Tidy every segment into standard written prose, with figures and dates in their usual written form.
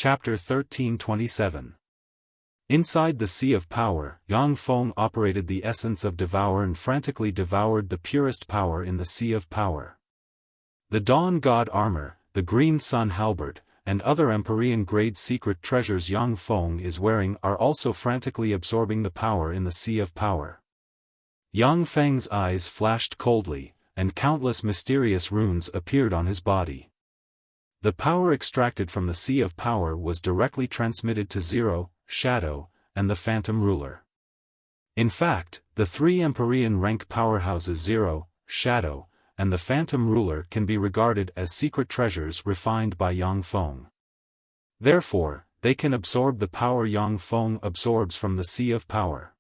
Chapter 1327. Inside the Sea of Power, Yang Feng operated the essence of Devour and frantically devoured the purest power in the Sea of Power. The Dawn God armor, the Green Sun halberd, and other Empyrean-grade secret treasures Yang Feng is wearing are also frantically absorbing the power in the Sea of Power. Yang Feng's eyes flashed coldly, and countless mysterious runes appeared on his body. The power extracted from the Sea of Power was directly transmitted to Zero, Shadow, and the Phantom Ruler. In fact, the three Empyrean rank powerhouses Zero, Shadow, and the Phantom Ruler can be regarded as secret treasures refined by Yang Feng. Therefore, they can absorb the power Yang Feng absorbs from the Sea of Power.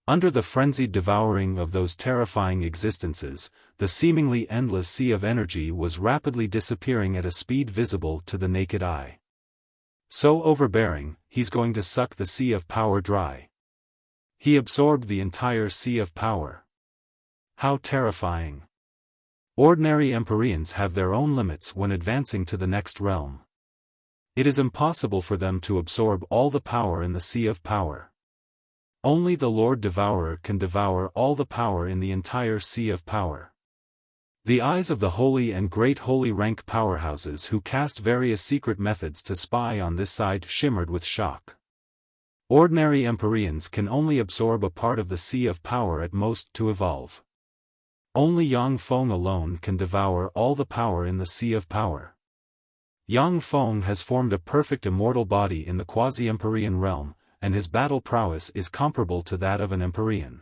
Under the frenzied devouring of those terrifying existences, the seemingly endless sea of energy was rapidly disappearing at a speed visible to the naked eye. So overbearing, he's going to suck the Sea of Power dry. He absorbed the entire Sea of Power. How terrifying! Ordinary Empyreans have their own limits when advancing to the next realm. It is impossible for them to absorb all the power in the Sea of Power. Only the Lord Devourer can devour all the power in the entire Sea of Power. The eyes of the holy and great holy rank powerhouses who cast various secret methods to spy on this side shimmered with shock. Ordinary Empyreans can only absorb a part of the Sea of Power at most to evolve. Only Yang Feng alone can devour all the power in the Sea of Power. Yang Feng has formed a perfect immortal body in the quasi-Empyrean realm, and his battle prowess is comparable to that of an Empyrean.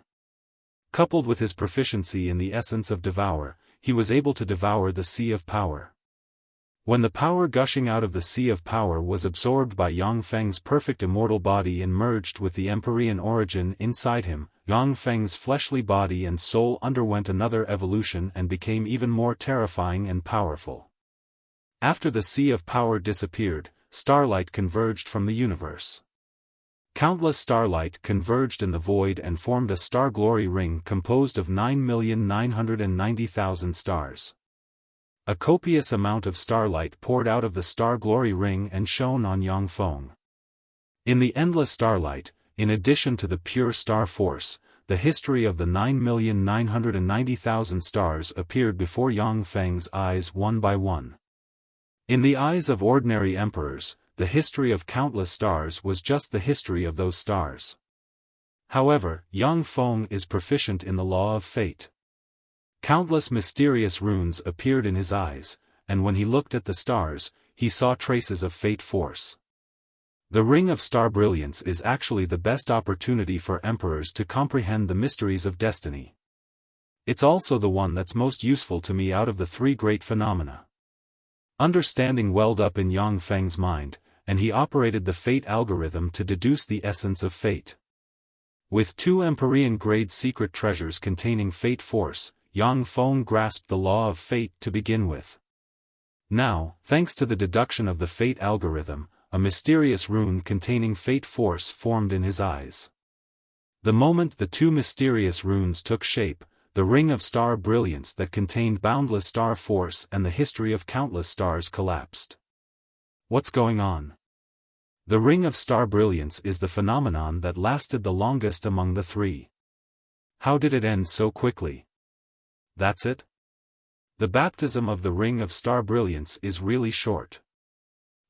Coupled with his proficiency in the essence of Devour, he was able to devour the Sea of Power. When the power gushing out of the Sea of Power was absorbed by Yang Feng's perfect immortal body and merged with the Empyrean origin inside him, Yang Feng's fleshly body and soul underwent another evolution and became even more terrifying and powerful. After the Sea of Power disappeared, starlight converged from the universe. Countless starlight converged in the void and formed a star glory ring composed of 9,990,000 stars. A copious amount of starlight poured out of the star glory ring and shone on Yang Feng. In the endless starlight, in addition to the pure star force, the history of the 9,990,000 stars appeared before Yang Feng's eyes one by one. In the eyes of ordinary emperors, the history of countless stars was just the history of those stars. However, Yang Feng is proficient in the law of fate. Countless mysterious runes appeared in his eyes, and when he looked at the stars, he saw traces of fate force. The Ring of Star Brilliance is actually the best opportunity for emperors to comprehend the mysteries of destiny. It's also the one that's most useful to me out of the three great phenomena. Understanding welled up in Yang Feng's mind, and he operated the fate algorithm to deduce the essence of fate. With two Empyrean-grade secret treasures containing fate force, Yang Feng grasped the law of fate to begin with. Now, thanks to the deduction of the fate algorithm, a mysterious rune containing fate force formed in his eyes. The moment the two mysterious runes took shape, the Ring of Star Brilliance that contained boundless star force and the history of countless stars collapsed. What's going on? The Ring of Star Brilliance is the phenomenon that lasted the longest among the three. How did it end so quickly? That's it? The baptism of the Ring of Star Brilliance is really short.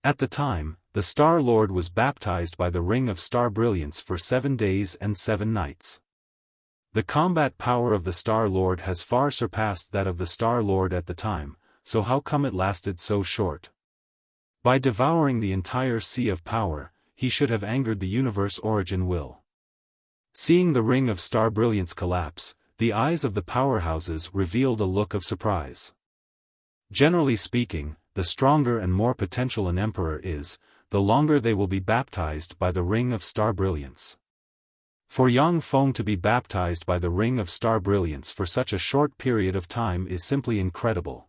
At the time, the Star Lord was baptized by the Ring of Star Brilliance for 7 days and 7 nights. The combat power of the Star Lord has far surpassed that of the Star Lord at the time, so how come it lasted so short? By devouring the entire Sea of Power, he should have angered the universe origin will. Seeing the Ring of Star Brilliance collapse, the eyes of the powerhouses revealed a look of surprise. Generally speaking, the stronger and more potential an emperor is, the longer they will be baptized by the Ring of Star Brilliance. For Yang Feng to be baptized by the Ring of Star Brilliance for such a short period of time is simply incredible.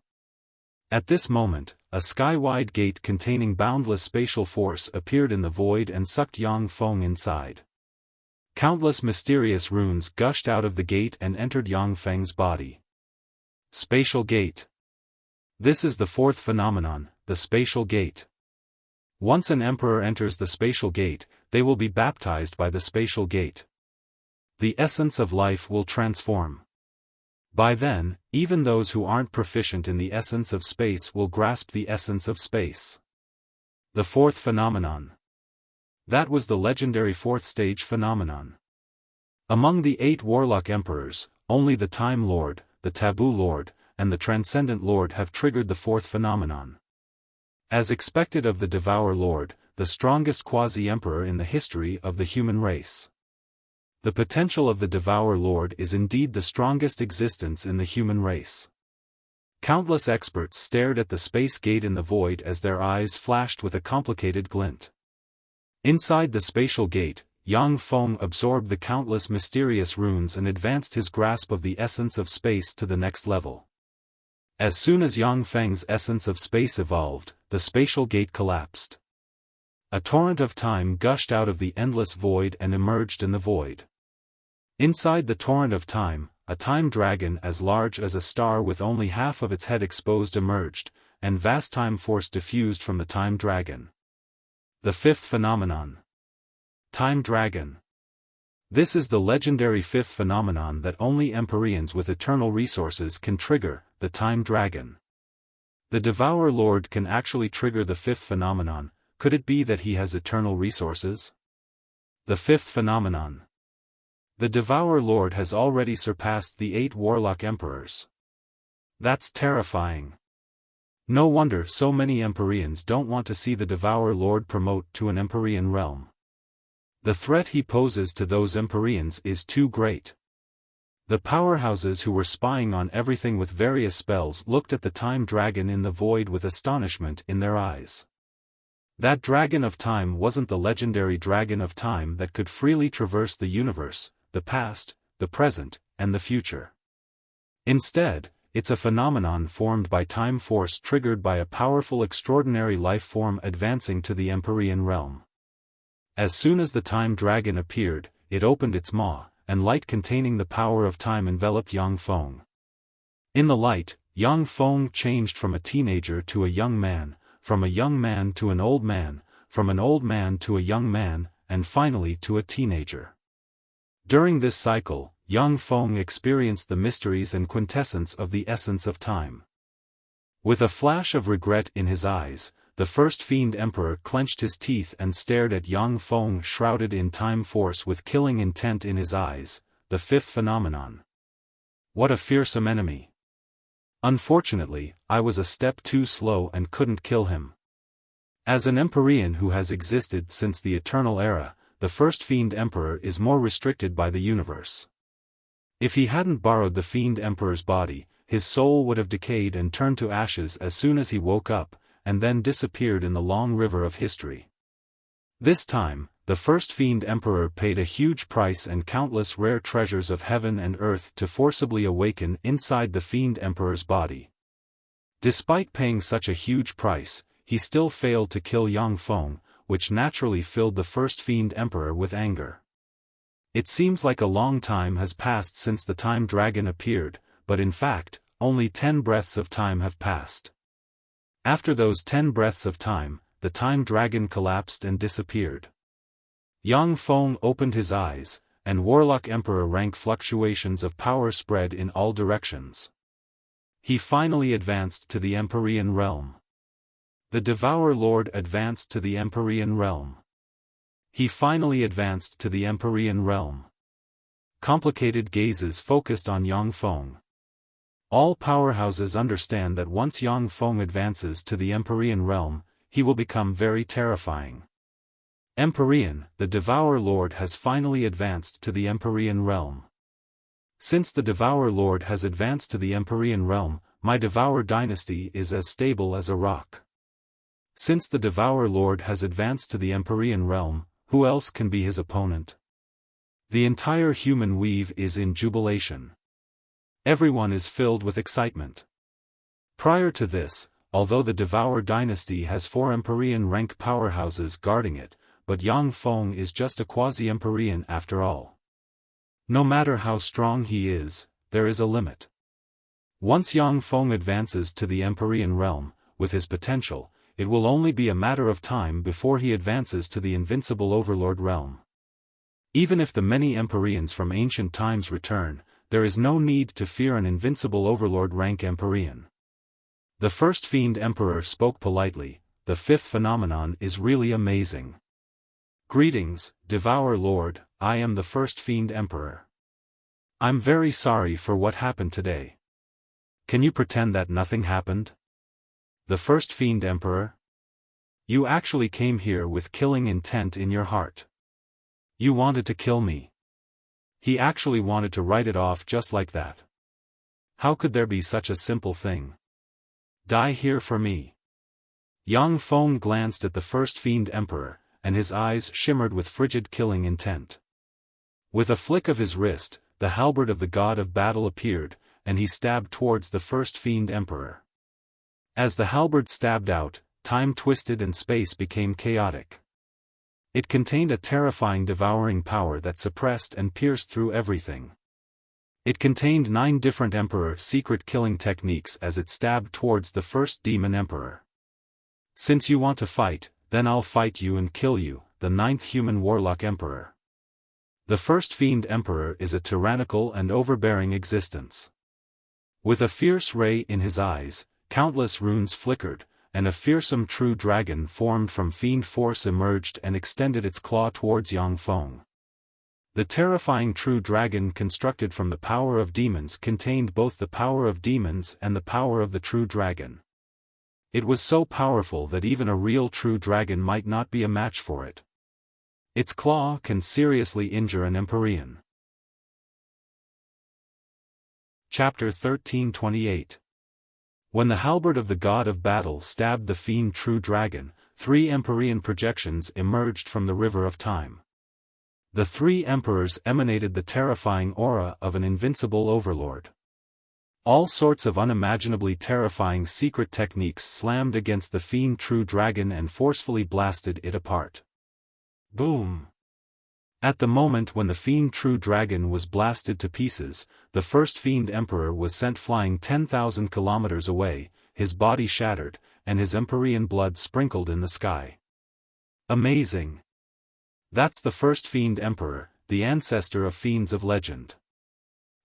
At this moment, a sky-wide gate containing boundless spatial force appeared in the void and sucked Yang Feng inside. Countless mysterious runes gushed out of the gate and entered Yang Feng's body. Spatial gate. This is the fourth phenomenon, the spatial gate. Once an emperor enters the spatial gate, they will be baptized by the spatial gate. The essence of life will transform. By then, even those who aren't proficient in the essence of space will grasp the essence of space. The fourth phenomenon. That was the legendary fourth stage phenomenon. Among the 8 warlock emperors, only the Time Lord, the Taboo Lord, and the Transcendent Lord have triggered the fourth phenomenon. As expected of the Devour Lord, the strongest quasi-emperor in the history of the human race. The potential of the Devour Lord is indeed the strongest existence in the human race. Countless experts stared at the space gate in the void as their eyes flashed with a complicated glint. Inside the spatial gate, Yang Feng absorbed the countless mysterious runes and advanced his grasp of the essence of space to the next level. As soon as Yang Feng's essence of space evolved, the spatial gate collapsed. A torrent of time gushed out of the endless void and emerged in the void. Inside the torrent of time, a time dragon as large as a star with only half of its head exposed emerged, and vast time force diffused from the time dragon. The fifth phenomenon. Time Dragon. This is the legendary fifth phenomenon that only Empyreans with eternal resources can trigger, the Time Dragon. The Devourer Lord can actually trigger the fifth phenomenon. Could it be that he has eternal resources? The fifth phenomenon. The Devourer Lord has already surpassed the 8 warlock emperors. That's terrifying. No wonder so many Empyreans don't want to see the Devourer Lord promote to an Empyrean realm. The threat he poses to those Empyreans is too great. The powerhouses who were spying on everything with various spells looked at the Time Dragon in the void with astonishment in their eyes. That Dragon of Time wasn't the legendary Dragon of Time that could freely traverse the universe, the past, the present, and the future. Instead, it's a phenomenon formed by time force triggered by a powerful extraordinary life form advancing to the Empyrean realm. As soon as the Time Dragon appeared, it opened its maw, and light containing the power of time enveloped Yang Feng. In the light, Yang Feng changed from a teenager to a young man, from a young man to an old man, from an old man to a young man, and finally to a teenager. During this cycle, Yang Feng experienced the mysteries and quintessence of the essence of time. With a flash of regret in his eyes, the first Fiend Emperor clenched his teeth and stared at Yang Feng shrouded in time force with killing intent in his eyes, the fifth phenomenon. What a fearsome enemy. Unfortunately, I was a step too slow and couldn't kill him. As an Empyrean who has existed since the Eternal Era, the first Fiend Emperor is more restricted by the universe. If he hadn't borrowed the Fiend Emperor's body, his soul would have decayed and turned to ashes as soon as he woke up, and then disappeared in the long river of history. This time, the first Fiend Emperor paid a huge price and countless rare treasures of heaven and earth to forcibly awaken inside the Fiend Emperor's body. Despite paying such a huge price, he still failed to kill Yang Feng, which naturally filled the first Fiend Emperor with anger. It seems like a long time has passed since the Time Dragon appeared, but in fact, only 10 breaths of time have passed. After those 10 breaths of time, the Time Dragon collapsed and disappeared. Yang Feng opened his eyes, and Warlock Emperor rank fluctuations of power spread in all directions. He finally advanced to the Empyrean realm. The Devourer Lord advanced to the Empyrean realm. He finally advanced to the Empyrean realm. Complicated gazes focused on Yang Feng. All powerhouses understand that once Yang Feng advances to the Empyrean realm, he will become very terrifying. Empyrean, the Devourer Lord has finally advanced to the Empyrean realm. Since the Devourer Lord has advanced to the Empyrean realm, my Devourer dynasty is as stable as a rock. Since the Devourer Lord has advanced to the Empyrean realm, who else can be his opponent? The entire human weave is in jubilation. Everyone is filled with excitement. Prior to this, although the Devourer dynasty has 4 Empyrean rank powerhouses guarding it, but Yang Feng is just a quasi-Empyrean after all. No matter how strong he is, there is a limit. Once Yang Feng advances to the Empyrean realm, with his potential, it will only be a matter of time before he advances to the invincible overlord realm. Even if the many Empyreans from ancient times return, there is no need to fear an invincible overlord rank Empyrean. The first Fiend Emperor spoke politely. The fifth phenomenon is really amazing. Greetings, Devour Lord, I am the first Fiend Emperor. I'm very sorry for what happened today. Can you pretend that nothing happened? The first Fiend Emperor? You actually came here with killing intent in your heart. You wanted to kill me. He actually wanted to write it off just like that. How could there be such a simple thing? Die here for me. Yang Feng glanced at the first Fiend Emperor, and his eyes shimmered with frigid killing intent. With a flick of his wrist, the halberd of the god of battle appeared, and he stabbed towards the first Fiend Emperor. As the halberd stabbed out, time twisted and space became chaotic. It contained a terrifying devouring power that suppressed and pierced through everything. It contained 9 different Emperor secret killing techniques as it stabbed towards the first Demon Emperor. Since you want to fight, then I'll fight you and kill you, the 9th Human Warlock Emperor. The first Fiend Emperor is a tyrannical and overbearing existence. With a fierce ray in his eyes, countless runes flickered, and a fearsome true dragon formed from fiend force emerged and extended its claw towards Yang Feng. The terrifying true dragon constructed from the power of demons contained both the power of demons and the power of the true dragon. It was so powerful that even a real true dragon might not be a match for it. Its claw can seriously injure an Empyrean. Chapter 1328. When the halberd of the god of battle stabbed the fiend true dragon, 3 Empyrean projections emerged from the river of time. The 3 emperors emanated the terrifying aura of an invincible overlord. All sorts of unimaginably terrifying secret techniques slammed against the fiend true dragon and forcefully blasted it apart. Boom! At the moment when the fiend true dragon was blasted to pieces, the first Fiend Emperor was sent flying 10,000 kilometers away, his body shattered, and his Empyrean blood sprinkled in the sky. Amazing! That's the first Fiend Emperor, the ancestor of fiends of legend.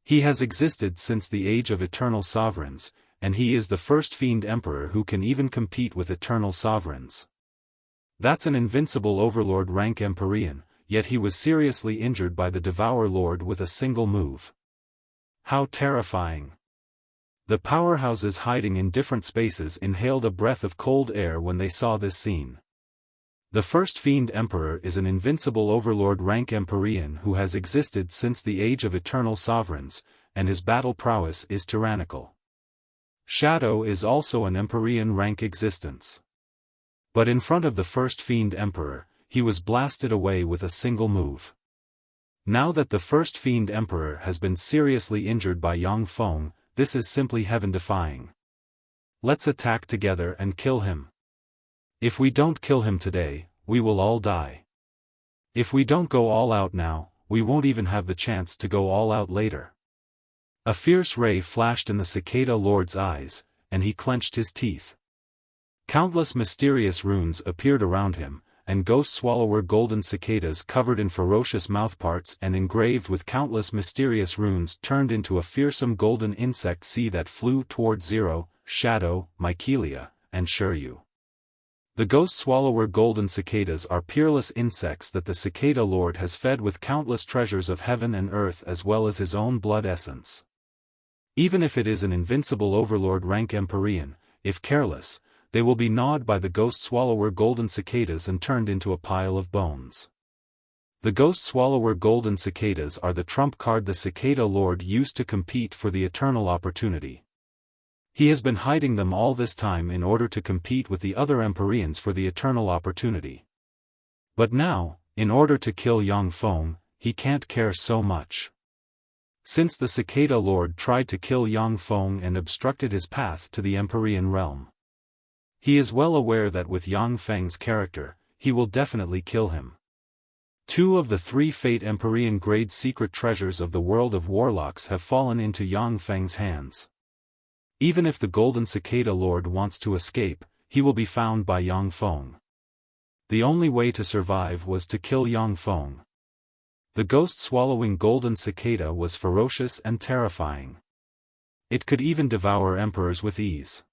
He has existed since the age of eternal sovereigns, and he is the first Fiend Emperor who can even compete with eternal sovereigns. That's an invincible overlord rank Empyrean, yet he was seriously injured by the Devour Lord with a single move. How terrifying! The powerhouses hiding in different spaces inhaled a breath of cold air when they saw this scene. The first Fiend Emperor is an invincible overlord rank Empyrean who has existed since the age of eternal sovereigns, and his battle prowess is tyrannical. Shadow is also an Empyrean rank existence. But in front of the first Fiend Emperor, he was blasted away with a single move. Now that the first Fiend Emperor has been seriously injured by Yang Feng, this is simply heaven-defying. Let's attack together and kill him. If we don't kill him today, we will all die. If we don't go all out now, we won't even have the chance to go all out later. A fierce ray flashed in the Cicada Lord's eyes, and he clenched his teeth. Countless mysterious runes appeared around him, and ghost swallower golden cicadas covered in ferocious mouthparts and engraved with countless mysterious runes turned into a fearsome golden insect sea that flew toward Zero, Shadow, Mycelia, and Shiryu. The ghost swallower golden cicadas are peerless insects that the Cicada Lord has fed with countless treasures of heaven and earth as well as his own blood essence. Even if it is an invincible overlord rank Empyrean, if careless, they will be gnawed by the ghost swallower golden cicadas and turned into a pile of bones. The ghost swallower golden cicadas are the trump card the Cicada Lord used to compete for the eternal opportunity. He has been hiding them all this time in order to compete with the other Empyreans for the eternal opportunity. But now, in order to kill Yang Feng, he can't care so much. Since the Cicada Lord tried to kill Yang Feng and obstructed his path to the Empyrean realm. He is well aware that with Yang Feng's character, he will definitely kill him. 2 of the 3 Fate Empyrean grade secret treasures of the world of warlocks have fallen into Yang Feng's hands. Even if the Golden Cicada Lord wants to escape, he will be found by Yang Feng. The only way to survive was to kill Yang Feng. The ghost-swallowing golden cicada was ferocious and terrifying. It could even devour emperors with ease.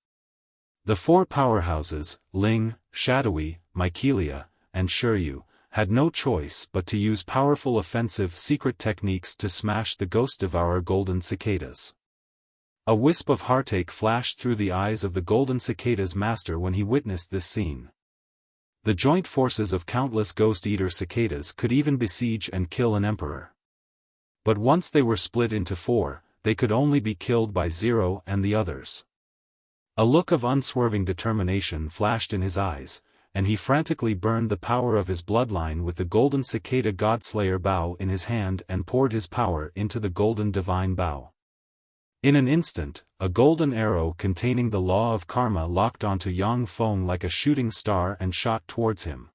The four powerhouses, Ling, Shadowy, Mykelia, and Shiryu, had no choice but to use powerful offensive secret techniques to smash the ghost-devourer golden cicadas. A wisp of heartache flashed through the eyes of the golden cicada's master when he witnessed this scene. The joint forces of countless ghost-eater cicadas could even besiege and kill an emperor. But once they were split into four, they could only be killed by Zero and the others. A look of unswerving determination flashed in his eyes, and he frantically burned the power of his bloodline with the golden cicada Godslayer bow in his hand and poured his power into the golden divine bow. In an instant, a golden arrow containing the law of karma locked onto Yang Feng like a shooting star and shot towards him.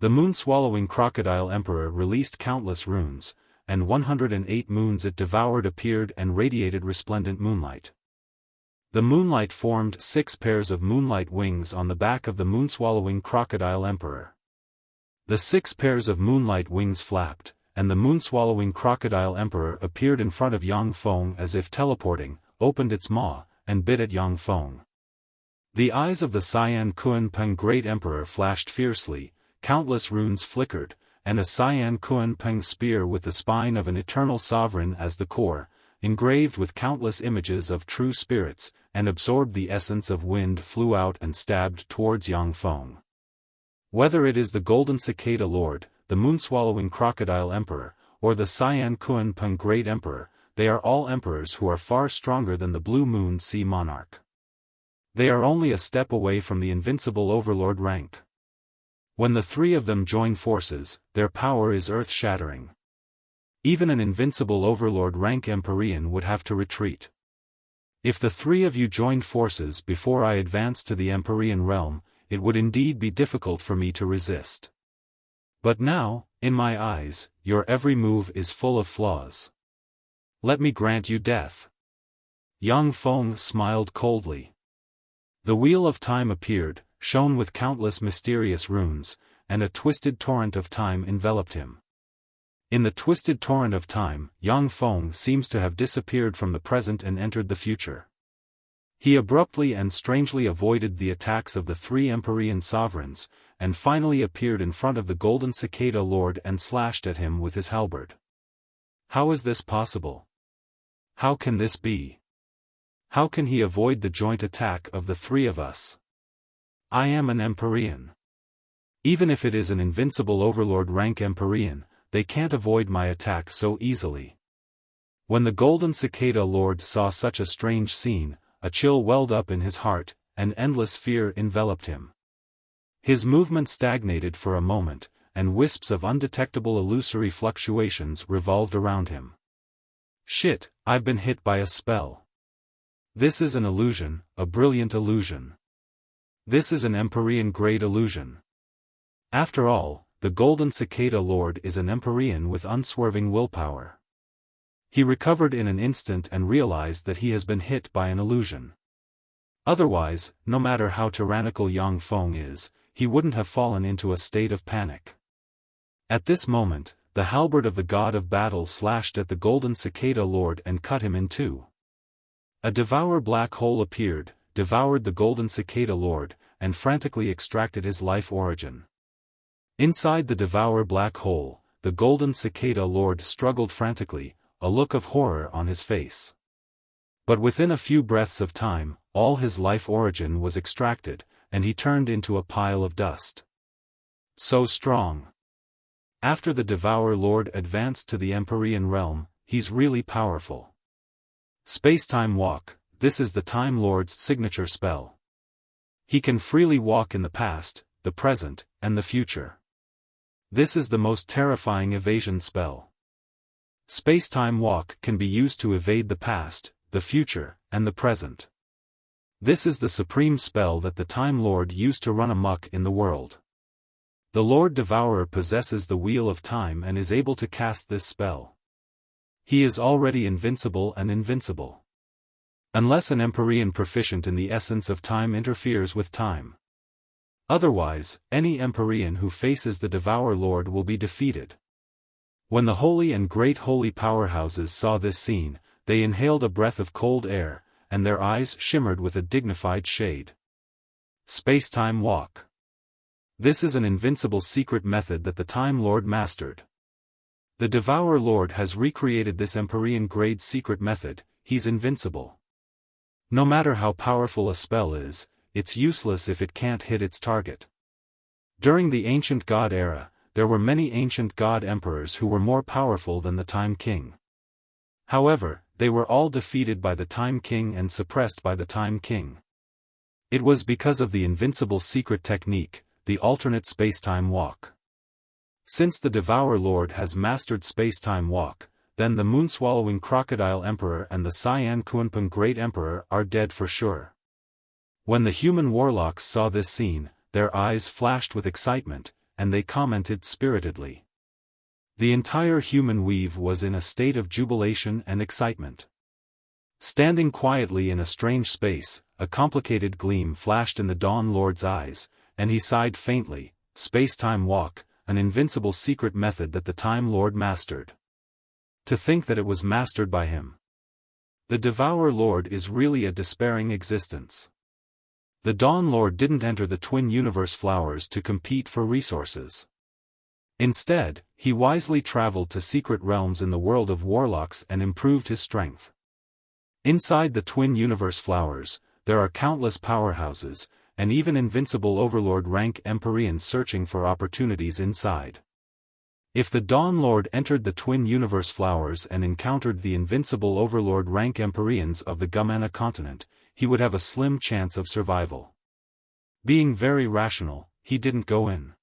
The moon-swallowing crocodile emperor released countless runes, and 108 moons it devoured appeared and radiated resplendent moonlight. The moonlight formed 6 pairs of moonlight wings on the back of the moon-swallowing crocodile emperor. The 6 pairs of moonlight wings flapped, and the moon-swallowing crocodile emperor appeared in front of Yang Feng as if teleporting, opened its maw, and bit at Yang Feng. The eyes of the Cyan Kunpeng Great Emperor flashed fiercely, countless runes flickered, and a Cyan Kunpeng spear with the spine of an eternal sovereign as the core, engraved with countless images of true spirits, and absorbed the essence of wind flew out and stabbed towards Yang Feng. Whether it is the golden cicada lord, the moon-swallowing crocodile emperor, or the Cyan Kunpeng Great Emperor, they are all emperors who are far stronger than the Blue Moon Sea Monarch. They are only a step away from the invincible overlord rank. When the three of them join forces, their power is earth-shattering. Even an invincible overlord rank Empyrean would have to retreat. If the three of you joined forces before I advance to the Empyrean realm, it would indeed be difficult for me to resist. But now, in my eyes, your every move is full of flaws. Let me grant you death. Yang Feng smiled coldly. The wheel of time appeared, shone with countless mysterious runes, and a twisted torrent of time enveloped him. In the twisted torrent of time, Yang Feng seems to have disappeared from the present and entered the future. He abruptly and strangely avoided the attacks of the 3 Empyrean sovereigns, and finally appeared in front of the golden cicada lord and slashed at him with his halberd. How is this possible? How can this be? How can he avoid the joint attack of the 3 of us? I am an Empyrean. Even if it is an invincible overlord rank Empyrean, they can't avoid my attack so easily. When the golden cicada lord saw such a strange scene, a chill welled up in his heart, and endless fear enveloped him. His movement stagnated for a moment, and wisps of undetectable illusory fluctuations revolved around him. Shit, I've been hit by a spell. This is an illusion, a brilliant illusion. This is an Empyrean grade illusion. After all, the golden cicada lord is an Empyrean with unswerving willpower. He recovered in an instant and realized that he has been hit by an illusion. Otherwise, no matter how tyrannical Yang Feng is, he wouldn't have fallen into a state of panic. At this moment, the halberd of the god of battle slashed at the golden cicada lord and cut him in two. A devour black hole appeared, devoured the golden cicada lord, and frantically extracted his life origin. Inside the devour black hole, the golden cicada lord struggled frantically, a look of horror on his face. But within a few breaths of time, all his life origin was extracted, and he turned into a pile of dust. So strong. After the Devourer Lord advanced to the Empyrean realm, he's really powerful. Space-Time Walk, this is the Time Lord's signature spell. He can freely walk in the past, the present, and the future. This is the most terrifying evasion spell. Space-Time Walk can be used to evade the past, the future, and the present. This is the supreme spell that the Time Lord used to run amok in the world. The Lord Devourer possesses the Wheel of Time and is able to cast this spell. He is already invincible and invincible. Unless an Empyrean proficient in the essence of time interferes with time. Otherwise, any Empyrean who faces the Devourer Lord will be defeated. When the holy and great holy powerhouses saw this scene, they inhaled a breath of cold air, and their eyes shimmered with a dignified shade. Space-time walk. This is an invincible secret method that the Time Lord mastered. The Devourer Lord has recreated this Empyrean-grade secret method. He's invincible. No matter how powerful a spell is, it's useless if it can't hit its target. During the Ancient God era, there were many Ancient God Emperors who were more powerful than the Time King. However, they were all defeated by the Time King and suppressed by the Time King. It was because of the invincible secret technique, the alternate space-time walk. Since the Devourer Lord has mastered space-time walk, then the moon-swallowing Crocodile Emperor and the Cyan Kunpeng Great Emperor are dead for sure. When the human warlocks saw this scene, their eyes flashed with excitement, and they commented spiritedly. The entire human weave was in a state of jubilation and excitement. Standing quietly in a strange space, a complicated gleam flashed in the Dawn Lord's eyes, and he sighed faintly. Space-time walk, an invincible secret method that the Time Lord mastered. To think that it was mastered by him. The Devourer Lord is really a despairing existence. The Dawn Lord didn't enter the Twin Universe Flowers to compete for resources. Instead, he wisely traveled to secret realms in the world of warlocks and improved his strength. Inside the Twin Universe Flowers, there are countless powerhouses, and even invincible Overlord rank Empyreans searching for opportunities inside. If the Dawn Lord entered the Twin Universe Flowers and encountered the invincible Overlord rank Empyreans of the Gumana continent, he would have a slim chance of survival. Being very rational, he didn't go in.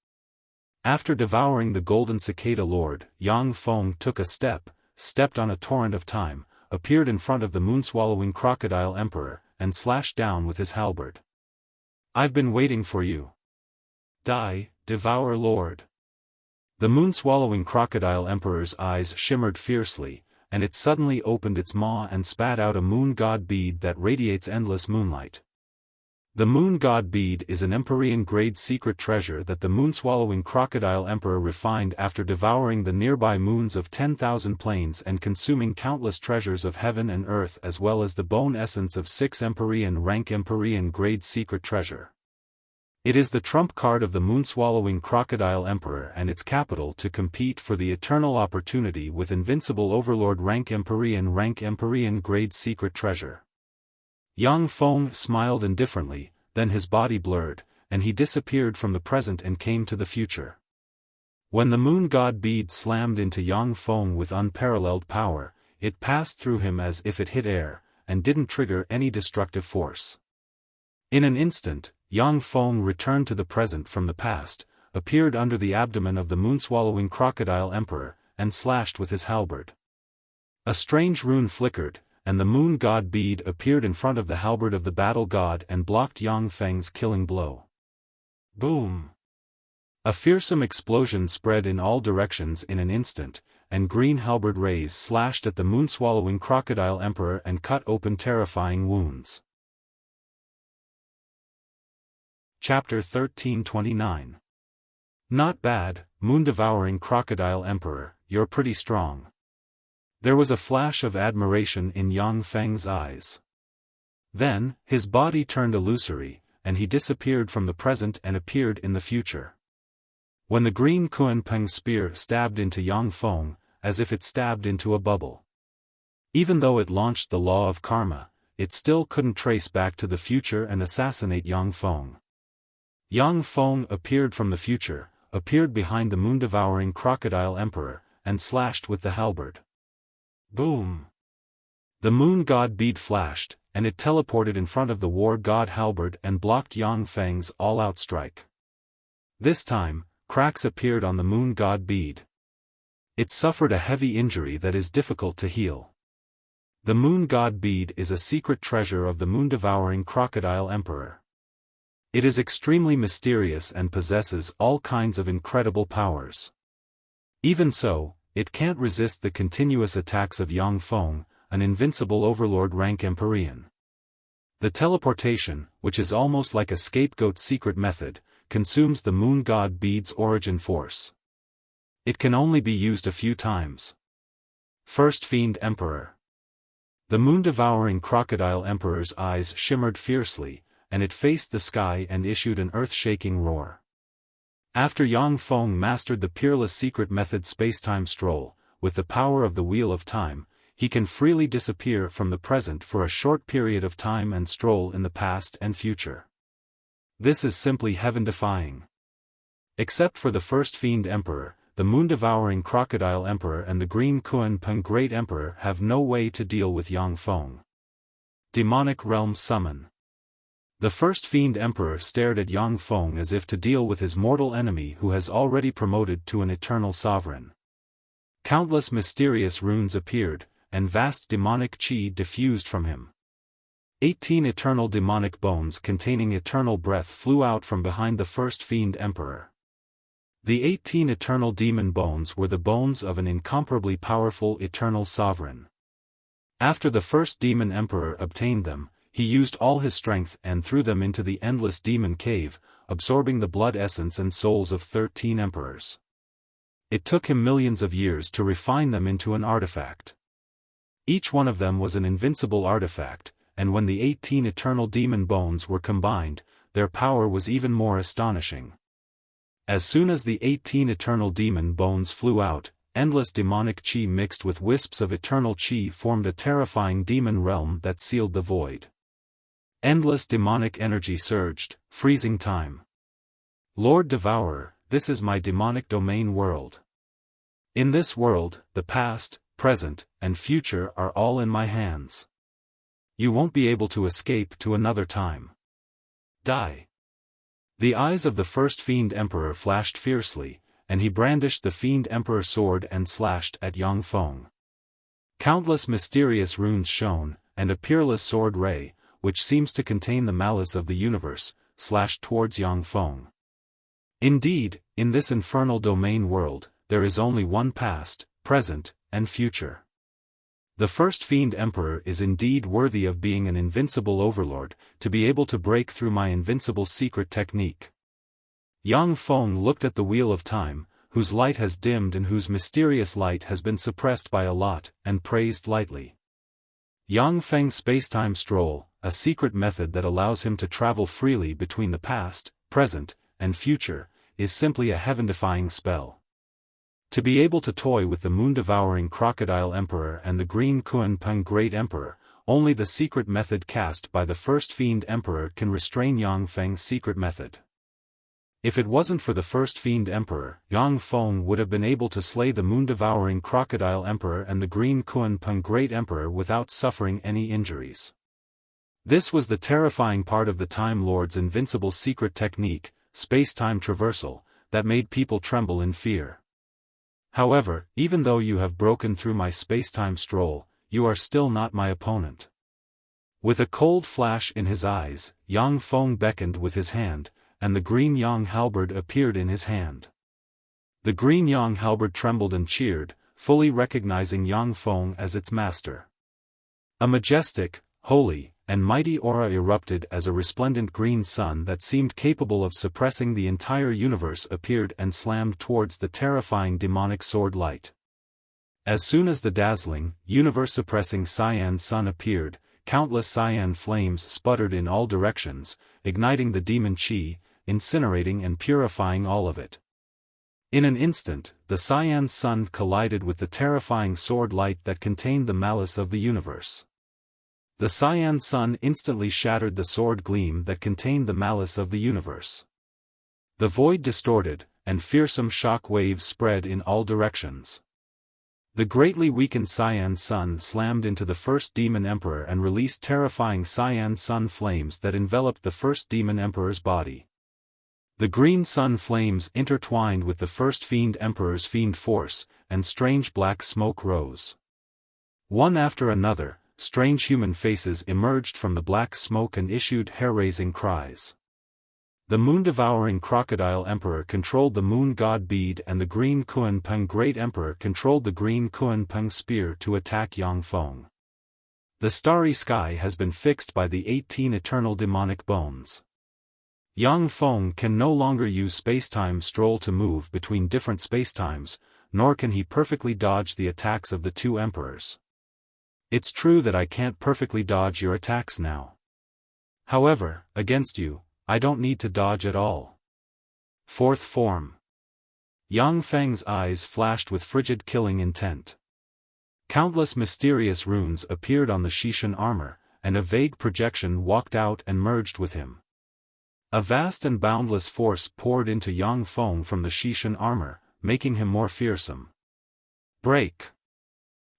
After devouring the Golden Cicada Lord, Yang Feng took a step, stepped on a torrent of time, appeared in front of the moon-swallowing Crocodile Emperor, and slashed down with his halberd. "I've been waiting for you. Die, Devourer Lord." The moon-swallowing Crocodile Emperor's eyes shimmered fiercely, and it suddenly opened its maw and spat out a moon god bead that radiates endless moonlight. The moon god bead is an Empyrean-grade secret treasure that the moon-swallowing Crocodile Emperor refined after devouring the nearby moons of 10,000 planes and consuming countless treasures of heaven and earth, as well as the bone essence of 6 Empyrean-rank Empyrean-grade secret treasure. It is the trump card of the moon-swallowing Crocodile Emperor and its capital to compete for the eternal opportunity with invincible Overlord rank Empyrean-grade secret treasure. Yang Feng smiled indifferently, then his body blurred, and he disappeared from the present and came to the future. When the moon god bead slammed into Yang Feng with unparalleled power, it passed through him as if it hit air, and didn't trigger any destructive force. In an instant, Yang Feng returned to the present from the past, appeared under the abdomen of the moon-swallowing Crocodile Emperor, and slashed with his halberd. A strange rune flickered, and the moon god bead appeared in front of the halberd of the battle god and blocked Yang Feng's killing blow. Boom! A fearsome explosion spread in all directions in an instant, and green halberd rays slashed at the moon-swallowing Crocodile Emperor and cut open terrifying wounds. Chapter 1329. Not bad, moon-devouring Crocodile Emperor, you're pretty strong. There was a flash of admiration in Yang Feng's eyes. Then, his body turned illusory, and he disappeared from the present and appeared in the future. When the green Kunpeng spear stabbed into Yang Feng, as if it stabbed into a bubble. Even though it launched the law of karma, it still couldn't trace back to the future and assassinate Yang Feng. Yang Feng appeared from the future, appeared behind the moon-devouring Crocodile Emperor, and slashed with the halberd. Boom! The moon god bead flashed, and it teleported in front of the war god halberd and blocked Yang Feng's all-out strike. This time, cracks appeared on the moon god bead. It suffered a heavy injury that is difficult to heal. The moon god bead is a secret treasure of the moon-devouring Crocodile Emperor. It is extremely mysterious and possesses all kinds of incredible powers. Even so, it can't resist the continuous attacks of Yang Feng, an invincible Overlord rank Empyrean. The teleportation, which is almost like a scapegoat secret method, consumes the moon god bead's origin force. It can only be used a few times. First Fiend Emperor. The moon-devouring crocodile emperor's eyes shimmered fiercely, and it faced the sky and issued an earth-shaking roar. After Yang Feng mastered the peerless secret method Spacetime Stroll, with the power of the Wheel of Time, he can freely disappear from the present for a short period of time and stroll in the past and future. This is simply heaven-defying. Except for the First Fiend Emperor, the moon-devouring crocodile emperor and the green Kuan Peng Great Emperor have no way to deal with Yang Feng. Demonic Realm Summon. The First Fiend Emperor stared at Yang Feng as if to deal with his mortal enemy who has already promoted to an eternal sovereign. Countless mysterious runes appeared, and vast demonic chi diffused from him. 18 eternal demonic bones containing eternal breath flew out from behind the First Fiend Emperor. The 18 eternal demon bones were the bones of an incomparably powerful eternal sovereign. After the first demon emperor obtained them, he used all his strength and threw them into the endless demon cave, absorbing the blood essence and souls of 13 emperors. It took him millions of years to refine them into an artifact. Each one of them was an invincible artifact, and when the 18 eternal demon bones were combined, their power was even more astonishing. As soon as the 18 eternal demon bones flew out, endless demonic chi mixed with wisps of eternal chi formed a terrifying demon realm that sealed the void. Endless demonic energy surged, freezing time. Lord Devourer, this is my demonic domain world. In this world, the past, present, and future are all in my hands. You won't be able to escape to another time. Die. The eyes of the First Fiend Emperor flashed fiercely, and he brandished the Fiend Emperor sword and slashed at Yang Feng. Countless mysterious runes shone, and a peerless sword ray, which seems to contain the malice of the universe, slashed towards Yang Feng. Indeed, in this infernal domain world, there is only one past, present, and future. The First Fiend Emperor is indeed worthy of being an invincible overlord, to be able to break through my invincible secret technique. Yang Feng looked at the Wheel of Time, whose light has dimmed and whose mysterious light has been suppressed by a lot, and praised lightly. Yang Feng's Spacetime Stroll, a secret method that allows him to travel freely between the past, present, and future, is simply a heaven-defying spell. To be able to toy with the moon-devouring crocodile emperor and the green Kuan Peng Great Emperor, only the secret method cast by the First Fiend Emperor can restrain Yang Feng's secret method. If it wasn't for the First Fiend Emperor, Yang Feng would have been able to slay the moon-devouring crocodile emperor and the green Kuan Peng Great Emperor without suffering any injuries. This was the terrifying part of the Time Lord's invincible secret technique, space-time traversal, that made people tremble in fear. However, even though you have broken through my space-time stroll, you are still not my opponent. With a cold flash in his eyes, Yang Feng beckoned with his hand, and the green Yang halberd appeared in his hand. The green Yang halberd trembled and cheered, fully recognizing Yang Feng as its master. A majestic, holy, and mighty aura erupted as a resplendent green sun that seemed capable of suppressing the entire universe appeared and slammed towards the terrifying demonic sword light. As soon as the dazzling, universe-suppressing cyan sun appeared, countless cyan flames sputtered in all directions, igniting the demon chi, incinerating and purifying all of it. In an instant, the cyan sun collided with the terrifying sword light that contained the malice of the universe. The cyan sun instantly shattered the sword gleam that contained the malice of the universe. The void distorted, and fearsome shock waves spread in all directions. The greatly weakened cyan sun slammed into the first demon emperor and released terrifying cyan sun flames that enveloped the first demon emperor's body. The green sun flames intertwined with the first fiend emperor's fiend force, and strange black smoke rose. One after another, strange human faces emerged from the black smoke and issued hair-raising cries. The moon-devouring crocodile emperor controlled the moon god bead and the green Kuan Peng Great Emperor controlled the green Kuan Peng spear to attack Yang Feng. The starry sky has been fixed by the 18 eternal demonic bones. Yang Feng can no longer use spacetime stroll to move between different spacetimes, nor can he perfectly dodge the attacks of the two emperors. It's true that I can't perfectly dodge your attacks now. However, against you, I don't need to dodge at all. Fourth form. Yang Feng's eyes flashed with frigid killing intent. Countless mysterious runes appeared on the Xishan armor, and a vague projection walked out and merged with him. A vast and boundless force poured into Yang Feng from the Xishan armor, making him more fearsome. Break!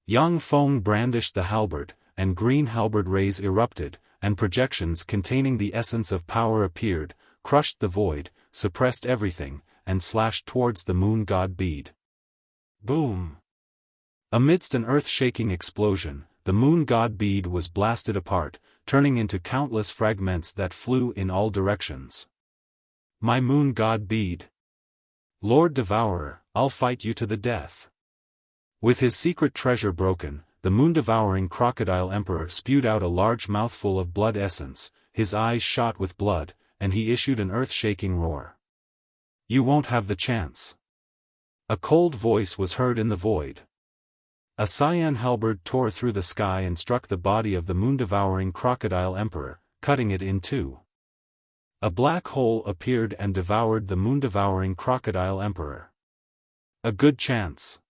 Yang Feng brandished the halberd, and green halberd rays erupted, and projections containing the essence of power appeared, crushed the void, suppressed everything, and slashed towards the moon god bead. Boom! Amidst an earth-shaking explosion, the moon god bead was blasted apart, turning into countless fragments that flew in all directions. My moon god bead! Lord Devourer, I'll fight you to the death. With his secret treasure broken, the moon-devouring crocodile emperor spewed out a large mouthful of blood essence, his eyes shot with blood, and he issued an earth-shaking roar. You won't have the chance. A cold voice was heard in the void. A cyan halberd tore through the sky and struck the body of the moon-devouring crocodile emperor, cutting it in two. A black hole appeared and devoured the moon-devouring crocodile emperor. A good chance.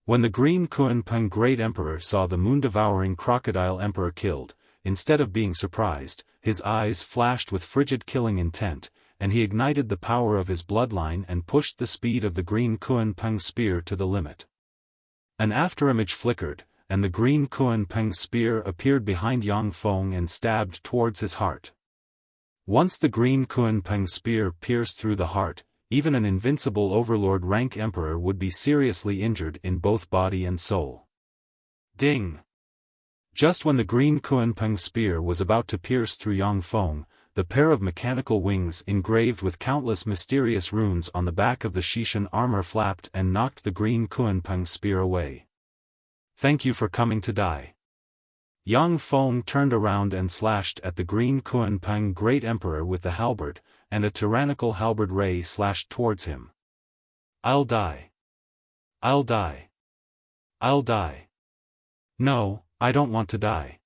When the Green Kunpeng Great Emperor saw the moon-devouring crocodile emperor killed, instead of being surprised, his eyes flashed with frigid killing intent, and he ignited the power of his bloodline and pushed the speed of the Green Kunpeng spear to the limit. An afterimage flickered, and the Green Kunpeng spear appeared behind Yang Feng and stabbed towards his heart. Once the Green Kunpeng spear pierced through the heart, even an invincible overlord rank emperor would be seriously injured in both body and soul. Ding! Just when the Green Kunpeng spear was about to pierce through Yang Feng, the pair of mechanical wings engraved with countless mysterious runes on the back of the Xishan armor flapped and knocked the Green Kunpeng spear away. Thank you for coming to die. Yang Feng turned around and slashed at the Green Kunpeng Great Emperor with the halberd, and a tyrannical halberd ray slashed towards him. I'll die. I'll die. I'll die. No, I don't want to die.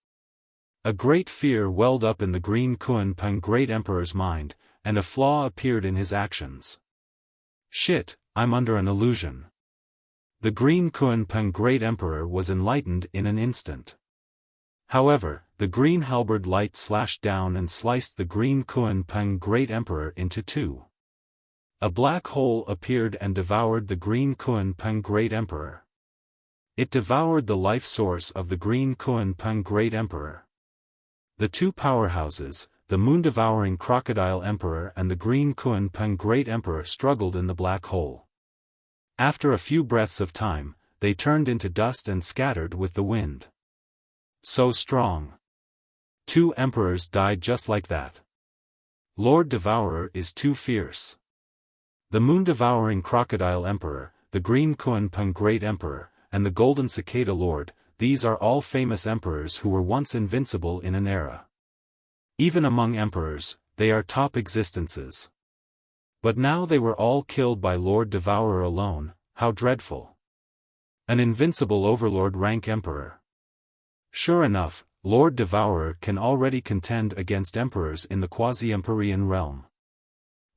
A great fear welled up in the Green Kunpeng Great Emperor's mind, and a flaw appeared in his actions. Shit, I'm under an illusion. The Green Kunpeng Great Emperor was enlightened in an instant. However, the green halberd light slashed down and sliced the Green Kunpeng Great Emperor into two. A black hole appeared and devoured the Green Kunpeng Great Emperor. It devoured the life source of the Green Kunpeng Great Emperor. The two powerhouses, the moon-devouring crocodile emperor and the Green Kunpeng Great Emperor struggled in the black hole. After a few breaths of time, they turned into dust and scattered with the wind. So strong. Two emperors died just like that. Lord Devourer is too fierce. The moon-devouring crocodile emperor, the Green Kunpeng Great Emperor, and the Golden Cicada Lord, these are all famous emperors who were once invincible in an era. Even among emperors, they are top existences. But now they were all killed by Lord Devourer alone. How dreadful. An invincible overlord rank emperor. Sure enough, Lord Devourer can already contend against emperors in the quasi-emperorian realm.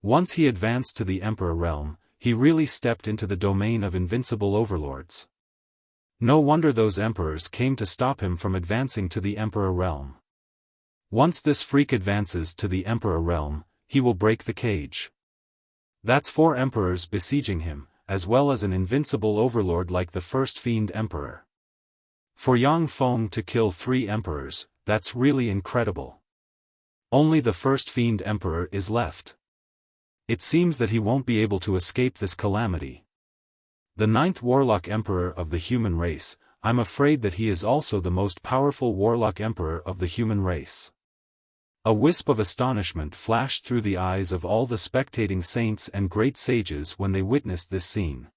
Once he advanced to the emperor realm, he really stepped into the domain of invincible overlords. No wonder those emperors came to stop him from advancing to the emperor realm. Once this freak advances to the emperor realm, he will break the cage. That's 4 emperors besieging him, as well as an invincible overlord like the first fiend emperor. For Yang Feng to kill 3 emperors, that's really incredible. Only the first fiend emperor is left. It seems that he won't be able to escape this calamity. The 9th warlock emperor of the human race, I'm afraid that he is also the most powerful warlock emperor of the human race. A wisp of astonishment flashed through the eyes of all the spectating saints and great sages when they witnessed this scene.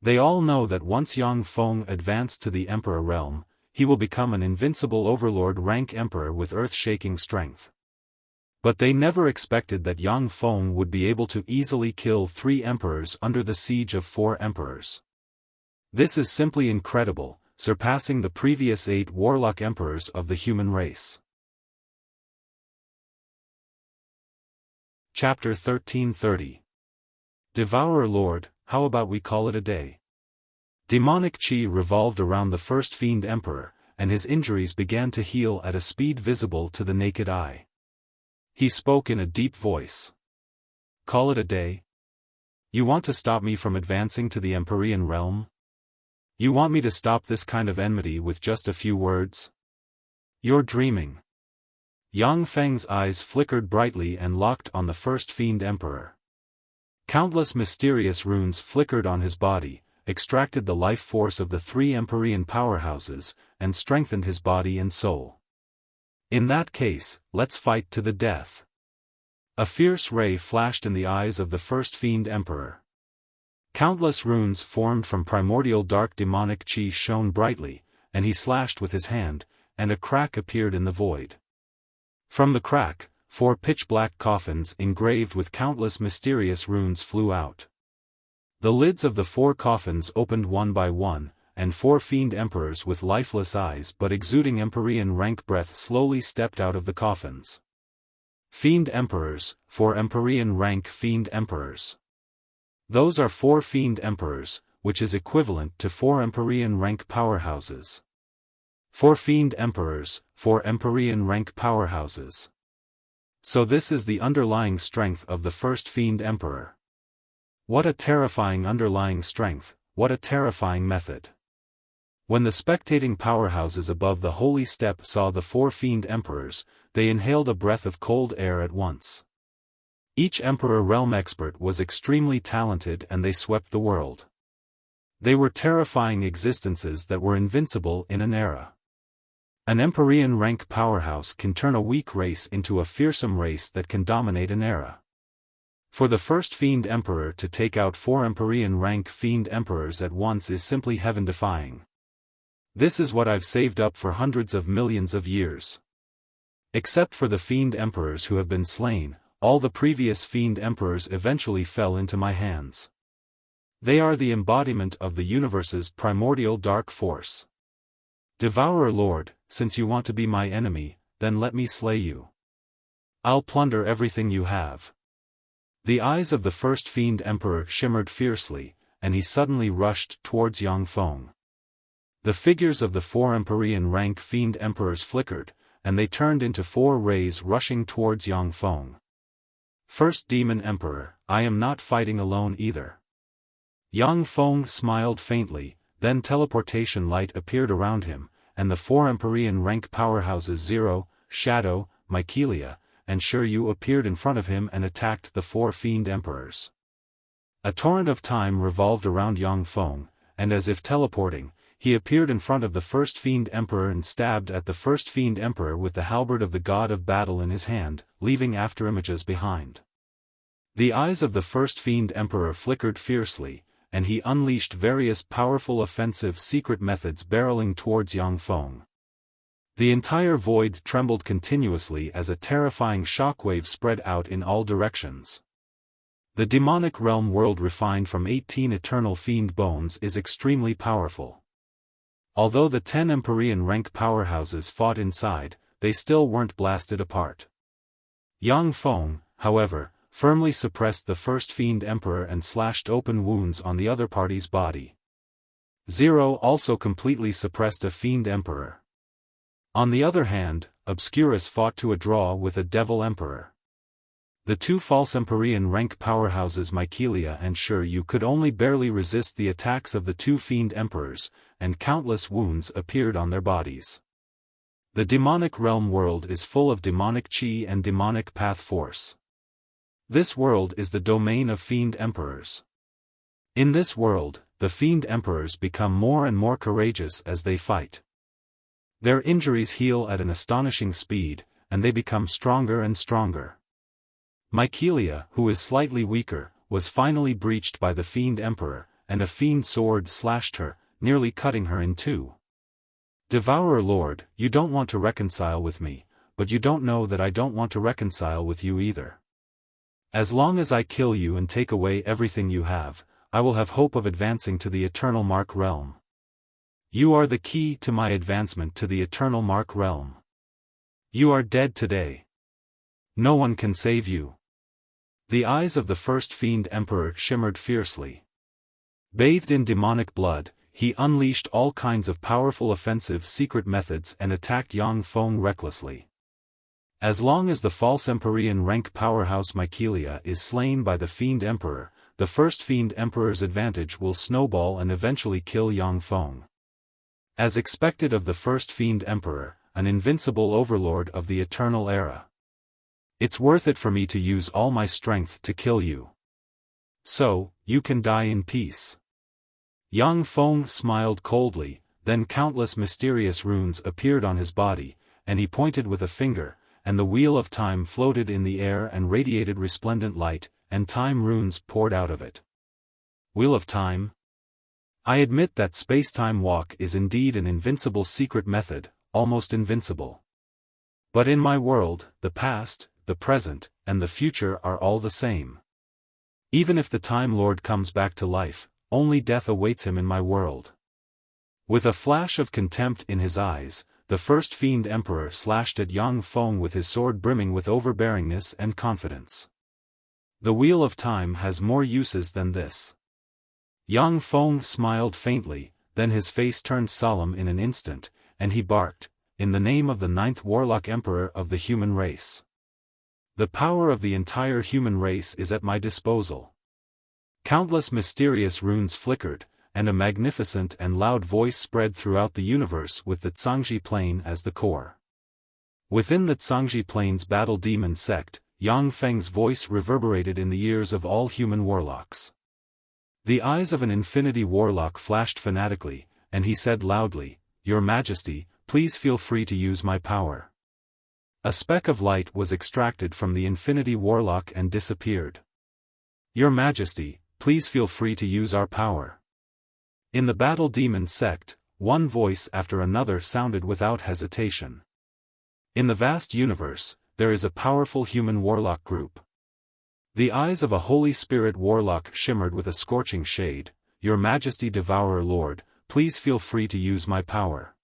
They all know that once Yang Feng advanced to the emperor realm, he will become an invincible overlord rank emperor with earth-shaking strength. But they never expected that Yang Feng would be able to easily kill 3 emperors under the siege of 4 emperors. This is simply incredible, surpassing the previous 8 warlock emperors of the human race. Chapter 1330. Devourer Lord, how about we call it a day? Demonic chi revolved around the first fiend emperor, and his injuries began to heal at a speed visible to the naked eye. He spoke in a deep voice. Call it a day? You want to stop me from advancing to the Empyrean realm? You want me to stop this kind of enmity with just a few words? You're dreaming. Yang Feng's eyes flickered brightly and locked on the first fiend emperor. Countless mysterious runes flickered on his body, extracted the life force of the 3 Empyrean powerhouses, and strengthened his body and soul. In that case, let's fight to the death. A fierce ray flashed in the eyes of the first fiend emperor. Countless runes formed from primordial dark demonic chi shone brightly, and he slashed with his hand, and a crack appeared in the void. From the crack, 4 pitch-black coffins engraved with countless mysterious runes flew out. The lids of the 4 coffins opened one by one, and 4 fiend emperors with lifeless eyes but exuding Empyrean rank breath slowly stepped out of the coffins. Fiend emperors, 4 Empyrean rank fiend emperors. Those are 4 fiend emperors, which is equivalent to 4 Empyrean rank powerhouses. 4 fiend emperors, 4 Empyrean rank powerhouses. So this is the underlying strength of the first fiend emperor. What a terrifying underlying strength, what a terrifying method. When the spectating powerhouses above the holy step saw the 4 fiend emperors, they inhaled a breath of cold air at once. Each emperor realm expert was extremely talented and they swept the world. They were terrifying existences that were invincible in an era. An Empyrean rank powerhouse can turn a weak race into a fearsome race that can dominate an era. For the first fiend emperor to take out 4 Empyrean rank fiend emperors at once is simply heaven-defying. This is what I've saved up for hundreds of millions of years. Except for the fiend emperors who have been slain, all the previous fiend emperors eventually fell into my hands. They are the embodiment of the universe's primordial dark force. Devourer Lord, since you want to be my enemy, then let me slay you. I'll plunder everything you have. The eyes of the first fiend emperor shimmered fiercely, and he suddenly rushed towards Yang Feng. The figures of the 4 Empyrean rank fiend emperors flickered, and they turned into 4 rays rushing towards Yang Feng. First demon emperor, I am not fighting alone either. Yang Feng smiled faintly, then teleportation light appeared around him, and the 4 Empyrean rank powerhouses Zero, Shadow, Mycelia, and Shiryu appeared in front of him and attacked the 4 fiend emperors. A torrent of time revolved around Yang Feng, and as if teleporting, he appeared in front of the first fiend emperor and stabbed at the first fiend emperor with the halberd of the god of battle in his hand, leaving afterimages behind. The eyes of the first fiend emperor flickered fiercely, and he unleashed various powerful offensive secret methods barreling towards Yang Feng. The entire void trembled continuously as a terrifying shockwave spread out in all directions. The demonic realm world refined from 18 eternal fiend bones is extremely powerful. Although the 10 Empyrean rank powerhouses fought inside, they still weren't blasted apart. Yang Feng, however, firmly suppressed the first fiend emperor and slashed open wounds on the other party's body. Zero also completely suppressed a fiend emperor. On the other hand, Obscurus fought to a draw with a devil emperor. The 2 false Empyrean rank powerhouses Mycelia and Shiryu could only barely resist the attacks of the 2 fiend emperors, and countless wounds appeared on their bodies. The demonic realm world is full of demonic chi and demonic path force. This world is the domain of fiend emperors. In this world, the fiend emperors become more and more courageous as they fight. Their injuries heal at an astonishing speed, and they become stronger and stronger. Mycelia, who is slightly weaker, was finally breached by the fiend emperor, and a fiend sword slashed her, nearly cutting her in 2. Devourer Lord, you don't want to reconcile with me, but you don't know that I don't want to reconcile with you either. As long as I kill you and take away everything you have, I will have hope of advancing to the eternal Mark realm. You are the key to my advancement to the eternal Mark realm. You are dead today. No one can save you. The eyes of the first fiend emperor shimmered fiercely. Bathed in demonic blood, he unleashed all kinds of powerful offensive secret methods and attacked Yang Feng recklessly. As long as the false Empyrean rank powerhouse Mycelia is slain by the Fiend Emperor, the first Fiend Emperor's advantage will snowball and eventually kill Yang Feng. As expected of the first Fiend Emperor, an invincible overlord of the Eternal Era. It's worth it for me to use all my strength to kill you. So, you can die in peace. Yang Feng smiled coldly, then countless mysterious runes appeared on his body, and he pointed with a finger, and the wheel of time floated in the air and radiated resplendent light, and time runes poured out of it. Wheel of time? I admit that space-time walk is indeed an invincible secret method, almost invincible. But in my world, the past, the present, and the future are all the same. Even if the Time Lord comes back to life, only death awaits him in my world. With a flash of contempt in his eyes, the first Fiend Emperor slashed at Yang Feng with his sword brimming with overbearingness and confidence. The Wheel of Time has more uses than this. Yang Feng smiled faintly, then his face turned solemn in an instant, and he barked, in the name of the 9th Warlock Emperor of the human race. The power of the entire human race is at my disposal. Countless mysterious runes flickered, and a magnificent and loud voice spread throughout the universe with the Zhangji Plane as the core. Within the Zhangji Plane's battle demon sect, Yang Feng's voice reverberated in the ears of all human warlocks. The eyes of an infinity warlock flashed fanatically, and he said loudly, "Your Majesty, please feel free to use my power." A speck of light was extracted from the infinity warlock and disappeared. "Your Majesty, please feel free to use our power." In the battle demon sect, one voice after another sounded without hesitation. In the vast universe, there is a powerful human warlock group. The eyes of a Holy Spirit warlock shimmered with a scorching shade. "Your Majesty Devourer Lord, please feel free to use my power."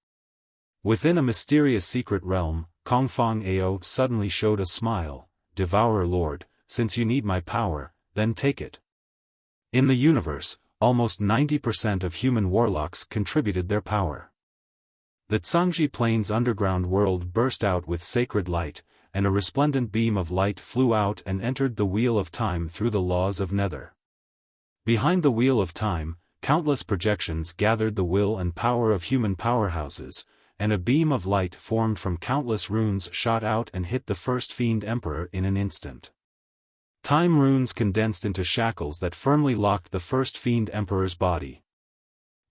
Within a mysterious secret realm, Kongfang Ao suddenly showed a smile. "Devourer Lord, since you need my power, then take it." In the universe, almost 90% of human warlocks contributed their power. The Zhangji Plane's underground world burst out with sacred light, and a resplendent beam of light flew out and entered the Wheel of Time through the laws of Nether. Behind the Wheel of Time, countless projections gathered the will and power of human powerhouses, and a beam of light formed from countless runes shot out and hit the first Fiend Emperor in an instant. Time runes condensed into shackles that firmly locked the first Fiend Emperor's body.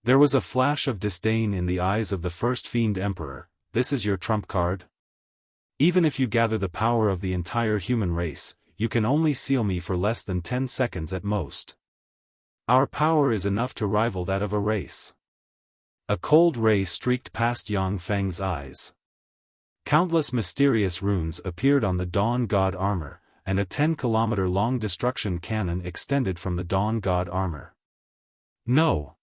There was a flash of disdain in the eyes of the first Fiend Emperor. "This is your trump card? Even if you gather the power of the entire human race, you can only seal me for less than 10 seconds at most. Our power is enough to rival that of a race." A cold ray streaked past Yang Feng's eyes. Countless mysterious runes appeared on the Dawn God armor, and a 10-kilometer-long destruction cannon extended from the Dawn God armor. "No!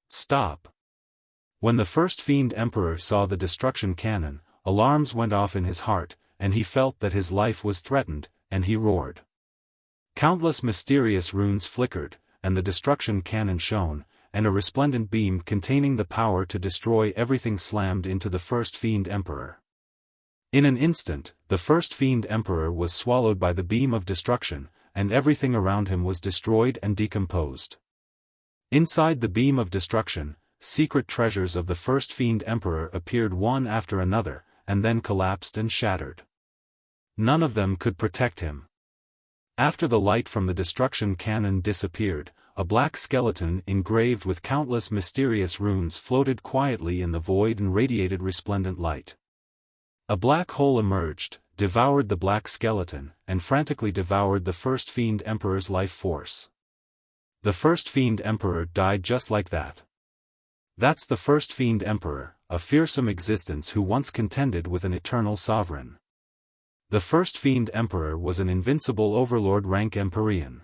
Stop!" When the first Fiend Emperor saw the destruction cannon, alarms went off in his heart, and he felt that his life was threatened, and he roared. Countless mysterious runes flickered, and the destruction cannon shone, and a resplendent beam containing the power to destroy everything slammed into the first Fiend Emperor. In an instant, the first Fiend Emperor was swallowed by the beam of destruction, and everything around him was destroyed and decomposed. Inside the beam of destruction, secret treasures of the first Fiend Emperor appeared one after another, and then collapsed and shattered. None of them could protect him. After the light from the destruction cannon disappeared, a black skeleton engraved with countless mysterious runes floated quietly in the void and radiated resplendent light. A black hole emerged, devoured the black skeleton, and frantically devoured the first Fiend Emperor's life force. The first Fiend Emperor died just like that. That's the first Fiend Emperor, a fearsome existence who once contended with an eternal sovereign. The first Fiend Emperor was an invincible overlord rank Empyrean.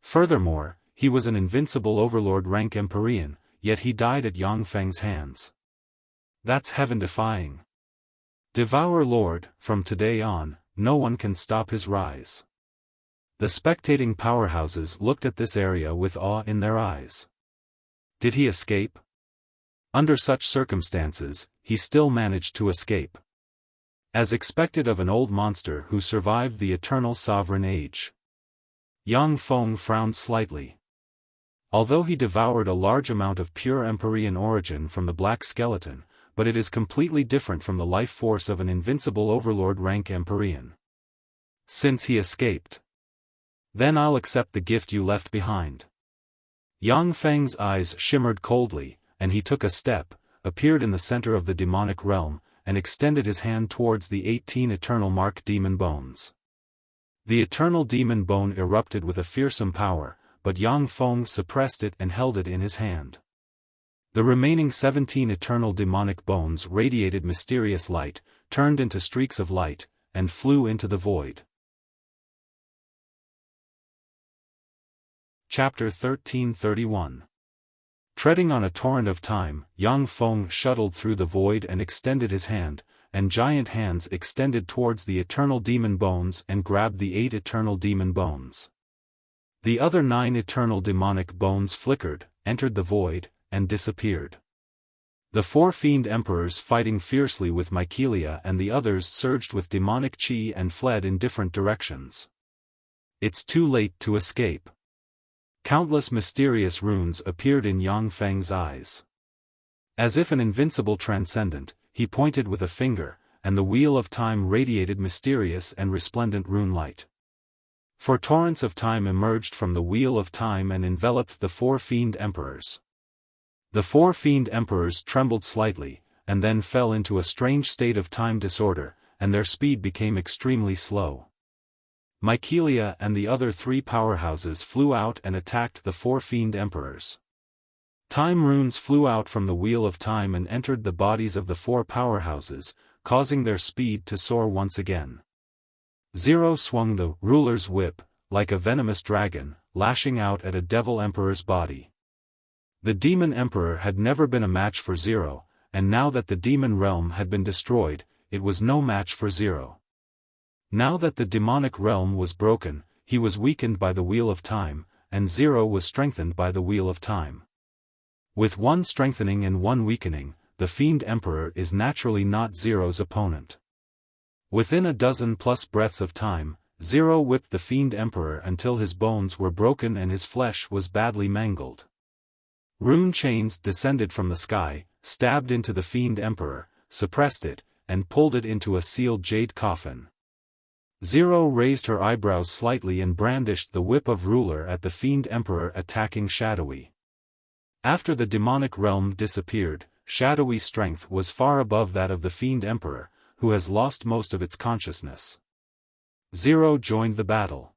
Furthermore, he was an invincible overlord rank Empyrean, yet he died at Yang Feng's hands. That's heaven-defying. Devour Lord, from today on, no one can stop his rise. The spectating powerhouses looked at this area with awe in their eyes. Did he escape? Under such circumstances, he still managed to escape. As expected of an old monster who survived the eternal sovereign age. Yang Feng frowned slightly. Although he devoured a large amount of pure Empyrean origin from the black skeleton, but it is completely different from the life force of an invincible overlord rank Empyrean. Since he escaped, then I'll accept the gift you left behind. Yang Feng's eyes shimmered coldly, and he took a step, appeared in the center of the demonic realm, and extended his hand towards the 18 eternal mark demon bones. The eternal demon bone erupted with a fearsome power, but Yang Feng suppressed it and held it in his hand. The remaining 17 eternal demonic bones radiated mysterious light, turned into streaks of light, and flew into the void. Chapter 1331. Treading on a torrent of time, Yang Feng shuttled through the void and extended his hand, and giant hands extended towards the eternal demon bones and grabbed the 8 eternal demon bones. The other 9 eternal demonic bones flickered, entered the void, and disappeared. The 4 Fiend Emperors fighting fiercely with Mycelia and the others surged with demonic chi and fled in different directions. It's too late to escape. Countless mysterious runes appeared in Yang Feng's eyes. As if an invincible transcendent, he pointed with a finger, and the wheel of time radiated mysterious and resplendent rune light. 4 torrents of time emerged from the wheel of time and enveloped the 4 Fiend Emperors. The 4 Fiend Emperors trembled slightly, and then fell into a strange state of time disorder, and their speed became extremely slow. Mycelia and the other 3 powerhouses flew out and attacked the 4 Fiend Emperors. Time runes flew out from the wheel of time and entered the bodies of the 4 powerhouses, causing their speed to soar once again. Zero swung the ruler's whip, like a venomous dragon, lashing out at a devil emperor's body. The demon emperor had never been a match for Zero, and now that the demon realm had been destroyed, it was no match for Zero. Now that the demonic realm was broken, he was weakened by the wheel of time, and Zero was strengthened by the wheel of time. With one strengthening and one weakening, the Fiend Emperor is naturally not Zero's opponent. Within a dozen plus breaths of time, Zero whipped the Fiend Emperor until his bones were broken and his flesh was badly mangled. Rune chains descended from the sky, stabbed into the Fiend Emperor, suppressed it, and pulled it into a sealed jade coffin. Zero raised her eyebrows slightly and brandished the whip of ruler at the Fiend Emperor attacking Shadowy. After the demonic realm disappeared, Shadowy's strength was far above that of the Fiend Emperor, who has lost most of its consciousness. Zero joined the battle.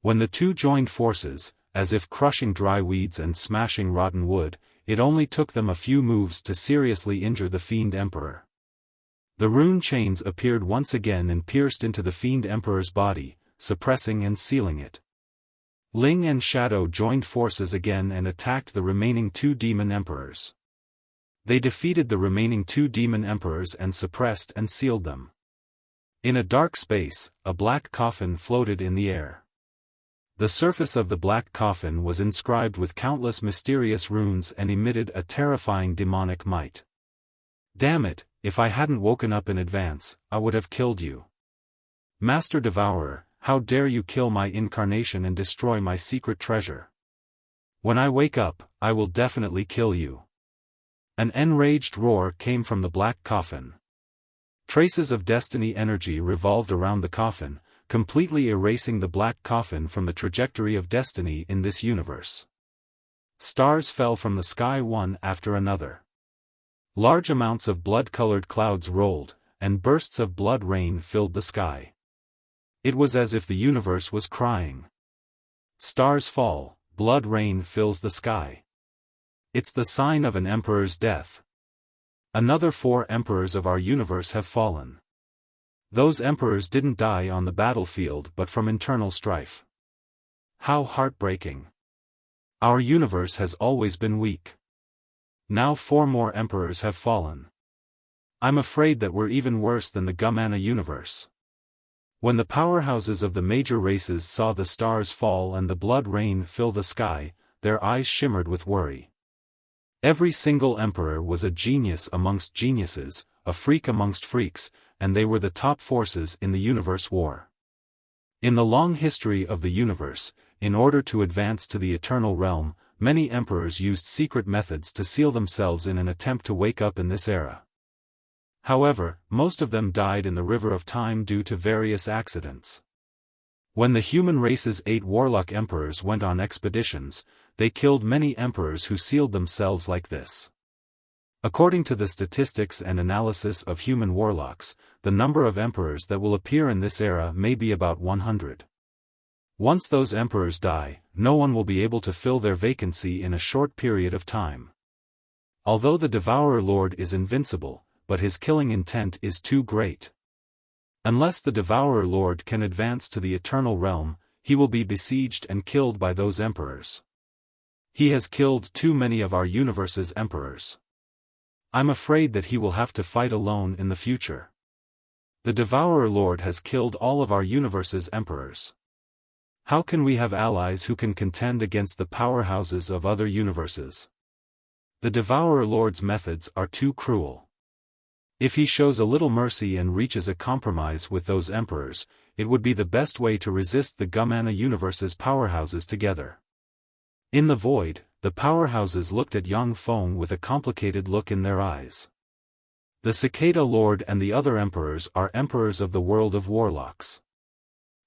When the two joined forces, as if crushing dry weeds and smashing rotten wood, it only took them a few moves to seriously injure the Fiend Emperor. The rune chains appeared once again and pierced into the Fiend Emperor's body, suppressing and sealing it. Ling and Shadow joined forces again and attacked the remaining 2 Demon Emperors. They defeated the remaining 2 Demon Emperors and suppressed and sealed them. In a dark space, a black coffin floated in the air. The surface of the black coffin was inscribed with countless mysterious runes and emitted a terrifying demonic might. Damn it, if I hadn't woken up in advance, I would have killed you. Master Devourer, how dare you kill my incarnation and destroy my secret treasure? When I wake up, I will definitely kill you. An enraged roar came from the black coffin. Traces of destiny energy revolved around the coffin, completely erasing the black coffin from the trajectory of destiny in this universe. Stars fell from the sky one after another. Large amounts of blood-colored clouds rolled, and bursts of blood rain filled the sky. It was as if the universe was crying. Stars fall, blood rain fills the sky. It's the sign of an emperor's death. Another 4 emperors of our universe have fallen. Those emperors didn't die on the battlefield but from internal strife. How heartbreaking. Our universe has always been weak. Now 4 more emperors have fallen. I'm afraid that we're even worse than the Gumana universe. When the powerhouses of the major races saw the stars fall and the blood rain fill the sky, their eyes shimmered with worry. Every single emperor was a genius amongst geniuses, a freak amongst freaks, and they were the top forces in the universe war. In the long history of the universe, in order to advance to the eternal realm, many emperors used secret methods to seal themselves in an attempt to wake up in this era. However, most of them died in the river of time due to various accidents. When the human race's 8 warlock emperors went on expeditions, they killed many emperors who sealed themselves like this. According to the statistics and analysis of human warlocks, the number of emperors that will appear in this era may be about 100. Once those emperors die, no one will be able to fill their vacancy in a short period of time. Although the Devourer Lord is invincible, but his killing intent is too great. Unless the Devourer Lord can advance to the eternal realm, he will be besieged and killed by those emperors. He has killed too many of our universe's emperors. I'm afraid that he will have to fight alone in the future. The Devourer Lord has killed all of our universe's emperors. How can we have allies who can contend against the powerhouses of other universes? The Devourer Lord's methods are too cruel. If he shows a little mercy and reaches a compromise with those emperors, it would be the best way to resist the Gumana universe's powerhouses together. In the void, the powerhouses looked at Yang Feng with a complicated look in their eyes. The Cicada Lord and the other emperors are emperors of the world of warlocks.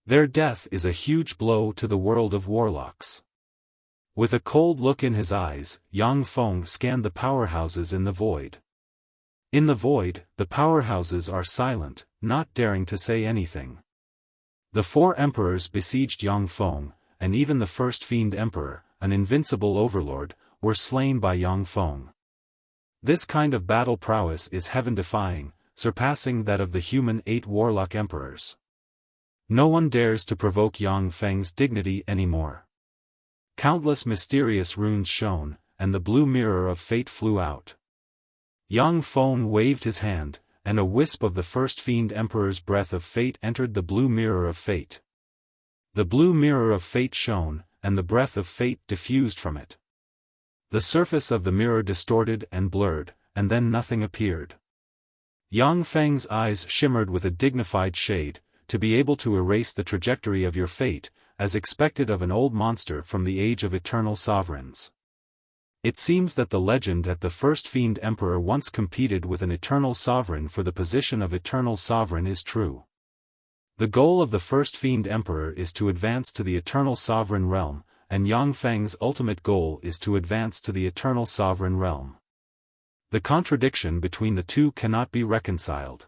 Their death is a huge blow to the world of warlocks. With a cold look in his eyes, Yang Feng scanned the powerhouses in the void. In the void, the powerhouses are silent, not daring to say anything. The 4 emperors besieged Yang Feng, and even the first Fiend Emperor, an invincible overlord, were slain by Yang Feng. This kind of battle prowess is heaven-defying, surpassing that of the human 8 warlock emperors. No one dares to provoke Yang Feng's dignity anymore. Countless mysterious runes shone, and the blue mirror of fate flew out. Yang Feng waved his hand, and a wisp of the first Fiend Emperor's breath of fate entered the blue mirror of fate. The blue mirror of fate shone, and the breath of fate diffused from it. The surface of the mirror distorted and blurred, and then nothing appeared. Yang Feng's eyes shimmered with a dignified shade, to be able to erase the trajectory of your fate, as expected of an old monster from the age of eternal sovereigns. It seems that the legend at the first Fiend Emperor once competed with an eternal sovereign for the position of eternal sovereign is true. The goal of the first Fiend Emperor is to advance to the eternal sovereign realm, and Yang Feng's ultimate goal is to advance to the eternal sovereign realm. The contradiction between the two cannot be reconciled.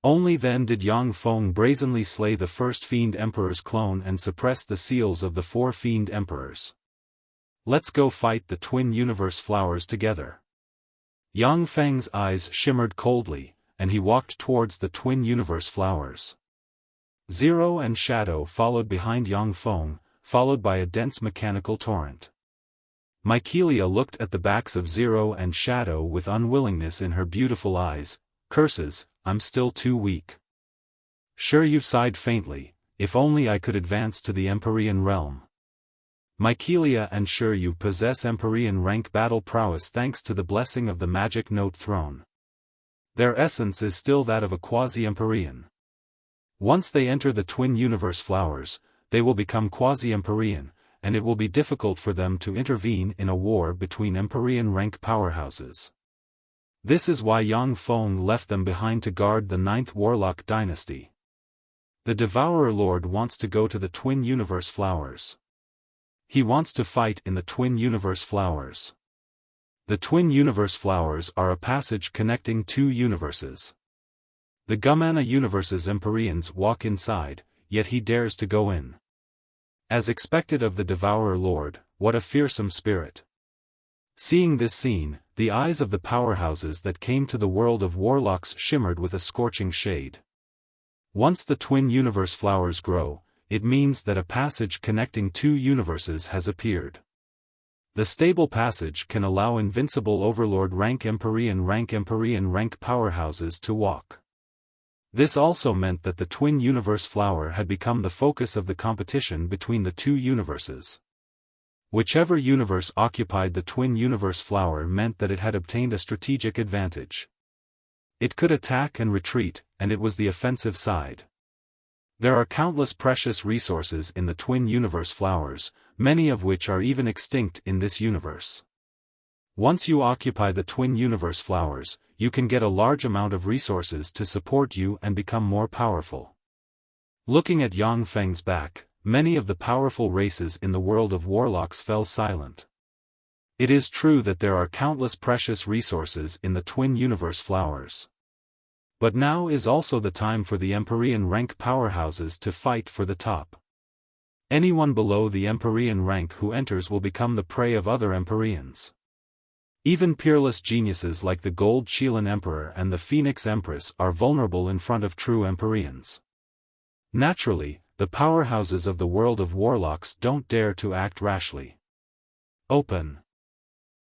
Only then did Yang Feng brazenly slay the first Fiend Emperor's clone and suppress the seals of the 4 Fiend Emperors. Let's go fight the twin universe flowers together. Yang Feng's eyes shimmered coldly, and he walked towards the twin universe flowers. Zero and Shadow followed behind Yang Feng, followed by a dense mechanical torrent. Mykelia looked at the backs of Zero and Shadow with unwillingness in her beautiful eyes. Curses, I'm still too weak. Shiryu sighed faintly, if only I could advance to the Empyrean realm. Mykelia and Shiryu possess Empyrean rank battle prowess thanks to the blessing of the magic note throne. Their essence is still that of a quasi-Empyrean. Once they enter the twin universe flowers, they will become quasi-Empyrean, and it will be difficult for them to intervene in a war between Empyrean rank powerhouses. This is why Yang Feng left them behind to guard the 9th Warlock dynasty. The Devourer Lord wants to go to the twin universe flowers. He wants to fight in the twin universe flowers. The twin universe flowers are a passage connecting 2 universes. The Gumana universe's Empyreans walk inside, yet he dares to go in. As expected of the Devourer Lord, what a fearsome spirit. Seeing this scene, the eyes of the powerhouses that came to the world of warlocks shimmered with a scorching shade. Once the twin universe flowers grow, it means that a passage connecting two universes has appeared. The stable passage can allow invincible overlord rank Empyrean rank powerhouses to walk. This also meant that the twin universe flower had become the focus of the competition between the two universes. Whichever universe occupied the twin universe flower meant that it had obtained a strategic advantage. It could attack and retreat, and it was the offensive side. There are countless precious resources in the twin universe flowers, many of which are even extinct in this universe. Once you occupy the twin universe flowers, you can get a large amount of resources to support you and become more powerful. Looking at Yang Feng's back, many of the powerful races in the world of warlocks fell silent. It is true that there are countless precious resources in the twin universe flowers. But now is also the time for the Empyrean rank powerhouses to fight for the top. Anyone below the Empyrean rank who enters will become the prey of other Empyreans. Even peerless geniuses like the Gold Shielan Emperor and the Phoenix Empress are vulnerable in front of true Empyreans. Naturally, the powerhouses of the world of warlocks don't dare to act rashly. Open.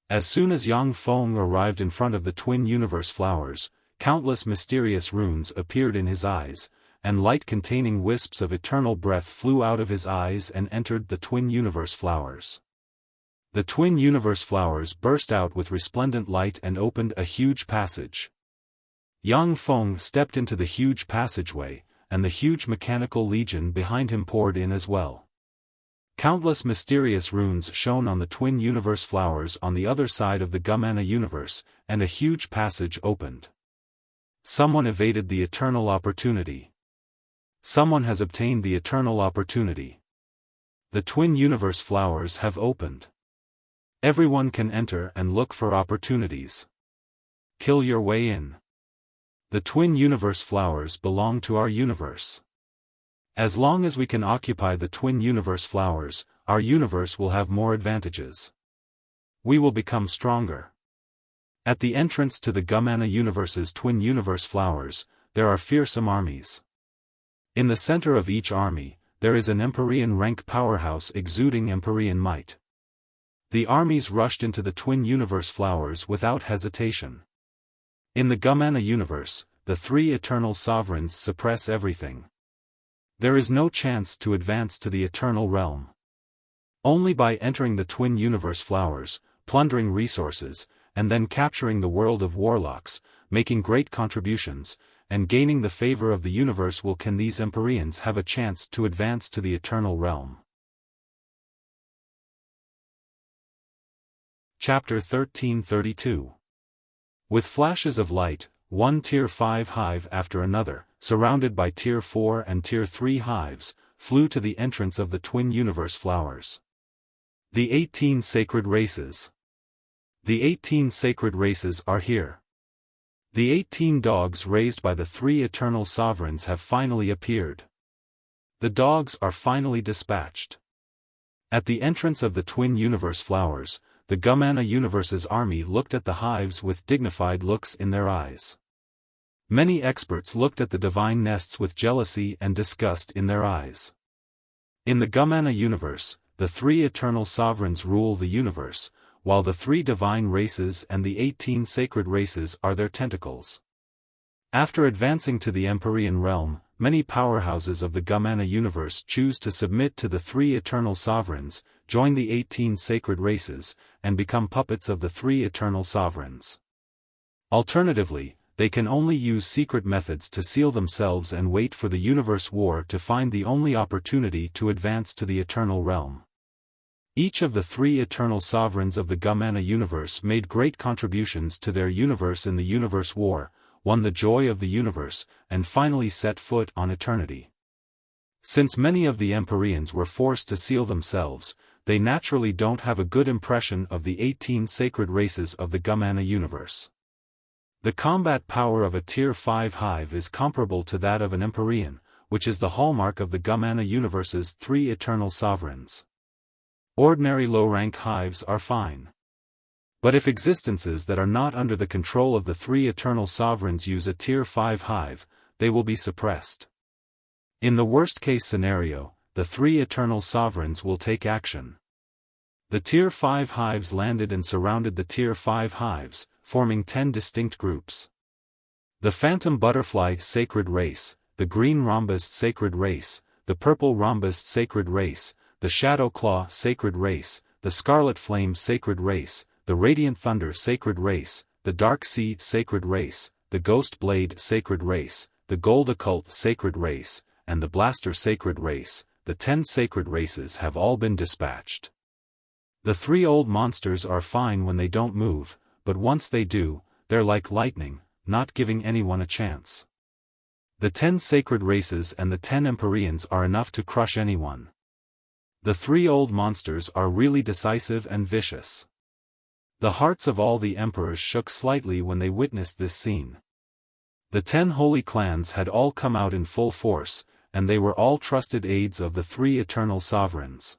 As soon as Yang Feng arrived in front of the twin universe flowers, countless mysterious runes appeared in his eyes, and light-containing wisps of eternal breath flew out of his eyes and entered the twin universe flowers. The twin universe flowers burst out with resplendent light and opened a huge passage. Yang Feng stepped into the huge passageway, and the huge mechanical legion behind him poured in as well. Countless mysterious runes shone on the twin universe flowers on the other side of the Gumana universe, and a huge passage opened. Someone evaded the eternal opportunity. Someone has obtained the eternal opportunity. The twin universe flowers have opened. Everyone can enter and look for opportunities. Kill your way in. The twin universe flowers belong to our universe. As long as we can occupy the twin universe flowers, our universe will have more advantages. We will become stronger. At the entrance to the Gumana universe's twin universe flowers, there are fearsome armies. In the center of each army, there is an Empyrean rank powerhouse exuding Empyrean might. The armies rushed into the twin universe flowers without hesitation. In the Gumana universe, the three eternal sovereigns suppress everything. There is no chance to advance to the eternal realm. Only by entering the twin universe flowers, plundering resources, and then capturing the world of warlocks, making great contributions, and gaining the favor of the universe can these Empyreans have a chance to advance to the eternal realm. Chapter 1332. With flashes of light, one Tier 5 hive after another, surrounded by Tier 4 and Tier 3 hives, flew to the entrance of the twin universe flowers. The 18 sacred races. The 18 sacred races are here. The 18 dogs raised by the three eternal sovereigns have finally appeared. The dogs are finally dispatched. At the entrance of the twin universe flowers, the Gumana universe's army looked at the hives with dignified looks in their eyes. Many experts looked at the divine nests with jealousy and disgust in their eyes. In the Gumana universe, the three eternal sovereigns rule the universe, while the three divine races and the 18 sacred races are their tentacles. After advancing to the Empyrean realm, many powerhouses of the Gumana universe choose to submit to the three eternal sovereigns, join the 18 sacred races, and become puppets of the three eternal sovereigns. Alternatively, they can only use secret methods to seal themselves and wait for the universe war to find the only opportunity to advance to the eternal realm. Each of the three eternal sovereigns of the Gumana universe made great contributions to their universe in the universe war, won the joy of the universe, and finally set foot on eternity. Since many of the Empyreans were forced to seal themselves, they naturally don't have a good impression of the 18 sacred races of the Gumana universe. The combat power of a Tier 5 hive is comparable to that of an Empyrean, which is the hallmark of the Gumana universe's three eternal sovereigns. Ordinary low-rank hives are fine. But if existences that are not under the control of the three eternal sovereigns use a Tier 5 hive, they will be suppressed. In the worst-case scenario, the three eternal sovereigns will take action. The Tier 5 hives landed and surrounded the Tier 5 hives, forming 10 distinct groups. The phantom butterfly sacred race, the green rhombus sacred race, the purple rhombus sacred race, the shadow claw sacred race, the scarlet flame sacred race, the radiant thunder sacred race, the dark sea sacred race, the ghost blade sacred race, the gold occult sacred race, and the blaster sacred race. The 10 sacred races have all been dispatched. The three old monsters are fine when they don't move, but once they do, they're like lightning, not giving anyone a chance. The 10 sacred races and the 10 Empyreans are enough to crush anyone. The three old monsters are really decisive and vicious. The hearts of all the emperors shook slightly when they witnessed this scene. The 10 holy clans had all come out in full force, and they were all trusted aides of the three eternal sovereigns.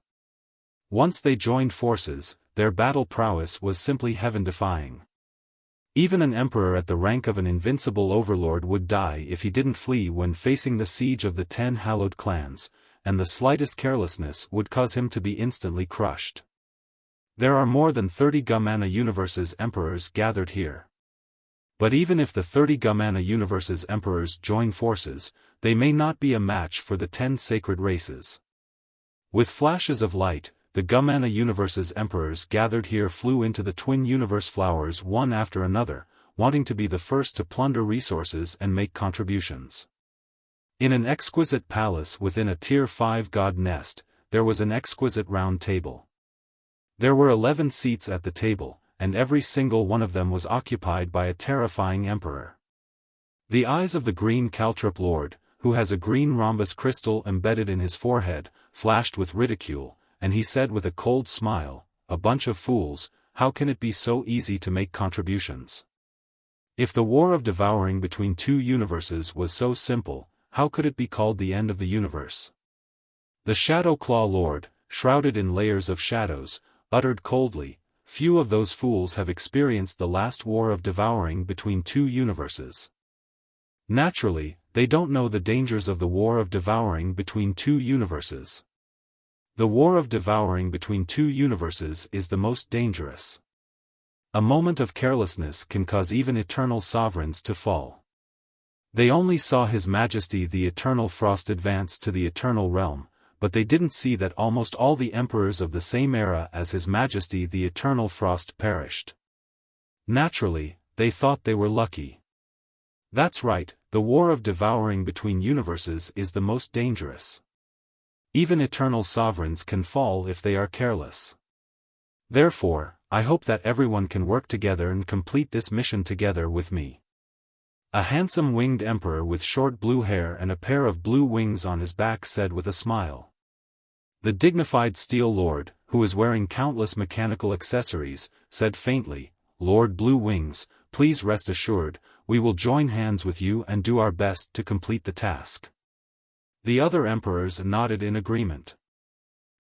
Once they joined forces, their battle prowess was simply heaven-defying. Even an emperor at the rank of an invincible overlord would die if he didn't flee when facing the siege of the 10 hallowed clans, and the slightest carelessness would cause him to be instantly crushed. There are more than 30 Gamana Universes emperors gathered here. But even if the 30 Gamana Universes emperors join forces, they may not be a match for the 10 sacred races. With flashes of light, the Gamana Universes emperors gathered here flew into the twin universe flowers one after another, wanting to be the first to plunder resources and make contributions. In an exquisite palace within a Tier 5 god nest, there was an exquisite round table. There were 11 seats at the table, and every single one of them was occupied by a terrifying emperor. The eyes of the green caltrop lord, who has a green rhombus crystal embedded in his forehead, flashed with ridicule, and he said with a cold smile, "A bunch of fools, how can it be so easy to make contributions? If the war of devouring between two universes was so simple, how could it be called the end of the universe?" The Shadow Claw Lord, shrouded in layers of shadows, uttered coldly, "Few of those fools have experienced the last war of devouring between two universes. Naturally, they don't know the dangers of the war of devouring between two universes. The war of devouring between two universes is the most dangerous. A moment of carelessness can cause even eternal sovereigns to fall. They only saw His Majesty the Eternal Frost advance to the Eternal Realm, but they didn't see that almost all the emperors of the same era as His Majesty the Eternal Frost perished. Naturally, they thought they were lucky. That's right, the war of devouring between universes is the most dangerous. Even eternal sovereigns can fall if they are careless. Therefore, I hope that everyone can work together and complete this mission together with me." A handsome winged emperor with short blue hair and a pair of blue wings on his back said with a smile. The dignified Steel Lord, who is wearing countless mechanical accessories, said faintly, "Lord Blue Wings, please rest assured, we will join hands with you and do our best to complete the task." The other emperors nodded in agreement.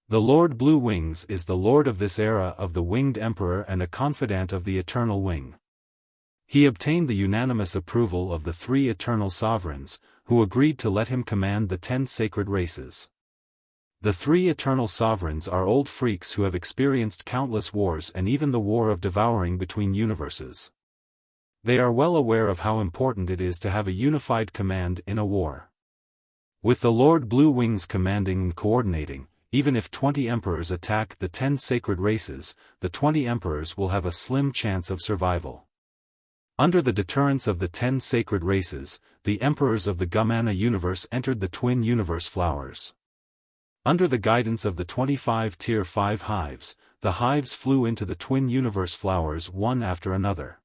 The Lord Blue Wings is the lord of this era of the Winged Emperor and a confidant of the Eternal Wing. He obtained the unanimous approval of the three eternal sovereigns, who agreed to let him command the 10 sacred races. The three eternal sovereigns are old freaks who have experienced countless wars and even the war of devouring between universes. They are well aware of how important it is to have a unified command in a war. With the Lord Blue Wings commanding and coordinating, even if 20 emperors attack the 10 sacred races, the 20 emperors will have a slim chance of survival. Under the deterrence of the 10 sacred races, the emperors of the Gamana universe entered the twin universe flowers. Under the guidance of the 25 Tier 5 hives, the hives flew into the twin universe flowers one after another.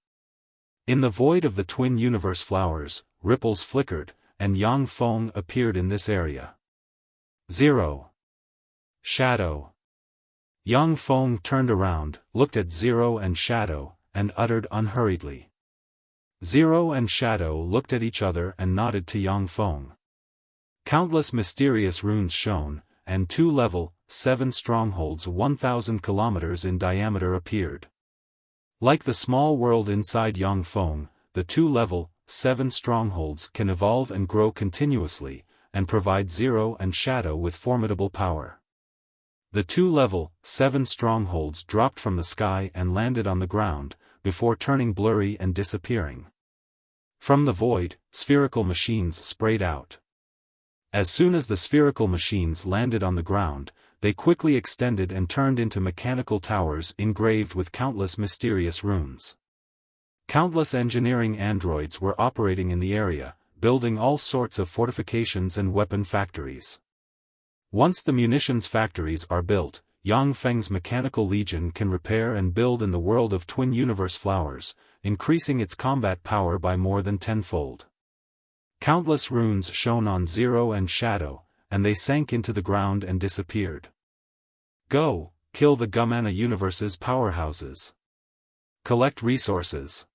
In the void of the twin universe flowers, ripples flickered, and Yang Feng appeared in this area. 0. Shadow. Yang Feng turned around, looked at Zero and Shadow, and uttered unhurriedly. Zero and Shadow looked at each other and nodded to Yang Feng. Countless mysterious runes shone, and 2 level, 7 strongholds 1,000 kilometers in diameter appeared. Like the small world inside Yangfeng, the two-level, 7 strongholds can evolve and grow continuously, and provide Zero and Shadow with formidable power. The two-level, 7 strongholds dropped from the sky and landed on the ground, before turning blurry and disappearing. From the void, spherical machines sprayed out. As soon as the spherical machines landed on the ground, they quickly extended and turned into mechanical towers engraved with countless mysterious runes. Countless engineering androids were operating in the area, building all sorts of fortifications and weapon factories. Once the munitions factories are built, Yangfeng's mechanical legion can repair and build in the world of twin universe flowers, increasing its combat power by more than tenfold. Countless runes shone on Zero and Shadow, and they sank into the ground and disappeared. Go, kill the Gumana universe's powerhouses. Collect resources.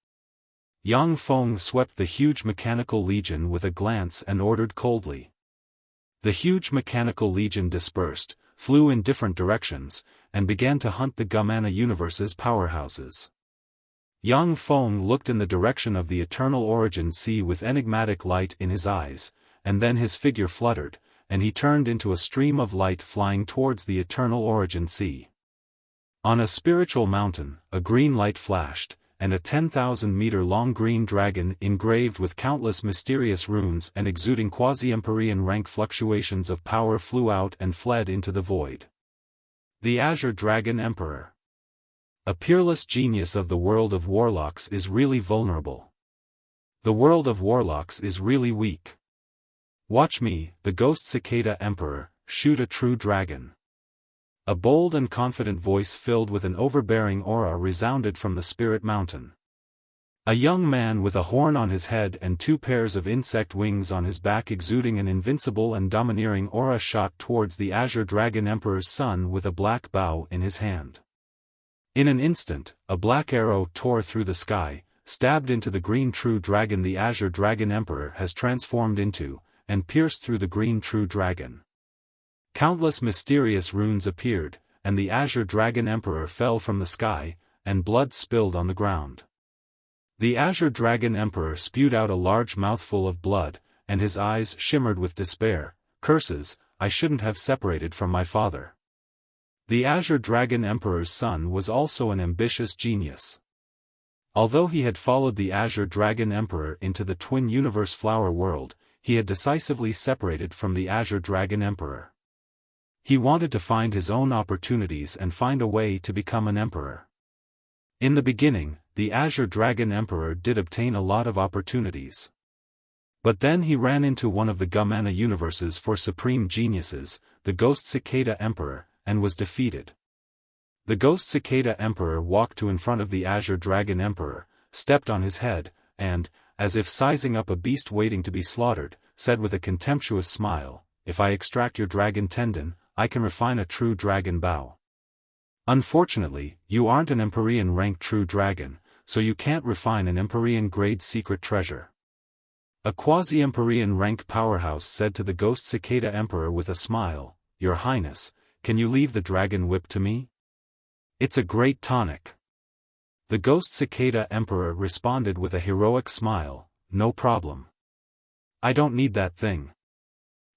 Yang Feng swept the huge mechanical legion with a glance and ordered coldly. The huge mechanical legion dispersed, flew in different directions, and began to hunt the Gumana universe's powerhouses. Yang Feng looked in the direction of the Eternal Origin Sea with enigmatic light in his eyes, and then his figure fluttered, and he turned into a stream of light flying towards the Eternal Origin Sea. On a spiritual mountain, a green light flashed, and a 10,000-meter-long green dragon engraved with countless mysterious runes and exuding quasi-Empyrean rank fluctuations of power flew out and fled into the void. The Azure Dragon Emperor. A peerless genius of the world of warlocks is really vulnerable. The world of warlocks is really weak. Watch me, the Ghost Cicada Emperor, shoot a true dragon. A bold and confident voice filled with an overbearing aura resounded from the Spirit Mountain. A young man with a horn on his head and 2 pairs of insect wings on his back exuding an invincible and domineering aura shot towards the Azure Dragon Emperor's son with a black bow in his hand. In an instant, a black arrow tore through the sky, stabbed into the green true dragon the Azure Dragon Emperor has transformed into, and pierced through the green true dragon. Countless mysterious runes appeared, and the Azure Dragon Emperor fell from the sky, and blood spilled on the ground. The Azure Dragon Emperor spewed out a large mouthful of blood, and his eyes shimmered with despair. Curses, I shouldn't have separated from my father. The Azure Dragon Emperor's son was also an ambitious genius. Although he had followed the Azure Dragon Emperor into the Twin Universe Flower World, he had decisively separated from the Azure Dragon Emperor. He wanted to find his own opportunities and find a way to become an emperor. In the beginning, the Azure Dragon Emperor did obtain a lot of opportunities. But then he ran into one of the Gumana universes for supreme geniuses, the Ghost Cicada Emperor, and was defeated. The Ghost Cicada Emperor walked to in front of the Azure Dragon Emperor, stepped on his head, and, as if sizing up a beast waiting to be slaughtered, said with a contemptuous smile, "If I extract your dragon tendon, I can refine a true dragon bow. Unfortunately, you aren't an Empyrean rank true dragon, so you can't refine an Empyrean grade secret treasure." A quasi-Empyrean rank powerhouse said to the Ghost Cicada Emperor with a smile, "Your Highness, can you leave the dragon whip to me? It's a great tonic." The Ghost Cicada Emperor responded with a heroic smile, "No problem. I don't need that thing."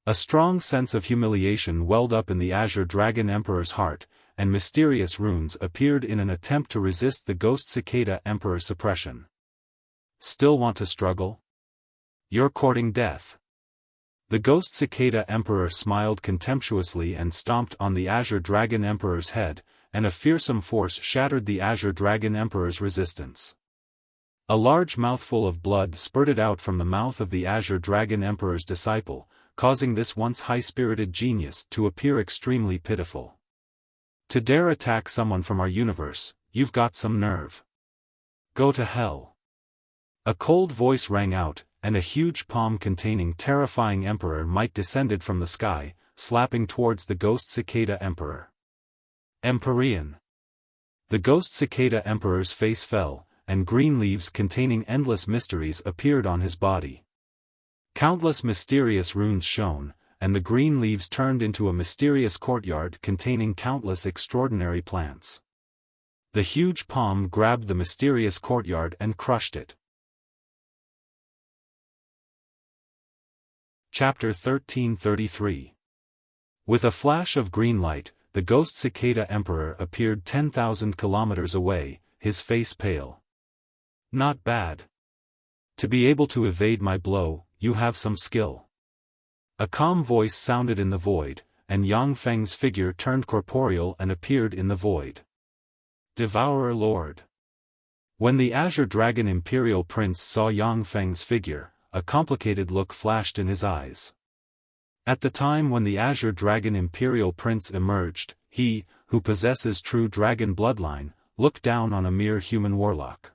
A strong sense of humiliation welled up in the Azure Dragon Emperor's heart, and mysterious runes appeared in an attempt to resist the Ghost Cicada Emperor's suppression. Still want to struggle? You're courting death. The Ghost Cicada Emperor smiled contemptuously and stomped on the Azure Dragon Emperor's head, and a fearsome force shattered the Azure Dragon Emperor's resistance. A large mouthful of blood spurted out from the mouth of the Azure Dragon Emperor's disciple, causing this once high-spirited genius to appear extremely pitiful. To dare attack someone from our universe, you've got some nerve. Go to hell. A cold voice rang out, and a huge palm containing terrifying Emperor might descended from the sky, slapping towards the Ghost Cicada Emperor. Empyrean. The Ghost Cicada Emperor's face fell, and green leaves containing endless mysteries appeared on his body. Countless mysterious runes shone, and the green leaves turned into a mysterious courtyard containing countless extraordinary plants. The huge palm grabbed the mysterious courtyard and crushed it. Chapter 1333. With a flash of green light, the ghost cicada emperor appeared 10,000 kilometers away, his face pale. Not bad. To be able to evade my blow, you have some skill. A calm voice sounded in the void, and Yang Feng's figure turned corporeal and appeared in the void. Devourer Lord. When the Azure Dragon Imperial Prince saw Yang Feng's figure, a complicated look flashed in his eyes. At the time when the Azure Dragon Imperial Prince emerged, he, who possesses true dragon bloodline, looked down on a mere human warlock.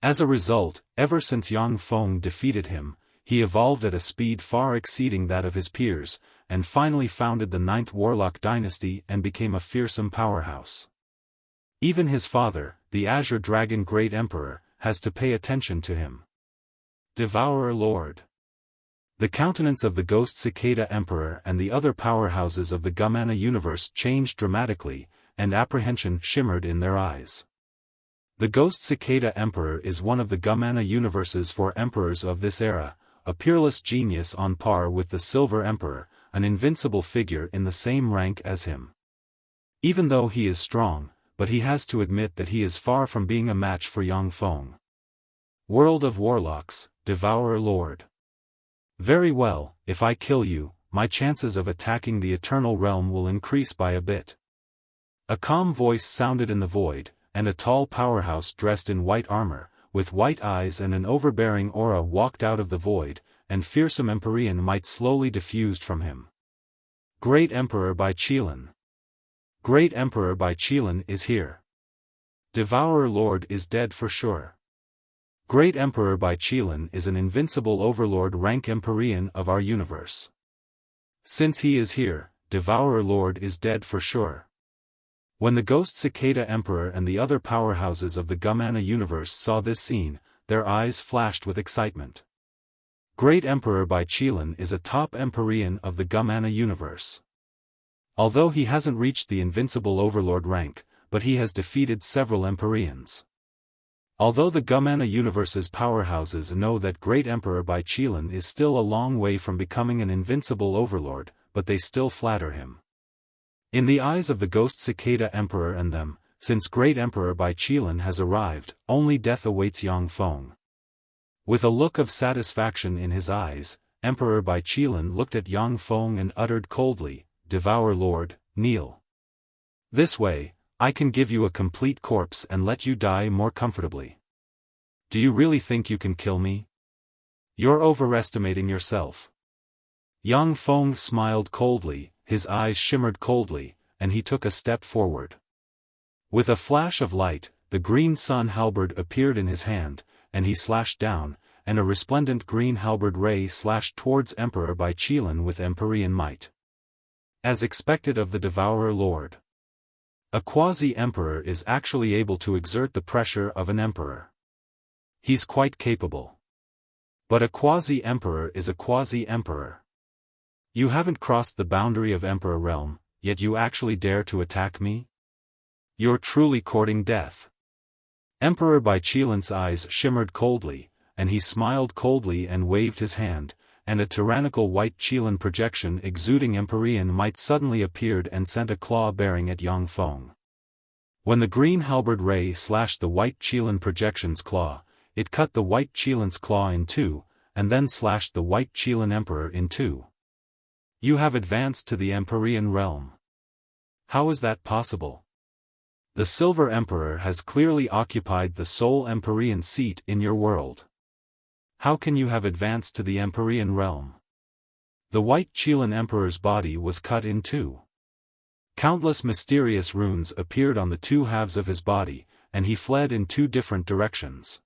As a result, ever since Yang Feng defeated him, he evolved at a speed far exceeding that of his peers, and finally founded the 9th Warlock dynasty and became a fearsome powerhouse. Even his father, the Azure Dragon Great Emperor, has to pay attention to him. Devourer Lord. The countenance of the Ghost Cicada Emperor and the other powerhouses of the Gumana universe changed dramatically, and apprehension shimmered in their eyes. The Ghost Cicada Emperor is one of the Gumana universe's 4 emperors of this era, a peerless genius on par with the Silver Emperor, an invincible figure in the same rank as him. Even though he is strong, but he has to admit that he is far from being a match for Yang Feng. World of Warlocks, Devourer Lord. Very well, if I kill you, my chances of attacking the Eternal Realm will increase by a bit. A calm voice sounded in the void, and a tall powerhouse dressed in white armor, with white eyes and an overbearing aura walked out of the void, and fearsome Empyrean might slowly diffused from him. Great Emperor by Qilin. Great Emperor by Qilin is here. Devourer Lord is dead for sure. Great Emperor by Qilin is an invincible overlord rank Empyrean of our universe. Since he is here, Devourer Lord is dead for sure. When the Ghost Cicada Emperor and the other powerhouses of the Gumana universe saw this scene, their eyes flashed with excitement. Great Emperor by Qilin is a top Empyrean of the Gumana universe. Although he hasn't reached the invincible overlord rank, but he has defeated several Empyreans. Although the Gumana universe's powerhouses know that Great Emperor by Qilin is still a long way from becoming an invincible overlord, but they still flatter him. In the eyes of the Ghost Cicada Emperor and them, since Great Emperor by Qilin has arrived, only death awaits Yang Feng. With a look of satisfaction in his eyes, Emperor by Qilin looked at Yang Feng and uttered coldly, Devour Lord, kneel. This way, I can give you a complete corpse and let you die more comfortably. Do you really think you can kill me? You're overestimating yourself. Yang Feng smiled coldly, his eyes shimmered coldly, and he took a step forward. With a flash of light, the green sun halberd appeared in his hand, and he slashed down, and a resplendent green halberd ray slashed towards Emperor by Qilin with Empyrean might. As expected of the Devourer Lord. A quasi-emperor is actually able to exert the pressure of an emperor. He's quite capable. But a quasi-emperor is a quasi-emperor. You haven't crossed the boundary of Emperor realm, yet you actually dare to attack me? You're truly courting death. Emperor by Qilin's eyes shimmered coldly, and he smiled coldly and waved his hand, and a tyrannical white Qilin projection exuding Empyrean might suddenly appeared and sent a claw bearing at Yang Feng. When the green halberd ray slashed the white Qilin projection's claw, it cut the white Qilin's claw in two, and then slashed the white Qilin Emperor in two. You have advanced to the Empyrean realm. How is that possible? The Silver Emperor has clearly occupied the sole Empyrean seat in your world. How can you have advanced to the Empyrean realm? The white Qilin Emperor's body was cut in two. Countless mysterious runes appeared on the two halves of his body, and he fled in two different directions.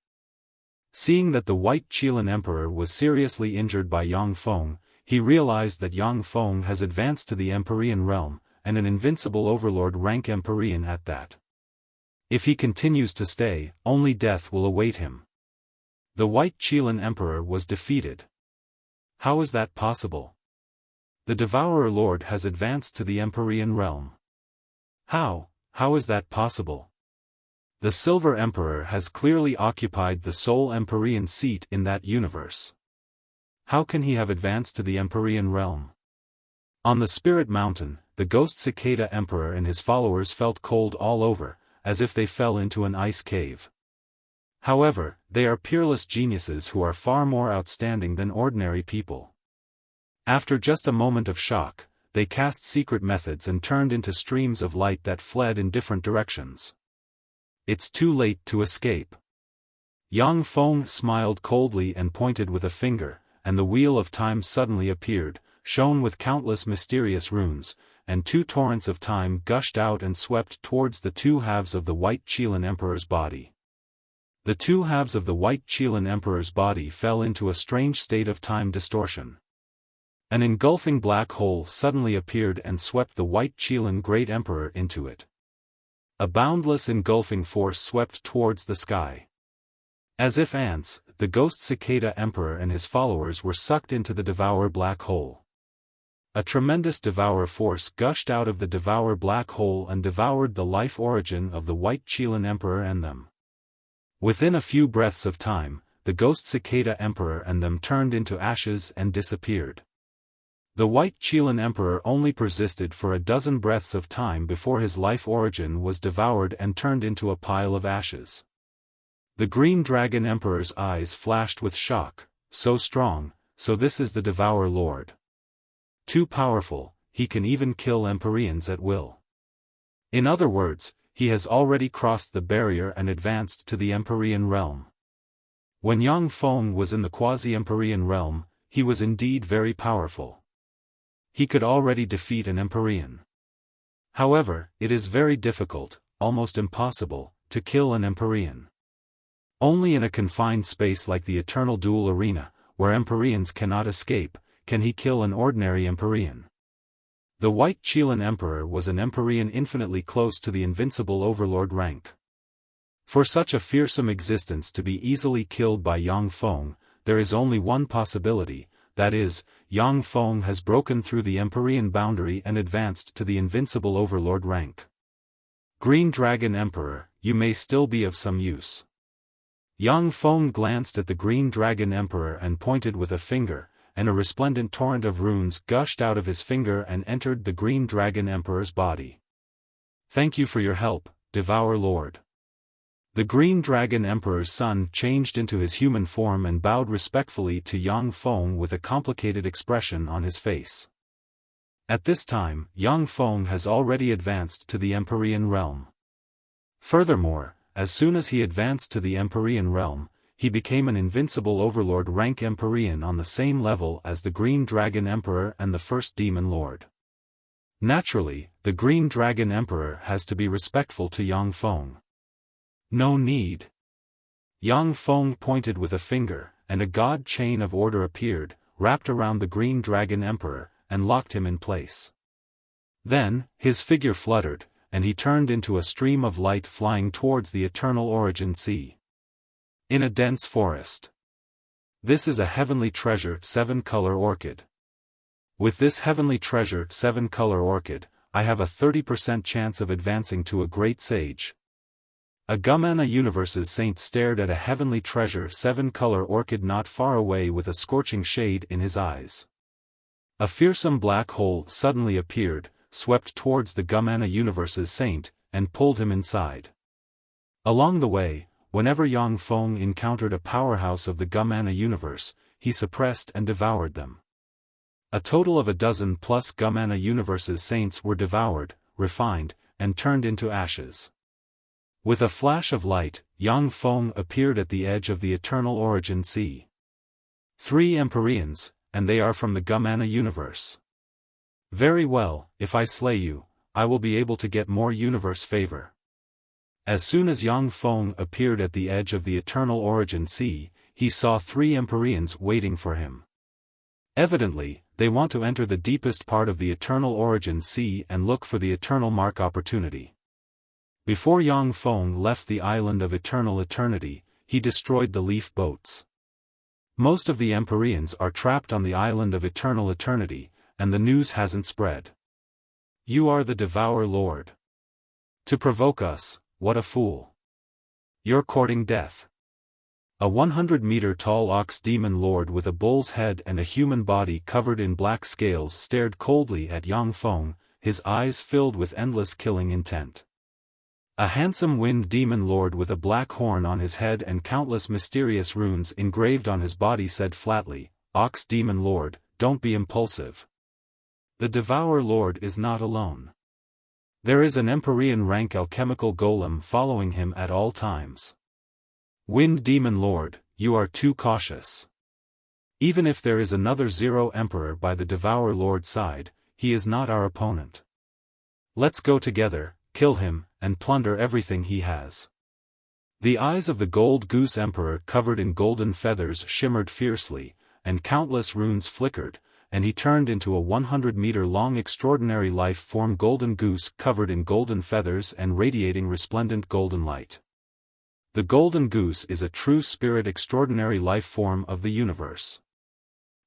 Seeing that the white Qilin Emperor was seriously injured by Yang Feng, he realized that Yang Feng has advanced to the Empyrean realm, and an invincible overlord rank Empyrean at that. If he continues to stay, only death will await him. The white Qilin Emperor was defeated. How is that possible? The Devourer Lord has advanced to the Empyrean realm. How is that possible? The Silver Emperor has clearly occupied the sole Empyrean seat in that universe. How can he have advanced to the Empyrean realm? On the Spirit Mountain, the Ghost Cicada Emperor and his followers felt cold all over, as if they fell into an ice cave. However, they are peerless geniuses who are far more outstanding than ordinary people. After just a moment of shock, they cast secret methods and turned into streams of light that fled in different directions. It's too late to escape. Yang Feng smiled coldly and pointed with a finger, and the wheel of time suddenly appeared, shone with countless mysterious runes, and two torrents of time gushed out and swept towards the two halves of the White Qilin Emperor's body. The two halves of the White Qilin Emperor's body fell into a strange state of time distortion. An engulfing black hole suddenly appeared and swept the White Qilin Great Emperor into it. A boundless engulfing force swept towards the sky. As if ants, the Ghost Cicada Emperor and his followers were sucked into the Devour Black Hole. A tremendous Devour force gushed out of the Devour Black Hole and devoured the life origin of the White Qilin Emperor and them. Within a few breaths of time, the Ghost Cicada Emperor and them turned into ashes and disappeared. The White Qilin Emperor only persisted for a dozen breaths of time before his life origin was devoured and turned into a pile of ashes. The Green Dragon Emperor's eyes flashed with shock. So strong, so this is the Devour Lord. Too powerful, he can even kill Empyreans at will. In other words, he has already crossed the barrier and advanced to the Empyrean realm. When Yang Feng was in the quasi-Empyrean realm, he was indeed very powerful. He could already defeat an Empyrean. However, it is very difficult, almost impossible, to kill an Empyrean. Only in a confined space like the Eternal Duel Arena, where Empyreans cannot escape, can he kill an ordinary Empyrean. The White Qilin Emperor was an Empyrean infinitely close to the invincible Overlord rank. For such a fearsome existence to be easily killed by Yang Feng, there is only one possibility, that is, Yang Feng has broken through the Empyrean boundary and advanced to the invincible Overlord rank. Green Dragon Emperor, you may still be of some use. Yang Feng glanced at the Green Dragon Emperor and pointed with a finger, and a resplendent torrent of runes gushed out of his finger and entered the Green Dragon Emperor's body. Thank you for your help, Devour Lord. The Green Dragon Emperor's son changed into his human form and bowed respectfully to Yang Feng with a complicated expression on his face. At this time, Yang Feng has already advanced to the Empyrean realm. Furthermore, as soon as he advanced to the Empyrean realm, he became an invincible Overlord rank Empyrean on the same level as the Green Dragon Emperor and the First Demon Lord. Naturally, the Green Dragon Emperor has to be respectful to Yang Feng. No need. Yang Feng pointed with a finger, and a god chain of order appeared, wrapped around the Green Dragon Emperor, and locked him in place. Then, his figure fluttered, and he turned into a stream of light flying towards the Eternal Origin Sea. In a dense forest. This is a heavenly treasure 7-color orchid. With this heavenly treasure 7-color orchid, I have a 30% chance of advancing to a great sage. A Gumana Universe's saint stared at a heavenly treasure 7-color orchid not far away with a scorching shade in his eyes. A fearsome black hole suddenly appeared, swept towards the Gumana Universe's saint, and pulled him inside. Along the way, whenever Yang Feng encountered a powerhouse of the Gumana Universe, he suppressed and devoured them. A total of a dozen plus Gumana Universe's saints were devoured, refined, and turned into ashes. With a flash of light, Yang Feng appeared at the edge of the Eternal Origin Sea. 3 Empyreans, and they are from the Gumana Universe. Very well, if I slay you, I will be able to get more universe favor. As soon as Yang Feng appeared at the edge of the Eternal Origin Sea, he saw 3 Empyreans waiting for him. Evidently, they want to enter the deepest part of the Eternal Origin Sea and look for the Eternal Mark opportunity. Before Yang Feng left the island of Eternal Eternity, he destroyed the leaf boats. Most of the Empyreans are trapped on the island of Eternal Eternity, and the news hasn't spread. You are the Devour Lord. To provoke us, what a fool. You're courting death. A 100-meter-tall ox demon lord with a bull's head and a human body covered in black scales stared coldly at Yang Feng, his eyes filled with endless killing intent. A handsome wind demon lord with a black horn on his head and countless mysterious runes engraved on his body said flatly, "Ox demon lord, don't be impulsive. The Devourer Lord is not alone. There is an Empyrean rank alchemical golem following him at all times. Wind Demon Lord, you are too cautious. Even if there is another Zero Emperor by the Devourer Lord's side, he is not our opponent. Let's go together, kill him, and plunder everything he has." The eyes of the Gold Goose Emperor covered in golden feathers shimmered fiercely, and countless runes flickered, and he turned into a 100-meter-long extraordinary life-form golden goose covered in golden feathers and radiating resplendent golden light. The golden goose is a true spirit extraordinary life form of the universe.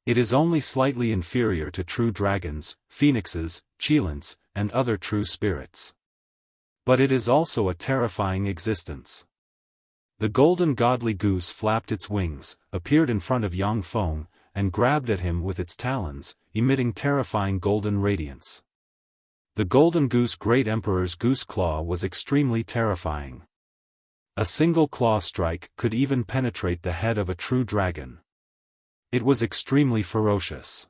It is only slightly inferior to true dragons, phoenixes, cheilants, and other true spirits. But it is also a terrifying existence. The golden godly goose flapped its wings, appeared in front of Yang Feng, and grabbed at him with its talons, emitting terrifying golden radiance. The golden goose Great Emperor's goose claw was extremely terrifying. A single claw strike could even penetrate the head of a true dragon. It was extremely ferocious.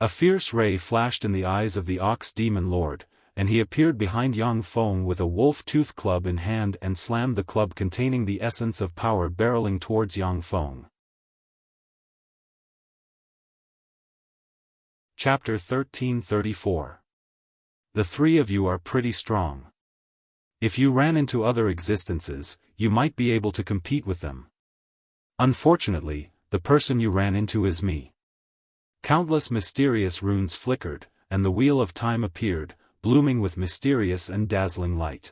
A fierce ray flashed in the eyes of the Ox Demon Lord, and he appeared behind Yang Feng with a wolf-tooth club in hand and slammed the club containing the essence of power barreling towards Yang Feng. Chapter 1334. The three of you are pretty strong. If you ran into other existences, you might be able to compete with them. Unfortunately, the person you ran into is me. Countless mysterious runes flickered, and the wheel of time appeared, blooming with mysterious and dazzling light.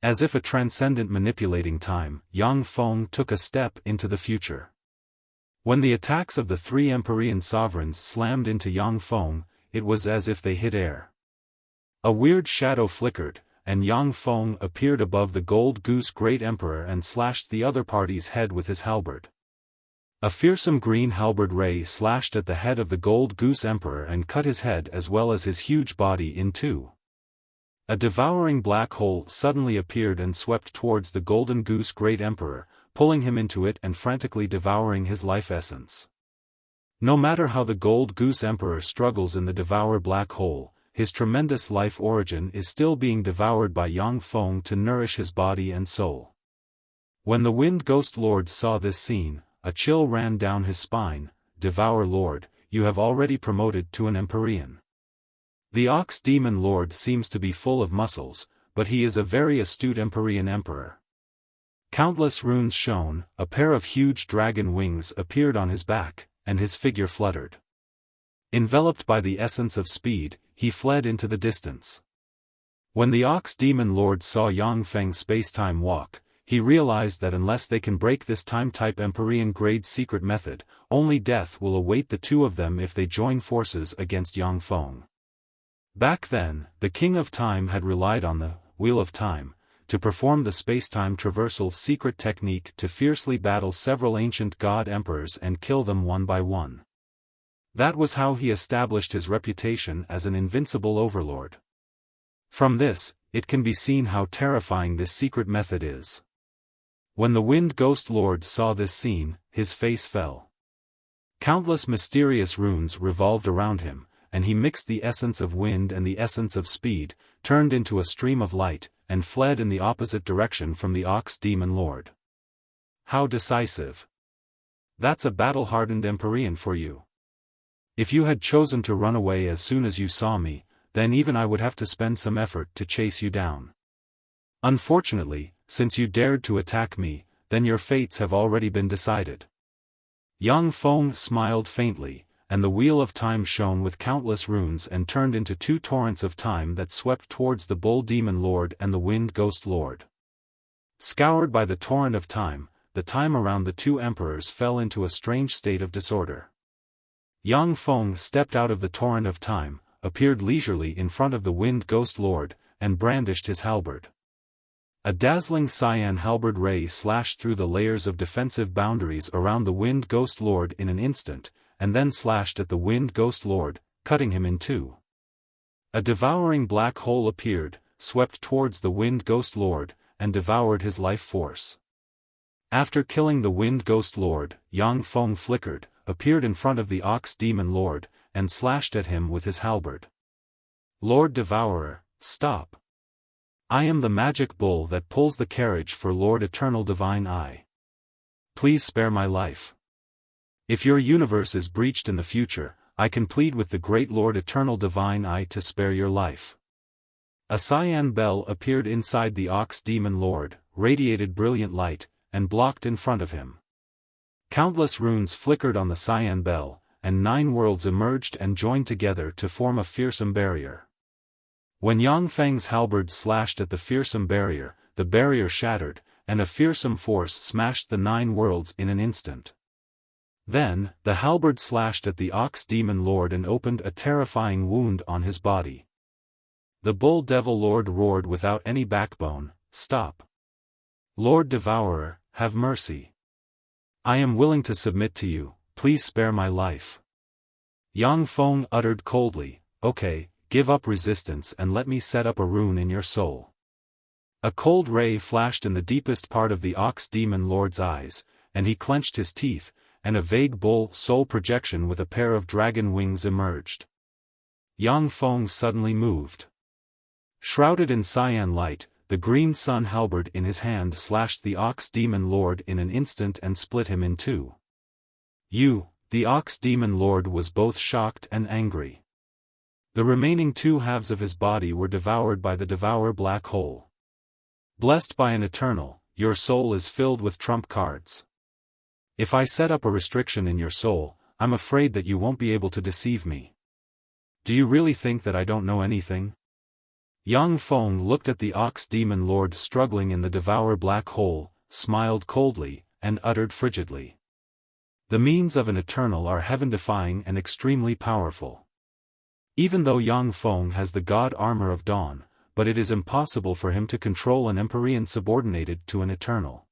As if a transcendent manipulating time, Yang Feng took a step into the future. When the attacks of the three Empyrean sovereigns slammed into Yang Feng, it was as if they hit air. A weird shadow flickered, and Yang Feng appeared above the Gold Goose Great Emperor and slashed the other party's head with his halberd. A fearsome green halberd ray slashed at the head of the Gold Goose Emperor and cut his head as well as his huge body in two. A devouring black hole suddenly appeared and swept towards the Golden Goose Great Emperor, pulling him into it and frantically devouring his life essence. No matter how the Gold Goose Emperor struggles in the Devour Black Hole, his tremendous life origin is still being devoured by Yang Feng to nourish his body and soul. When the Wind Ghost Lord saw this scene, a chill ran down his spine. "Devour Lord, you have already promoted to an Empyrean." The Ox Demon Lord seems to be full of muscles, but he is a very astute Empyrean Emperor. Countless runes shone, a pair of huge dragon wings appeared on his back, and his figure fluttered. Enveloped by the essence of speed, he fled into the distance. When the Ox Demon Lord saw Yang Feng's space-time walk, he realized that unless they can break this time-type Empyrean grade secret method, only death will await the two of them if they join forces against Yang Feng. Back then, the King of Time had relied on the Wheel of Time to perform the space-time traversal secret technique to fiercely battle several ancient god emperors and kill them one by one. That was how he established his reputation as an invincible overlord. From this, it can be seen how terrifying this secret method is. When the Wind Ghost Lord saw this scene, his face fell. Countless mysterious runes revolved around him, and he mixed the essence of wind and the essence of speed, turned into a stream of light, and fled in the opposite direction from the Ox Demon Lord. How decisive! That's a battle-hardened Empyrean for you. If you had chosen to run away as soon as you saw me, then even I would have to spend some effort to chase you down. Unfortunately, since you dared to attack me, then your fates have already been decided. Yang Feng smiled faintly, and the Wheel of Time shone with countless runes and turned into two torrents of time that swept towards the Bull Demon Lord and the Wind Ghost Lord. Scoured by the torrent of time, the time around the two emperors fell into a strange state of disorder. Yang Feng stepped out of the torrent of time, appeared leisurely in front of the Wind Ghost Lord, and brandished his halberd. A dazzling cyan halberd ray slashed through the layers of defensive boundaries around the Wind Ghost Lord in an instant, and then slashed at the Wind Ghost Lord, cutting him in two. A devouring black hole appeared, swept towards the Wind Ghost Lord, and devoured his life force. After killing the Wind Ghost Lord, Yang Feng flickered, appeared in front of the Ox Demon Lord, and slashed at him with his halberd. Lord Devourer, stop! I am the magic bull that pulls the carriage for Lord Eternal Divine Eye. Please spare my life. If your universe is breached in the future, I can plead with the great Lord Eternal Divine Eye to spare your life. A cyan bell appeared inside the Ox Demon Lord, radiated brilliant light, and blocked in front of him. Countless runes flickered on the cyan bell, and 9 worlds emerged and joined together to form a fearsome barrier. When Yang Feng's halberd slashed at the fearsome barrier, the barrier shattered, and a fearsome force smashed the 9 worlds in an instant. Then, the halberd slashed at the Ox Demon Lord and opened a terrifying wound on his body. The Bull Devil Lord roared without any backbone, "Stop! Lord Devourer, have mercy. I am willing to submit to you, please spare my life." Yang Feng uttered coldly, "Okay, give up resistance and let me set up a rune in your soul." A cold ray flashed in the deepest part of the Ox Demon Lord's eyes, and he clenched his teeth, and a vague bull soul projection with a pair of dragon wings emerged. Yang Feng suddenly moved. Shrouded in cyan light, the green sun halberd in his hand slashed the Ox Demon Lord in an instant and split him in two. The Ox Demon Lord was both shocked and angry. The remaining 2 halves of his body were devoured by the Devour Black Hole. Blessed by an Eternal, your soul is filled with trump cards. If I set up a restriction in your soul, I'm afraid that you won't be able to deceive me. Do you really think that I don't know anything? Yang Feng looked at the Ox Demon Lord struggling in the Devour Black Hole, smiled coldly, and uttered frigidly. The means of an Eternal are heaven-defying and extremely powerful. Even though Yang Feng has the god armor of Dawn, but it is impossible for him to control an Empyrean subordinated to an Eternal.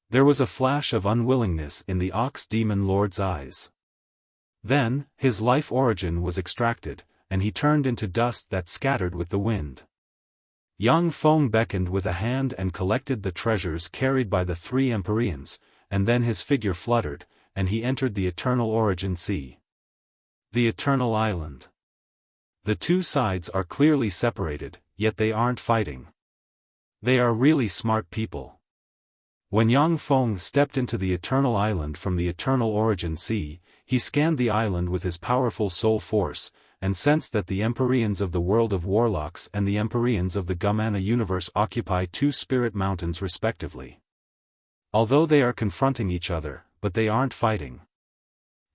There was a flash of unwillingness in the Ox Demon Lord's eyes. Then, his life origin was extracted, and he turned into dust that scattered with the wind. Yang Feng beckoned with a hand and collected the treasures carried by the 3 Empyreans, and then his figure fluttered, and he entered the Eternal Origin Sea. The Eternal Island. The 2 sides are clearly separated, yet they aren't fighting. They are really smart people. When Yang Feng stepped into the Eternal Island from the Eternal Origin Sea, he scanned the island with his powerful soul force, and sensed that the Empyreans of the world of Warlocks and the Empyreans of the Gumana universe occupy 2 spirit mountains respectively. Although they are confronting each other, but they aren't fighting.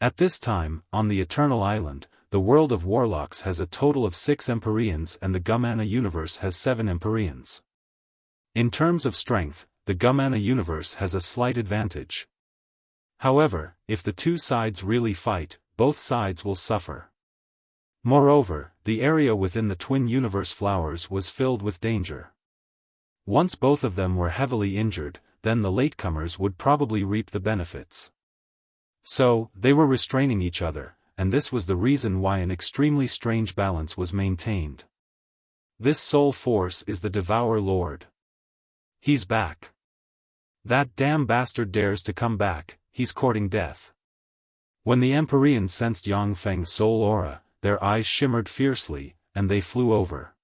At this time, on the Eternal Island, the world of Warlocks has a total of 6 Empyreans and the Gumana universe has 7 Empyreans. In terms of strength, the Gumana universe has a slight advantage. However, if the 2 sides really fight, both sides will suffer. Moreover, the area within the twin universe flowers was filled with danger. Once both of them were heavily injured, then the latecomers would probably reap the benefits. So, they were restraining each other, and this was the reason why an extremely strange balance was maintained. This soul force is the Devour Lord. He's back. That damn bastard dares to come back, he's courting death. When the Empyreans sensed Yang Feng's soul aura, their eyes shimmered fiercely, and they flew over.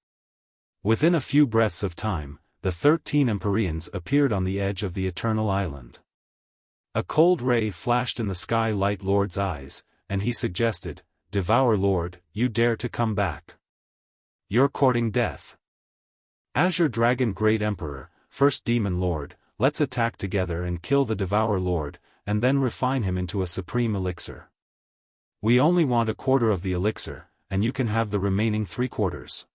Within a few breaths of time, the 13 Empyreans appeared on the edge of the Eternal Island. A cold ray flashed in the Sky Light Lord's eyes, and he suggested, "Devour Lord, you dare to come back. You're courting death. Azure Dragon Great Emperor, First Demon Lord, let's attack together and kill the Devour Lord, and then refine him into a supreme elixir. We only want a quarter of the elixir, and you can have the remaining 3/4.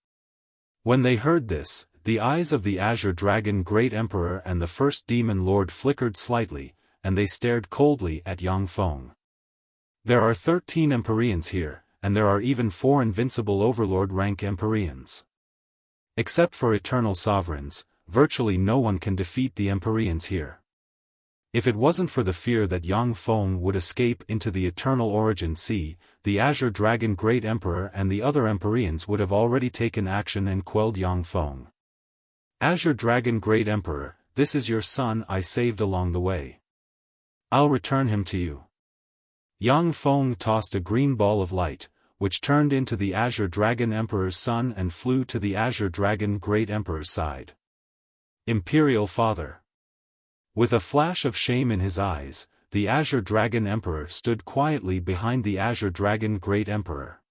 When they heard this, the eyes of the Azure Dragon Great Emperor and the First Demon Lord flickered slightly, and they stared coldly at Yang Feng. There are 13 Empyreans here, and there are even 4 invincible Overlord rank Empyreans. Except for Eternal Sovereigns, virtually no one can defeat the Empyreans here. If it wasn't for the fear that Yang Feng would escape into the Eternal Origin Sea, the Azure Dragon Great Emperor and the other Empyreans would have already taken action and quelled Yang Feng. Azure Dragon Great Emperor, this is your son I saved along the way. I'll return him to you. Yang Feng tossed a green ball of light, which turned into the Azure Dragon Emperor's son and flew to the Azure Dragon Great Emperor's side. Imperial Father. With a flash of shame in his eyes, the Azure Dragon Emperor stood quietly behind the Azure Dragon Great Emperor.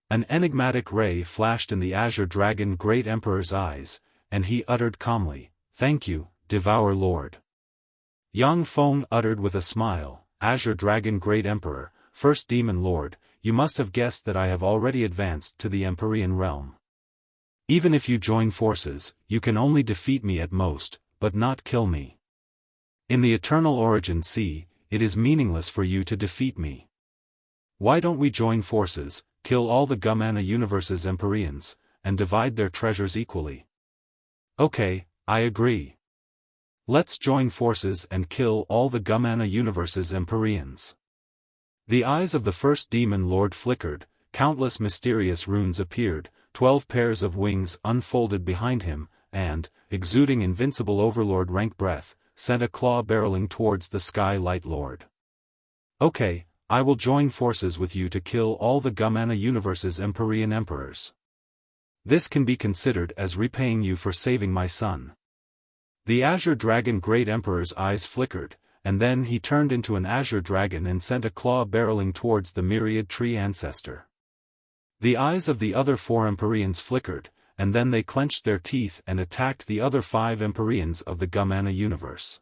An enigmatic ray flashed in the Azure Dragon Great Emperor's eyes, and he uttered calmly, "Thank you, Devour Lord." Yang Feng uttered with a smile, "Azure Dragon Great Emperor, First Demon Lord, you must have guessed that I have already advanced to the Empyrean realm. Even if you join forces, you can only defeat me at most, but not kill me. In the Eternal Origin Sea, it is meaningless for you to defeat me. Why don't we join forces, kill all the Gumana Universe's Empyreans, and divide their treasures equally?" "Okay, I agree. Let's join forces and kill all the Gumana Universe's Empyreans." The eyes of the First Demon Lord flickered, countless mysterious runes appeared, 12 pairs of wings unfolded behind him, and, exuding invincible Overlord rank breath, sent a claw barreling towards the Sky Light Lord. "Okay, I will join forces with you to kill all the Gumana Universe's Empyrean Emperors. This can be considered as repaying you for saving my son." The Azure Dragon Great Emperor's eyes flickered, and then he turned into an Azure Dragon and sent a claw barreling towards the Myriad Tree Ancestor. The eyes of the other 4 Empyreans flickered, and then they clenched their teeth and attacked the other 5 Empyreans of the Gumana universe.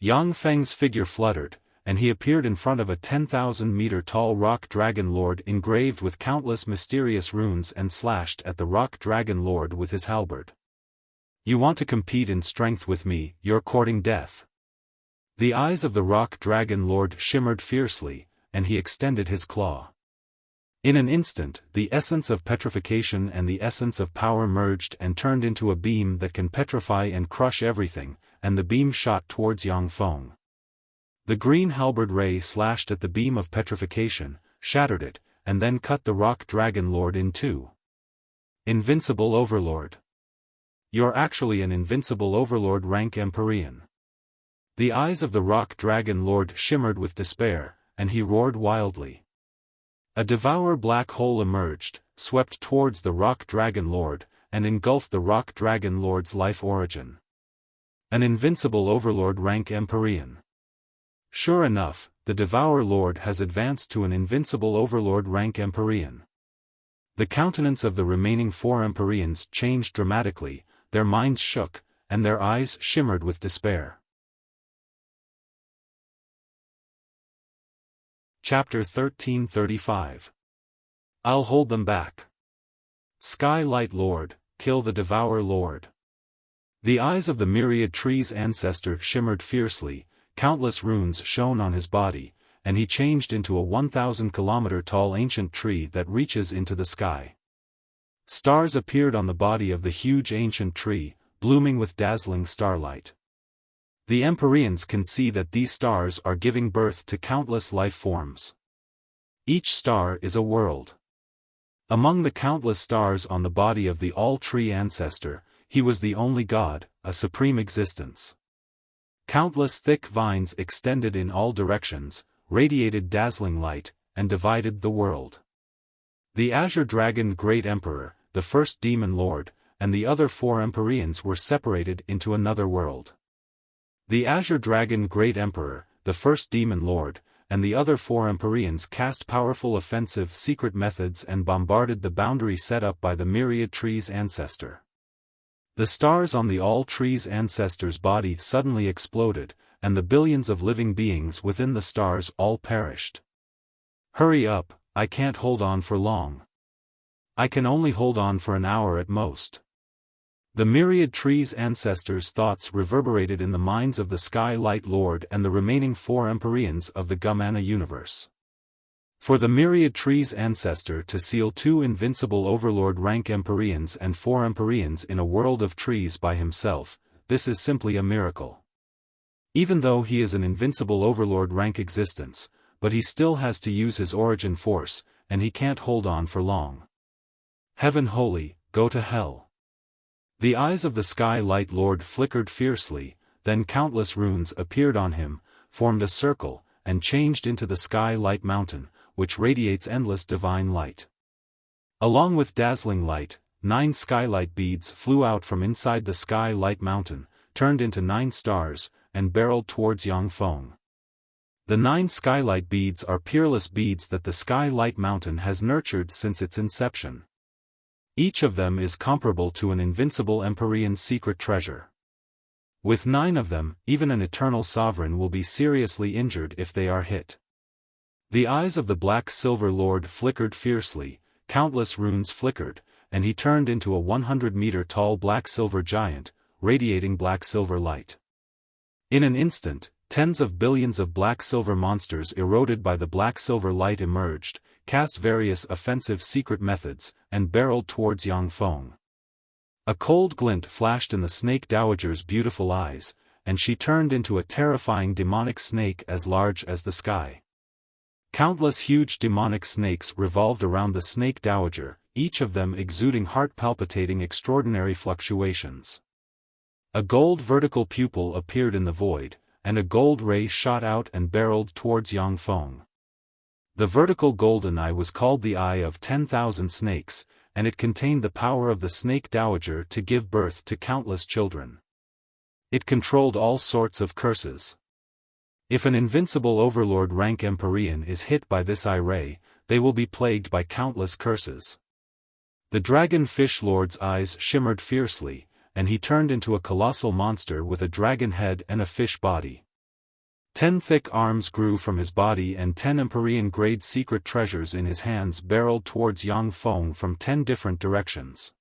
Yang Feng's figure fluttered, and he appeared in front of a 10,000-meter tall rock dragon lord engraved with countless mysterious runes and slashed at the rock dragon lord with his halberd. "You want to compete in strength with me, you're courting death." The eyes of the rock dragon lord shimmered fiercely, and he extended his claw. In an instant, the essence of petrification and the essence of power merged and turned into a beam that can petrify and crush everything, and the beam shot towards Yang Feng. The green halberd ray slashed at the beam of petrification, shattered it, and then cut the rock dragon lord in two. Invincible Overlord. You're actually an invincible Overlord rank Empyrean. The eyes of the rock dragon lord shimmered with despair, and he roared wildly. A devour black hole emerged, swept towards the rock dragon lord, and engulfed the rock dragon lord's life origin. An invincible Overlord rank Empyrean. Sure enough, the Devourer Lord has advanced to an invincible Overlord rank Empyrean. The countenance of the remaining 4 Empyreans changed dramatically, their minds shook, and their eyes shimmered with despair. Chapter 1335. I'll hold them back. Sky Light Lord, kill the Devourer Lord. The eyes of the Myriad Tree's ancestor shimmered fiercely, countless runes shone on his body, and he changed into a 1,000-kilometer tall ancient tree that reaches into the sky. Stars appeared on the body of the huge ancient tree, blooming with dazzling starlight. The Empyreans can see that these stars are giving birth to countless life forms. Each star is a world. Among the countless stars on the body of the All-Tree ancestor, he was the only god, a supreme existence. Countless thick vines extended in all directions, radiated dazzling light, and divided the world. The Azure Dragon Great Emperor, the first Demon Lord, and the other 4 Empyreans were separated into another world. The Azure Dragon Great Emperor, the first Demon Lord, and the other 4 Empyreans cast powerful offensive secret methods and bombarded the boundary set up by the Myriad Tree's ancestor. The stars on the All-Tree's ancestor's body suddenly exploded, and the billions of living beings within the stars all perished. Hurry up, I can't hold on for long. I can only hold on for an hour at most. The Myriad Tree's ancestors' thoughts reverberated in the minds of the Sky Light Lord and the remaining 4 Empyreans of the Gumana universe. For the myriad tree's ancestor to seal 2 invincible overlord rank Empyreans and 4 Empyreans in a world of trees by himself, this is simply a miracle. Even though he is an invincible overlord rank existence, but he still has to use his origin force, and he can't hold on for long. Heaven holy, go to hell. The eyes of the Sky Light Lord flickered fiercely, then countless runes appeared on him, formed a circle, and changed into the Sky Light Mountain, which radiates endless divine light. Along with dazzling light, 9 skylight beads flew out from inside the Sky Light Mountain, turned into 9 stars, and barreled towards Xiaofan. The 9 skylight beads are peerless beads that the Sky Light Mountain has nurtured since its inception. Each of them is comparable to an invincible Empyrean secret treasure. With 9 of them, even an eternal sovereign will be seriously injured if they are hit. The eyes of the Black Silver Lord flickered fiercely, countless runes flickered, and he turned into a 100-meter-tall black-silver giant, radiating black-silver light. In an instant, tens of billions of black-silver monsters eroded by the black-silver light emerged, cast various offensive secret methods, and barreled towards Xiaofan. A cold glint flashed in the Snake Dowager's beautiful eyes, and she turned into a terrifying demonic snake as large as the sky. Countless huge demonic snakes revolved around the Snake Dowager, each of them exuding heart-palpitating extraordinary fluctuations. A gold vertical pupil appeared in the void, and a gold ray shot out and barreled towards Xiaofan. The vertical golden eye was called the Eye of 10,000 Snakes, and it contained the power of the Snake Dowager to give birth to countless children. It controlled all sorts of curses. If an invincible overlord rank Empyrean is hit by this eye ray, they will be plagued by countless curses. The Dragon Fish Lord's eyes shimmered fiercely, and he turned into a colossal monster with a dragon head and a fish body. 10 thick arms grew from his body and 10 Empyrean-grade secret treasures in his hands barreled towards Xiaofan from 10 different directions.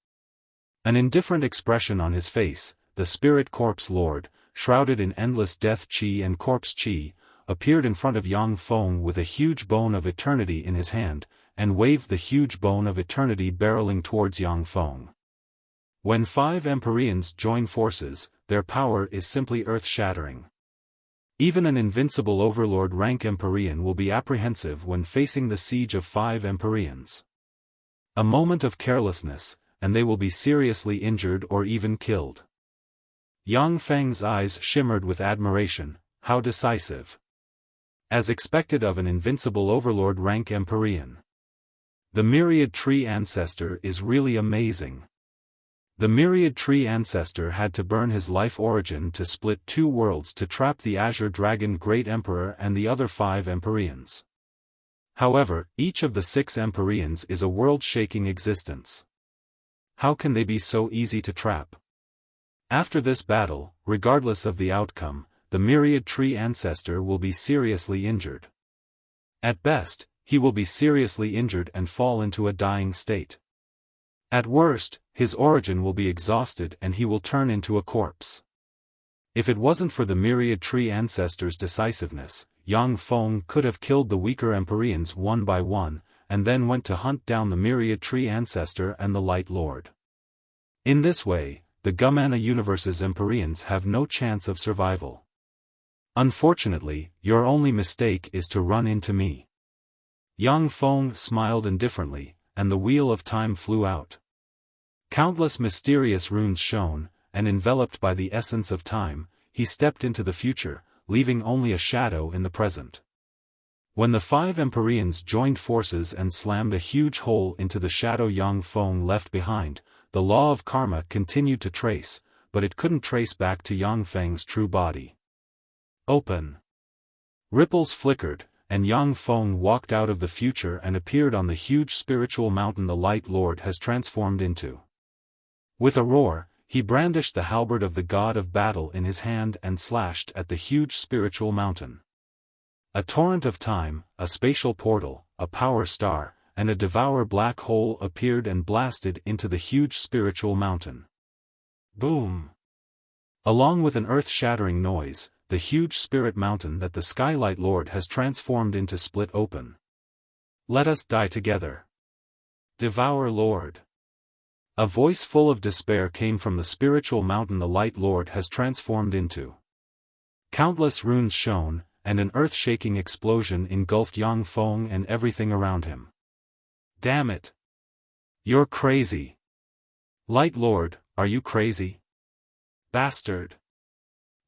An indifferent expression on his face, the Spirit Corpse Lord, shrouded in endless death chi and corpse chi, appeared in front of Xiaofan with a huge bone of eternity in his hand, and waved the huge bone of eternity barreling towards Xiaofan. When 5 Empyreans join forces, their power is simply earth-shattering. Even an invincible overlord rank Empyrean will be apprehensive when facing the siege of 5 Empyreans. A moment of carelessness, and they will be seriously injured or even killed. Xiaofang's eyes shimmered with admiration. How decisive. As expected of an invincible overlord rank Empyrean. The Myriad Tree Ancestor is really amazing. The Myriad Tree Ancestor had to burn his life origin to split 2 worlds to trap the Azure Dragon Great Emperor and the other 5 Empyreans. However, each of the 6 Empyreans is a world-shaking existence. How can they be so easy to trap? After this battle, regardless of the outcome, the Myriad Tree Ancestor will be seriously injured. At best, he will be seriously injured and fall into a dying state. At worst, his origin will be exhausted and he will turn into a corpse. If it wasn't for the Myriad Tree Ancestor's decisiveness, Xiaofan could have killed the weaker Empyreans one by one, and then went to hunt down the Myriad Tree Ancestor and the Light Lord. In this way, the Gumana Universe's Empyreans have no chance of survival. Unfortunately, your only mistake is to run into me. Xiaofan smiled indifferently, and the wheel of time flew out. Countless mysterious runes shone, and enveloped by the essence of time, he stepped into the future, leaving only a shadow in the present. When the 5 Empyreans joined forces and slammed a huge hole into the shadow Xiaofan left behind, the law of karma continued to trace, but it couldn't trace back to Xiaofang's true body. Open. Ripples flickered, and Xiaofan walked out of the future and appeared on the huge spiritual mountain the Light Lord has transformed into. With a roar, he brandished the halberd of the god of battle in his hand and slashed at the huge spiritual mountain. A torrent of time, a spatial portal, a power star, and a devour black hole appeared and blasted into the huge spiritual mountain. Boom! Along with an earth-shattering noise, the huge spirit mountain that the Skylight Lord has transformed into split open. Let us die together. Devour Lord. A voice full of despair came from the spiritual mountain the Light Lord has transformed into. Countless runes shone, and an earth-shaking explosion engulfed Yang Feng and everything around him. Damn it! You're crazy! Light Lord, are you crazy? Bastard!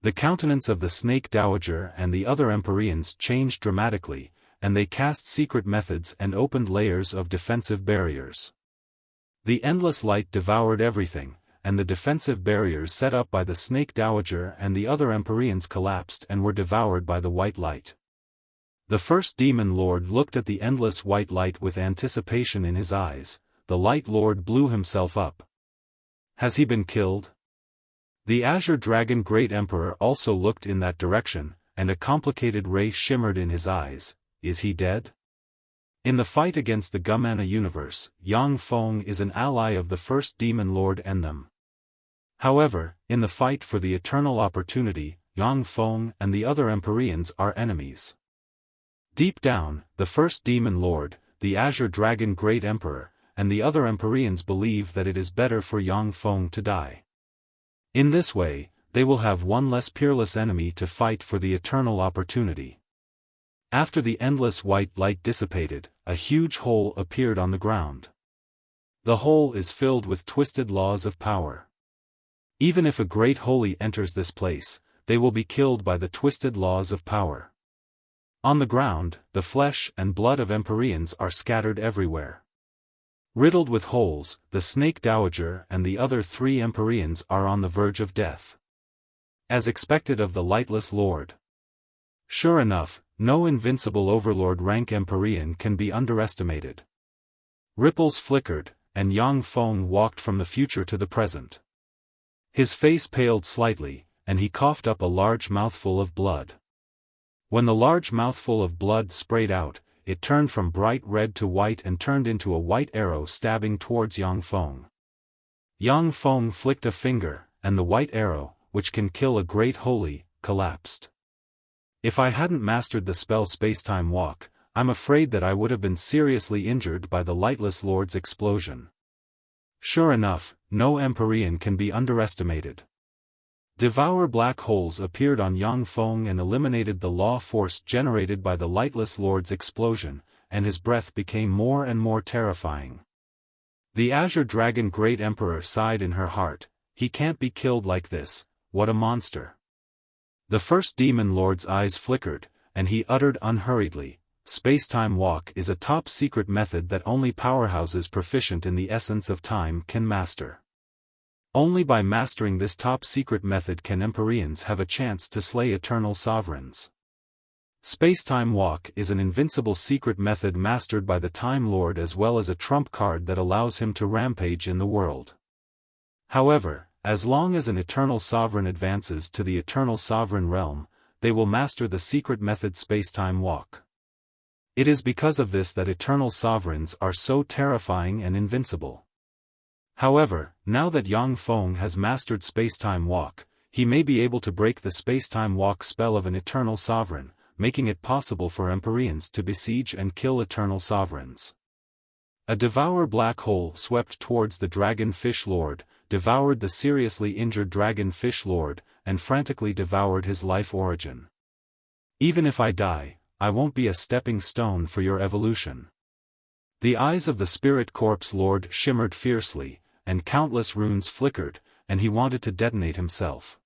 The countenance of the Snake Dowager and the other Empyreans changed dramatically, and they cast secret methods and opened layers of defensive barriers. The endless light devoured everything, and the defensive barriers set up by the Snake Dowager and the other Empyreans collapsed and were devoured by the white light. The first Demon Lord looked at the endless white light with anticipation in his eyes. The Light Lord blew himself up. Has he been killed? The Azure Dragon Great Emperor also looked in that direction, and a complicated ray shimmered in his eyes. Is he dead? In the fight against the Gumana universe, Yang Feng is an ally of the first Demon Lord and them. However, in the fight for the eternal opportunity, Yang Feng and the other Empyreans are enemies. Deep down, the first Demon Lord, the Azure Dragon Great Emperor, and the other Empyreans believe that it is better for Yang Feng to die. In this way, they will have one less peerless enemy to fight for the eternal opportunity. After the endless white light dissipated, a huge hole appeared on the ground. The hole is filled with twisted laws of power. Even if a great holy enters this place, they will be killed by the twisted laws of power. On the ground, the flesh and blood of Empyreans are scattered everywhere. Riddled with holes, the Snake Dowager and the other 3 Empyreans are on the verge of death. As expected of the Lightless Lord. Sure enough, no invincible overlord rank Empyrean can be underestimated. Ripples flickered, and Yang Feng walked from the future to the present. His face paled slightly, and he coughed up a large mouthful of blood. When the large mouthful of blood sprayed out, it turned from bright red to white and turned into a white arrow stabbing towards Yang Feng. Yang Feng flicked a finger, and the white arrow, which can kill a great holy, collapsed. If I hadn't mastered the spell Spacetime Walk, I'm afraid that I would have been seriously injured by the Lightless Lord's explosion. Sure enough, no Empyrean can be underestimated. Devour black holes appeared on Yang Feng and eliminated the law force generated by the Lightless Lord's explosion, and his breath became more and more terrifying. The Azure Dragon Great Emperor sighed in her heart. He can't be killed like this, what a monster. The first Demon Lord's eyes flickered, and he uttered unhurriedly, Spacetime Walk is a top-secret method that only powerhouses proficient in the essence of time can master. Only by mastering this top-secret method can Empyreans have a chance to slay eternal sovereigns. Spacetime Walk is an invincible secret method mastered by the Time Lord as well as a trump card that allows him to rampage in the world. However, as long as an eternal sovereign advances to the eternal sovereign realm, they will master the secret method Spacetime Walk. It is because of this that eternal sovereigns are so terrifying and invincible. However, now that Yang Feng has mastered Spacetime Walk, he may be able to break the Spacetime Walk spell of an eternal sovereign, making it possible for Empyreans to besiege and kill eternal sovereigns. A devour black hole swept towards the Dragon Fish Lord, devoured the seriously injured Dragon Fish Lord, and frantically devoured his life origin. Even if I die, I won't be a stepping stone for your evolution. The eyes of the Spirit Corpse Lord shimmered fiercely, and countless runes flickered, and he wanted to detonate himself.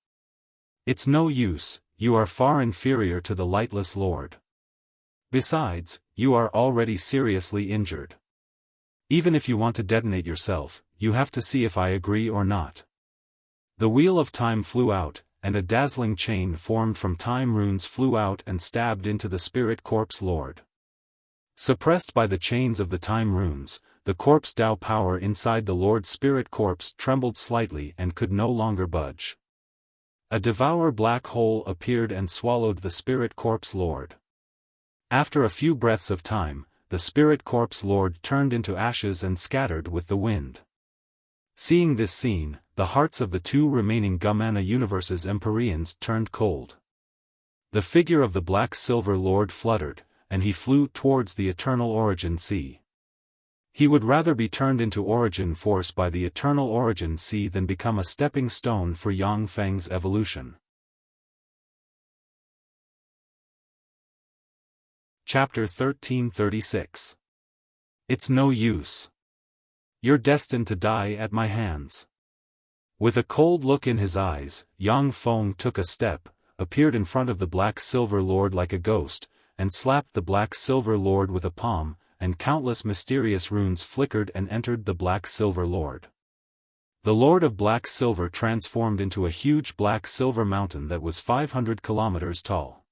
It's no use, you are far inferior to the Lightless Lord. Besides, you are already seriously injured. Even if you want to detonate yourself, you have to see if I agree or not. The wheel of time flew out, and a dazzling chain formed from time runes flew out and stabbed into the Spirit Corpse Lord. Suppressed by the chains of the time runes, the corpse Tao power inside the Lord's Spirit Corpse trembled slightly and could no longer budge. A devour black hole appeared and swallowed the Spirit Corpse Lord. After a few breaths of time, the Spirit Corpse Lord turned into ashes and scattered with the wind. Seeing this scene, the hearts of the 2 remaining Gumana universe's Empyreans turned cold. The figure of the Black Silver Lord fluttered, and he flew towards the eternal origin sea. He would rather be turned into origin force by the eternal origin sea than become a stepping stone for Yang Feng's evolution. Chapter 1336. It's no use. You're destined to die at my hands. With a cold look in his eyes, Yang Feng took a step, appeared in front of the Black Silver Lord like a ghost, and slapped the Black Silver Lord with a palm, and countless mysterious runes flickered and entered the Black Silver Lord. The Lord of Black Silver transformed into a huge black silver mountain that was 500 kilometers tall.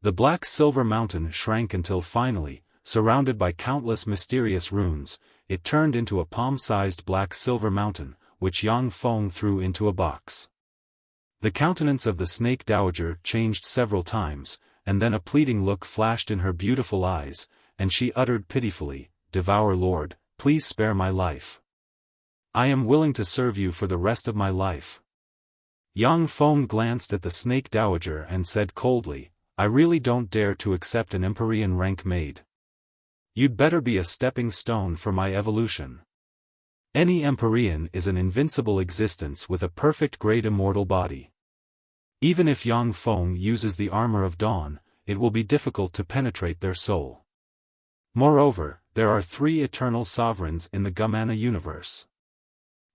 The Black Silver Mountain shrank until finally, surrounded by countless mysterious runes, it turned into a palm-sized Black Silver Mountain, which Yang Feng threw into a box. The countenance of the Snake Dowager changed several times, and then a pleading look flashed in her beautiful eyes, and she uttered pitifully, "Devour Lord, please spare my life. I am willing to serve you for the rest of my life." Yang Feng glanced at the Snake Dowager and said coldly, "I really don't dare to accept an Empyrean rank maid. You'd better be a stepping stone for my evolution. Any Empyrean is an invincible existence with a perfect great immortal body. Even if Yang Feng uses the armor of dawn, it will be difficult to penetrate their soul. Moreover, there are 3 eternal sovereigns in the Gumana universe.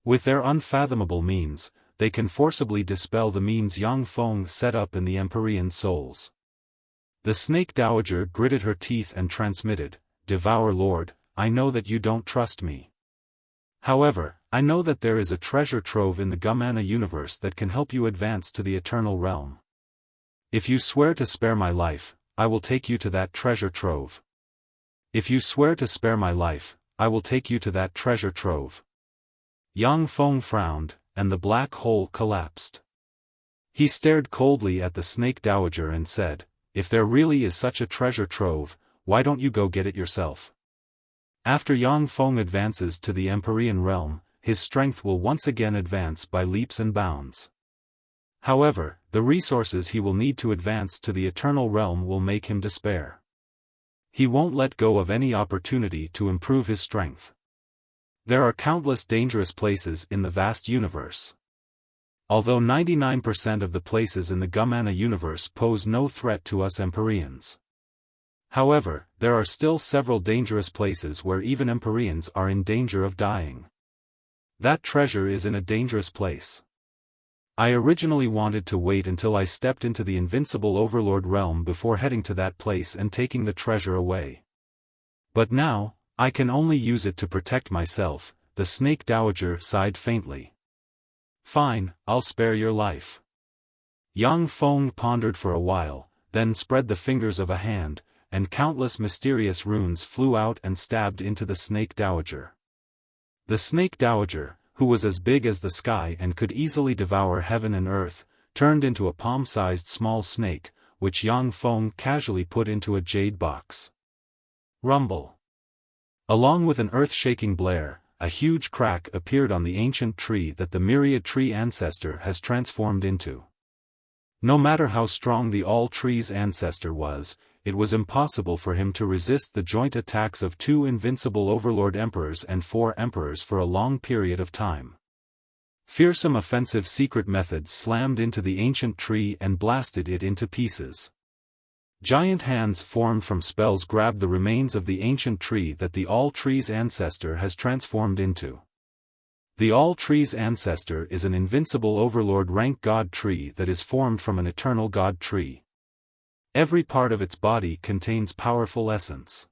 With their unfathomable means, they can forcibly dispel the means Yang Feng set up in the Empyrean souls." The Snake Dowager gritted her teeth and transmitted, "Devour Lord, I know that you don't trust me. However, I know that there is a treasure trove in the Gumana universe that can help you advance to the eternal realm. If you swear to spare my life, I will take you to that treasure trove. If you swear to spare my life, I will take you to that treasure trove." Yang Feng frowned, and the black hole collapsed. He stared coldly at the Snake Dowager and said, "If there really is such a treasure trove, why don't you go get it yourself? After Yang Feng advances to the Empyrean realm, his strength will once again advance by leaps and bounds. However, the resources he will need to advance to the eternal realm will make him despair. He won't let go of any opportunity to improve his strength. There are countless dangerous places in the vast universe. Although 99% of the places in the Gumana universe pose no threat to us Empyreans. However, there are still several dangerous places where even Empyreans are in danger of dying. That treasure is in a dangerous place. I originally wanted to wait until I stepped into the invincible Overlord realm before heading to that place and taking the treasure away. But now, I can only use it to protect myself." The Snake Dowager sighed faintly. "Fine, I'll spare your life." Yang Feng pondered for a while, then spread the fingers of a hand, and countless mysterious runes flew out and stabbed into the Snake Dowager. The Snake Dowager, who was as big as the sky and could easily devour heaven and earth, turned into a palm-sized small snake, which Yang Feng casually put into a jade box. Rumble. Along with an earth-shaking blare, a huge crack appeared on the ancient tree that the myriad tree ancestor has transformed into. No matter how strong the all-tree's ancestor was, it was impossible for him to resist the joint attacks of 2 invincible Overlord Emperors and 4 Emperors for a long period of time. Fearsome offensive secret methods slammed into the ancient tree and blasted it into pieces. Giant hands formed from spells grabbed the remains of the ancient tree that the all-tree's ancestor has transformed into. The all-tree's ancestor is an invincible Overlord rank god tree that is formed from an eternal god tree. Every part of its body contains powerful essence.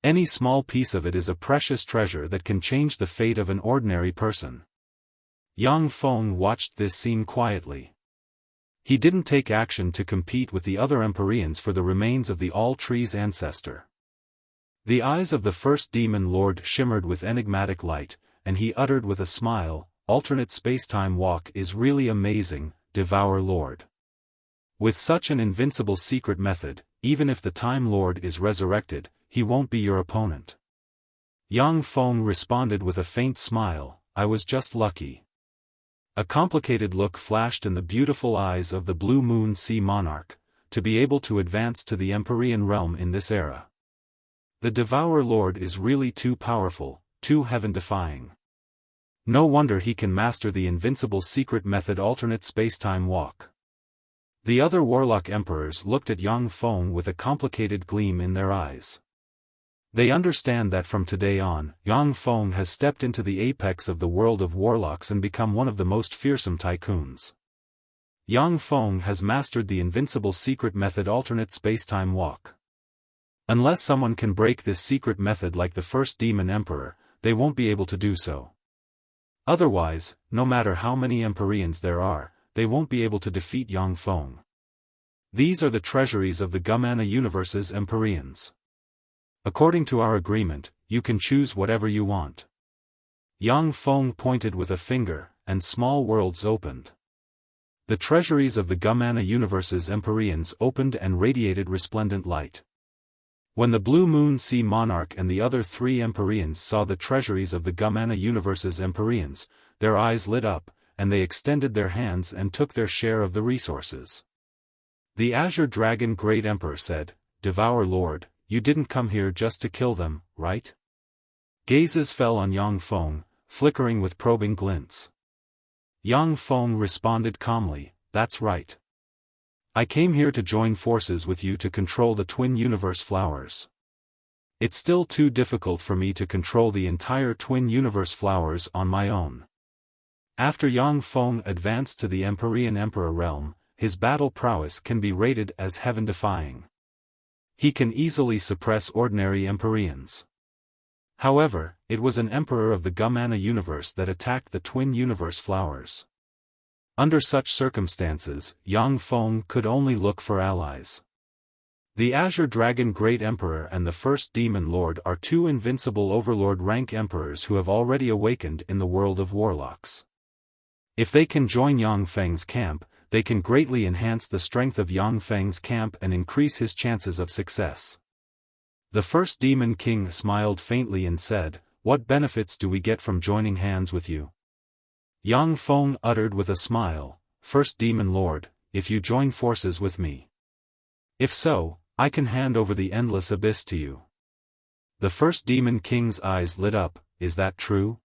Any small piece of it is a precious treasure that can change the fate of an ordinary person. Yang Feng watched this scene quietly. He didn't take action to compete with the other Empyreans for the remains of the all-tree's ancestor. The eyes of the first demon lord shimmered with enigmatic light, and he uttered with a smile, "Alternate spacetime walk is really amazing, Devour Lord. With such an invincible secret method, even if the Time Lord is resurrected, he won't be your opponent." Yang Feng responded with a faint smile, "I was just lucky." A complicated look flashed in the beautiful eyes of the Blue Moon Sea Monarch. to be able to advance to the Empyrean realm in this era. The Devourer Lord is really too powerful, too heaven-defying. No wonder he can master the invincible secret method alternate spacetime walk. The other Warlock Emperors looked at Yang Feng with a complicated gleam in their eyes. They understand that from today on, Yang Feng has stepped into the apex of the world of warlocks and become one of the most fearsome tycoons. Yang Feng has mastered the invincible secret method alternate spacetime walk. Unless someone can break this secret method like the first Demon Emperor, they won't be able to do so. Otherwise, no matter how many Empyreans there are, they won't be able to defeat Yang Feng. These are the treasuries of the Gumana Universe's Empyreans. According to our agreement, you can choose whatever you want. Yang Feng pointed with a finger, and small worlds opened. The treasuries of the Gumana Universe's Empyreans opened and radiated resplendent light. When the Blue Moon Sea Monarch and the other 3 Empyreans saw the treasuries of the Gumana Universe's Empyreans, their eyes lit up, and they extended their hands and took their share of the resources. The Azure Dragon Great Emperor said, "Devourer Lord, you didn't come here just to kill them, right?" Gazes fell on Yang Feng, flickering with probing glints. Yang Feng responded calmly, "That's right. I came here to join forces with you to control the Twin Universe Flowers. It's still too difficult for me to control the entire Twin Universe Flowers on my own." After Yang Feng advanced to the Empyrean Emperor realm, his battle prowess can be rated as heaven-defying. He can easily suppress ordinary Empyreans. However, it was an Emperor of the Gumana Universe that attacked the Twin Universe Flowers. Under such circumstances, Yang Feng could only look for allies. The Azure Dragon Great Emperor and the First Demon Lord are 2 invincible Overlord rank Emperors who have already awakened in the world of Warlocks. If they can join Yang Feng's camp, they can greatly enhance the strength of Yang Feng's camp and increase his chances of success. The First Demon King smiled faintly and said, "What benefits do we get from joining hands with you?" Yang Feng uttered with a smile, "First Demon Lord, if you join forces with me. If so, I can hand over the Endless Abyss to you." The First Demon King's eyes lit up, "Is that true?"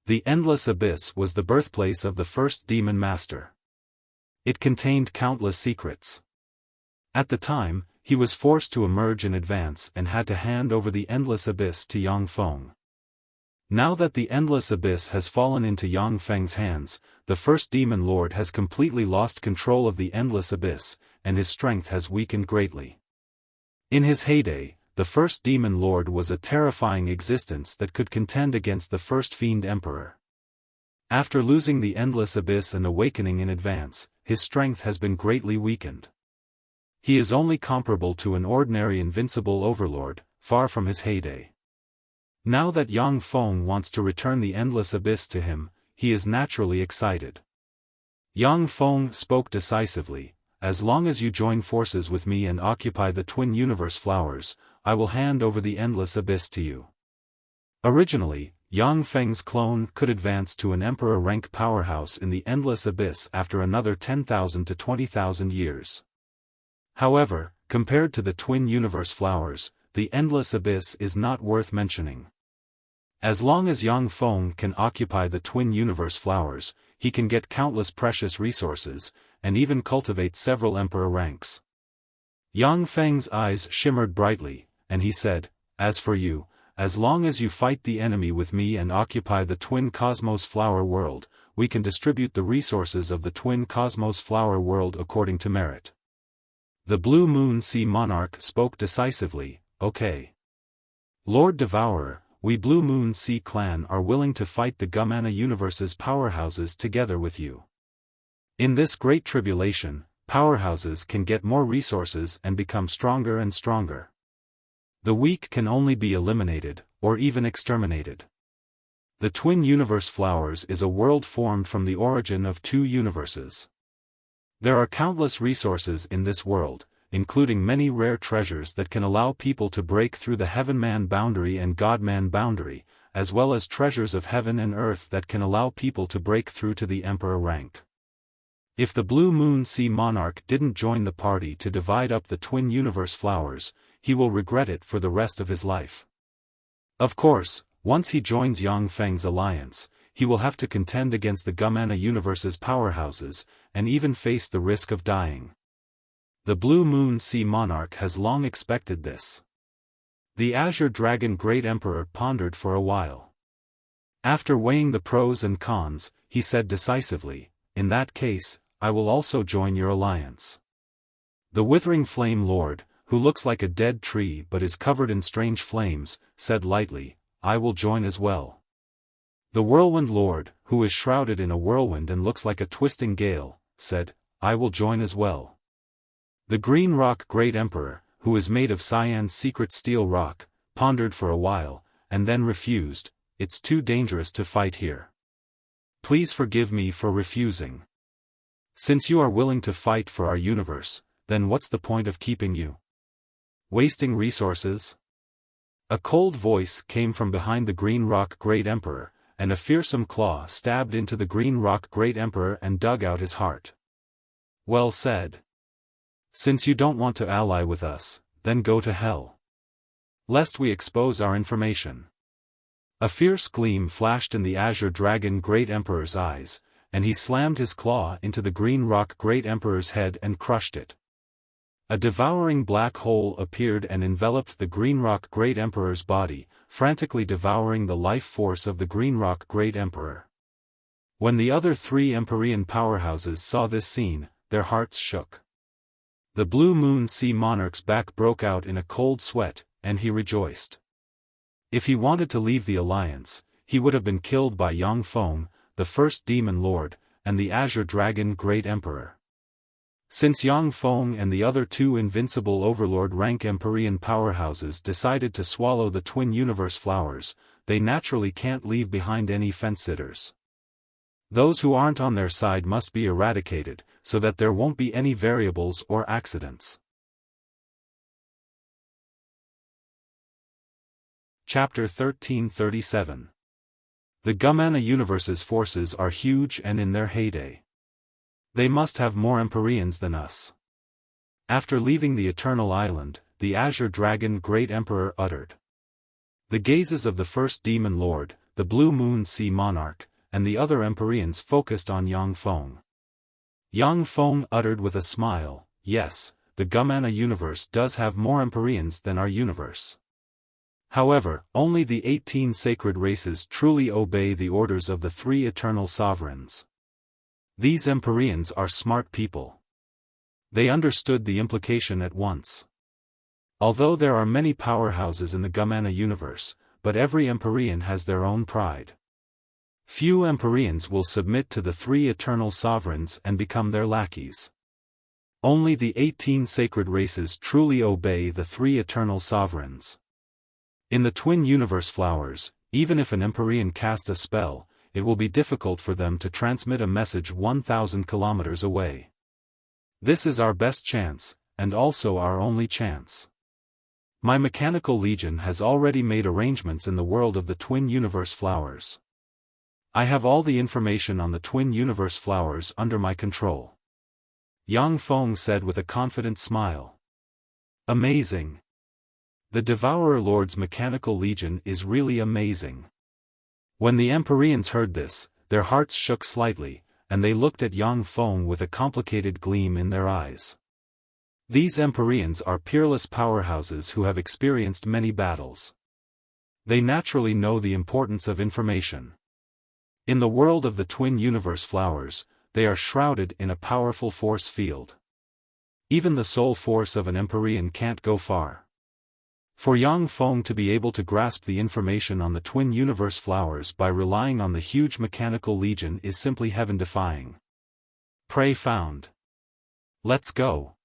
The Endless Abyss was the birthplace of the First Demon Master. It contained countless secrets. At the time, he was forced to emerge in advance and had to hand over the Endless Abyss to Yang Feng. Now that the Endless Abyss has fallen into Yang Feng's hands, the First Demon Lord has completely lost control of the Endless Abyss, and his strength has weakened greatly. In his heyday, the First Demon Lord was a terrifying existence that could contend against the First Fiend Emperor. After losing the Endless Abyss and awakening in advance, his strength has been greatly weakened. He is only comparable to an ordinary invincible overlord, far from his heyday. Now that Yang Feng wants to return the Endless Abyss to him, he is naturally excited. Yang Feng spoke decisively, "As long as you join forces with me and occupy the Twin Universe Flowers, I will hand over the Endless Abyss to you." Originally, Yang Feng's clone could advance to an Emperor rank powerhouse in the Endless Abyss after another 10,000 to 20,000 years. However, compared to the Twin Universe Flowers, the Endless Abyss is not worth mentioning. As long as Yang Feng can occupy the Twin Universe Flowers, he can get countless precious resources, and even cultivate several Emperor ranks. Yang Feng's eyes shimmered brightly, and he said, "As for you, as long as you fight the enemy with me and occupy the Twin Cosmos Flower World, we can distribute the resources of the Twin Cosmos Flower World according to merit." The Blue Moon Sea Monarch spoke decisively, "Okay. Lord Devourer, we Blue Moon Sea clan are willing to fight the Gumana Universe's powerhouses together with you. In this great tribulation, powerhouses can get more resources and become stronger and stronger. The weak can only be eliminated, or even exterminated. The Twin Universe Flowers is a world formed from the origin of 2 universes. There are countless resources in this world, including many rare treasures that can allow people to break through the Heaven-Man boundary and God-Man boundary, as well as treasures of heaven and earth that can allow people to break through to the Emperor rank. If the Blue Moon Sea Monarch didn't join the party to divide up the Twin Universe flowers, he will regret it for the rest of his life. Of course, once he joins Yang Feng's alliance, he will have to contend against the Gumana Universe's powerhouses, and even face the risk of dying. The Blue Moon Sea Monarch has long expected this. The Azure Dragon Great Emperor pondered for a while. After weighing the pros and cons, he said decisively, "In that case, I will also join your alliance." The Withering Flame Lord, who looks like a dead tree but is covered in strange flames, said lightly, "I will join as well." The Whirlwind Lord, who is shrouded in a whirlwind and looks like a twisting gale, said, "I will join as well." The Green Rock Great Emperor, who is made of Cyan's secret steel rock, pondered for a while, and then refused, "It's too dangerous to fight here. Please forgive me for refusing. Since you are willing to fight for our universe, then what's the point of keeping you? Wasting resources?" A cold voice came from behind the Green Rock Great Emperor, and a fearsome claw stabbed into the Green Rock Great Emperor and dug out his heart. "Well said. Since you don't want to ally with us, then go to hell. Lest we expose our information." A fierce gleam flashed in the Azure Dragon Great Emperor's eyes, and he slammed his claw into the Green Rock Great Emperor's head and crushed it. A devouring black hole appeared and enveloped the Green Rock Great Emperor's body, frantically devouring the life force of the Green Rock Great Emperor. When the other three Empyrean powerhouses saw this scene, their hearts shook. The Blue Moon Sea Monarch's back broke out in a cold sweat, and he rejoiced. If he wanted to leave the alliance, he would have been killed by Yang Feng, the first Demon Lord, and the Azure Dragon Great Emperor. Since Yang Feng and the other two invincible Overlord-rank Empyrean powerhouses decided to swallow the Twin Universe flowers, they naturally can't leave behind any fence-sitters. Those who aren't on their side must be eradicated, so that there won't be any variables or accidents. Chapter 1337. The Gumana Universe's forces are huge and in their heyday. They must have more Empyreans than us. After leaving the Eternal Island, the Azure Dragon Great Emperor uttered. The gazes of the first Demon Lord, the Blue Moon Sea Monarch, and the other Empyreans focused on Yang Feng. Yang Feng uttered with a smile, "Yes, the Gumana universe does have more Empyreans than our universe. However, only the 18 sacred races truly obey the orders of the three eternal sovereigns. These Empyreans are smart people. They understood the implication at once. Although there are many powerhouses in the Gumana universe, but every Empyrean has their own pride. Few Empyreans will submit to the three eternal sovereigns and become their lackeys. Only the 18 sacred races truly obey the three eternal sovereigns. In the Twin Universe flowers, even if an Empyrean cast a spell, it will be difficult for them to transmit a message 1,000 kilometers away. This is our best chance, and also our only chance. My mechanical legion has already made arrangements in the world of the Twin Universe flowers. I have all the information on the Twin Universe flowers under my control." Yang Feng said with a confident smile. "Amazing. The Devourer Lord's mechanical legion is really amazing." When the Empyreans heard this, their hearts shook slightly, and they looked at Yang Feng with a complicated gleam in their eyes. These Empyreans are peerless powerhouses who have experienced many battles. They naturally know the importance of information. In the world of the Twin Universe flowers, they are shrouded in a powerful force field. Even the soul force of an Empyrean can't go far. For Yang Feng to be able to grasp the information on the Twin Universe flowers by relying on the huge mechanical legion is simply heaven-defying. Prey found. Let's go.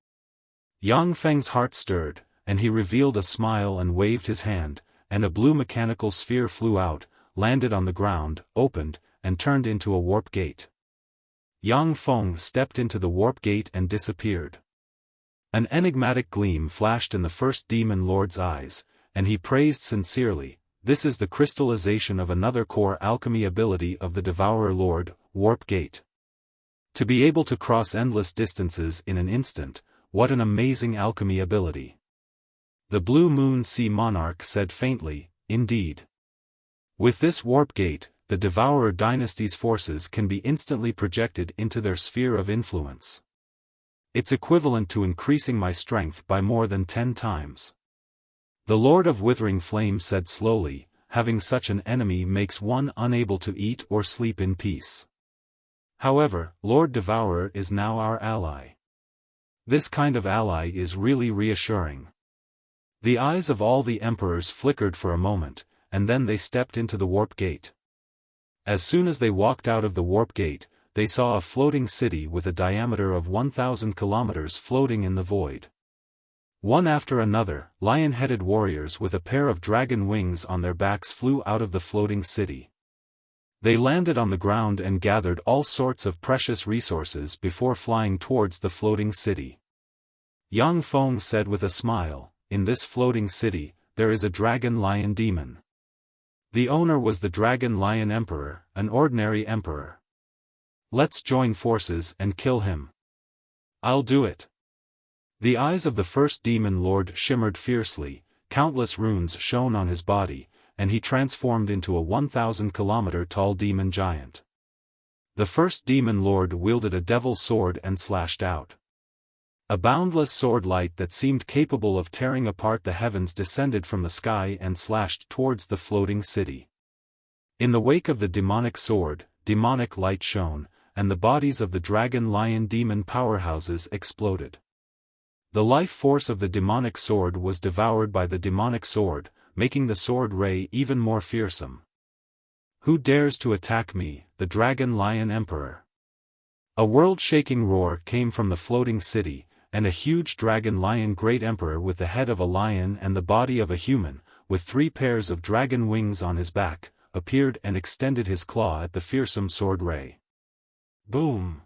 Yang Feng's heart stirred, and he revealed a smile and waved his hand, and a blue mechanical sphere flew out, landed on the ground, opened, and turned into a warp gate. Yang Feng stepped into the warp gate and disappeared. An enigmatic gleam flashed in the first Demon Lord's eyes, and he praised sincerely, "This is the crystallization of another core alchemy ability of the Devourer Lord, Warp Gate. To be able to cross endless distances in an instant, what an amazing alchemy ability. The Blue Moon Sea Monarch said faintly, indeed. With this warp gate, the Devourer dynasty's forces can be instantly projected into their sphere of influence. It's equivalent to increasing my strength by more than 10 times. The Lord of Withering Flame said slowly, having such an enemy makes one unable to eat or sleep in peace. However, Lord Devourer is now our ally. This kind of ally is really reassuring. The eyes of all the emperors flickered for a moment, and then they stepped into the warp gate. As soon as they walked out of the warp gate, they saw a floating city with a diameter of 1,000 kilometers floating in the void. One after another, lion-headed warriors with a pair of dragon wings on their backs flew out of the floating city. They landed on the ground and gathered all sorts of precious resources before flying towards the floating city. Yang Feng said with a smile, "In this floating city, there is a dragon-lion demon. The owner was the Dragon-Lion Emperor, an ordinary emperor. Let's join forces and kill him." "I'll do it." The eyes of the first demon lord shimmered fiercely, countless runes shone on his body, and he transformed into a 1,000-kilometer-tall demon giant. The first demon lord wielded a devil sword and slashed out. A boundless sword light that seemed capable of tearing apart the heavens descended from the sky and slashed towards the floating city. In the wake of the demonic sword, demonic light shone, and the bodies of the dragon-lion demon powerhouses exploded. The life force of the demonic sword was devoured by the demonic sword, making the sword ray even more fearsome. "Who dares to attack me, the Dragon-Lion Emperor?" A world-shaking roar came from the floating city, and a huge dragon-lion great emperor with the head of a lion and the body of a human, with 3 pairs of dragon wings on his back, appeared and extended his claw at the fearsome sword ray. Boom!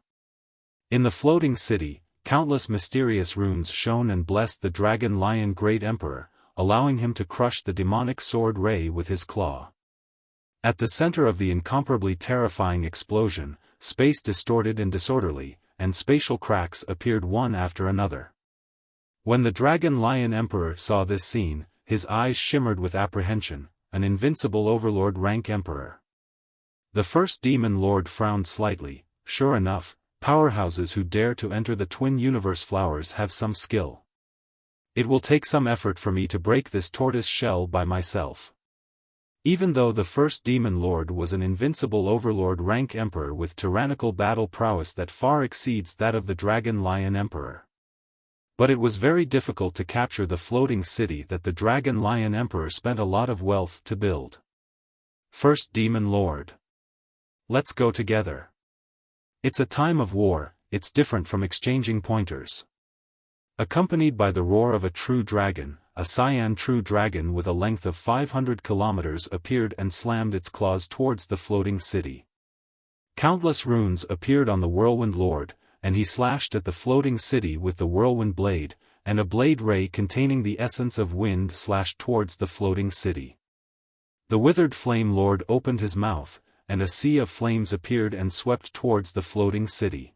In the floating city, countless mysterious runes shone and blessed the dragon-lion great emperor, allowing him to crush the demonic sword ray with his claw. At the center of the incomparably terrifying explosion, space distorted and disorderly, and spatial cracks appeared one after another. When the Dragon-Lion Emperor saw this scene, his eyes shimmered with apprehension, an invincible overlord rank emperor. The first demon lord frowned slightly. Sure enough, powerhouses who dare to enter the twin universe flowers have some skill. It will take some effort for me to break this tortoise shell by myself. Even though the first demon lord was an invincible overlord rank emperor with tyrannical battle prowess that far exceeds that of the Dragon-Lion Emperor. But it was very difficult to capture the floating city that the Dragon-Lion Emperor spent a lot of wealth to build. First demon lord. Let's go together. It's a time of war, it's different from exchanging pointers. Accompanied by the roar of a true dragon, a cyan true dragon with a length of 500 kilometers appeared and slammed its claws towards the floating city. Countless runes appeared on the Whirlwind Lord, and he slashed at the floating city with the Whirlwind Blade, and a blade ray containing the essence of wind slashed towards the floating city. The Withered Flame Lord opened his mouth, and a sea of flames appeared and swept towards the floating city.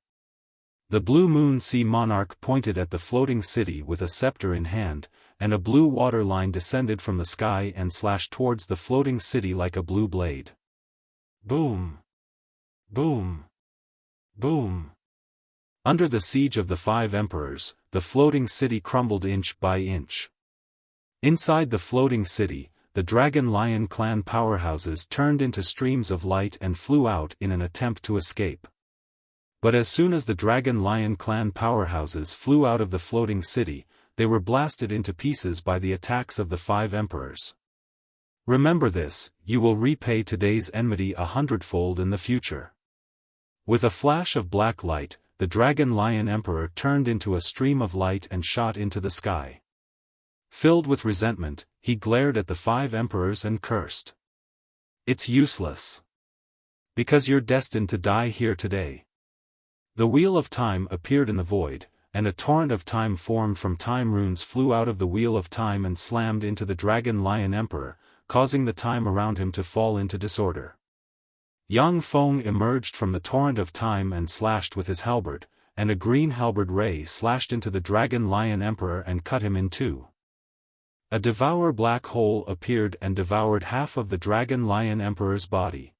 The Blue Moon Sea Monarch pointed at the floating city with a scepter in hand, and a blue water line descended from the sky and slashed towards the floating city like a blue blade. Boom! Boom! Boom! Under the siege of the 5 emperors, the floating city crumbled inch by inch. Inside the floating city, the Dragon-Lion clan powerhouses turned into streams of light and flew out in an attempt to escape. But as soon as the Dragon-Lion clan powerhouses flew out of the floating city, they were blasted into pieces by the attacks of the 5 emperors. Remember this, you will repay today's enmity 100-fold in the future. With a flash of black light, the Dragon-Lion Emperor turned into a stream of light and shot into the sky. Filled with resentment, he glared at the 5 emperors and cursed. "It's useless. Because you're destined to die here today." The Wheel of Time appeared in the void, and a torrent of time formed from time runes flew out of the Wheel of Time and slammed into the Dragon-Lion Emperor, causing the time around him to fall into disorder. Yang Feng emerged from the torrent of time and slashed with his halberd, and a green halberd ray slashed into the Dragon Lion Emperor and cut him in two. A devour black hole appeared and devoured half of the Dragon Lion Emperor's body.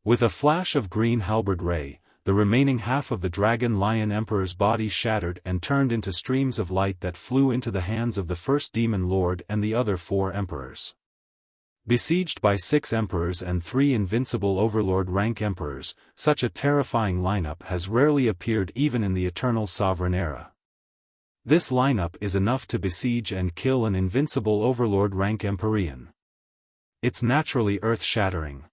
With a flash of green halberd ray, the remaining half of the Dragon Lion Emperor's body shattered and turned into streams of light that flew into the hands of the first Demon Lord and the other 4 emperors. Besieged by 6 emperors and 3 invincible overlord rank emperors, such a terrifying lineup has rarely appeared even in the Eternal Sovereign era. This lineup is enough to besiege and kill an invincible overlord rank Empyrean. It's naturally earth-shattering.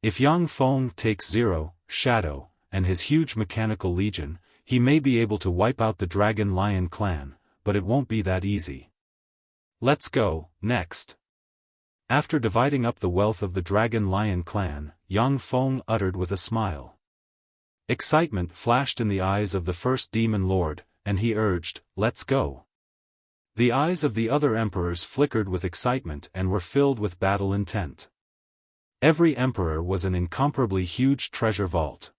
If Yang Feng takes Zero, Shadow, and his huge mechanical legion, he may be able to wipe out the Dragon Lion clan, but it won't be that easy. Let's go, next. After dividing up the wealth of the Dragon Lion clan, Yang Feng uttered with a smile. Excitement flashed in the eyes of the first Demon Lord, and he urged, "Let's go." The eyes of the other emperors flickered with excitement and were filled with battle intent. Every emperor was an incomparably huge treasure vault.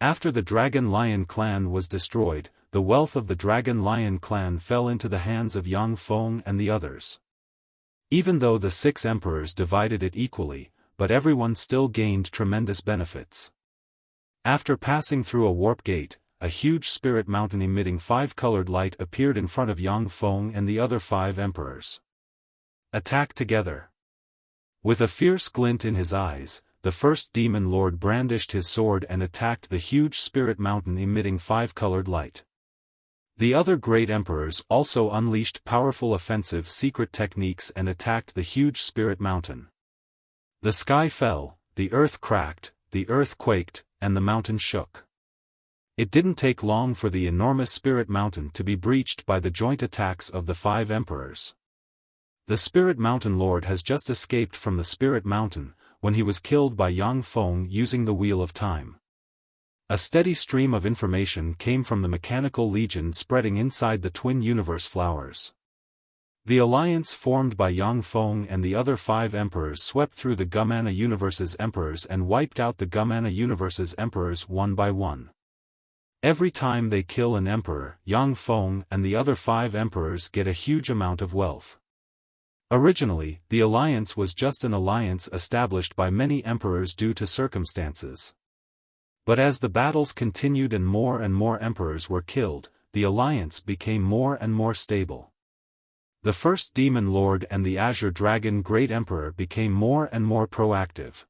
After the Dragon Lion clan was destroyed, the wealth of the Dragon Lion clan fell into the hands of Yang Feng and the others. Even though the 6 emperors divided it equally, but everyone still gained tremendous benefits. After passing through a warp gate, a huge spirit mountain emitting 5-colored light appeared in front of Yang Feng and the other 5 emperors. Attack together. With a fierce glint in his eyes, the first Demon Lord brandished his sword and attacked the huge spirit mountain emitting 5-colored light. The other great emperors also unleashed powerful offensive secret techniques and attacked the huge spirit mountain. The sky fell, the earth cracked, the earth quaked, and the mountain shook. It didn't take long for the enormous spirit mountain to be breached by the joint attacks of the 5 emperors. The Spirit Mountain Lord has just escaped from the Spirit Mountain, when he was killed by Yang Feng using the Wheel of Time. A steady stream of information came from the Mechanical Legion spreading inside the Twin Universe flowers. The alliance formed by Yang Feng and the other 5 emperors swept through the Gumana Universe's emperors and wiped out the Gumana Universe's emperors one by one. Every time they kill an emperor, Yang Feng and the other 5 emperors get a huge amount of wealth. Originally, the alliance was just an alliance established by many emperors due to circumstances. But as the battles continued and more emperors were killed, the alliance became more and more stable. The first Demon Lord and the Azure Dragon Great Emperor became more and more proactive.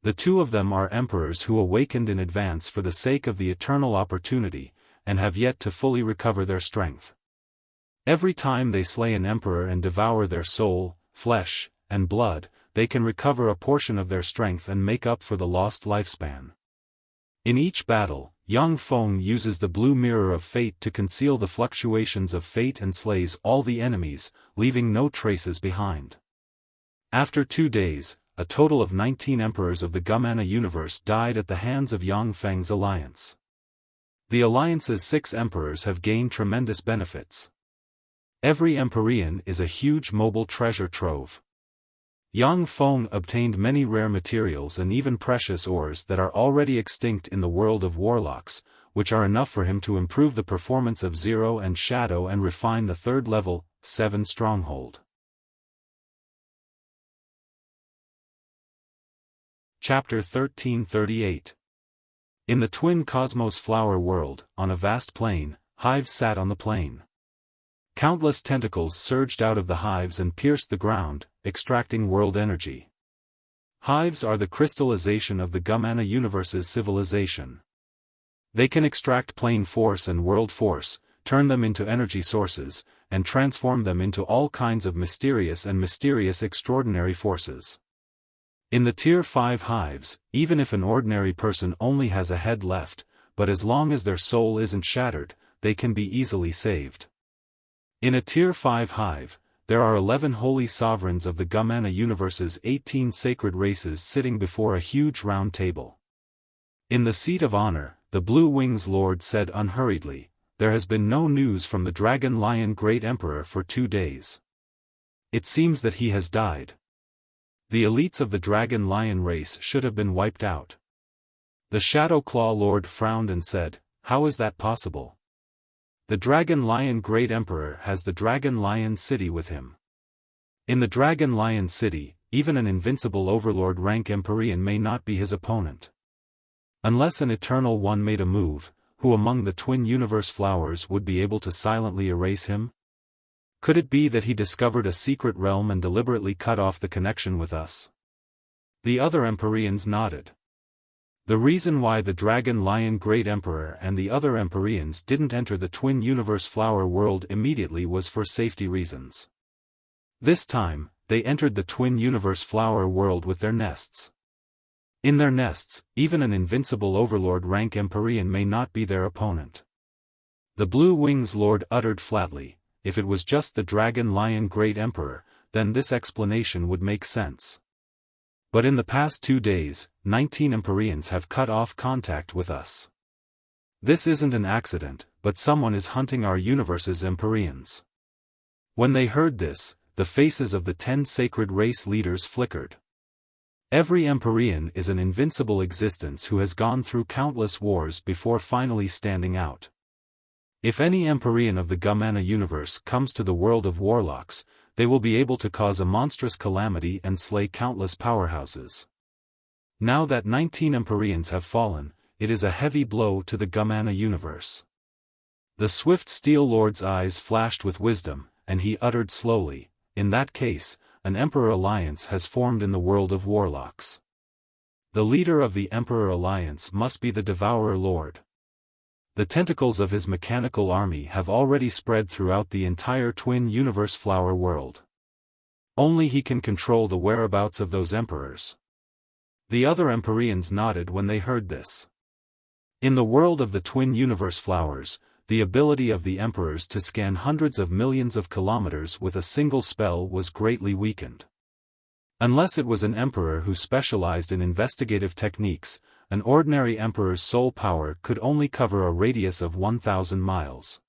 The 2 of them are emperors who awakened in advance for the sake of the eternal opportunity, and have yet to fully recover their strength. Every time they slay an emperor and devour their soul, flesh, and blood, they can recover a portion of their strength and make up for the lost lifespan. In each battle, Yang Feng uses the blue mirror of fate to conceal the fluctuations of fate and slays all the enemies, leaving no traces behind. After 2 days, a total of 19 emperors of the Gumana universe died at the hands of Yang Feng's alliance. The alliance's 6 emperors have gained tremendous benefits. Every Empyrean is a huge mobile treasure trove. Yang Feng obtained many rare materials and even precious ores that are already extinct in the world of warlocks, which are enough for him to improve the performance of Zero and Shadow and refine the 3rd level, 7 stronghold. Chapter 1338. In the twin cosmos flower world, on a vast plain, hives sat on the plain. Countless tentacles surged out of the hives and pierced the ground, extracting world energy. Hives are the crystallization of the Gumana universe's civilization. They can extract plane force and world force, turn them into energy sources, and transform them into all kinds of mysterious extraordinary forces. In the Tier 5 hives, even if an ordinary person only has a head left, but as long as their soul isn't shattered, they can be easily saved. In a Tier 5 hive, there are 11 holy sovereigns of the Gumana universe's 18 sacred races sitting before a huge round table. In the seat of honor, the Blue Wings Lord said unhurriedly, "There has been no news from the Dragon Lion Great Emperor for 2 days. It seems that he has died." The elites of the Dragon Lion race should have been wiped out. The Shadow Claw Lord frowned and said, "How is that possible? The Dragon Lion Great Emperor has the Dragon Lion City with him. In the Dragon Lion City, even an invincible overlord rank Empyrean may not be his opponent. Unless an Eternal One made a move, who among the Twin Universe Flowers would be able to silently erase him? Could it be that he discovered a secret realm and deliberately cut off the connection with us?" The other Empyreans nodded. The reason why the Dragon Lion Great Emperor and the other Empyreans didn't enter the Twin Universe Flower world immediately was for safety reasons. This time, they entered the Twin Universe Flower world with their nests. In their nests, even an invincible overlord rank Empyrean may not be their opponent. The Blue Wings Lord uttered flatly, "If it was just the Dragon Lion Great Emperor, then this explanation would make sense. But in the past 2 days, 19 Empyreans have cut off contact with us. This isn't an accident, but someone is hunting our universe's Empyreans." When they heard this, the faces of the 10 sacred race leaders flickered. Every Empyrean is an invincible existence who has gone through countless wars before finally standing out. If any Empyrean of the Gumana universe comes to the world of warlocks, they will be able to cause a monstrous calamity and slay countless powerhouses. Now that 19 Empyreans have fallen, it is a heavy blow to the Gumana universe. The Swift Steel Lord's eyes flashed with wisdom, and he uttered slowly, "In that case, an Emperor Alliance has formed in the world of warlocks. The leader of the Emperor Alliance must be the Devourer Lord. The tentacles of his mechanical army have already spread throughout the entire Twin Universe Flower world. Only he can control the whereabouts of those emperors." The other Empyreans nodded when they heard this. In the world of the Twin Universe Flowers, the ability of the emperors to scan hundreds of millions of kilometers with a single spell was greatly weakened. Unless it was an emperor who specialized in investigative techniques, an ordinary emperor's soul power could only cover a radius of 1,000 miles.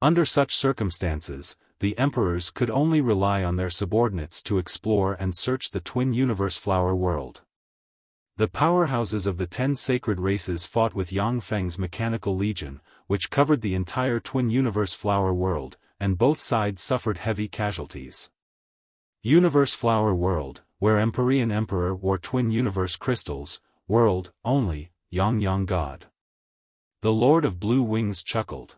Under such circumstances, the emperors could only rely on their subordinates to explore and search the Twin Universe Flower world. The powerhouses of the 10 sacred races fought with Yang Feng's mechanical legion, which covered the entire Twin Universe Flower world, and both sides suffered heavy casualties. Universe Flower world, where Empyrean Emperor wore Twin Universe crystals, world, only, Yang God. The Lord of Blue Wings chuckled.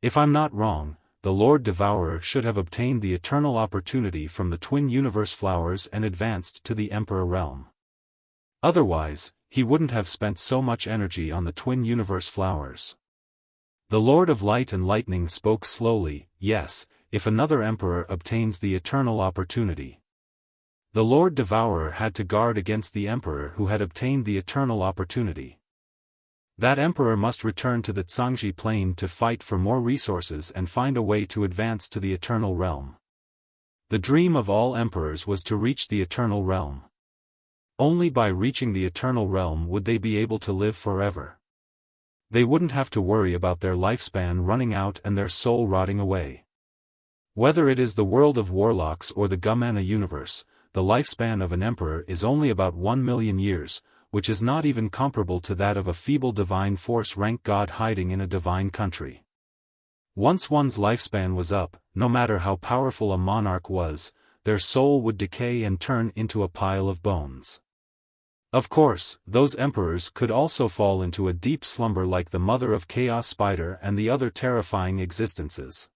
"If I'm not wrong, the Lord Devourer should have obtained the eternal opportunity from the Twin Universe Flowers and advanced to the Emperor realm. Otherwise, he wouldn't have spent so much energy on the Twin Universe Flowers." The Lord of Light and Lightning spoke slowly, "Yes, if another Emperor obtains the eternal opportunity." The Lord Devourer had to guard against the Emperor who had obtained the eternal opportunity. That Emperor must return to the Zhangji Plain to fight for more resources and find a way to advance to the Eternal Realm. The dream of all Emperors was to reach the Eternal Realm. Only by reaching the Eternal Realm would they be able to live forever. They wouldn't have to worry about their lifespan running out and their soul rotting away. Whether it is the world of warlocks or the Gumana universe, the lifespan of an emperor is only about 1 million years, which is not even comparable to that of a feeble divine force rank god hiding in a divine country. Once one's lifespan was up, no matter how powerful a monarch was, their soul would decay and turn into a pile of bones. Of course, those emperors could also fall into a deep slumber like the Mother of Chaos Spider and the other terrifying existences.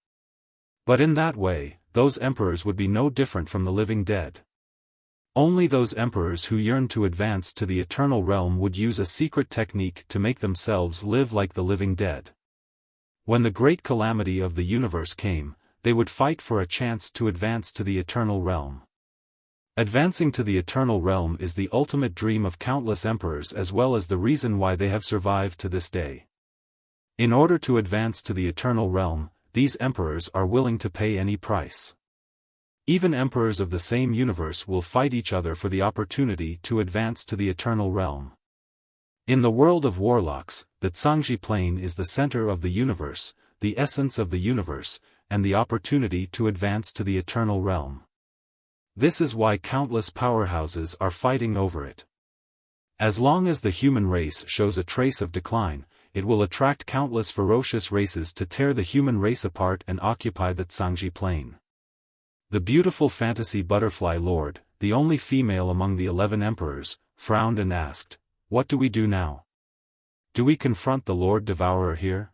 But in that way, those emperors would be no different from the living dead. Only those emperors who yearned to advance to the Eternal Realm would use a secret technique to make themselves live like the living dead. When the great calamity of the universe came, they would fight for a chance to advance to the Eternal Realm. Advancing to the Eternal Realm is the ultimate dream of countless emperors as well as the reason why they have survived to this day. In order to advance to the Eternal Realm, these emperors are willing to pay any price. Even emperors of the same universe will fight each other for the opportunity to advance to the Eternal Realm. In the world of warlocks, the Zhangji Plain is the center of the universe, the essence of the universe, and the opportunity to advance to the Eternal Realm. This is why countless powerhouses are fighting over it. As long as the human race shows a trace of decline, it will attract countless ferocious races to tear the human race apart and occupy the Zhangji plain. The beautiful fantasy butterfly lord, the only female among the 11 emperors, frowned and asked, "What do we do now? Do we confront the Lord Devourer here?"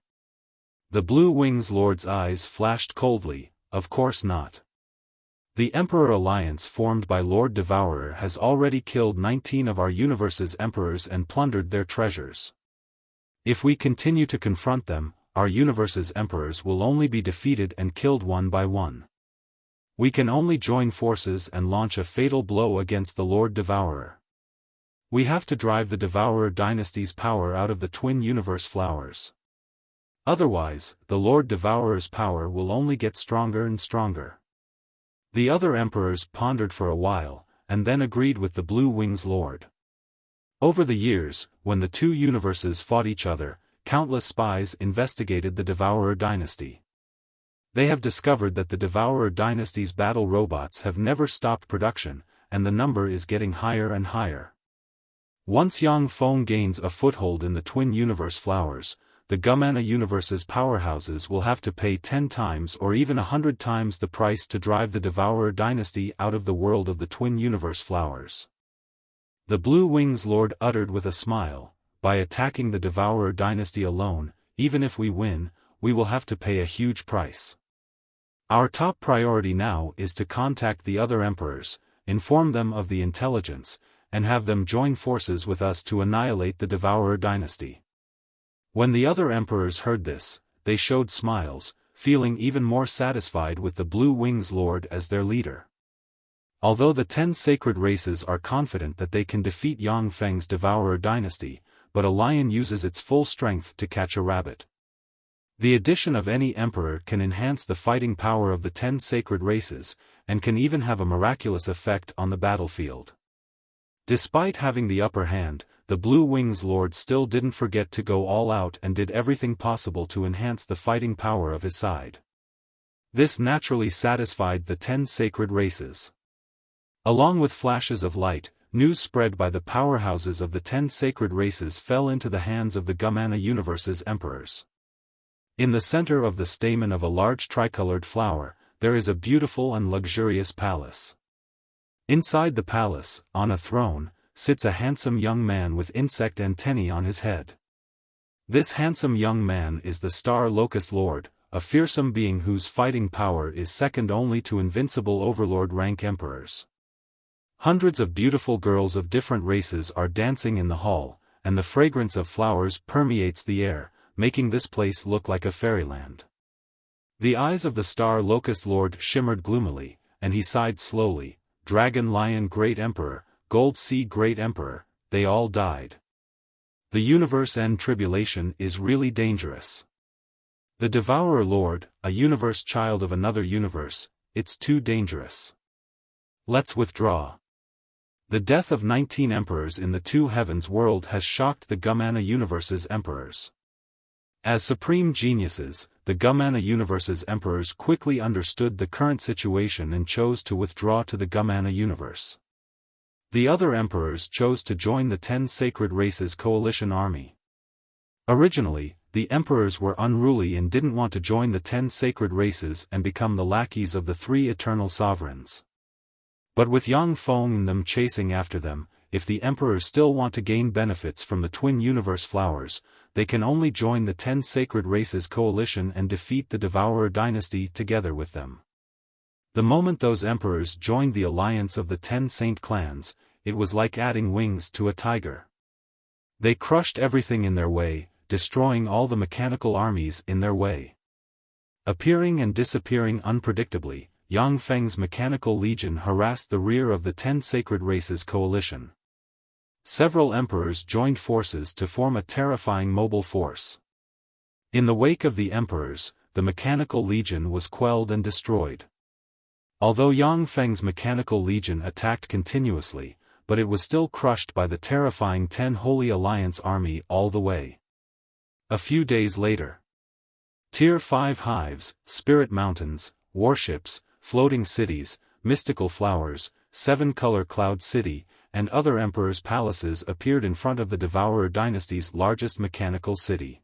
The Blue Wings Lord's eyes flashed coldly, "Of course not. The Emperor Alliance formed by Lord Devourer has already killed 19 of our universe's emperors and plundered their treasures. If we continue to confront them, our universe's emperors will only be defeated and killed one by one. We can only join forces and launch a fatal blow against the Lord Devourer. We have to drive the Devourer dynasty's power out of the twin universe flowers. Otherwise, the Lord Devourer's power will only get stronger and stronger." The other emperors pondered for a while, and then agreed with the Blue Wings Lord. Over the years, when the two universes fought each other, countless spies investigated the Devourer dynasty. They have discovered that the Devourer dynasty's battle robots have never stopped production, and the number is getting higher and higher. Once Yang Feng gains a foothold in the twin universe flowers, the Gumana universe's powerhouses will have to pay 10 times or even 100 times the price to drive the Devourer dynasty out of the world of the twin universe flowers. The Blue Wings Lord uttered with a smile, "By attacking the Devourer dynasty alone, even if we win, we will have to pay a huge price. Our top priority now is to contact the other emperors, inform them of the intelligence, and have them join forces with us to annihilate the Devourer dynasty." When the other emperors heard this, they showed smiles, feeling even more satisfied with the Blue Wings Lord as their leader. Although the 10 sacred races are confident that they can defeat Yang Feng's Devourer dynasty, but a lion uses its full strength to catch a rabbit. The addition of any emperor can enhance the fighting power of the 10 sacred races, and can even have a miraculous effect on the battlefield. Despite having the upper hand, the Blue Wings Lord still didn't forget to go all out and did everything possible to enhance the fighting power of his side. This naturally satisfied the 10 sacred races. Along with flashes of light, news spread by the powerhouses of the 10 sacred races fell into the hands of the Gumana universe's emperors. In the center of the stamen of a large tricolored flower, there is a beautiful and luxurious palace. Inside the palace, on a throne, sits a handsome young man with insect antennae on his head. This handsome young man is the Star Locust Lord, a fearsome being whose fighting power is second only to invincible overlord rank emperors. Hundreds of beautiful girls of different races are dancing in the hall, and the fragrance of flowers permeates the air, making this place look like a fairyland. The eyes of the Star Locust Lord shimmered gloomily, and he sighed slowly, "Dragon Lion Great Emperor, Gold Sea Great Emperor, they all died. The universe end tribulation is really dangerous. The Devourer Lord, a universe child of another universe, it's too dangerous. Let's withdraw." The death of 19 emperors in the Two Heavens world has shocked the Gumana universe's emperors. As supreme geniuses, the Gumana universe's emperors quickly understood the current situation and chose to withdraw to the Gumana universe. The other emperors chose to join the 10 sacred races coalition army. Originally, the emperors were unruly and didn't want to join the 10 sacred races and become the lackeys of the 3 eternal sovereigns. But with Yang Feng and them chasing after them, if the emperors still want to gain benefits from the twin universe flowers, they can only join the 10 sacred races coalition and defeat the Devourer dynasty together with them. The moment those emperors joined the alliance of the 10 saint clans, it was like adding wings to a tiger. They crushed everything in their way, destroying all the mechanical armies in their way. Appearing and disappearing unpredictably, Yang Feng's mechanical legion harassed the rear of the 10 sacred races coalition. Several emperors joined forces to form a terrifying mobile force. In the wake of the emperors, the mechanical legion was quelled and destroyed. Although Yang Feng's mechanical legion attacked continuously, but it was still crushed by the terrifying 10 Holy Alliance army all the way. A few days later, Tier 5 hives, spirit mountains, warships, floating cities, mystical flowers, Seven-Color Cloud City, and other emperors' palaces appeared in front of the Devourer dynasty's largest mechanical city.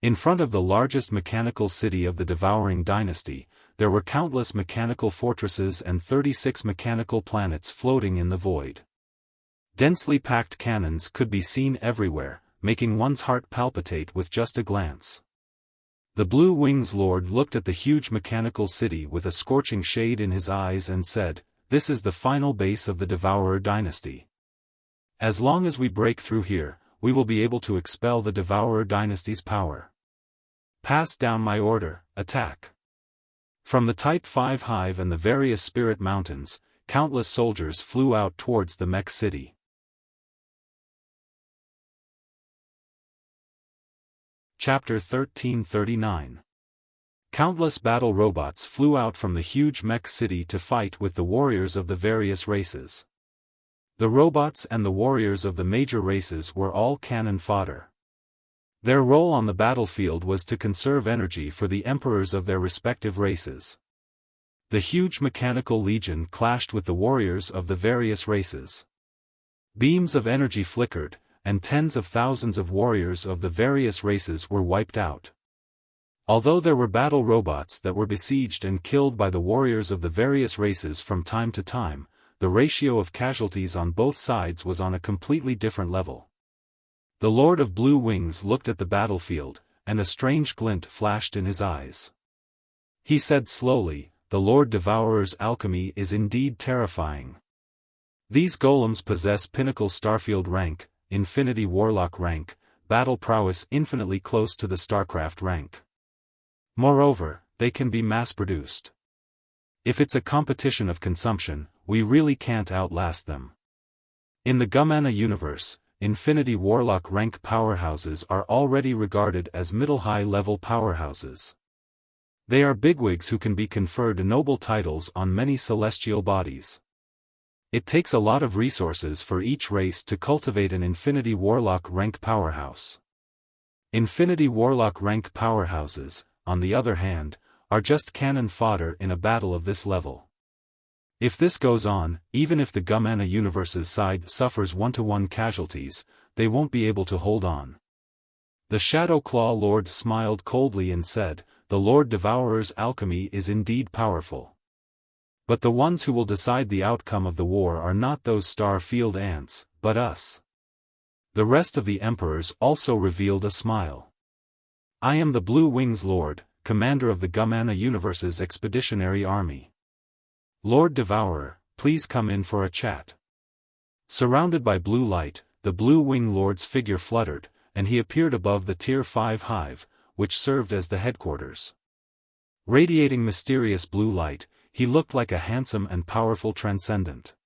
In front of the largest mechanical city of the Devouring dynasty, there were countless mechanical fortresses and 36 mechanical planets floating in the void. Densely packed cannons could be seen everywhere, making one's heart palpitate with just a glance. The Blue Wings Lord looked at the huge mechanical city with a scorching shade in his eyes and said, "This is the final base of the Devourer dynasty. As long as we break through here, we will be able to expel the Devourer dynasty's power. Pass down my order, attack." From the Type 5 hive and the various spirit mountains, countless soldiers flew out towards the mech city. Chapter 1339. Countless battle robots flew out from the huge mech city to fight with the warriors of the various races. The robots and the warriors of the major races were all cannon fodder. Their role on the battlefield was to conserve energy for the emperors of their respective races. The huge mechanical legion clashed with the warriors of the various races. Beams of energy flickered, and tens of thousands of warriors of the various races were wiped out. Although there were battle robots that were besieged and killed by the warriors of the various races from time to time, the ratio of casualties on both sides was on a completely different level. The Lord of Blue Wings looked at the battlefield, and a strange glint flashed in his eyes. He said slowly, "The Lord Devourer's alchemy is indeed terrifying. These golems possess pinnacle Starfield rank, Infinity Warlock rank, battle prowess infinitely close to the StarCraft rank. Moreover, they can be mass-produced. If it's a competition of consumption, we really can't outlast them. In the Gumana universe, Infinity Warlock rank powerhouses are already regarded as middle-high level powerhouses. They are bigwigs who can be conferred noble titles on many celestial bodies. It takes a lot of resources for each race to cultivate an Infinity Warlock rank powerhouse. Infinity Warlock rank powerhouses, on the other hand, are just cannon fodder in a battle of this level. If this goes on, even if the Gumana universe's side suffers one-to-one casualties, they won't be able to hold on." The Shadow Claw Lord smiled coldly and said, "The Lord Devourer's alchemy is indeed powerful. But the ones who will decide the outcome of the war are not those Starfield ants, but us." The rest of the emperors also revealed a smile. "I am the Blue Wings Lord, commander of the Gumana universe's expeditionary army. Lord Devourer, please come in for a chat." Surrounded by blue light, the Blue Wing Lord's figure fluttered, and he appeared above the Tier 5 hive, which served as the headquarters. Radiating mysterious blue light, he looked like a handsome and powerful transcendent.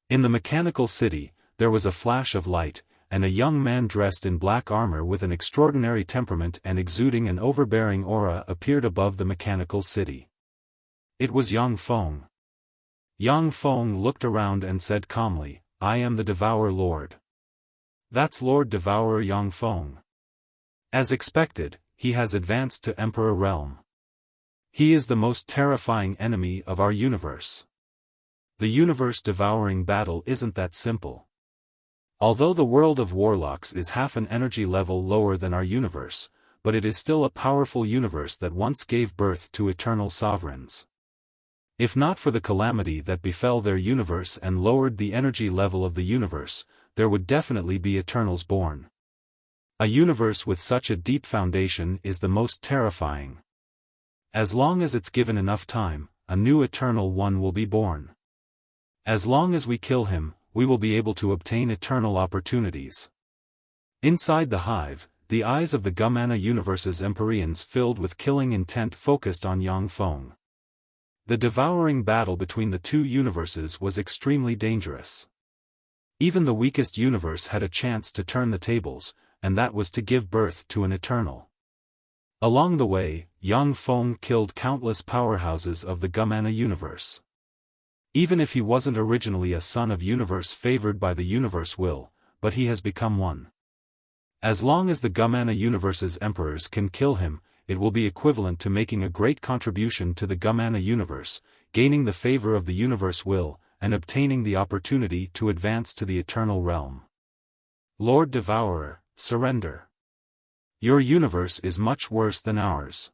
In the mechanical city, there was a flash of light, and a young man dressed in black armor with an extraordinary temperament and exuding an overbearing aura appeared above the mechanical city. It was Yang Feng. Yang Feng looked around and said calmly, "I am the Devourer Lord." "That's Lord Devourer Yang Feng. As expected, he has advanced to Emperor Realm. He is the most terrifying enemy of our universe. The universe-devouring battle isn't that simple. Although the world of warlocks is half an energy level lower than our universe, but it is still a powerful universe that once gave birth to eternal sovereigns. If not for the calamity that befell their universe and lowered the energy level of the universe, there would definitely be Eternals born. A universe with such a deep foundation is the most terrifying. As long as it's given enough time, a new Eternal One will be born. As long as we kill him, we will be able to obtain eternal opportunities." Inside the hive, the eyes of the Gumana universe's Empyreans filled with killing intent focused on Yang Feng. The devouring battle between the two universes was extremely dangerous. Even the weakest universe had a chance to turn the tables, and that was to give birth to an Eternal. Along the way, Yang Feng killed countless powerhouses of the Gumana universe. Even if he wasn't originally a son of universe favored by the universe will, but he has become one. As long as the Gumana universe's emperors can kill him, it will be equivalent to making a great contribution to the Gumana universe, gaining the favor of the universe will, and obtaining the opportunity to advance to the eternal realm. Lord Devourer, surrender. Your universe is much worse than ours.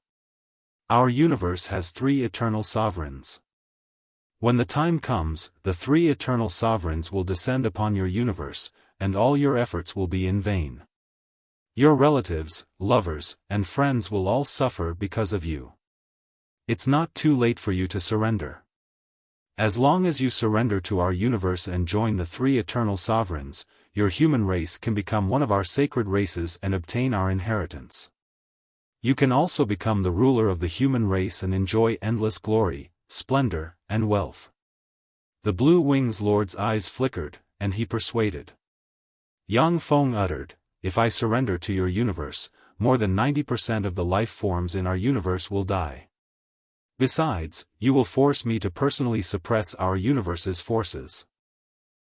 Our universe has 3 eternal sovereigns. When the time comes, the 3 eternal sovereigns will descend upon your universe, and all your efforts will be in vain. Your relatives, lovers, and friends will all suffer because of you. It's not too late for you to surrender. As long as you surrender to our universe and join the 3 eternal sovereigns, your human race can become one of our sacred races and obtain our inheritance. You can also become the ruler of the human race and enjoy endless glory, splendor, and wealth. The Blue Wings Lord's eyes flickered, and he persuaded. Yang Feng uttered, "If I surrender to your universe, more than 90% of the life forms in our universe will die. Besides, you will force me to personally suppress our universe's forces.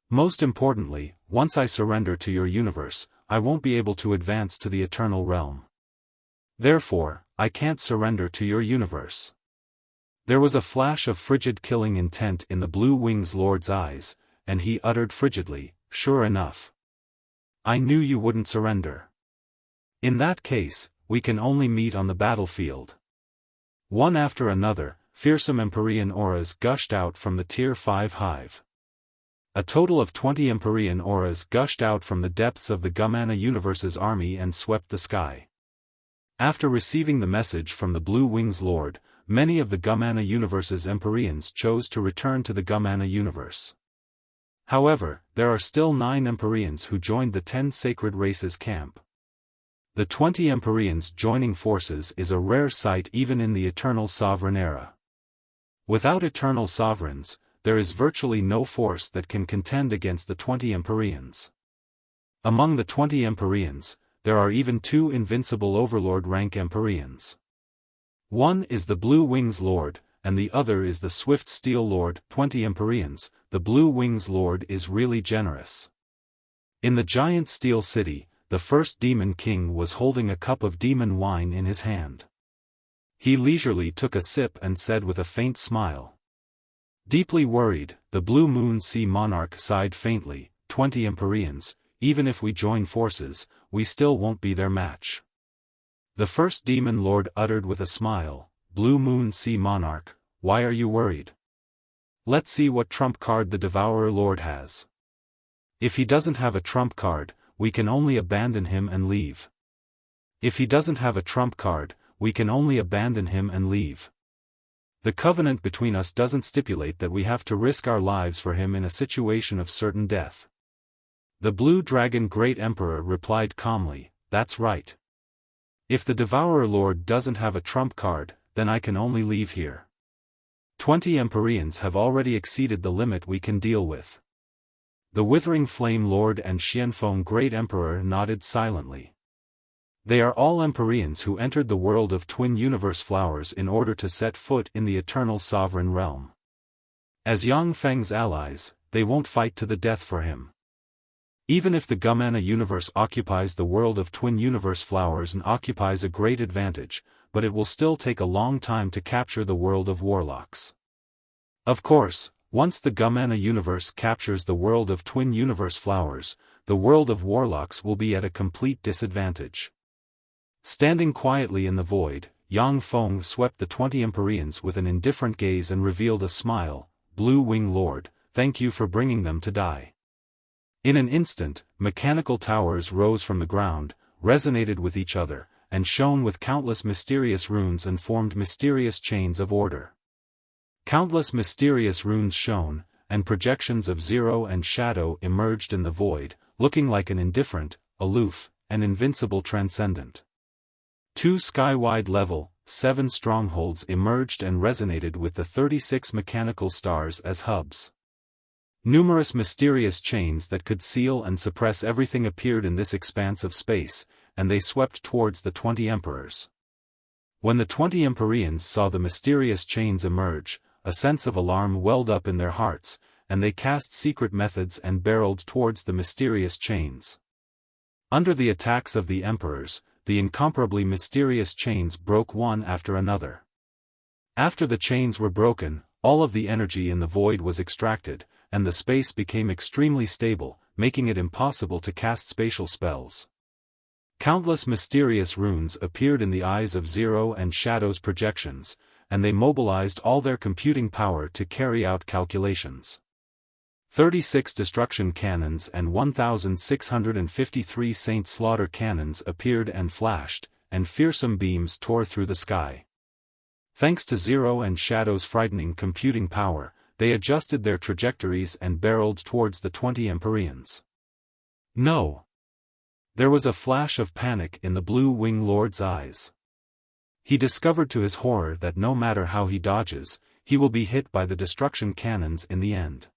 Most importantly, once I surrender to your universe, I won't be able to advance to the eternal realm. Therefore, I can't surrender to your universe." There was a flash of frigid killing intent in the Blue Wings Lord's eyes, and he uttered frigidly, "Sure enough. I knew you wouldn't surrender. In that case, we can only meet on the battlefield." One after another, fearsome Empyrean auras gushed out from the Tier 5 hive. A total of 20 Empyrean auras gushed out from the depths of the Gumana Universe's army and swept the sky. After receiving the message from the Blue Wings Lord, many of the Gumana Universe's Empyreans chose to return to the Gumana Universe. However, there are still 9 Empyreans who joined the 10 Sacred Races camp. The 20 Empyreans joining forces is a rare sight even in the Eternal Sovereign era. Without Eternal Sovereigns, there is virtually no force that can contend against the 20 Empyreans. Among the 20 Empyreans, there are even 2 invincible Overlord rank Empyreans. One is the Blue Wings Lord, and the other is the Swift Steel Lord. 20 Empyreans, the Blue Wings Lord is really generous. In the giant steel city, the first Demon King was holding a cup of demon wine in his hand. He leisurely took a sip and said with a faint smile. Deeply worried, the Blue Moon Sea Monarch sighed faintly, 20 Empyreans, even if we join forces, we still won't be their match. The first Demon Lord uttered with a smile, Blue Moon Sea Monarch, why are you worried? Let's see what trump card the Devourer Lord has. If he doesn't have a trump card, we can only abandon him and leave. If he doesn't have a trump card, we can only abandon him and leave. The covenant between us doesn't stipulate that we have to risk our lives for him in a situation of certain death. The Blue Dragon Great Emperor replied calmly, that's right. If the Devourer Lord doesn't have a trump card, then I can only leave here. 20 Empyreans have already exceeded the limit we can deal with. The Withering Flame Lord and Xiaofan Great Emperor nodded silently. They are all Empyreans who entered the world of Twin Universe Flowers in order to set foot in the Eternal Sovereign Realm. As Yang Feng's allies, they won't fight to the death for him. Even if the Gumana Universe occupies the world of Twin Universe Flowers and occupies a great advantage, but it will still take a long time to capture the world of Warlocks. Of course, once the Gumana Universe captures the world of Twin Universe Flowers, the world of Warlocks will be at a complete disadvantage. Standing quietly in the void, Yang Feng swept the 20 Empyreans with an indifferent gaze and revealed a smile, Blue Wing Lord, thank you for bringing them to die. In an instant, mechanical towers rose from the ground, resonated with each other, and shone with countless mysterious runes and formed mysterious chains of order. Countless mysterious runes shone, and projections of Zero and Shadow emerged in the void, looking like an indifferent, aloof, and invincible transcendent. 2 sky-wide level, 7 strongholds emerged and resonated with the 36 mechanical stars as hubs. Numerous mysterious chains that could seal and suppress everything appeared in this expanse of space, and they swept towards the 20 emperors. When the 20 Empyreans saw the mysterious chains emerge, a sense of alarm welled up in their hearts, and they cast secret methods and barreled towards the mysterious chains. Under the attacks of the emperors, the incomparably mysterious chains broke one after another. After the chains were broken, all of the energy in the void was extracted, and the space became extremely stable, making it impossible to cast spatial spells. Countless mysterious runes appeared in the eyes of Zero and Shadow's projections, and they mobilized all their computing power to carry out calculations. 36 destruction cannons and 1,653 Saint Slaughter cannons appeared and flashed, and fearsome beams tore through the sky. Thanks to Zero and Shadow's frightening computing power, they adjusted their trajectories and barreled towards the 20 Empyreans. No! There was a flash of panic in the Blue Wing Lord's eyes. He discovered to his horror that no matter how he dodges, he will be hit by the destruction cannons in the end.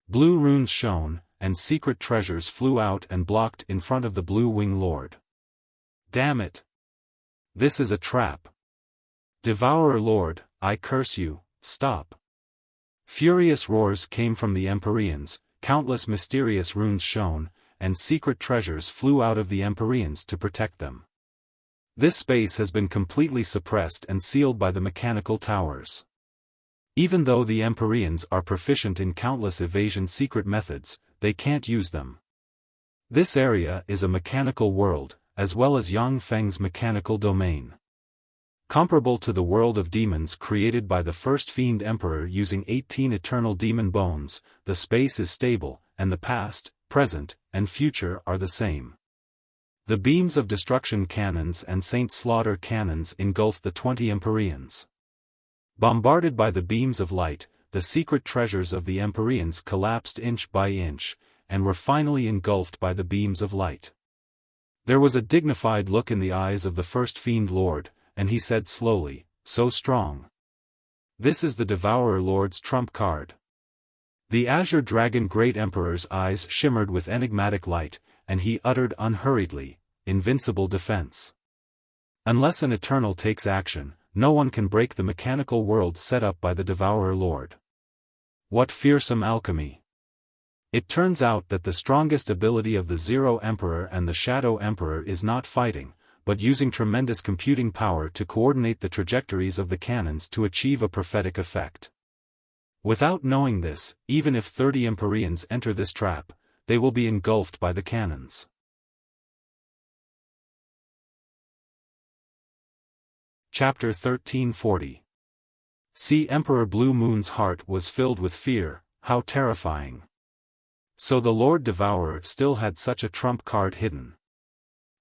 Blue runes shone, and secret treasures flew out and blocked in front of the Blue Wing Lord. Damn it! This is a trap. Devourer Lord, I curse you, stop. Furious roars came from the Empyreans, countless mysterious runes shone, and secret treasures flew out of the Empyreans to protect them. This space has been completely suppressed and sealed by the mechanical towers. Even though the Empyreans are proficient in countless evasion secret methods, they can't use them. This area is a mechanical world, as well as Yang Feng's mechanical domain. Comparable to the world of demons created by the first Fiend Emperor using 18 eternal demon bones, the space is stable, and the past, present, and future are the same. The beams of destruction cannons and Saint Slaughter cannons engulfed the 20 Empyreans. Bombarded by the beams of light, the secret treasures of the Empyreans collapsed inch by inch, and were finally engulfed by the beams of light. There was a dignified look in the eyes of the first Fiend Lord, and he said slowly, "So strong. This is the Devourer Lord's trump card." The Azure Dragon Great Emperor's eyes shimmered with enigmatic light, and he uttered unhurriedly, "Invincible defense. Unless an Eternal takes action, no one can break the mechanical world set up by the Devourer Lord." What fearsome alchemy! It turns out that the strongest ability of the Zero Emperor and the Shadow Emperor is not fighting, but using tremendous computing power to coordinate the trajectories of the cannons to achieve a prophetic effect. Without knowing this, even if 30 Empyreans enter this trap, they will be engulfed by the cannons. Chapter 1340. See, Emperor Blue Moon's heart was filled with fear. How terrifying. So the Lord Devourer still had such a trump card hidden.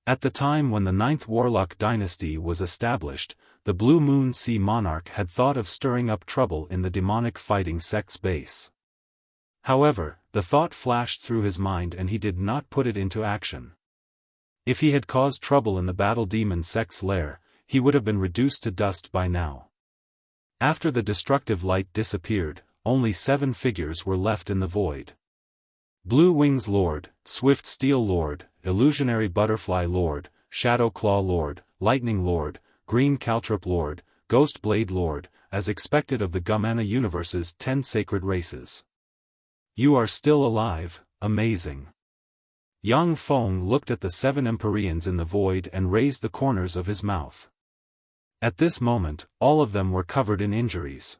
At the time when the 9th Warlock dynasty was established, the Blue Moon Sea Monarch had thought of stirring up trouble in the demonic fighting sect's base. However, the thought flashed through his mind and he did not put it into action. If he had caused trouble in the Battle Demon sect's lair, he would have been reduced to dust by now. After the destructive light disappeared, only 7 figures were left in the void. Blue Wings Lord, Swift Steel Lord, Illusionary Butterfly Lord, Shadow Claw Lord, Lightning Lord, Green Caltrop Lord, Ghost Blade Lord, as expected of the Gumana universe's 10 sacred races. You are still alive, amazing. Yang Feng looked at the 7 Empyreans in the void and raised the corners of his mouth. At this moment, all of them were covered in injuries.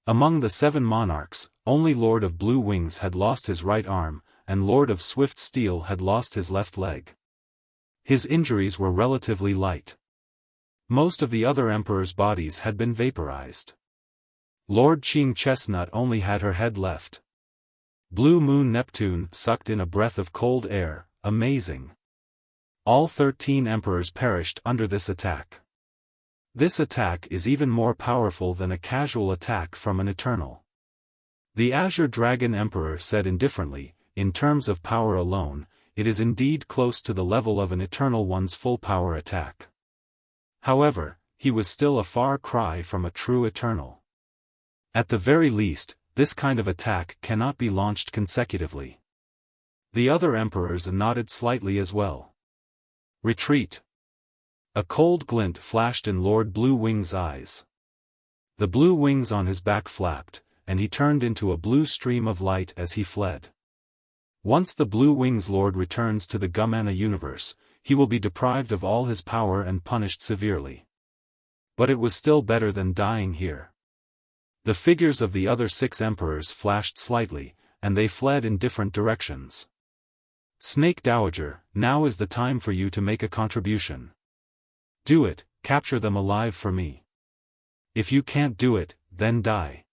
Among the 7 monarchs, only Lord of Blue Wings had lost his right arm, and Lord of Swift Steel had lost his left leg. His injuries were relatively light. Most of the other emperors' bodies had been vaporized. Lord Qing Chestnut only had her head left. Blue Moon Neptune sucked in a breath of cold air. Amazing. All 13 emperors perished under this attack. This attack is even more powerful than a casual attack from an Eternal. The Azure Dragon Emperor said indifferently, in terms of power alone, it is indeed close to the level of an Eternal One's full power attack. However, he was still a far cry from a true Eternal. At the very least, this kind of attack cannot be launched consecutively. The other emperors nodded slightly as well. Retreat. A cold glint flashed in Lord Blue Wing's eyes. The blue wings on his back flapped, and he turned into a blue stream of light as he fled. Once the Blue Wings Lord returns to the Gumana universe, he will be deprived of all his power and punished severely. But it was still better than dying here. The figures of the other 6 emperors flashed slightly, and they fled in different directions. Snake Dowager, now is the time for you to make a contribution. Do it, capture them alive for me. If you can't do it, then die.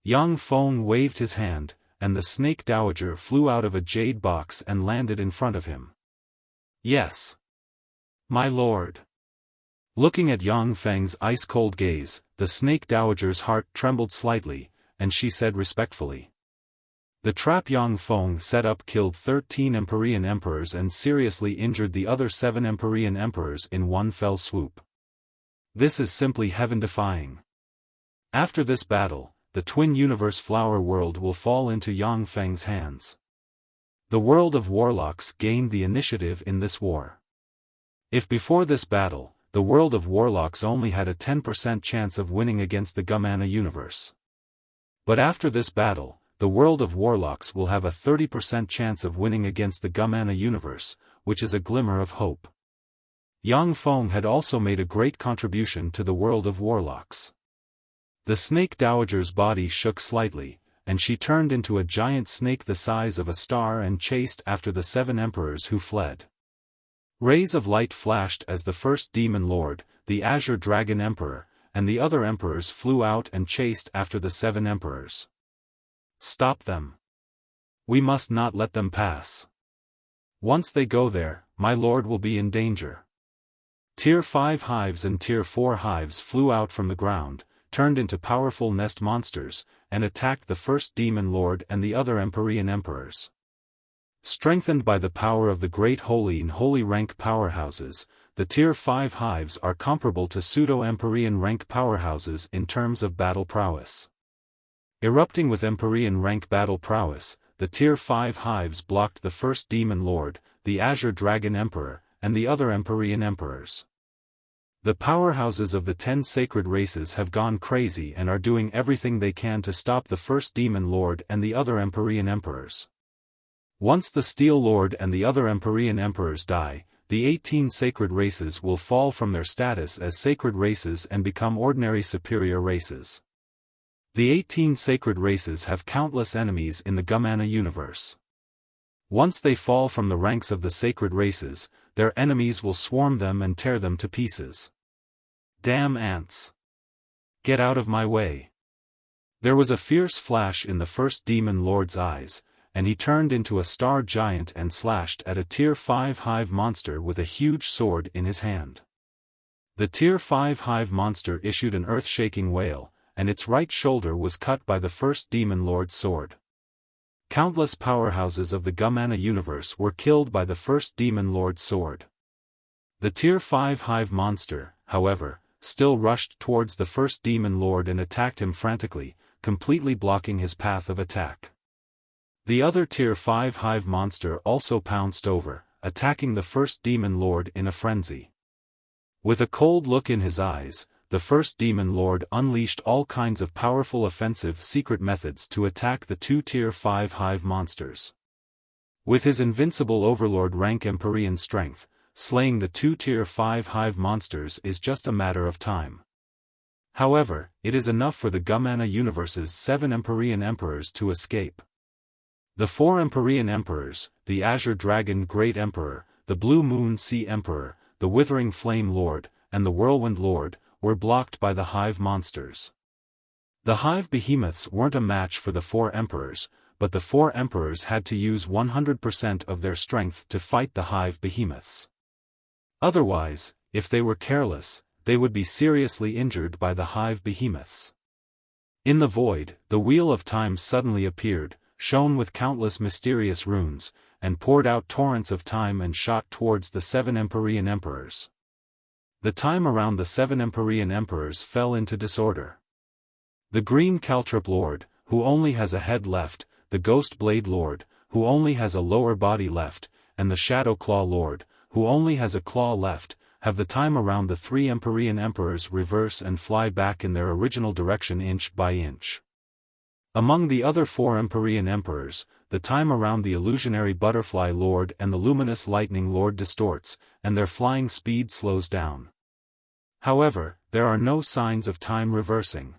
Yang Feng waved his hand, and the Snake Dowager flew out of a jade box and landed in front of him. Yes. My lord. Looking at Yang Feng's ice-cold gaze, the Snake Dowager's heart trembled slightly, and she said respectfully. The trap Yang Feng set up killed 13 Empyrean emperors and seriously injured the other 7 Empyrean emperors in one fell swoop. This is simply heaven-defying. After this battle, the Twin Universe Flower World will fall into Yang Feng's hands. The world of warlocks gained the initiative in this war. If before this battle, the world of warlocks only had a 10% chance of winning against the Gumana universe. But after this battle, the world of warlocks will have a 30% chance of winning against the Gumana universe, which is a glimmer of hope. Yang Feng had also made a great contribution to the world of warlocks. The Snake Dowager's body shook slightly, and she turned into a giant snake the size of a star and chased after the 7 emperors who fled. Rays of light flashed as the first Demon Lord, the Azure Dragon Emperor, and the other emperors flew out and chased after the 7 emperors. Stop them. We must not let them pass. Once they go there, my lord will be in danger. Tier 5 hives and Tier 4 hives flew out from the ground, turned into powerful nest monsters, and attacked the first Demon Lord and the other Empyrean emperors. Strengthened by the power of the great holy and holy rank powerhouses, the Tier 5 hives are comparable to pseudo-Empyrean rank powerhouses in terms of battle prowess. Erupting with Empyrean rank battle prowess, the Tier 5 hives blocked the first Demon Lord, the Azure Dragon Emperor, and the other Empyrean emperors. The powerhouses of the 10 sacred races have gone crazy and are doing everything they can to stop the first Demon Lord and the other Empyrean emperors. Once the Steel Lord and the other Empyrean emperors die, the 18 sacred races will fall from their status as sacred races and become ordinary superior races. The 18 sacred races have countless enemies in the Gumana universe. Once they fall from the ranks of the sacred races, their enemies will swarm them and tear them to pieces. Damn ants! Get out of my way! There was a fierce flash in the first Demon Lord's eyes, and he turned into a star giant and slashed at a Tier 5 hive monster with a huge sword in his hand. The Tier 5 hive monster issued an earth-shaking wail, and its right shoulder was cut by the first Demon Lord's sword. Countless powerhouses of the Gumana universe were killed by the first Demon Lord's sword. The Tier 5 hive monster, however, still rushed towards the first Demon Lord and attacked him frantically, completely blocking his path of attack. The other Tier 5 hive monster also pounced over, attacking the first Demon Lord in a frenzy. With a cold look in his eyes, the first Demon Lord unleashed all kinds of powerful offensive secret methods to attack the 2 Tier 5 hive monsters. With his invincible Overlord rank Empyrean strength, slaying the 2 Tier 5 hive monsters is just a matter of time. However, it is enough for the Gumana universe's 7 Empyrean emperors to escape. The 4 Empyrean emperors, the Azure Dragon Great Emperor, the Blue Moon Sea Emperor, the Withering Flame Lord, and the Whirlwind Lord, were blocked by the hive monsters. The hive behemoths weren't a match for the 4 emperors, but the 4 emperors had to use 100% of their strength to fight the hive behemoths. Otherwise, if they were careless, they would be seriously injured by the hive behemoths. In the void, the Wheel of Time suddenly appeared, shone with countless mysterious runes, and poured out torrents of time and shot towards the 7 Empyrean emperors. The time around the 7 Empyrean emperors fell into disorder. The Green Caltrip Lord, who only has a head left, the Ghost Blade Lord, who only has a lower body left, and the Shadow Claw Lord, who only has a claw left, have the time around the 3 Empyrean emperors reverse and fly back in their original direction inch by inch. Among the other 4 Empyrean emperors, the time around the Illusionary Butterfly Lord and the Luminous Lightning Lord distorts, and their flying speed slows down. However, there are no signs of time reversing.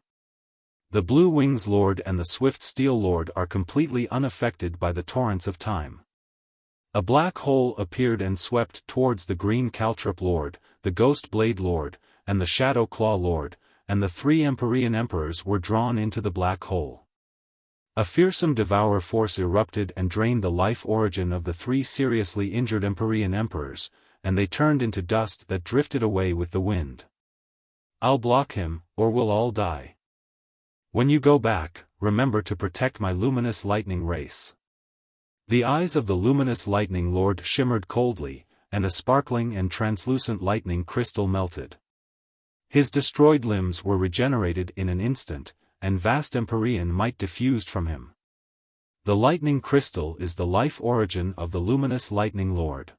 The Blue Wings Lord and the Swift Steel Lord are completely unaffected by the torrents of time. A black hole appeared and swept towards the Green Caltrop Lord, the Ghost Blade Lord, and the Shadow Claw Lord, and the 3 Empyrean Emperors were drawn into the black hole. A fearsome devourer force erupted and drained the life origin of the 3 seriously injured Empyrean Emperors, and they turned into dust that drifted away with the wind. I'll block him, or we'll all die. When you go back, remember to protect my luminous lightning race. The eyes of the luminous lightning lord shimmered coldly, and a sparkling and translucent lightning crystal melted. His destroyed limbs were regenerated in an instant, and vast Empyrean might diffused from him. The lightning crystal is the life origin of the luminous lightning lord.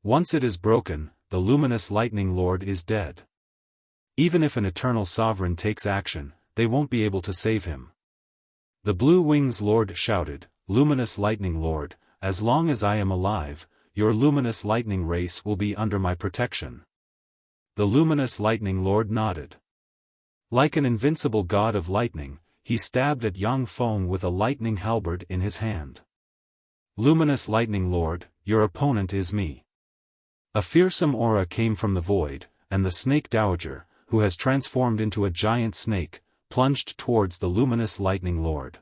Once it is broken, the luminous lightning lord is dead. Even if an eternal sovereign takes action, they won't be able to save him. The Blue Wings Lord shouted, "Luminous Lightning Lord, as long as I am alive, your luminous lightning race will be under my protection." The luminous lightning lord nodded. Like an invincible god of lightning, he stabbed at Yang Feng with a lightning halberd in his hand. "Luminous lightning lord, your opponent is me." A fearsome aura came from the void, and the snake dowager, who has transformed into a giant snake, plunged towards the luminous lightning lord.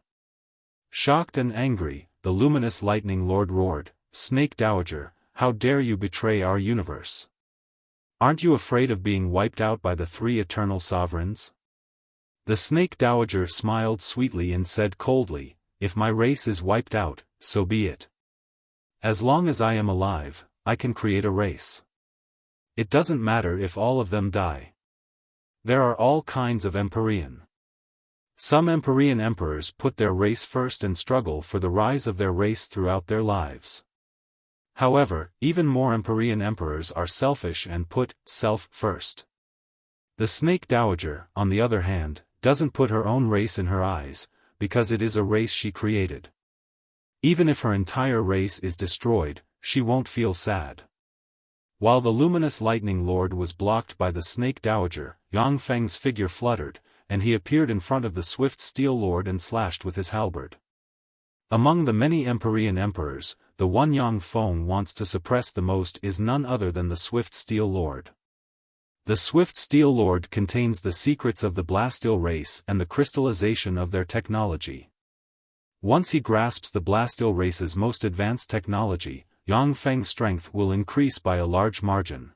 Shocked and angry, the luminous lightning lord roared, "Snake dowager, how dare you betray our universe? Aren't you afraid of being wiped out by the 3 eternal sovereigns?" The snake dowager smiled sweetly and said coldly, "If my race is wiped out, so be it. As long as I am alive, I can create a race. It doesn't matter if all of them die. There are all kinds of Empyrean. Some Empyrean emperors put their race first and struggle for the rise of their race throughout their lives. However, even more Empyrean emperors are selfish and put self first. The snake dowager, on the other hand, doesn't put her own race in her eyes, because it is a race she created. Even if her entire race is destroyed, she won't feel sad. While the luminous lightning lord was blocked by the snake dowager, Yang Feng's figure fluttered, and he appeared in front of the Swift Steel Lord and slashed with his halberd. Among the many Empyrean emperors, the one Yang Feng wants to suppress the most is none other than the Swift Steel Lord. The Swift Steel Lord contains the secrets of the Blasteel race and the crystallization of their technology. Once he grasps the Blasteel race's most advanced technology, Yang Feng's strength will increase by a large margin.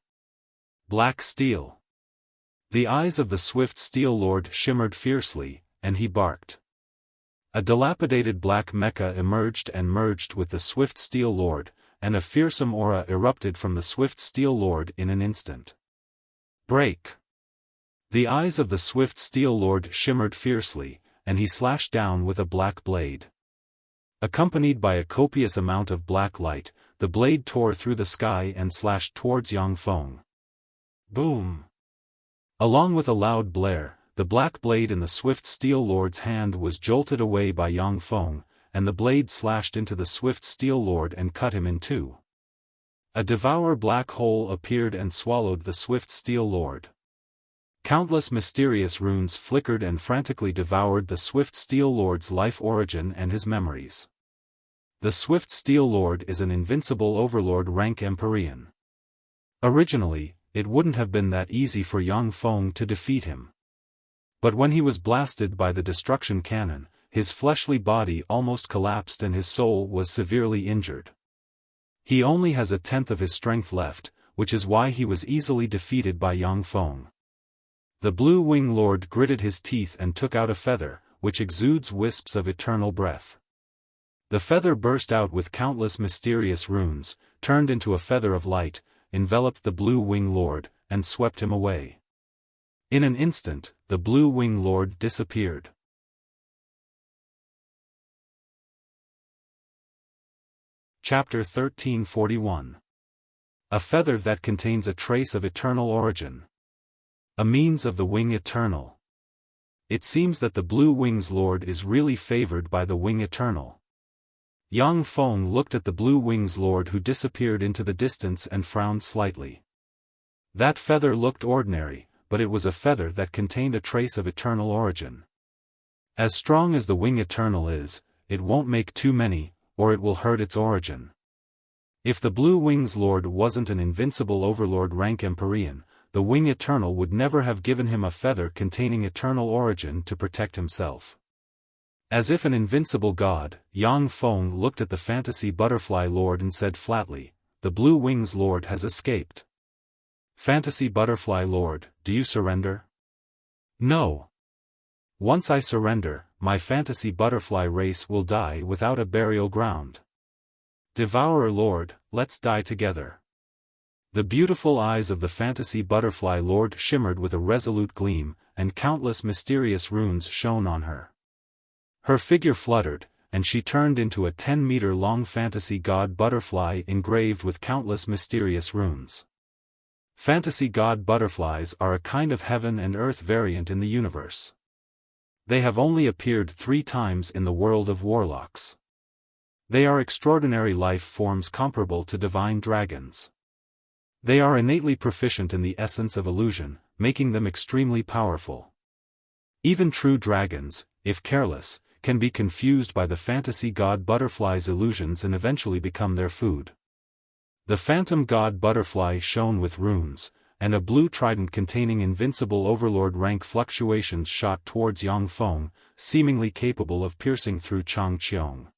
Black Steel. The eyes of the Swift Steel Lord shimmered fiercely, and he barked. A dilapidated black mecha emerged and merged with the Swift Steel Lord, and a fearsome aura erupted from the Swift Steel Lord in an instant. Break! The eyes of the Swift Steel Lord shimmered fiercely, and he slashed down with a black blade. Accompanied by a copious amount of black light, the blade tore through the sky and slashed towards Yang Feng. Boom! Along with a loud blare, the black blade in the Swift Steel Lord's hand was jolted away by Yang Feng, and the blade slashed into the Swift Steel Lord and cut him in 2. A devour black hole appeared and swallowed the Swift Steel Lord. Countless mysterious runes flickered and frantically devoured the Swift Steel Lord's life origin and his memories. The Swift Steel Lord is an invincible overlord rank Empyrean. Originally, it wouldn't have been that easy for Yang Feng to defeat him. But when he was blasted by the destruction cannon, his fleshly body almost collapsed and his soul was severely injured. He only has 1/10 of his strength left, which is why he was easily defeated by Yang Feng. The Blue Wing Lord gritted his teeth and took out a feather, which exudes wisps of eternal breath. The feather burst out with countless mysterious runes, turned into a feather of light, enveloped the Blue Wing Lord, and swept him away. In an instant, the Blue Wing Lord disappeared. Chapter 1341. A feather that contains a trace of eternal origin. A means of the wing eternal. It seems that the Blue Wings Lord is really favored by the wing eternal. Yang Feng looked at the Blue Wings Lord who disappeared into the distance and frowned slightly. That feather looked ordinary, but it was a feather that contained a trace of eternal origin. As strong as the wing eternal is, it won't make too many, or it will hurt its origin. If the Blue Wing's Lord wasn't an invincible overlord rank Empyrean, the Wing Eternal would never have given him a feather containing eternal origin to protect himself. As if an invincible god, Yang Feng looked at the Fantasy Butterfly Lord and said flatly, "The Blue Wing's Lord has escaped. Fantasy Butterfly Lord, do you surrender?" "No. Once I surrender, my Fantasy Butterfly race will die without a burial ground. Devourer Lord, let's die together." The beautiful eyes of the Fantasy Butterfly Lord shimmered with a resolute gleam, and countless mysterious runes shone on her. Her figure fluttered, and she turned into a 10-meter-long fantasy god butterfly engraved with countless mysterious runes. Fantasy god butterflies are a kind of heaven and earth variant in the universe. They have only appeared 3 times in the world of warlocks. They are extraordinary life forms comparable to divine dragons. They are innately proficient in the essence of illusion, making them extremely powerful. Even true dragons, if careless, can be confused by the fantasy god butterfly's illusions and eventually become their food. The phantom god butterfly shone with runes, and a blue trident containing invincible overlord rank fluctuations shot towards Yang Feng, seemingly capable of piercing through Changqiong,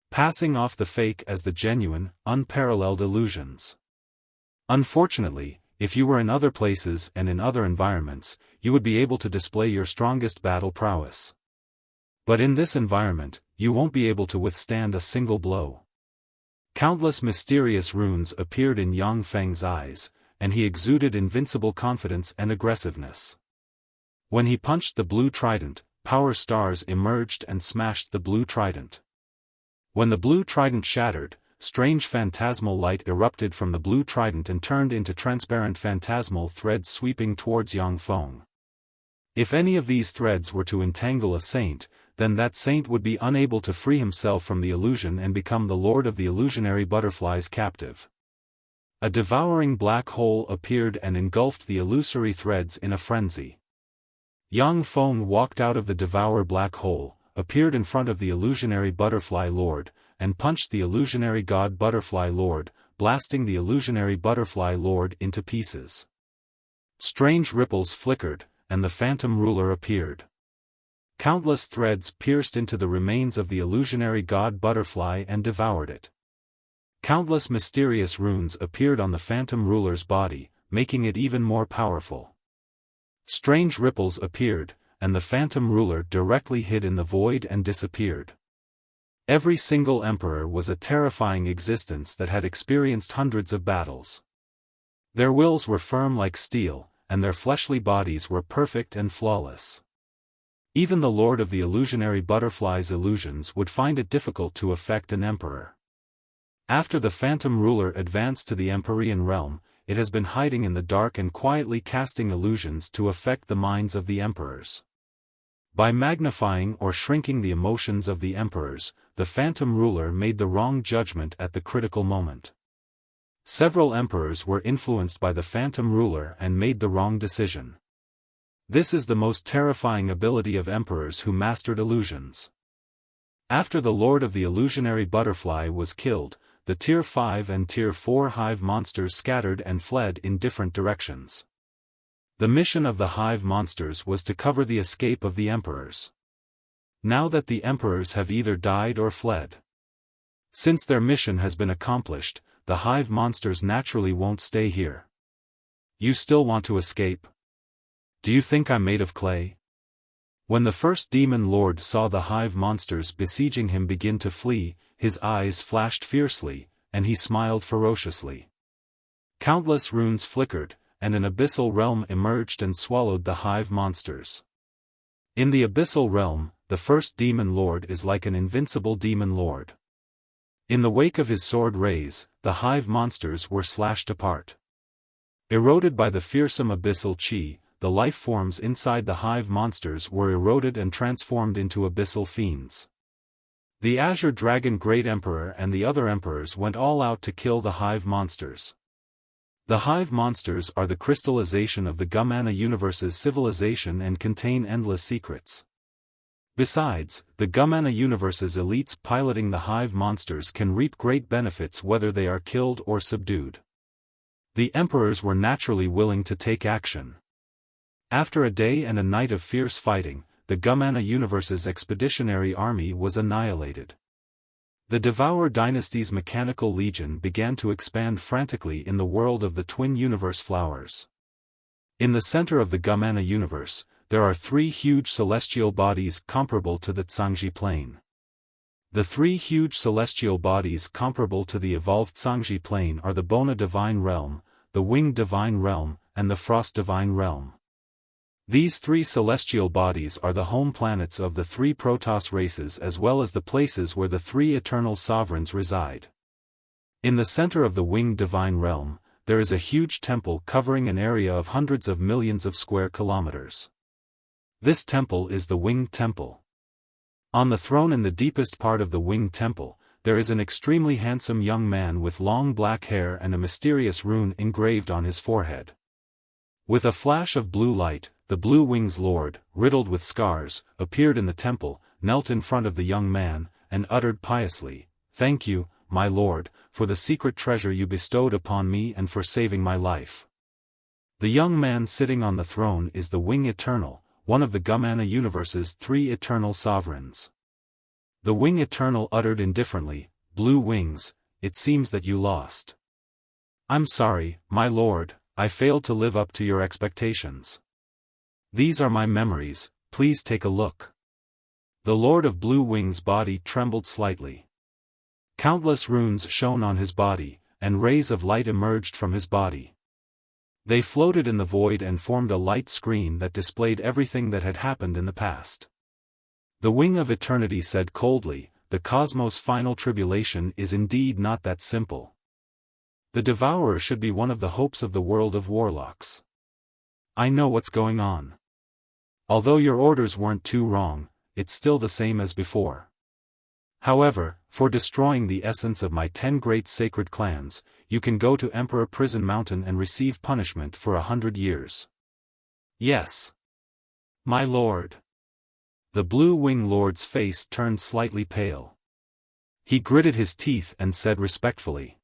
passing off the fake as the genuine, unparalleled illusions. Unfortunately, if you were in other places and in other environments, you would be able to display your strongest battle prowess. But in this environment, you won't be able to withstand a single blow. Countless mysterious runes appeared in Yang Feng's eyes, and he exuded invincible confidence and aggressiveness. When he punched the blue trident, power stars emerged and smashed the blue trident. When the blue trident shattered, strange phantasmal light erupted from the blue trident and turned into transparent phantasmal threads sweeping towards Yang Feng. If any of these threads were to entangle a saint, then that saint would be unable to free himself from the illusion and become the lord of the illusionary butterfly's captive. A devouring black hole appeared and engulfed the illusory threads in a frenzy. Yang Feng walked out of the devour black hole, appeared in front of the illusionary butterfly lord, and punched the illusionary god butterfly lord, blasting the illusionary butterfly lord into pieces. Strange ripples flickered, and the phantom ruler appeared. Countless threads pierced into the remains of the illusionary god butterfly and devoured it. Countless mysterious runes appeared on the phantom ruler's body, making it even more powerful. Strange ripples appeared, and the phantom ruler directly hid in the void and disappeared. Every single emperor was a terrifying existence that had experienced hundreds of battles. Their wills were firm like steel, and their fleshly bodies were perfect and flawless. Even the lord of the illusionary butterfly's illusions would find it difficult to affect an emperor. After the phantom ruler advanced to the Empyrean realm, it has been hiding in the dark and quietly casting illusions to affect the minds of the emperors. By magnifying or shrinking the emotions of the emperors, the phantom ruler made the wrong judgment at the critical moment. Several emperors were influenced by the phantom ruler and made the wrong decision. This is the most terrifying ability of emperors who mastered illusions. After the lord of the illusionary butterfly was killed, the Tier 5 and Tier 4 hive monsters scattered and fled in different directions. The mission of the hive monsters was to cover the escape of the emperors. Now that the emperors have either died or fled. Since their mission has been accomplished, the hive monsters naturally won't stay here. You still want to escape? Do you think I'm made of clay? When the first demon lord saw the hive monsters besieging him begin to flee, his eyes flashed fiercely, and he smiled ferociously. Countless runes flickered, and an abyssal realm emerged and swallowed the hive monsters. In the abyssal realm, the first demon lord is like an invincible demon lord. In the wake of his sword rays, the hive monsters were slashed apart. Eroded by the fearsome abyssal chi, the life forms inside the hive monsters were eroded and transformed into abyssal fiends. The Azure Dragon Great Emperor and the other emperors went all out to kill the hive monsters. The hive monsters are the crystallization of the Gumana universe's civilization and contain endless secrets. Besides, the Gumana universe's elites piloting the hive monsters can reap great benefits whether they are killed or subdued. The emperors were naturally willing to take action. After a day and a night of fierce fighting, the Gumana universe's expeditionary army was annihilated. The Devour dynasty's mechanical legion began to expand frantically in the world of the twin universe flowers. In the center of the Gumana universe, there are three huge celestial bodies comparable to the Zhangji plane. The three huge celestial bodies comparable to the evolved Zhangji plane are the Bona Divine Realm, the Winged Divine Realm, and the Frost Divine Realm. These three celestial bodies are the home planets of the three Protoss races as well as the places where the three eternal sovereigns reside. In the center of the Winged Divine Realm, there is a huge temple covering an area of hundreds of millions of square kilometers. This temple is the Winged Temple. On the throne in the deepest part of the Winged Temple, there is an extremely handsome young man with long black hair and a mysterious rune engraved on his forehead. With a flash of blue light, the Blue Wings Lord, riddled with scars, appeared in the temple, knelt in front of the young man, and uttered piously, "Thank you, my lord, for the secret treasure you bestowed upon me and for saving my life." The young man sitting on the throne is the Wing Eternal, one of the Gumana universe's three eternal sovereigns. The Wing Eternal uttered indifferently, "Blue Wings, it seems that you lost." "I'm sorry, my lord, I failed to live up to your expectations. These are my memories, please take a look." The Lord of Blue Wings' body trembled slightly. Countless runes shone on his body, and rays of light emerged from his body. They floated in the void and formed a light screen that displayed everything that had happened in the past. The Wing of Eternity said coldly, "The cosmos' final tribulation is indeed not that simple. The Devourer should be one of the hopes of the world of warlocks. I know what's going on. Although your orders weren't too wrong, it's still the same as before. However, for destroying the essence of my 10 great sacred clans, you can go to Emperor Prison Mountain and receive punishment for 100 years. Yes. My lord." The Blue Wing Lord's face turned slightly pale. He gritted his teeth and said respectfully.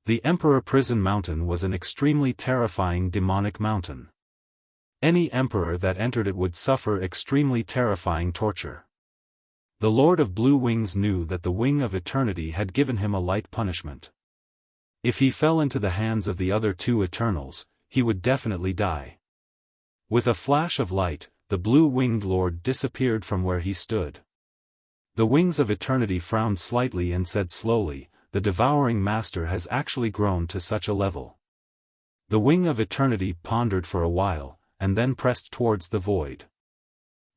The Emperor Prison Mountain was an extremely terrifying demonic mountain. Any emperor that entered it would suffer extremely terrifying torture. The Lord of Blue Wings knew that the Wing of Eternity had given him a light punishment. If he fell into the hands of the other two Eternals, he would definitely die. With a flash of light, the Blue-Winged Lord disappeared from where he stood. The Wings of Eternity frowned slightly and said slowly, "The Devouring Master has actually grown to such a level." The Wing of Eternity pondered for a while, and then pressed towards the void.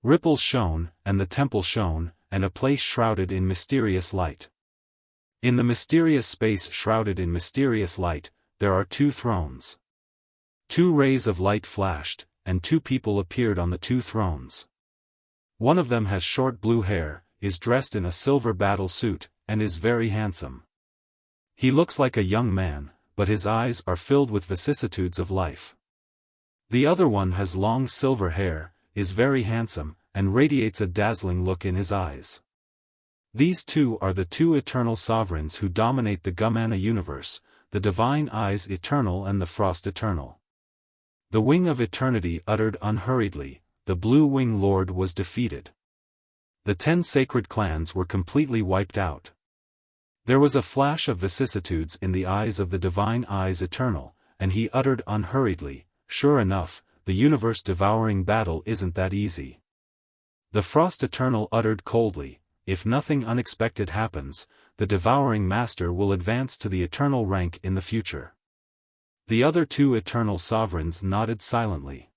Ripples shone, and the temple shone, and a place shrouded in mysterious light. In the mysterious space shrouded in mysterious light, there are two thrones. Two rays of light flashed, and two people appeared on the two thrones. One of them has short blue hair, is dressed in a silver battle suit, and is very handsome. He looks like a young man, but his eyes are filled with vicissitudes of life. The other one has long silver hair, is very handsome, and radiates a dazzling look in his eyes. These two are the two eternal sovereigns who dominate the Gumana universe, the Divine Eyes Eternal and the Frost Eternal. The Wing of Eternity uttered unhurriedly, "The Blue Wing Lord was defeated. The 10 sacred clans were completely wiped out." There was a flash of vicissitudes in the eyes of the Divine Eyes Eternal, and he uttered unhurriedly, "Sure enough, the universe-devouring battle isn't that easy." The Frost Eternal uttered coldly, "If nothing unexpected happens, the Devouring Master will advance to the eternal rank in the future." The other two eternal sovereigns nodded silently.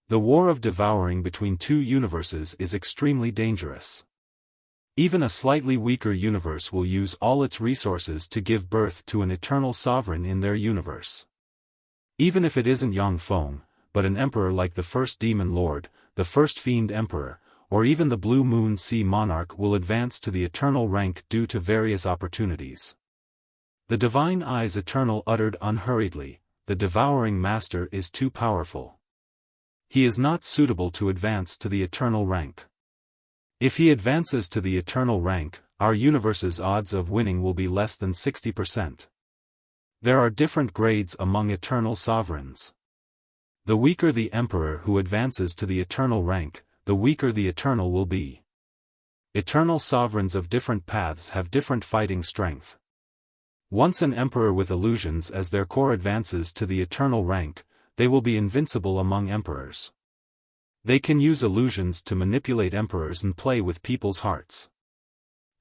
The war of devouring between two universes is extremely dangerous. Even a slightly weaker universe will use all its resources to give birth to an eternal sovereign in their universe. Even if it isn't Yangfeng, but an emperor like the first Demon Lord, the first Fiend Emperor, or even the Blue Moon Sea Monarch will advance to the eternal rank due to various opportunities. The Divine Eyes Eternal uttered unhurriedly, "The Devouring Master is too powerful. He is not suitable to advance to the eternal rank." If he advances to the eternal rank, our universe's odds of winning will be less than 60%. There are different grades among eternal sovereigns. The weaker the emperor who advances to the eternal rank, the weaker the eternal will be. Eternal sovereigns of different paths have different fighting strength. Once an emperor with illusions as their core advances to the eternal rank, they will be invincible among emperors. They can use illusions to manipulate emperors and play with people's hearts.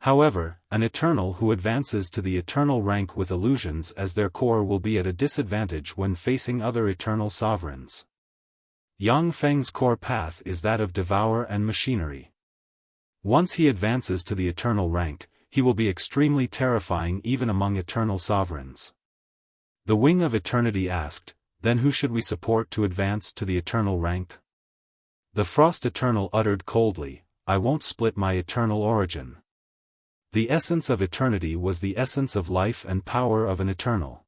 However, an eternal who advances to the eternal rank with illusions as their core will be at a disadvantage when facing other eternal sovereigns. Yang Feng's core path is that of devour and machinery. Once he advances to the eternal rank, he will be extremely terrifying even among eternal sovereigns. The Wing of Eternity asked, "Then who should we support to advance to the eternal rank?" The Frost Eternal uttered coldly, "I won't split my eternal origin." The essence of eternity was the essence of life and power of an eternal.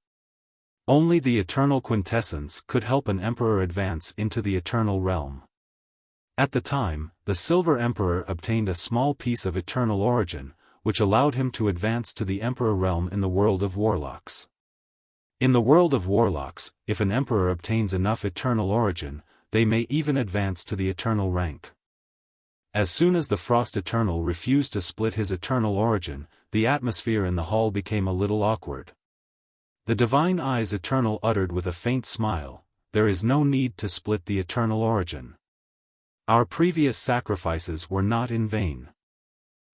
Only the eternal quintessence could help an emperor advance into the eternal realm. At the time, the Silver Emperor obtained a small piece of eternal origin, which allowed him to advance to the Emperor realm in the world of warlocks. In the world of warlocks, if an emperor obtains enough eternal origin, they may even advance to the eternal rank. As soon as the Frost Eternal refused to split his eternal origin, the atmosphere in the hall became a little awkward. The Divine Eyes Eternal uttered with a faint smile, "There is no need to split the eternal origin. Our previous sacrifices were not in vain.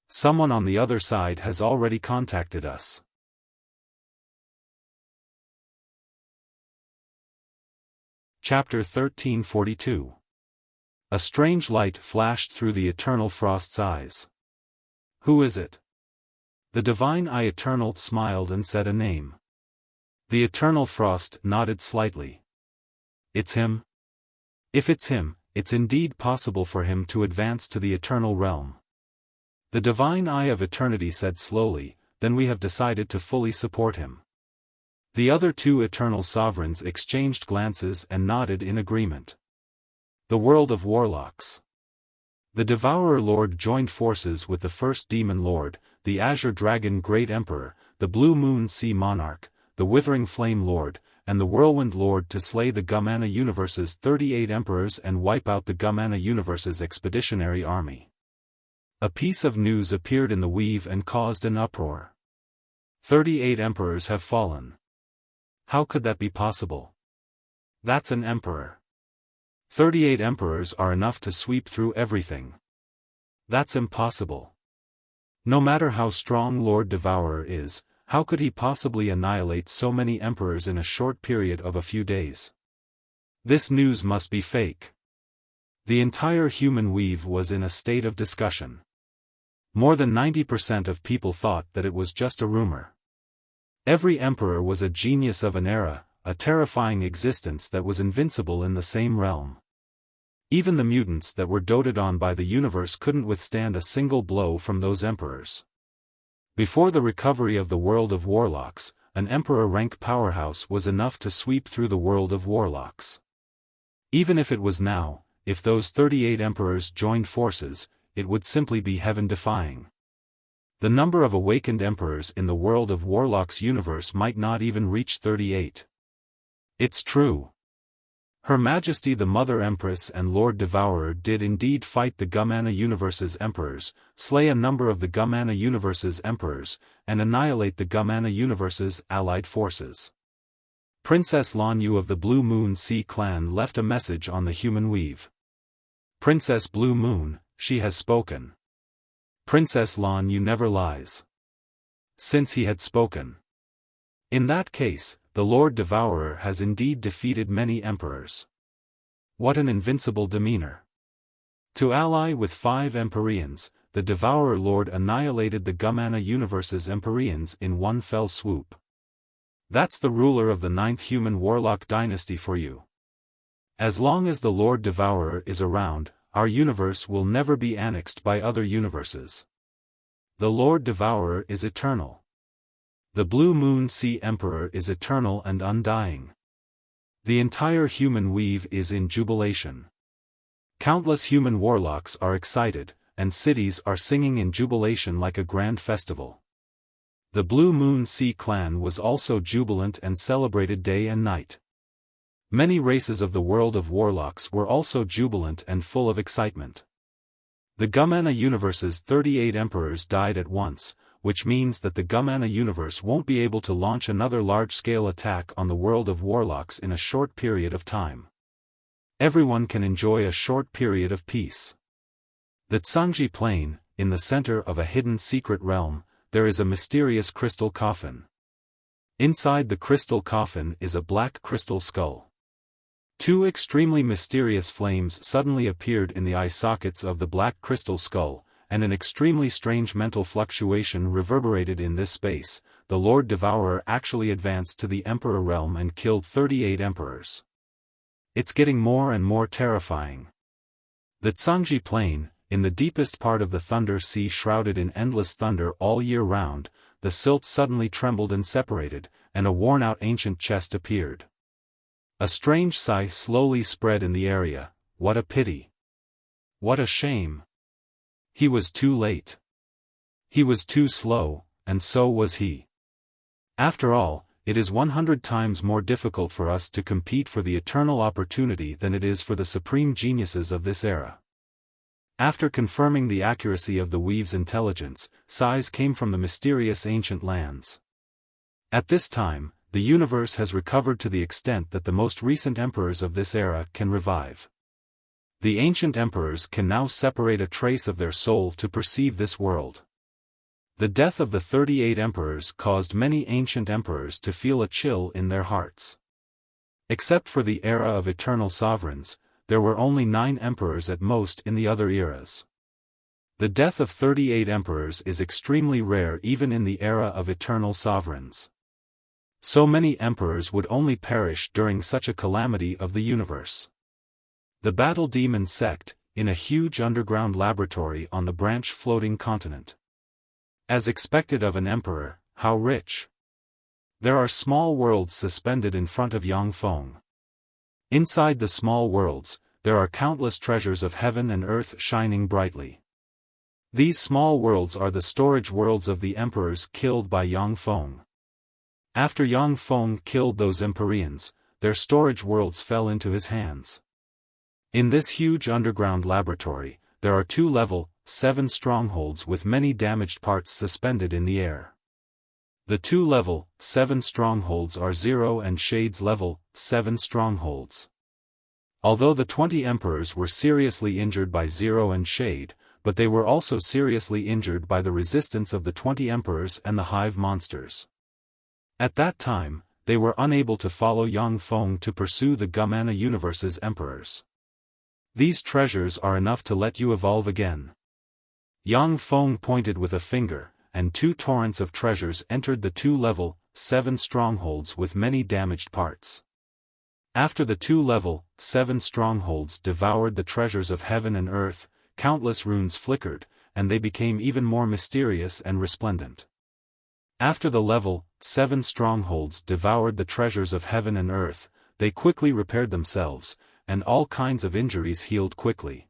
Someone on the other side has already contacted us." Chapter 1342. A strange light flashed through the Eternal Frost's eyes. "Who is it?" The Divine Eye Eternal smiled and said a name. The Eternal Frost nodded slightly. "It's him? If it's him, it's indeed possible for him to advance to the eternal realm." The Divine Eye of Eternity said slowly, "Then we have decided to fully support him." The other two eternal sovereigns exchanged glances and nodded in agreement. The world of warlocks. The Devourer Lord joined forces with the First Demon Lord, the Azure Dragon Great Emperor, the Blue Moon Sea Monarch, the Withering Flame Lord, and the Whirlwind Lord to slay the Gumana Universe's 38 emperors and wipe out the Gumana Universe's expeditionary army. A piece of news appeared in the weave and caused an uproar. 38 emperors have fallen. How could that be possible? That's an emperor. 38 emperors are enough to sweep through everything. That's impossible. No matter how strong Lord Devourer is, how could he possibly annihilate so many emperors in a short period of a few days? This news must be fake. The entire human weave was in a state of discussion. More than 90% of people thought that it was just a rumor. Every emperor was a genius of an era, a terrifying existence that was invincible in the same realm. Even the mutants that were doted on by the universe couldn't withstand a single blow from those emperors. Before the recovery of the world of warlocks, an emperor-rank powerhouse was enough to sweep through the world of warlocks. Even if it was now, if those 38 emperors joined forces, it would simply be heaven-defying. The number of awakened emperors in the world of warlocks universe might not even reach 38. It's true. Her Majesty the Mother Empress and Lord Devourer did indeed fight the Gumana Universe's emperors, slay a number of the Gumana Universe's emperors, and annihilate the Gumana Universe's allied forces. Princess Lan Yu of the Blue Moon Sea clan left a message on the human weave. "Princess Blue Moon, she has spoken." Princess Lan Yu never lies. Since he had spoken. In that case, the Lord Devourer has indeed defeated many emperors. What an invincible demeanor. To ally with 5 Empyreans, the Devourer Lord annihilated the Gumana Universe's Empyreans in one fell swoop. That's the ruler of the 9th human warlock dynasty for you. As long as the Lord Devourer is around, our universe will never be annexed by other universes. The Lord Devourer is eternal. The Blue Moon Sea Emperor is eternal and undying. The entire human weave is in jubilation. Countless human warlocks are excited, and cities are singing in jubilation like a grand festival. The Blue Moon Sea clan was also jubilant and celebrated day and night. Many races of the world of warlocks were also jubilant and full of excitement. The Gumana universe's 38 emperors died at once, which means that the Gumana universe won't be able to launch another large-scale attack on the world of warlocks in a short period of time. Everyone can enjoy a short period of peace. The Tsangji Plain, in the center of a hidden secret realm, there is a mysterious crystal coffin. Inside the crystal coffin is a black crystal skull. Two extremely mysterious flames suddenly appeared in the eye sockets of the black crystal skull, and an extremely strange mental fluctuation reverberated in this space. The Lord Devourer actually advanced to the Emperor realm and killed 38 emperors. It's getting more and more terrifying. The Tsangji Plain, in the deepest part of the Thunder Sea shrouded in endless thunder all year round, the silt suddenly trembled and separated, and a worn-out ancient chest appeared. A strange sigh slowly spread in the area. What a pity. What a shame. He was too late. He was too slow, and so was he. After all, it is 100 times more difficult for us to compete for the eternal opportunity than it is for the supreme geniuses of this era. After confirming the accuracy of the Weave's intelligence, sighs came from the mysterious ancient lands. At this time, the universe has recovered to the extent that the most recent emperors of this era can revive. The ancient emperors can now separate a trace of their soul to perceive this world. The death of the 38 emperors caused many ancient emperors to feel a chill in their hearts. Except for the era of eternal sovereigns, there were only 9 emperors at most in the other eras. The death of 38 emperors is extremely rare even in the era of eternal sovereigns. So many emperors would only perish during such a calamity of the universe. The Battle Demon sect, in a huge underground laboratory on the branch floating continent. As expected of an emperor, how rich. There are small worlds suspended in front of Yangfeng. Inside the small worlds, there are countless treasures of heaven and earth shining brightly. These small worlds are the storage worlds of the emperors killed by Yangfeng. After Yangfeng killed those Empyreans, their storage worlds fell into his hands. In this huge underground laboratory, there are 2 level, 7 strongholds with many damaged parts suspended in the air. The 2 level, 7 strongholds are Zero and Shade's level, 7 strongholds. Although the 20 emperors were seriously injured by Zero and Shade, but they were also seriously injured by the resistance of the 20 emperors and the hive monsters. At that time, they were unable to follow Yangfeng to pursue the Gumana universe's emperors. These treasures are enough to let you evolve again. Yangfeng pointed with a finger, and 2 torrents of treasures entered the 2 level, 7 strongholds with many damaged parts. After the 2 level, 7 strongholds devoured the treasures of heaven and earth, countless runes flickered, and they became even more mysterious and resplendent. After the level 7 strongholds devoured the treasures of heaven and earth, they quickly repaired themselves, and all kinds of injuries healed quickly.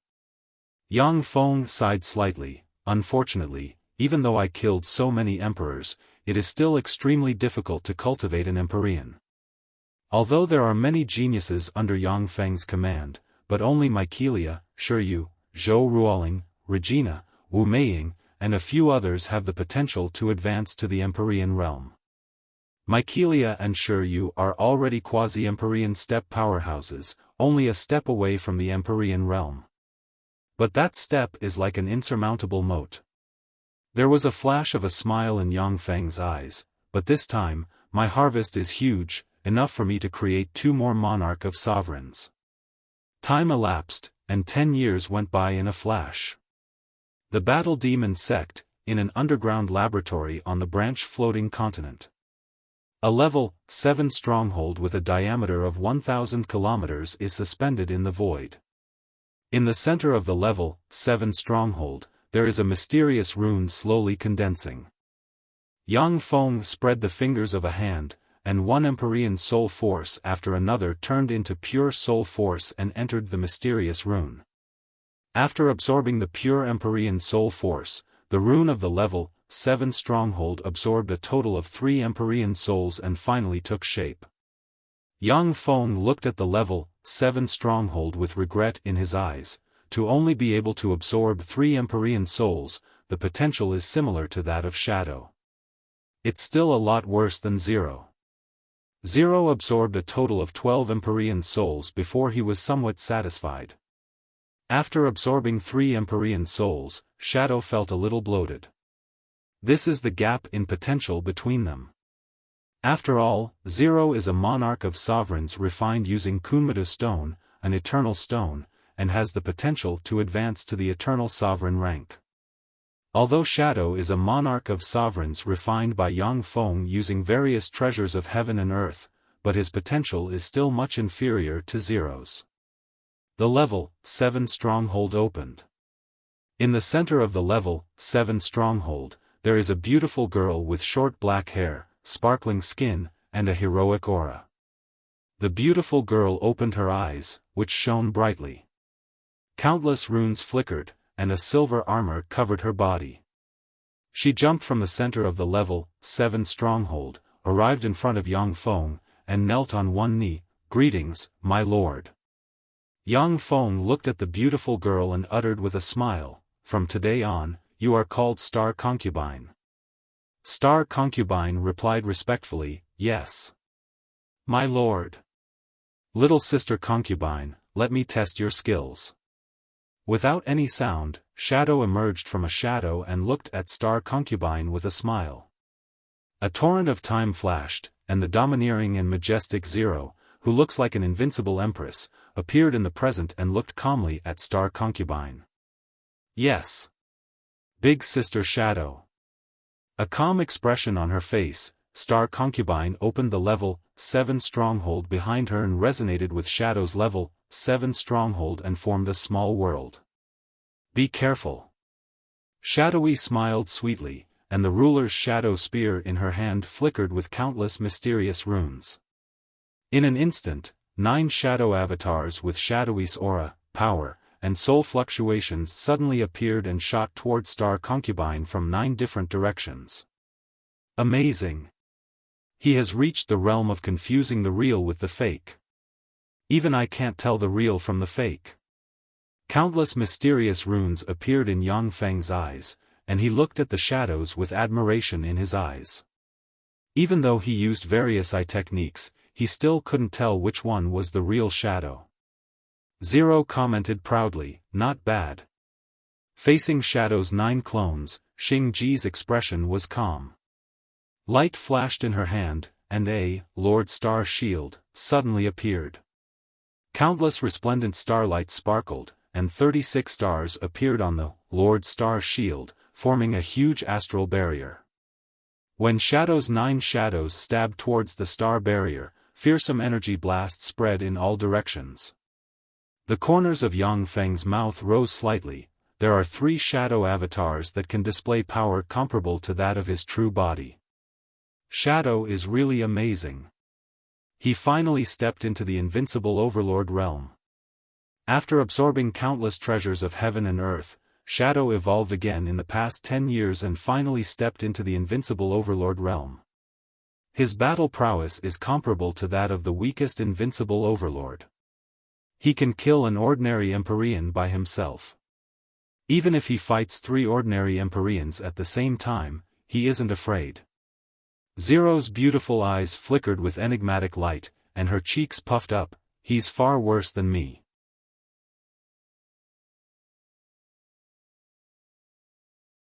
Yangfeng sighed slightly. Unfortunately, even though I killed so many emperors, it is still extremely difficult to cultivate an Empyrean. Although there are many geniuses under Yangfeng's command, but only Mykelia, Shiryu, Zhou Ruoling, Regina, Wu Meiying, and a few others have the potential to advance to the Empyrean realm. Mykelia and Shiryu are already quasi-Empyrean step powerhouses, only a step away from the Empyrean realm. But that step is like an insurmountable moat. There was a flash of a smile in Yangfeng's eyes, but this time, my harvest is huge, enough for me to create 2 more monarch of sovereigns. Time elapsed, and 10 years went by in a flash. The Battle Demon sect, in an underground laboratory on the branch floating continent. A level 7 stronghold with a diameter of 1,000 kilometers is suspended in the void. In the center of the level 7 stronghold, there is a mysterious rune slowly condensing. Yangfeng spread the fingers of a hand, and one Empyrean soul force after another turned into pure soul force and entered the mysterious rune. After absorbing the pure Empyrean soul force, the rune of the level 7 stronghold absorbed a total of 3 Empyrean souls and finally took shape. Yang Feng looked at the level 7 stronghold with regret in his eyes. To only be able to absorb 3 Empyrean souls, the potential is similar to that of Shadow. It's still a lot worse than Zero. Zero absorbed a total of 12 Empyrean souls before he was somewhat satisfied. After absorbing 3 Empyrean souls, Shadow felt a little bloated. This is the gap in potential between them. After all, Zero is a monarch of sovereigns refined using Kunmatu stone, an eternal stone, and has the potential to advance to the eternal sovereign rank. Although Shadow is a monarch of sovereigns refined by Yang Feng using various treasures of heaven and earth, but his potential is still much inferior to Zero's. The level 7 stronghold opened. In the center of the level 7 stronghold, there is a beautiful girl with short black hair, sparkling skin, and a heroic aura. The beautiful girl opened her eyes, which shone brightly. Countless runes flickered, and a silver armor covered her body. She jumped from the center of the level 7 stronghold, arrived in front of Yang Feng, and knelt on one knee. "Greetings, my lord." Yang Feng looked at the beautiful girl and uttered with a smile, "From today on, you are called Star Concubine." Star Concubine replied respectfully, "Yes, my lord." "Little sister Concubine, let me test your skills." Without any sound, Shadow emerged from a shadow and looked at Star Concubine with a smile. A torrent of time flashed, and the domineering and majestic Zero, who looks like an invincible empress, appeared in the present and looked calmly at Star Concubine. "Yes, big sister Shadow." A calm expression on her face, Star Concubine opened the level 7 stronghold behind her and resonated with Shadow's level 7 stronghold and formed a small world. "Be careful." Shadowy smiled sweetly, and the ruler's shadow spear in her hand flickered with countless mysterious runes. In an instant, 9 shadow avatars with shadowy aura, power, and soul fluctuations suddenly appeared and shot toward Star Concubine from 9 different directions. Amazing! He has reached the realm of confusing the real with the fake. Even I can't tell the real from the fake. Countless mysterious runes appeared in Yang Feng's eyes, and he looked at the shadows with admiration in his eyes. Even though he used various eye techniques, he still couldn't tell which one was the real shadow. Zero commented proudly, "Not bad." Facing Shadow's 9 clones, Xing Ji's expression was calm. Light flashed in her hand, and a Lord Star Shield suddenly appeared. Countless resplendent starlight sparkled, and 36 stars appeared on the Lord Star Shield, forming a huge astral barrier. When Shadow's 9 shadows stabbed towards the star barrier, fearsome energy blasts spread in all directions. The corners of Yang Feng's mouth rose slightly. There are 3 shadow avatars that can display power comparable to that of his true body. Shadow is really amazing. He finally stepped into the invincible Overlord realm. After absorbing countless treasures of heaven and earth, Shadow evolved again in the past 10 years and finally stepped into the invincible Overlord realm. His battle prowess is comparable to that of the weakest invincible Overlord. He can kill an ordinary Empyrean by himself. Even if he fights 3 ordinary Empyreans at the same time, he isn't afraid. Zero's beautiful eyes flickered with enigmatic light, and her cheeks puffed up. "He's far worse than me."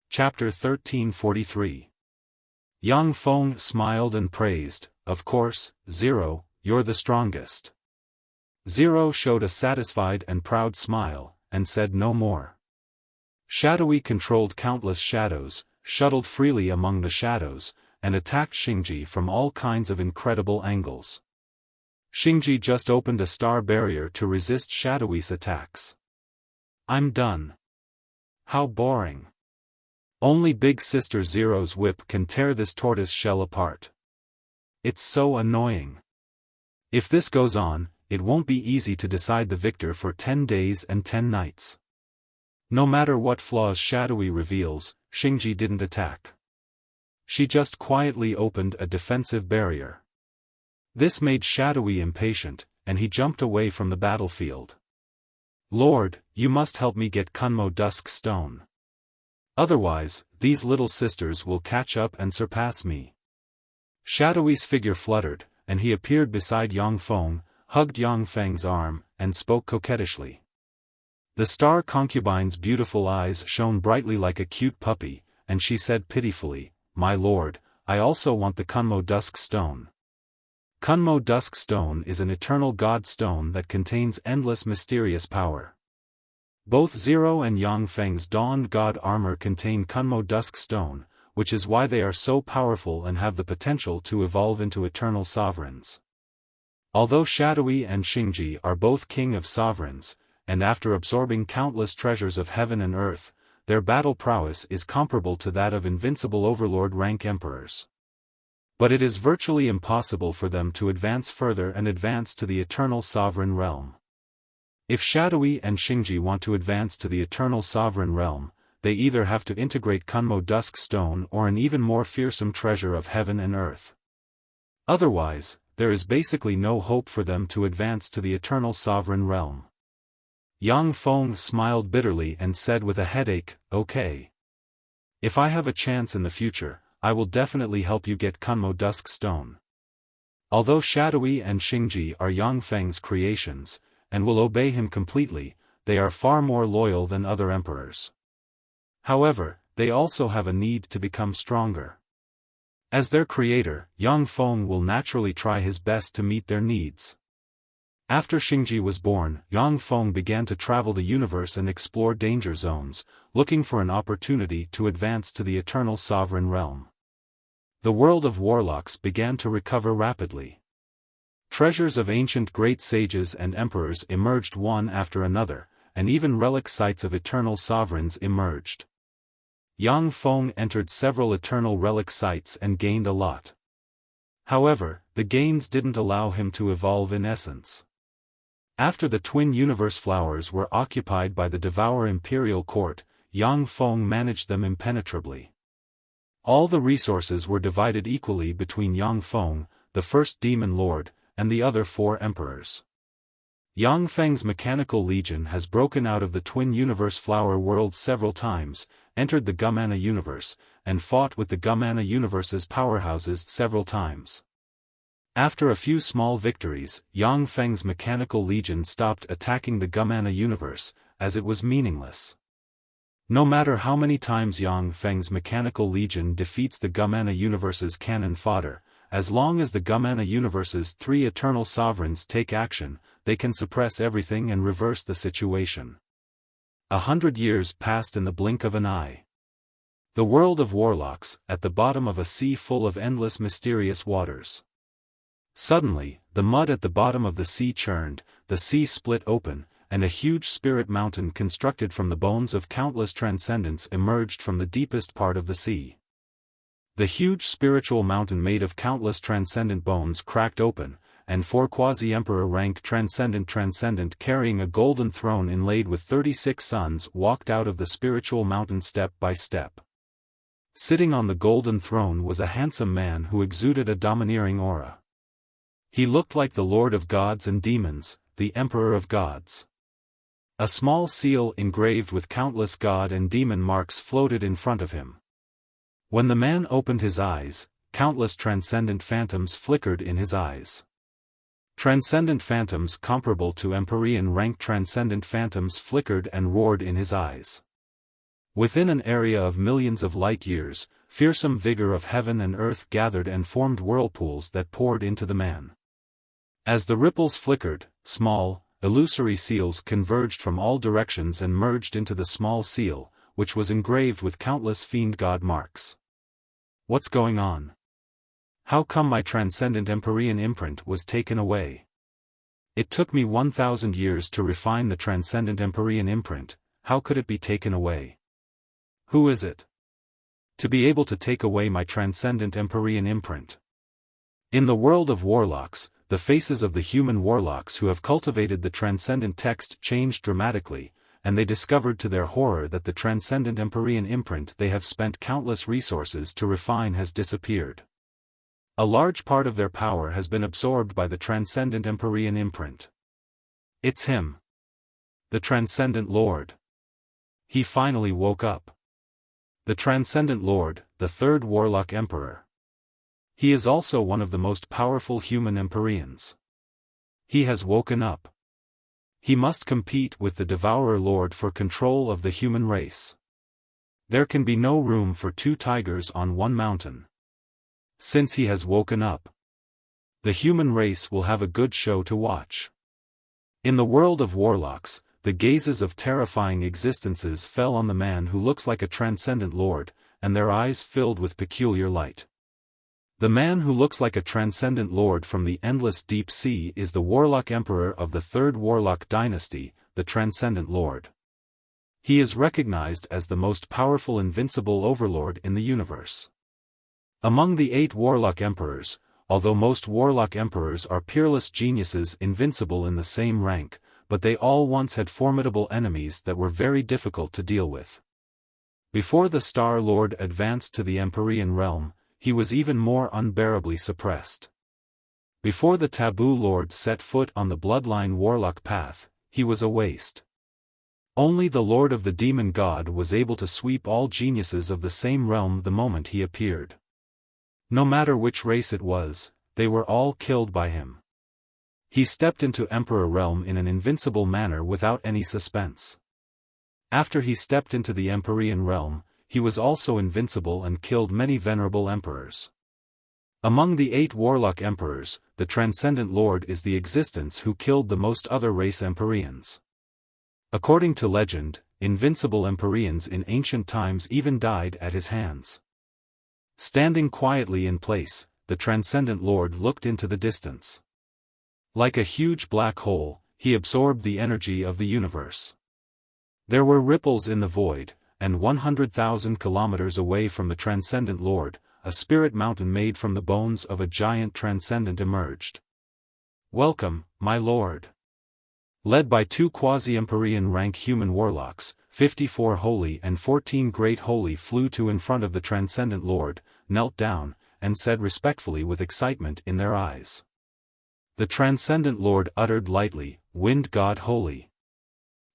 Chapter 1343. Yang Feng smiled and praised, "Of course, Zero, you're the strongest." Zero showed a satisfied and proud smile, and said no more. Shadowy controlled countless shadows, shuttled freely among the shadows, and attacked Xingji from all kinds of incredible angles. Xingji just opened a star barrier to resist Shadowy's attacks. "I'm done." "How boring." "Only Big Sister Zero's whip can tear this tortoise shell apart. It's so annoying. If this goes on, it won't be easy to decide the victor for 10 days and 10 nights. No matter what flaws Shadowy reveals, Xingji didn't attack. She just quietly opened a defensive barrier. This made Shadowy impatient, and he jumped away from the battlefield. Lord, you must help me get Kunmo Dusk Stone. Otherwise, these little sisters will catch up and surpass me. Shadowy's figure fluttered, and he appeared beside Yang Feng, hugged Yang Feng's arm, and spoke coquettishly. The star concubine's beautiful eyes shone brightly like a cute puppy, and she said pitifully, "My lord, I also want the Kunmo Dusk Stone." Kunmo Dusk Stone is an eternal god stone that contains endless mysterious power. Both Zero and Yang Feng's dawned god armor contain Kunmo Dusk Stone, which is why they are so powerful and have the potential to evolve into eternal sovereigns. Although Shadowy and Xingji are both king of sovereigns, and after absorbing countless treasures of heaven and earth, their battle prowess is comparable to that of invincible overlord rank emperors. But it is virtually impossible for them to advance further and advance to the eternal sovereign realm. If Shadowy and Xingji want to advance to the eternal sovereign realm, they either have to integrate Kunmo Dusk Stone or an even more fearsome treasure of heaven and earth. Otherwise, there is basically no hope for them to advance to the eternal sovereign realm. Yang Feng smiled bitterly and said with a headache, "Okay. If I have a chance in the future, I will definitely help you get Kunmo Dusk Stone." Although Shadowy and Xingji are Yang Feng's creations, and will obey him completely, they are far more loyal than other emperors. However, they also have a need to become stronger. As their creator, Yang Feng will naturally try his best to meet their needs. After Xingji was born, Yang Feng began to travel the universe and explore danger zones, looking for an opportunity to advance to the eternal sovereign realm. The world of warlocks began to recover rapidly. Treasures of ancient great sages and emperors emerged one after another, and even relic sites of eternal sovereigns emerged. Yang Feng entered several eternal relic sites and gained a lot. However, the gains didn't allow him to evolve in essence. After the twin universe flowers were occupied by the Devour Imperial Court, Yang Feng managed them impenetrably. All the resources were divided equally between Yang Feng, the first demon lord, and the other 4 emperors. Yang Feng's mechanical legion has broken out of the twin universe flower world several times, entered the Gumana universe, and fought with the Gumana universe's powerhouses several times. After a few small victories, Yang Feng's mechanical legion stopped attacking the Gumana universe, as it was meaningless. No matter how many times Yang Feng's mechanical legion defeats the Gumana universe's cannon fodder, as long as the Gumana universe's 3 eternal sovereigns take action, they can suppress everything and reverse the situation. 100 years passed in the blink of an eye. The world of warlocks, at the bottom of a sea full of endless mysterious waters. Suddenly, the mud at the bottom of the sea churned, the sea split open, and a huge spirit mountain constructed from the bones of countless transcendents emerged from the deepest part of the sea. The huge spiritual mountain made of countless transcendent bones cracked open, and 4 quasi-emperor rank transcendent carrying a golden throne inlaid with 36 suns walked out of the spiritual mountain step by step. Sitting on the golden throne was a handsome man who exuded a domineering aura. He looked like the Lord of Gods and Demons, the Emperor of Gods. A small seal engraved with countless god and demon marks floated in front of him. When the man opened his eyes, countless transcendent phantoms flickered in his eyes. Transcendent phantoms comparable to Empyrean rank transcendent phantoms flickered and roared in his eyes. Within an area of millions of light years, fearsome vigor of heaven and earth gathered and formed whirlpools that poured into the man. As the ripples flickered, small, illusory seals converged from all directions and merged into the small seal, which was engraved with countless fiend god marks. What's going on? How come my transcendent Empyrean imprint was taken away? It took me 1,000 years to refine the transcendent Empyrean imprint, how could it be taken away? Who is it? To be able to take away my transcendent Empyrean imprint. In the world of warlocks, the faces of the human warlocks who have cultivated the transcendent text changed dramatically, and they discovered to their horror that the transcendent Empyrean imprint they have spent countless resources to refine has disappeared. A large part of their power has been absorbed by the transcendent Empyrean imprint. It's him. The Transcendent Lord. He finally woke up. The Transcendent Lord, the third Warlock Emperor. He is also one of the most powerful human Empyreans. He has woken up. He must compete with the Devourer Lord for control of the human race. There can be no room for two tigers on one mountain. Since he has woken up, the human race will have a good show to watch. In the world of warlocks, the gazes of terrifying existences fell on the man who looks like a transcendent lord, and their eyes filled with peculiar light. The man who looks like a transcendent lord from the endless deep sea is the Warlock Emperor of the Third Warlock Dynasty, the Transcendent Lord. He is recognized as the most powerful invincible overlord in the universe. Among the 8 Warlock Emperors, although most Warlock Emperors are peerless geniuses invincible in the same rank, but they all once had formidable enemies that were very difficult to deal with. Before the Star Lord advanced to the Empyrean realm, he was even more unbearably suppressed. Before the Taboo Lord set foot on the Bloodline Warlock path, he was a waste. Only the Lord of the Demon God was able to sweep all geniuses of the same realm the moment he appeared. No matter which race it was, they were all killed by him. He stepped into Emperor realm in an invincible manner without any suspense. After he stepped into the Empyrean realm, he was also invincible and killed many venerable emperors. Among the 8 Warlock Emperors, the Transcendent Lord is the existence who killed the most other race Empyreans. According to legend, invincible Empyreans in ancient times even died at his hands. Standing quietly in place, the Transcendent Lord looked into the distance. Like a huge black hole, he absorbed the energy of the universe. There were ripples in the void, and 100,000 kilometers away from the Transcendent Lord, a spirit mountain made from the bones of a giant transcendent emerged. "Welcome, my lord." Led by 2 quasi-Empyrean rank human warlocks, 54 holy and 14 great holy flew to in front of the Transcendent Lord, knelt down, and said respectfully with excitement in their eyes. The Transcendent Lord uttered lightly, "Wind God Holy."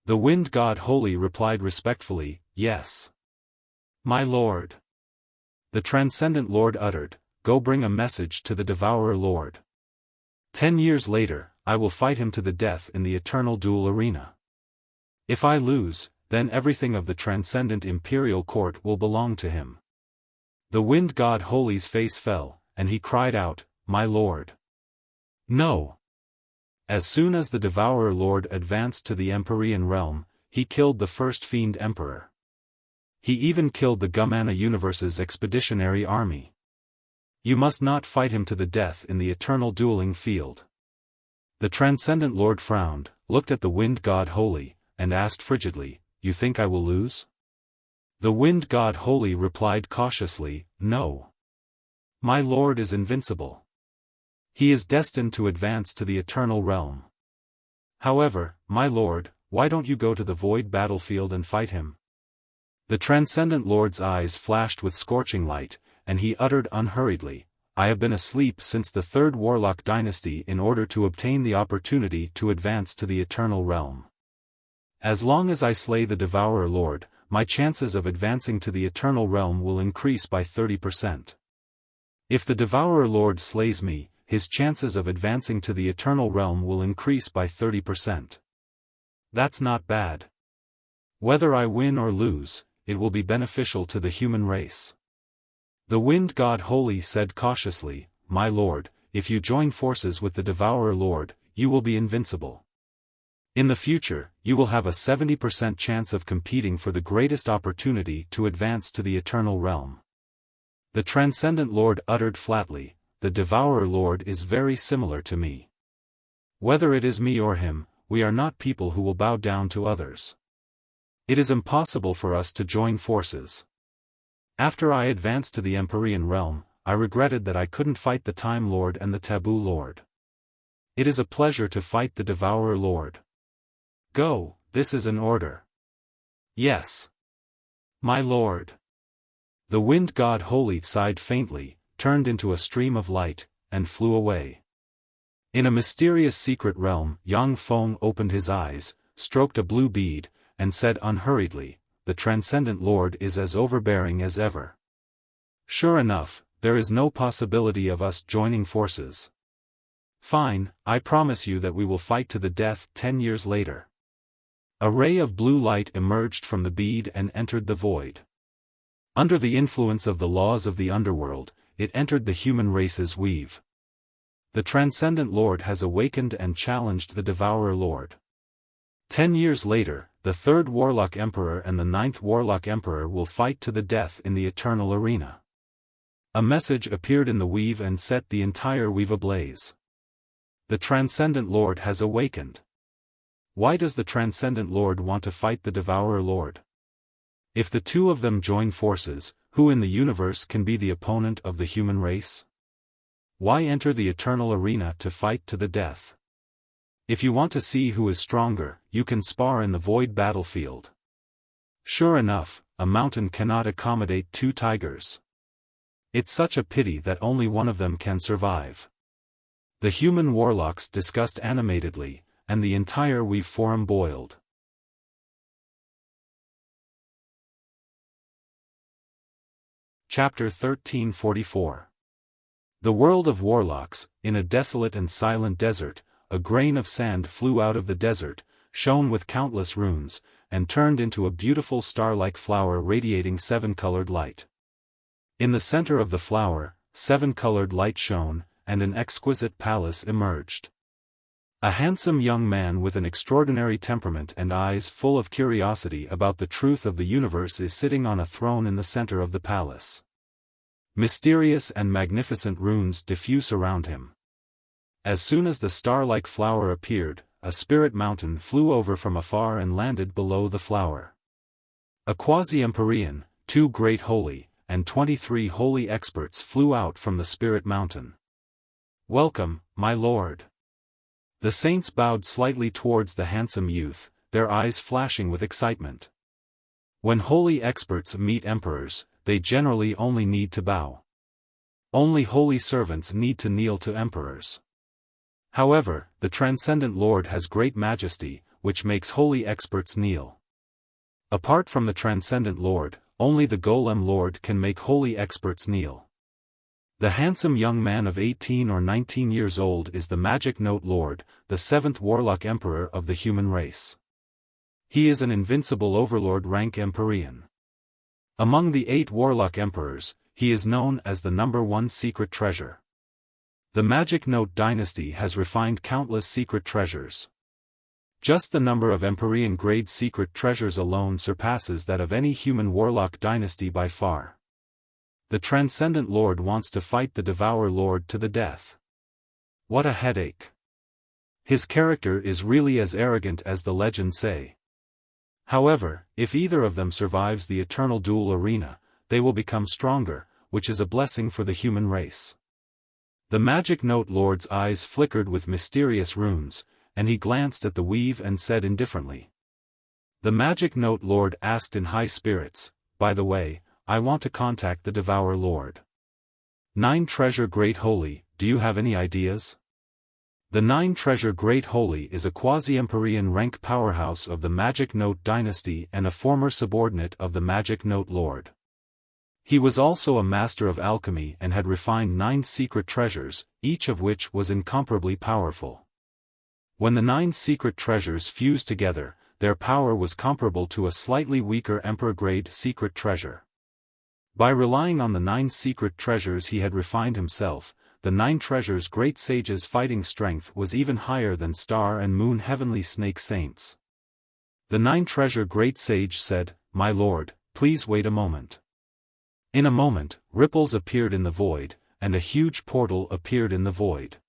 The Wind God Holy replied respectfully, "Yes. My lord." The Transcendent Lord uttered, "Go bring a message to the Devourer Lord. 10 years later, I will fight him to the death in the eternal duel arena. If I lose, then everything of the Transcendent Imperial Court will belong to him." The Wind God Holy's face fell, and he cried out, "My lord. No." As soon as the Devourer Lord advanced to the Empyrean realm, he killed the first Fiend Emperor. He even killed the Gumana Universe's expeditionary army. You must not fight him to the death in the eternal dueling field. The Transcendent Lord frowned, looked at the Wind God Holy, and asked frigidly, "You think I will lose?" The Wind God Holy replied cautiously, "No. My lord is invincible. He is destined to advance to the eternal realm. However, my lord, why don't you go to the void battlefield and fight him?" The Transcendent Lord's eyes flashed with scorching light, and he uttered unhurriedly, "I have been asleep since the Third Warlock Dynasty in order to obtain the opportunity to advance to the eternal realm. As long as I slay the Devourer Lord, my chances of advancing to the eternal realm will increase by 30%. If the Devourer Lord slays me, his chances of advancing to the eternal realm will increase by 30%. That's not bad. Whether I win or lose, it will be beneficial to the human race." The Wind God Holy said cautiously, "My lord, if you join forces with the Devourer Lord, you will be invincible. In the future, you will have a 70% chance of competing for the greatest opportunity to advance to the eternal realm." The Transcendent Lord uttered flatly, "The Devourer Lord is very similar to me. Whether it is me or him, we are not people who will bow down to others. It is impossible for us to join forces. After I advanced to the Empyrean realm, I regretted that I couldn't fight the Time Lord and the Taboo Lord. It is a pleasure to fight the Devourer Lord. Go, this is an order." Yes. My lord. The wind god Holy sighed faintly, turned into a stream of light, and flew away. In a mysterious secret realm, Yang Feng opened his eyes, stroked a blue bead, and said unhurriedly, "The Transcendent Lord is as overbearing as ever. Sure enough, there is no possibility of us joining forces. Fine, I promise you that we will fight to the death 10 years later." A ray of blue light emerged from the bead and entered the void. Under the influence of the laws of the underworld, it entered the human race's weave. The Transcendent Lord has awakened and challenged the Devourer Lord. 10 years later, the 3rd Warlock Emperor and the 9th Warlock Emperor will fight to the death in the eternal arena. A message appeared in the weave and set the entire weave ablaze. The Transcendent Lord has awakened. Why does the Transcendent Lord want to fight the Devourer Lord? If the two of them join forces, who in the universe can be the opponent of the human race? Why enter the eternal arena to fight to the death? If you want to see who is stronger, you can spar in the void battlefield. Sure enough, a mountain cannot accommodate 2 tigers. It's such a pity that only one of them can survive. The human warlocks discussed animatedly, and the entire weave forum boiled. Chapter 1344. The world of warlocks. In a desolate and silent desert, a grain of sand flew out of the desert, shone with countless runes, and turned into a beautiful star-like flower radiating 7-colored light. In the center of the flower, 7-colored light shone, and an exquisite palace emerged. A handsome young man with an extraordinary temperament and eyes full of curiosity about the truth of the universe is sitting on a throne in the center of the palace. Mysterious and magnificent runes diffuse around him. As soon as the star-like flower appeared, a spirit mountain flew over from afar and landed below the flower. A quasi-empyrean, 2 great holy, and 23 holy experts flew out from the spirit mountain. "Welcome, my lord." The saints bowed slightly towards the handsome youth, their eyes flashing with excitement. When holy experts meet emperors, they generally only need to bow. Only holy servants need to kneel to emperors. However, the Transcendent Lord has great majesty, which makes holy experts kneel. Apart from the Transcendent Lord, only the Golem Lord can make holy experts kneel. The handsome young man of 18 or 19 years old is the Magic Note Lord, the 7th Warlock Emperor of the human race. He is an invincible overlord rank Empyrean. Among the 8 Warlock Emperors, he is known as the #1 secret treasure. The Magic Note dynasty has refined countless secret treasures. Just the number of Empyrean grade secret treasures alone surpasses that of any human warlock dynasty by far. The Transcendent Lord wants to fight the Devourer Lord to the death. What a headache. His character is really as arrogant as the legends say. However, if either of them survives the eternal duel arena, they will become stronger, which is a blessing for the human race. The Magic Note Lord's eyes flickered with mysterious runes, and he glanced at the weave and said indifferently. The Magic Note Lord asked in high spirits, "By the way, I want to contact the Devourer Lord. 9 Treasure Great Holy, do you have any ideas?" The 9 Treasure Great Holy is a quasi-Empyrean rank powerhouse of the Magic Note dynasty and a former subordinate of the Magic Note Lord. He was also a master of alchemy and had refined 9 secret treasures, each of which was incomparably powerful. When the 9 secret treasures fused together, their power was comparable to a slightly weaker Emperor-grade secret treasure. By relying on the 9 secret treasures he had refined himself, the 9 treasures great sage's fighting strength was even higher than star and moon heavenly snake saints. The 9 treasure great sage said, "My lord, please wait a moment." In a moment, ripples appeared in the void, and a huge portal appeared in the void.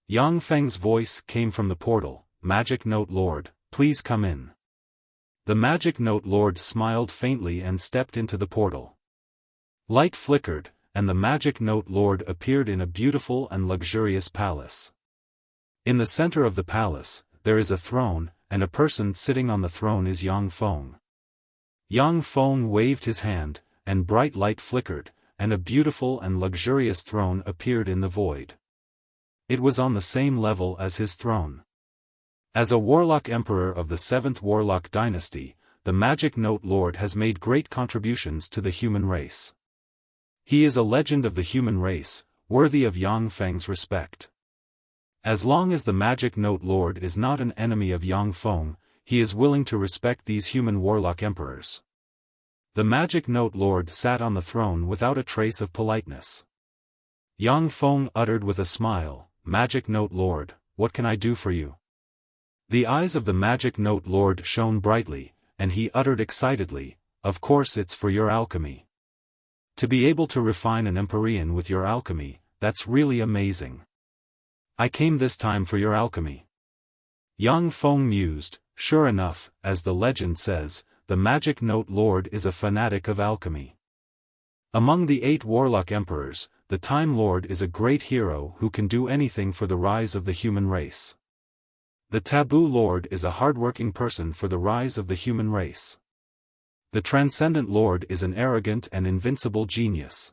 Yang Feng's voice came from the portal, "Magic Note Lord, please come in." The Magic Note Lord smiled faintly and stepped into the portal. Light flickered, and the Magic Note Lord appeared in a beautiful and luxurious palace. In the center of the palace, there is a throne, and a person sitting on the throne is Yang Feng. Yang Feng waved his hand, and bright light flickered, and a beautiful and luxurious throne appeared in the void. It was on the same level as his throne. As a warlock emperor of the 7th Warlock dynasty, the Magic Note Lord has made great contributions to the human race. He is a legend of the human race, worthy of Yang Feng's respect. As long as the Magic Note Lord is not an enemy of Yang Feng, he is willing to respect these human warlock emperors. The Magic Note Lord sat on the throne without a trace of politeness. Yang Feng uttered with a smile, "Magic Note Lord, what can I do for you?" The eyes of the Magic Note Lord shone brightly, and he uttered excitedly, "Of course it's for your alchemy. To be able to refine an Empyrean with your alchemy, that's really amazing. I came this time for your alchemy." Yang Feng mused, "Sure enough, as the legend says, the Magic Note Lord is a fanatic of alchemy. Among the 8 warlock emperors, the Time Lord is a great hero who can do anything for the rise of the human race. The Taboo Lord is a hardworking person for the rise of the human race. The Transcendent Lord is an arrogant and invincible genius.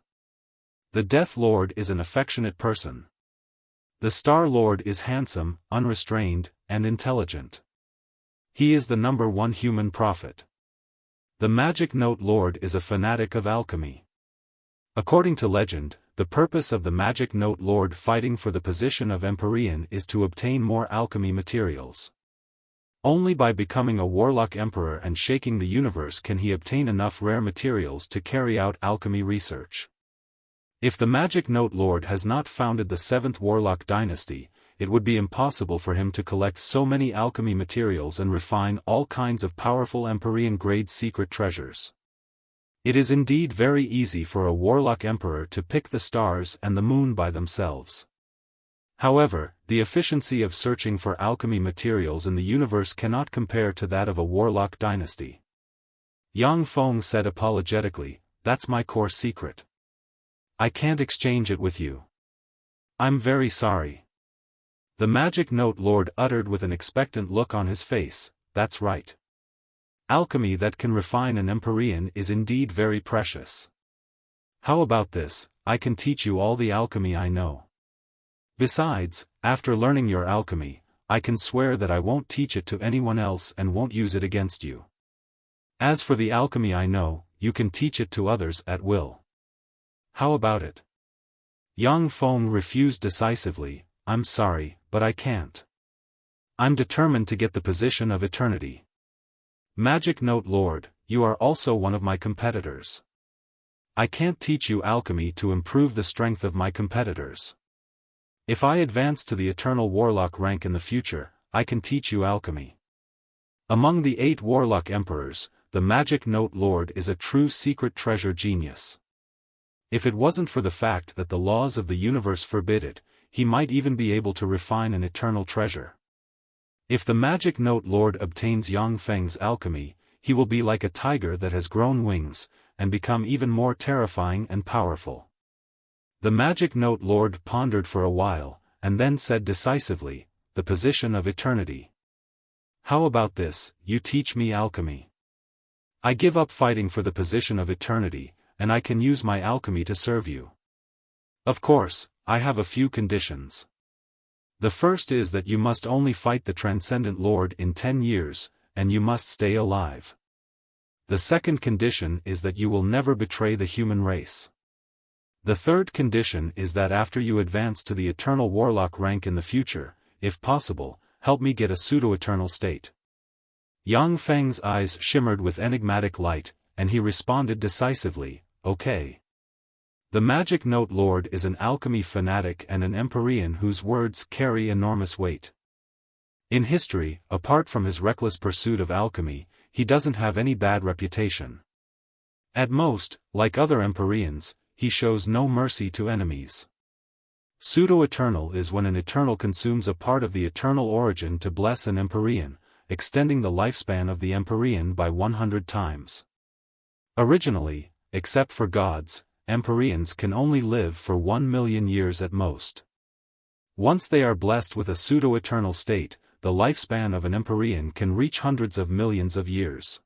The Death Lord is an affectionate person. The Star Lord is handsome, unrestrained, and intelligent. He is the #1 human prophet. The Magic Note Lord is a fanatic of alchemy. According to legend, the purpose of the Magic Note Lord fighting for the position of Empyrean is to obtain more alchemy materials. Only by becoming a warlock emperor and shaking the universe can he obtain enough rare materials to carry out alchemy research. If the Magic Note Lord has not founded the 7th Warlock dynasty, it would be impossible for him to collect so many alchemy materials and refine all kinds of powerful Empyrean-grade secret treasures. It is indeed very easy for a warlock emperor to pick the stars and the moon by themselves. However, the efficiency of searching for alchemy materials in the universe cannot compare to that of a warlock dynasty. Yang Feng said apologetically, "That's my core secret. I can't exchange it with you. I'm very sorry." The Magic Note Lord uttered with an expectant look on his face, "That's right. Alchemy that can refine an Empyrean is indeed very precious. How about this, I can teach you all the alchemy I know. Besides, after learning your alchemy, I can swear that I won't teach it to anyone else and won't use it against you. As for the alchemy I know, you can teach it to others at will. How about it?" Yang Feng refused decisively, "I'm sorry, but I can't. I'm determined to get the position of eternity. Magic Note Lord, you are also one of my competitors. I can't teach you alchemy to improve the strength of my competitors. If I advance to the Eternal Warlock rank in the future, I can teach you alchemy. Among the 8 Warlock Emperors, the Magic Note Lord is a true secret treasure genius. If it wasn't for the fact that the laws of the universe forbid it, he might even be able to refine an eternal treasure. If the Magic Note Lord obtains Yang Feng's alchemy, he will be like a tiger that has grown wings, and become even more terrifying and powerful." The Magic Note Lord pondered for a while, and then said decisively, "The position of eternity. How about this, you teach me alchemy. I give up fighting for the position of eternity, and I can use my alchemy to serve you. Of course, I have a few conditions. The first is that you must only fight the Transcendent Lord in 10 years, and you must stay alive. The second condition is that you will never betray the human race. The third condition is that after you advance to the Eternal Warlock rank in the future, if possible, help me get a pseudo-eternal state." Yang Feng's eyes shimmered with enigmatic light, and he responded decisively, "Okay." The Magic Note Lord is an alchemy fanatic and an Empyrean whose words carry enormous weight. In history, apart from his reckless pursuit of alchemy, he doesn't have any bad reputation. At most, like other Empyreans, he shows no mercy to enemies. Pseudo-eternal is when an eternal consumes a part of the eternal origin to bless an Empyrean, extending the lifespan of the Empyrean by 100 times. Originally, except for gods, Empyreans can only live for 1 million years at most. Once they are blessed with a pseudo-eternal state, the lifespan of an Empyrean can reach hundreds of millions of years.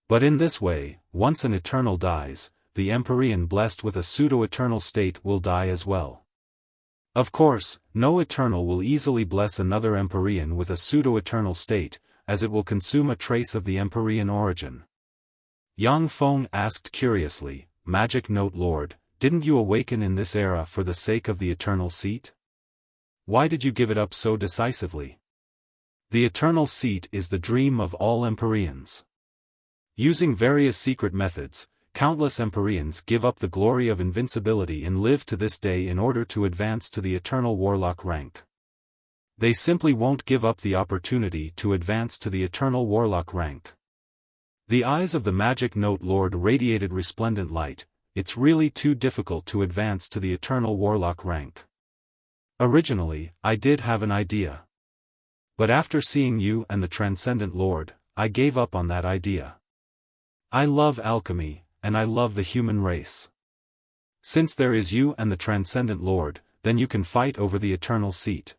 But in this way, once an eternal dies, the Empyrean blessed with a pseudo-eternal state will die as well. Of course, no eternal will easily bless another Empyrean with a pseudo-eternal state, as it will consume a trace of the Empyrean origin. Yang Feng asked curiously, Magic Note Lord, didn't you awaken in this era for the sake of the eternal seat? Why did you give it up so decisively? The eternal seat is the dream of all Empyreans. Using various secret methods, countless Empyreans give up the glory of invincibility and live to this day in order to advance to the eternal warlock rank. They simply won't give up the opportunity to advance to the eternal warlock rank. The eyes of the Magic Note Lord radiated resplendent light. It's really too difficult to advance to the eternal warlock rank. Originally, I did have an idea. But after seeing you and the Transcendent Lord, I gave up on that idea. I love alchemy, and I love the human race. Since there is you and the Transcendent Lord, then you can fight over the eternal seat.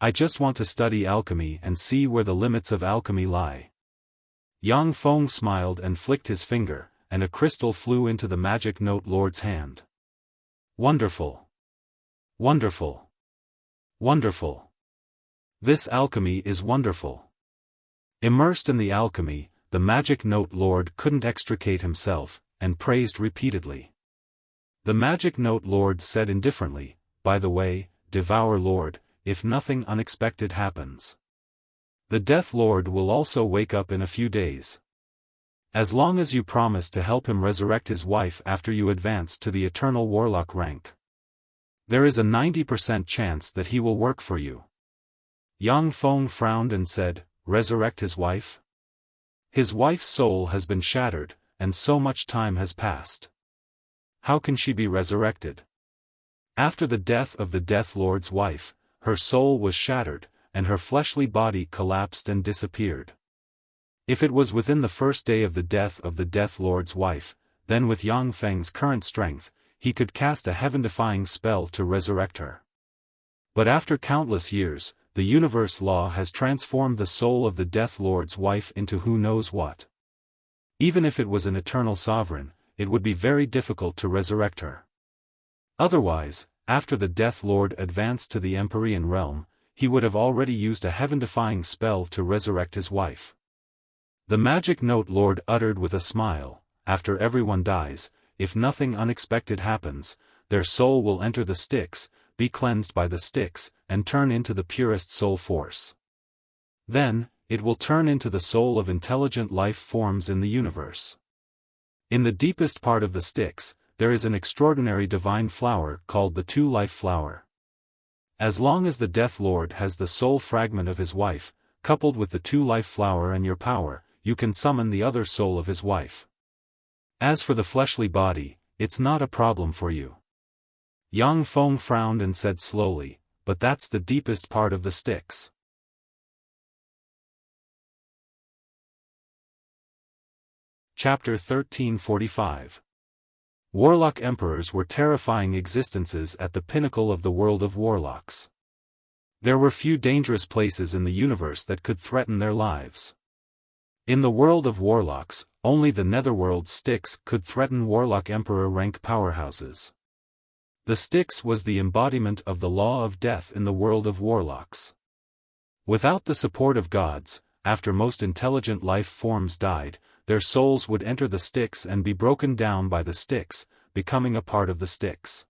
I just want to study alchemy and see where the limits of alchemy lie. Yang Feng smiled and flicked his finger, and a crystal flew into the Magic Note Lord's hand. Wonderful! Wonderful! Wonderful! This alchemy is wonderful. Immersed in the alchemy, the Magic Note Lord couldn't extricate himself, and praised repeatedly. The Magic Note Lord said indifferently, by the way, Devour Lord, if nothing unexpected happens. The Death Lord will also wake up in a few days. As long as you promise to help him resurrect his wife after you advance to the eternal warlock rank. There is a 90% chance that he will work for you. Yang Feng frowned and said, resurrect his wife? His wife's soul has been shattered, and so much time has passed. How can she be resurrected? After the death of the Death Lord's wife, her soul was shattered, and her fleshly body collapsed and disappeared. If it was within the first day of the death of the Death Lord's wife, then with Yang Feng's current strength, he could cast a heaven-defying spell to resurrect her. But after countless years, the universe law has transformed the soul of the Death Lord's wife into who knows what. Even if it was an eternal sovereign, it would be very difficult to resurrect her. Otherwise, after the Death Lord advanced to the Empyrean realm, he would have already used a heaven-defying spell to resurrect his wife. The Magic Note Lord uttered with a smile, after everyone dies, if nothing unexpected happens, their soul will enter the Styx, be cleansed by the Styx, and turn into the purest soul force. Then, it will turn into the soul of intelligent life forms in the universe. In the deepest part of the Styx, there is an extraordinary divine flower called the Two-Life Flower. As long as the Death Lord has the soul fragment of his wife, coupled with the Two-Life Flower and your power, you can summon the other soul of his wife. As for the fleshly body, it's not a problem for you. Yang Feng frowned and said slowly, but that's the deepest part of the Styx. Chapter 1345. Warlock emperors were terrifying existences at the pinnacle of the world of warlocks. There were few dangerous places in the universe that could threaten their lives. In the world of warlocks, only the netherworld Styx could threaten warlock emperor rank powerhouses. The Styx was the embodiment of the law of death in the world of warlocks. Without the support of gods, after most intelligent life forms died, their souls would enter the Styx and be broken down by the Styx, becoming a part of the Styx.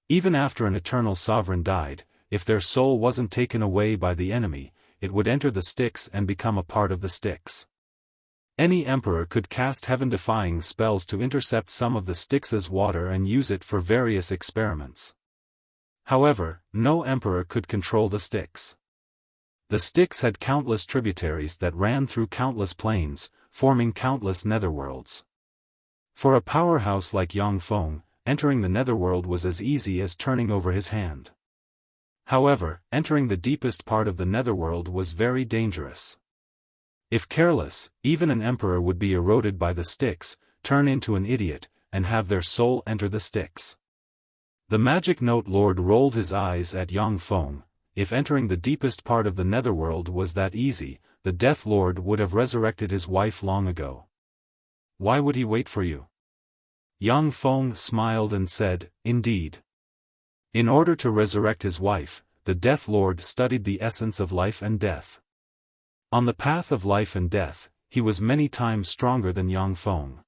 Even after an eternal sovereign died, if their soul wasn't taken away by the enemy, it would enter the Styx and become a part of the Styx. Any emperor could cast heaven-defying spells to intercept some of the Styx's water and use it for various experiments. However, no emperor could control the Styx. The Styx had countless tributaries that ran through countless planes, forming countless netherworlds. For a powerhouse like Yang Feng, entering the netherworld was as easy as turning over his hand. However, entering the deepest part of the netherworld was very dangerous. If careless, even an emperor would be eroded by the Styx, turn into an idiot, and have their soul enter the Styx. The Magic Note Lord rolled his eyes at Yang Feng. If entering the deepest part of the netherworld was that easy, the Death Lord would have resurrected his wife long ago. Why would he wait for you? Yang Feng smiled and said, Indeed. In order to resurrect his wife, the Death Lord studied the essence of life and death. On the path of life and death, he was many times stronger than Yang Feng.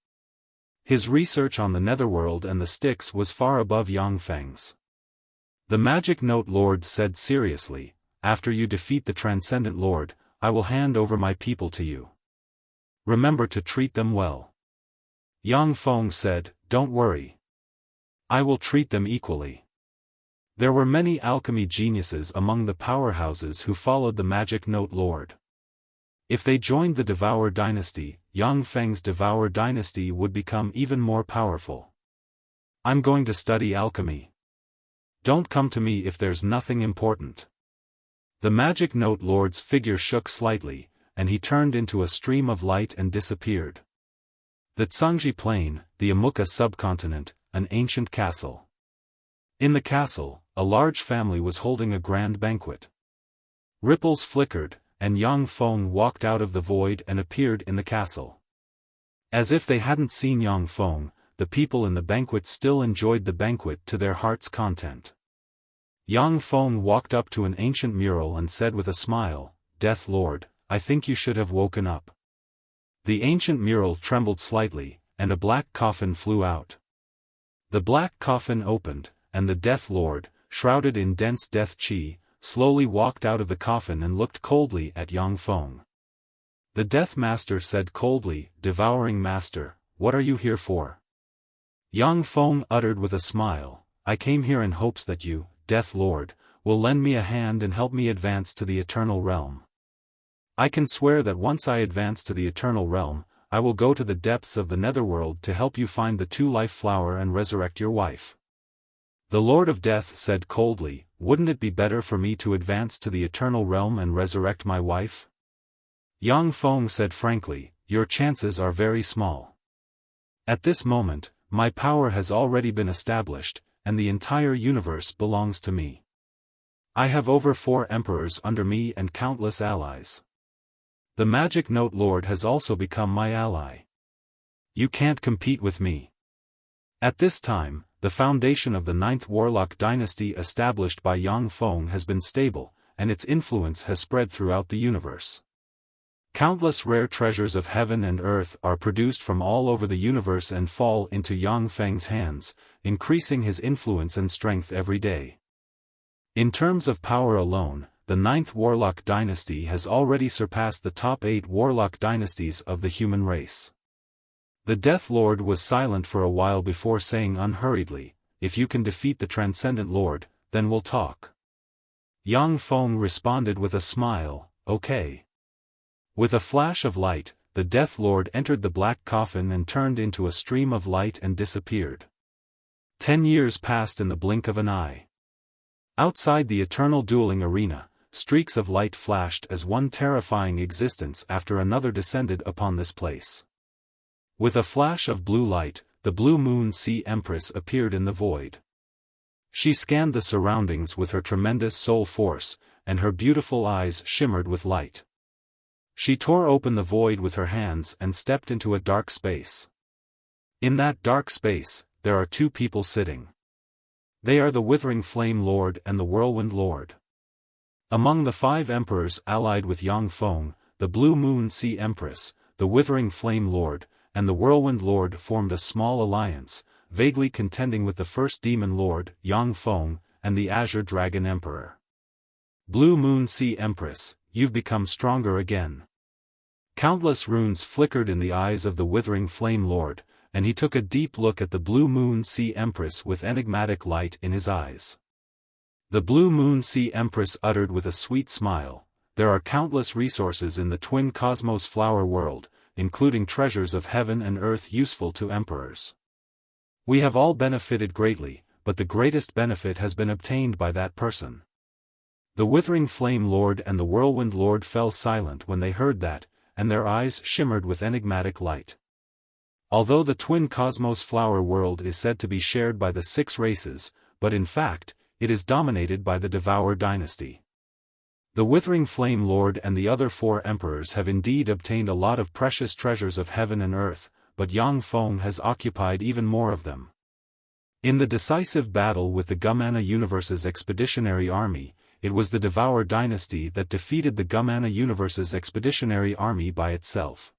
His research on the netherworld and the Styx was far above Yang Feng's. The Magic Note Lord said seriously, After you defeat the Transcendent Lord, I will hand over my people to you. Remember to treat them well. Yang Feng said, Don't worry. I will treat them equally. There were many alchemy geniuses among the powerhouses who followed the Magic Note Lord. If they joined the Devour dynasty, Yang Feng's Devour dynasty would become even more powerful. I'm going to study alchemy. Don't come to me if there's nothing important. The Magic Note Lord's figure shook slightly, and he turned into a stream of light and disappeared. The Tsangji Plain, the Amuka subcontinent, an ancient castle. In the castle, a large family was holding a grand banquet. Ripples flickered, and Yang Feng walked out of the void and appeared in the castle. As if they hadn't seen Yang Feng, the people in the banquet still enjoyed the banquet to their heart's content. Yang Feng walked up to an ancient mural and said with a smile, Death Lord, I think you should have woken up. The ancient mural trembled slightly, and a black coffin flew out. The black coffin opened, and the Death Lord, shrouded in dense death qi, slowly walked out of the coffin and looked coldly at Yang Feng. The Death Master said coldly, Devouring Master, what are you here for? Yang Feng uttered with a smile, I came here in hopes that you, Death Lord, will lend me a hand and help me advance to the Eternal Realm. I can swear that once I advance to the Eternal Realm, I will go to the depths of the Netherworld to help you find the Two-Life Flower and resurrect your wife. The Lord of Death said coldly, Wouldn't it be better for me to advance to the Eternal Realm and resurrect my wife? Yang Feng said frankly, Your chances are very small. At this moment, my power has already been established, and the entire universe belongs to me. I have over 4 emperors under me and countless allies. The Magic Note Lord has also become my ally. You can't compete with me. At this time, the foundation of the 9th Warlock dynasty established by Yang Feng has been stable, and its influence has spread throughout the universe. Countless rare treasures of heaven and earth are produced from all over the universe and fall into Yang Feng's hands, increasing his influence and strength every day. In terms of power alone, the 9th Warlock dynasty has already surpassed the top 8 Warlock dynasties of the human race. The Death Lord was silent for a while before saying unhurriedly, If you can defeat the Transcendent Lord, then we'll talk. Yang Feng responded with a smile, Okay. With a flash of light, the Death Lord entered the black coffin and turned into a stream of light and disappeared. 10 years passed in the blink of an eye. Outside the eternal dueling arena, streaks of light flashed as one terrifying existence after another descended upon this place. With a flash of blue light, the Blue Moon Sea Empress appeared in the void. She scanned the surroundings with her tremendous soul force, and her beautiful eyes shimmered with light. She tore open the void with her hands and stepped into a dark space. In that dark space, there are 2 people sitting. They are the Withering Flame Lord and the Whirlwind Lord. Among the 5 emperors allied with Yang Feng, the Blue Moon Sea Empress, the Withering Flame Lord, and the Whirlwind Lord formed a small alliance, vaguely contending with the First Demon Lord, Yang Feng, and the Azure Dragon Emperor. Blue Moon Sea Empress, you've become stronger again. Countless runes flickered in the eyes of the Withering Flame Lord, and he took a deep look at the Blue Moon Sea Empress with enigmatic light in his eyes. The Blue Moon Sea Empress uttered with a sweet smile, There are countless resources in the twin cosmos flower world, including treasures of heaven and earth useful to emperors. We have all benefited greatly, but the greatest benefit has been obtained by that person. The Withering Flame Lord and the Whirlwind Lord fell silent when they heard that, and their eyes shimmered with enigmatic light. Although the twin cosmos flower world is said to be shared by the 6 races, but in fact, it is dominated by the Devour dynasty. The Withering Flame Lord and the other 4 emperors have indeed obtained a lot of precious treasures of heaven and earth, but Yang Feng has occupied even more of them. In the decisive battle with the Gumana Universe's expeditionary army, it was the Devour dynasty that defeated the Gumana Universe's expeditionary army by itself.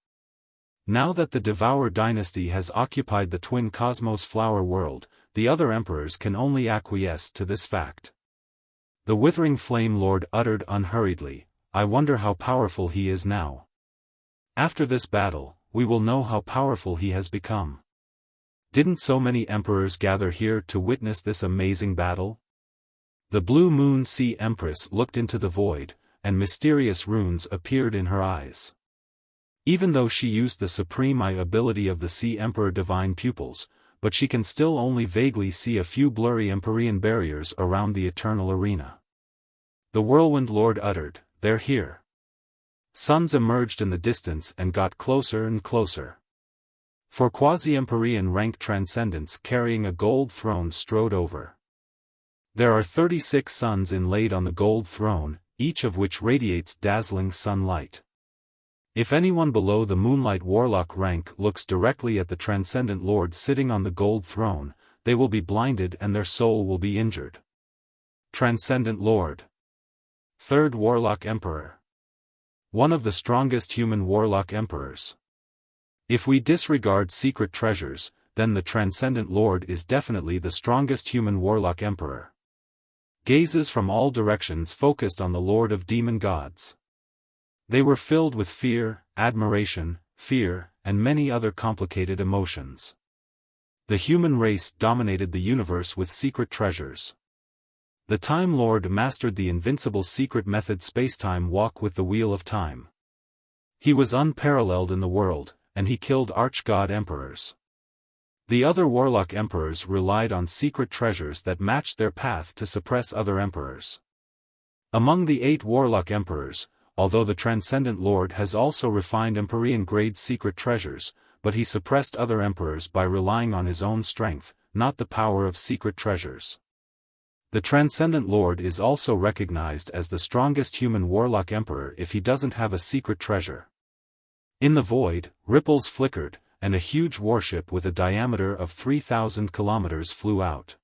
Now that the Devour dynasty has occupied the twin cosmos flower world, the other emperors can only acquiesce to this fact. The Withering Flame Lord uttered unhurriedly, "I wonder how powerful he is now. After this battle, we will know how powerful he has become. Didn't so many emperors gather here to witness this amazing battle?" The Blue Moon Sea Empress looked into the void, and mysterious runes appeared in her eyes. Even though she used the supreme eye ability of the Sea Emperor Divine Pupils, but she can still only vaguely see a few blurry Empyrean barriers around the eternal arena. The Whirlwind Lord uttered, "They're here." Suns emerged in the distance and got closer and closer. Four quasi-Empyrean ranked transcendents carrying a gold throne strode over. There are 36 suns inlaid on the gold throne, each of which radiates dazzling sunlight. If anyone below the Moonlight Warlock rank looks directly at the Transcendent Lord sitting on the gold throne, they will be blinded and their soul will be injured. Transcendent Lord. Third Warlock Emperor. One of the strongest human Warlock Emperors. If we disregard secret treasures, then the Transcendent Lord is definitely the strongest human Warlock Emperor. Gazes from all directions focused on the Lord of Demon Gods. They were filled with fear, admiration, fear, and many other complicated emotions. The human race dominated the universe with secret treasures. The Time Lord mastered the invincible secret method spacetime walk with the Wheel of Time. He was unparalleled in the world, and he killed arch-god emperors. The other Warlock Emperors relied on secret treasures that matched their path to suppress other emperors. Among the 8 Warlock Emperors, although the Transcendent Lord has also refined Empyrean-grade secret treasures, but he suppressed other emperors by relying on his own strength, not the power of secret treasures. The Transcendent Lord is also recognized as the strongest human Warlock Emperor if he doesn't have a secret treasure. In the void, ripples flickered, and a huge warship with a diameter of 3,000 kilometers flew out.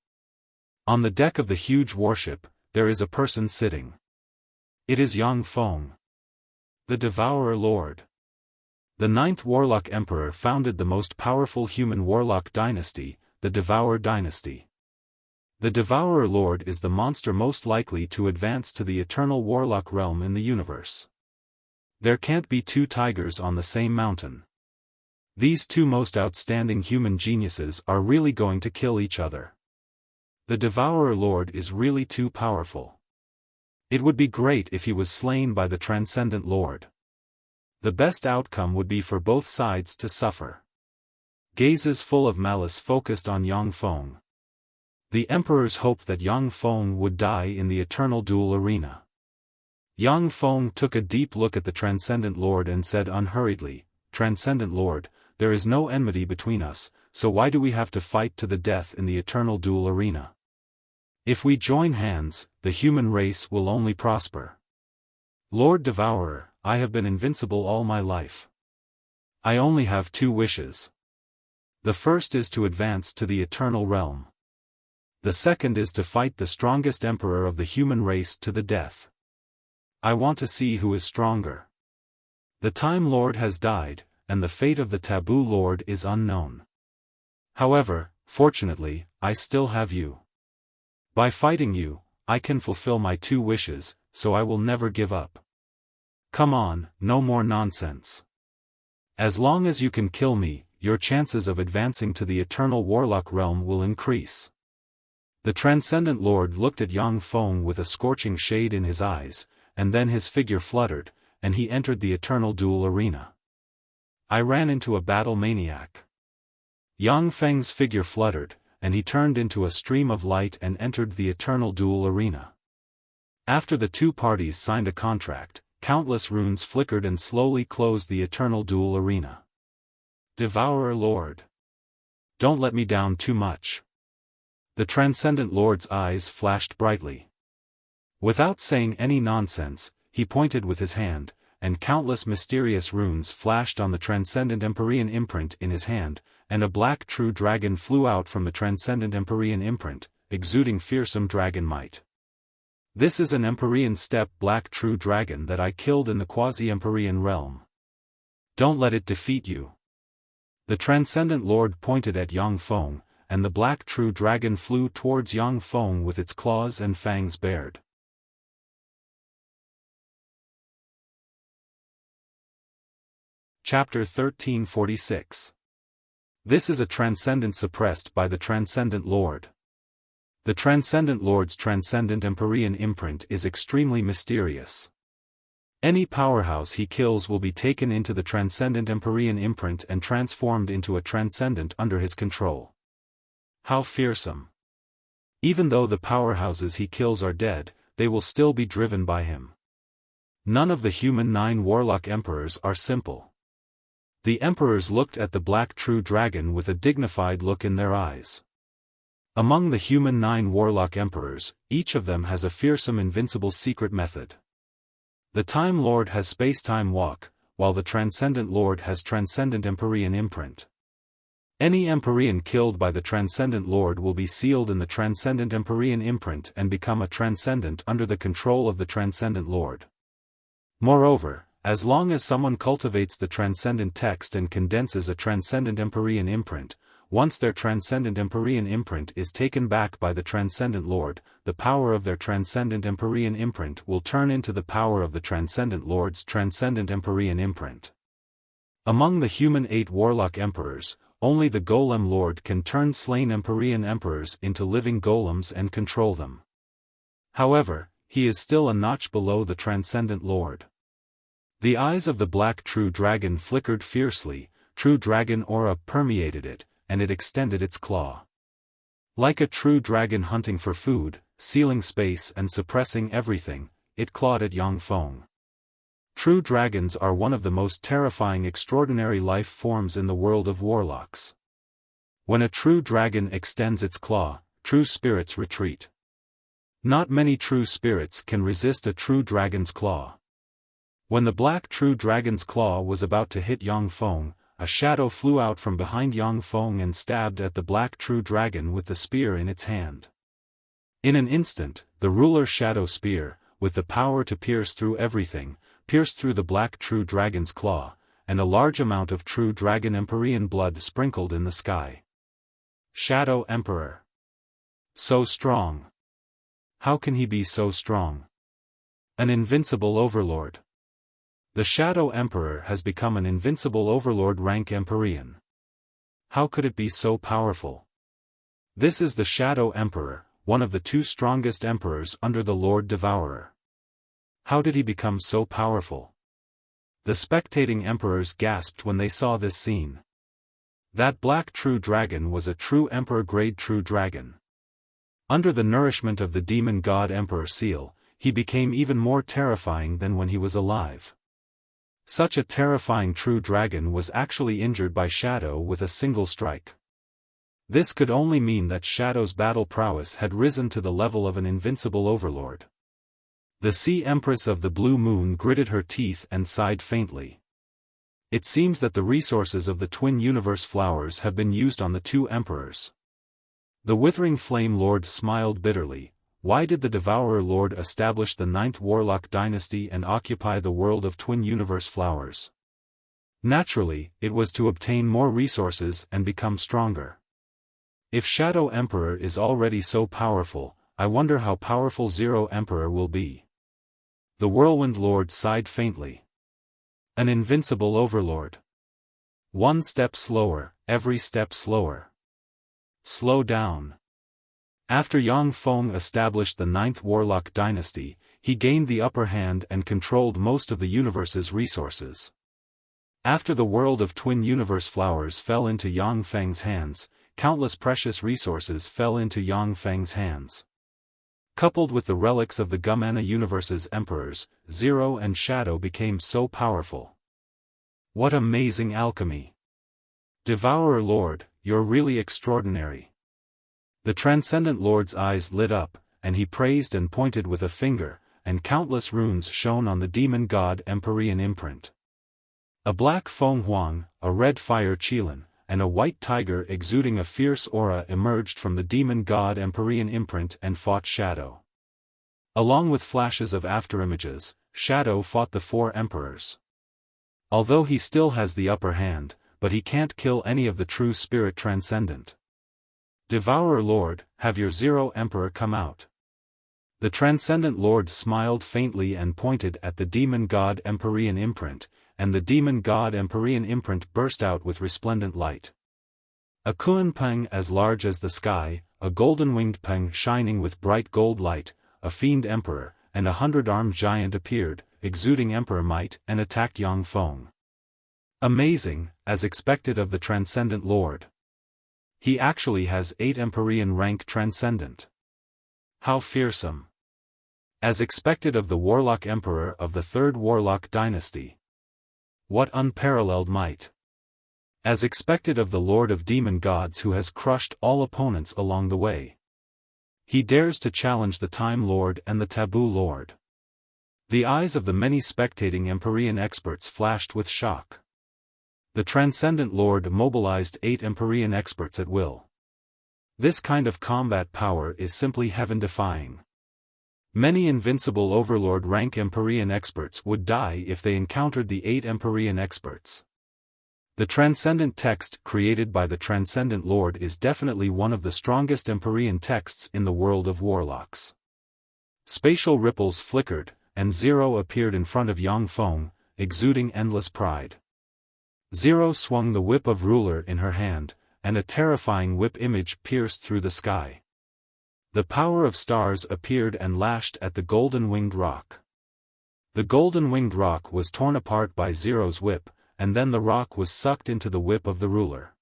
On the deck of the huge warship, there is a person sitting. It is Yang Feng, the Devourer Lord. The 9th Warlock Emperor founded the most powerful human Warlock dynasty, the Devour dynasty. The Devourer Lord is the monster most likely to advance to the eternal Warlock realm in the universe. There can't be 2 tigers on the same mountain. These 2 most outstanding human geniuses are really going to kill each other. The Devourer Lord is really too powerful. It would be great if he was slain by the Transcendent Lord. The best outcome would be for both sides to suffer. Gazes full of malice focused on Yang Feng. The emperors hoped that Yang Feng would die in the eternal duel arena. Yang Feng took a deep look at the Transcendent Lord and said unhurriedly, "Transcendent Lord, there is no enmity between us, so why do we have to fight to the death in the eternal duel arena? If we join hands, the human race will only prosper. Lord Devourer, I have been invincible all my life. I only have 2 wishes. The first is to advance to the eternal realm. The second is to fight the strongest emperor of the human race to the death. I want to see who is stronger. The Time Lord has died, and the fate of the Taboo Lord is unknown. However, fortunately, I still have you. By fighting you, I can fulfill my 2 wishes, so I will never give up. Come on, no more nonsense. As long as you can kill me, your chances of advancing to the eternal Warlock realm will increase." The Transcendent Lord looked at Yang Feng with a scorching shade in his eyes, and then his figure fluttered, and he entered the eternal duel arena. I ran into a battle maniac. Yang Feng's figure fluttered, and he turned into a stream of light and entered the eternal duel arena. After the 2 parties signed a contract, countless runes flickered and slowly closed the eternal duel arena. Devourer Lord. Don't let me down too much. The Transcendent Lord's eyes flashed brightly. Without saying any nonsense, he pointed with his hand, and countless mysterious runes flashed on the transcendent Empyrean imprint in his hand, and a black true dragon flew out from the transcendent Empyrean imprint, exuding fearsome dragon might. This is an Empyrean steppe black true dragon that I killed in the quasi-Empyrean realm. Don't let it defeat you. The transcendent lord pointed at Yang Feng, and the black true dragon flew towards Yang Feng with its claws and fangs bared. Chapter 1346. This is a transcendent suppressed by the transcendent lord. The transcendent lord's transcendent Empyrean imprint is extremely mysterious. Any powerhouse he kills will be taken into the transcendent Empyrean imprint and transformed into a transcendent under his control. How fearsome! Even though the powerhouses he kills are dead, they will still be driven by him. None of the human 9 warlock emperors are simple. The emperors looked at the black true dragon with a dignified look in their eyes. Among the human 9 warlock emperors, each of them has a fearsome invincible secret method. The Time Lord has space-time walk, while the Transcendent Lord has transcendent Empyrean imprint. Any Empyrean killed by the Transcendent Lord will be sealed in the transcendent Empyrean imprint and become a transcendent under the control of the Transcendent Lord. Moreover, as long as someone cultivates the transcendent text and condenses a transcendent Empyrean imprint, once their transcendent Empyrean imprint is taken back by the Transcendent Lord, the power of their transcendent Empyrean imprint will turn into the power of the Transcendent Lord's transcendent Empyrean imprint. Among the human 8 warlock emperors, only the Golem Lord can turn slain Empyrean emperors into living golems and control them. However, he is still a notch below the Transcendent Lord. The eyes of the black true dragon flickered fiercely, true dragon aura permeated it, and it extended its claw. Like a true dragon hunting for food, sealing space and suppressing everything, it clawed at Yang Feng. True dragons are one of the most terrifying extraordinary life forms in the world of warlocks. When a true dragon extends its claw, true spirits retreat. Not many true spirits can resist a true dragon's claw. When the black true dragon's claw was about to hit Yang Feng, a shadow flew out from behind Yang Feng and stabbed at the black true dragon with the spear in its hand. In an instant, the ruler's shadow spear, with the power to pierce through everything, pierced through the black true dragon's claw, and a large amount of true dragon Empyrean blood sprinkled in the sky. Shadow Emperor. So strong. How can he be so strong? An invincible overlord. The Shadow Emperor has become an invincible overlord rank Empyrean. How could it be so powerful? This is the Shadow Emperor, one of the 2 strongest emperors under the Lord Devourer. How did he become so powerful? The spectating emperors gasped when they saw this scene. That black true dragon was a true emperor-grade true dragon. Under the nourishment of the demon god Emperor Seal, he became even more terrifying than when he was alive. Such a terrifying true dragon was actually injured by Shadow with a single strike. This could only mean that Shadow's battle prowess had risen to the level of an invincible overlord. The Sea Empress of the Blue Moon gritted her teeth and sighed faintly. It seems that the resources of the Twin Universe flowers have been used on the 2 emperors. The Withering Flame Lord smiled bitterly. Why did the Devourer Lord establish the 9th Warlock dynasty and occupy the world of Twin Universe flowers? Naturally, it was to obtain more resources and become stronger. If Shadow Emperor is already so powerful, I wonder how powerful Zero Emperor will be. The Whirlwind Lord sighed faintly. An invincible overlord. 1 step slower, every step slower. Slow down. After Yang Feng established the 9th Warlock dynasty, he gained the upper hand and controlled most of the universe's resources. After the world of Twin Universe flowers fell into Yang Feng's hands, countless precious resources fell into Yang Feng's hands. Coupled with the relics of the Gumena universe's emperors, Zero and Shadow became so powerful. What amazing alchemy! Devourer Lord, you're really extraordinary. The Transcendent Lord's eyes lit up, and he praised and pointed with a finger, and countless runes shone on the demon god Empyrean imprint. A black Feng Huang, a red fire Qilin, and a white tiger exuding a fierce aura emerged from the demon god Empyrean imprint and fought Shadow. Along with flashes of afterimages, Shadow fought the four emperors. Although he still has the upper hand, but he can't kill any of the true spirit transcendent. Devourer Lord, have your Zero Emperor come out. The transcendent Lord smiled faintly and pointed at the demon god Empyrean imprint, and the demon god Empyrean imprint burst out with resplendent light. A Kuan Peng as large as the sky, a golden-winged Peng shining with bright gold light, a fiend emperor, and a 100-armed giant appeared, exuding emperor might, and attacked Yang Feng. Amazing, as expected of the transcendent Lord. He actually has 8 Empyrean rank transcendent. How fearsome. As expected of the Warlock Emperor of the 3rd Warlock dynasty. What unparalleled might. As expected of the Lord of Demon Gods who has crushed all opponents along the way. He dares to challenge the Time Lord and the Taboo Lord. The eyes of the many spectating Empyrean experts flashed with shock. The Transcendent Lord mobilized 8 Empyrean experts at will. This kind of combat power is simply heaven-defying. Many invincible Overlord rank Empyrean experts would die if they encountered the 8 Empyrean experts. The Transcendent text created by the Transcendent Lord is definitely one of the strongest Empyrean texts in the world of warlocks. Spatial ripples flickered, and Zero appeared in front of Yang Feng, exuding endless pride. Zero swung the whip of ruler in her hand, and a terrifying whip image pierced through the sky. The power of stars appeared and lashed at the golden-winged rock. The golden-winged rock was torn apart by Zero's whip, and then the rock was sucked into the whip of the ruler.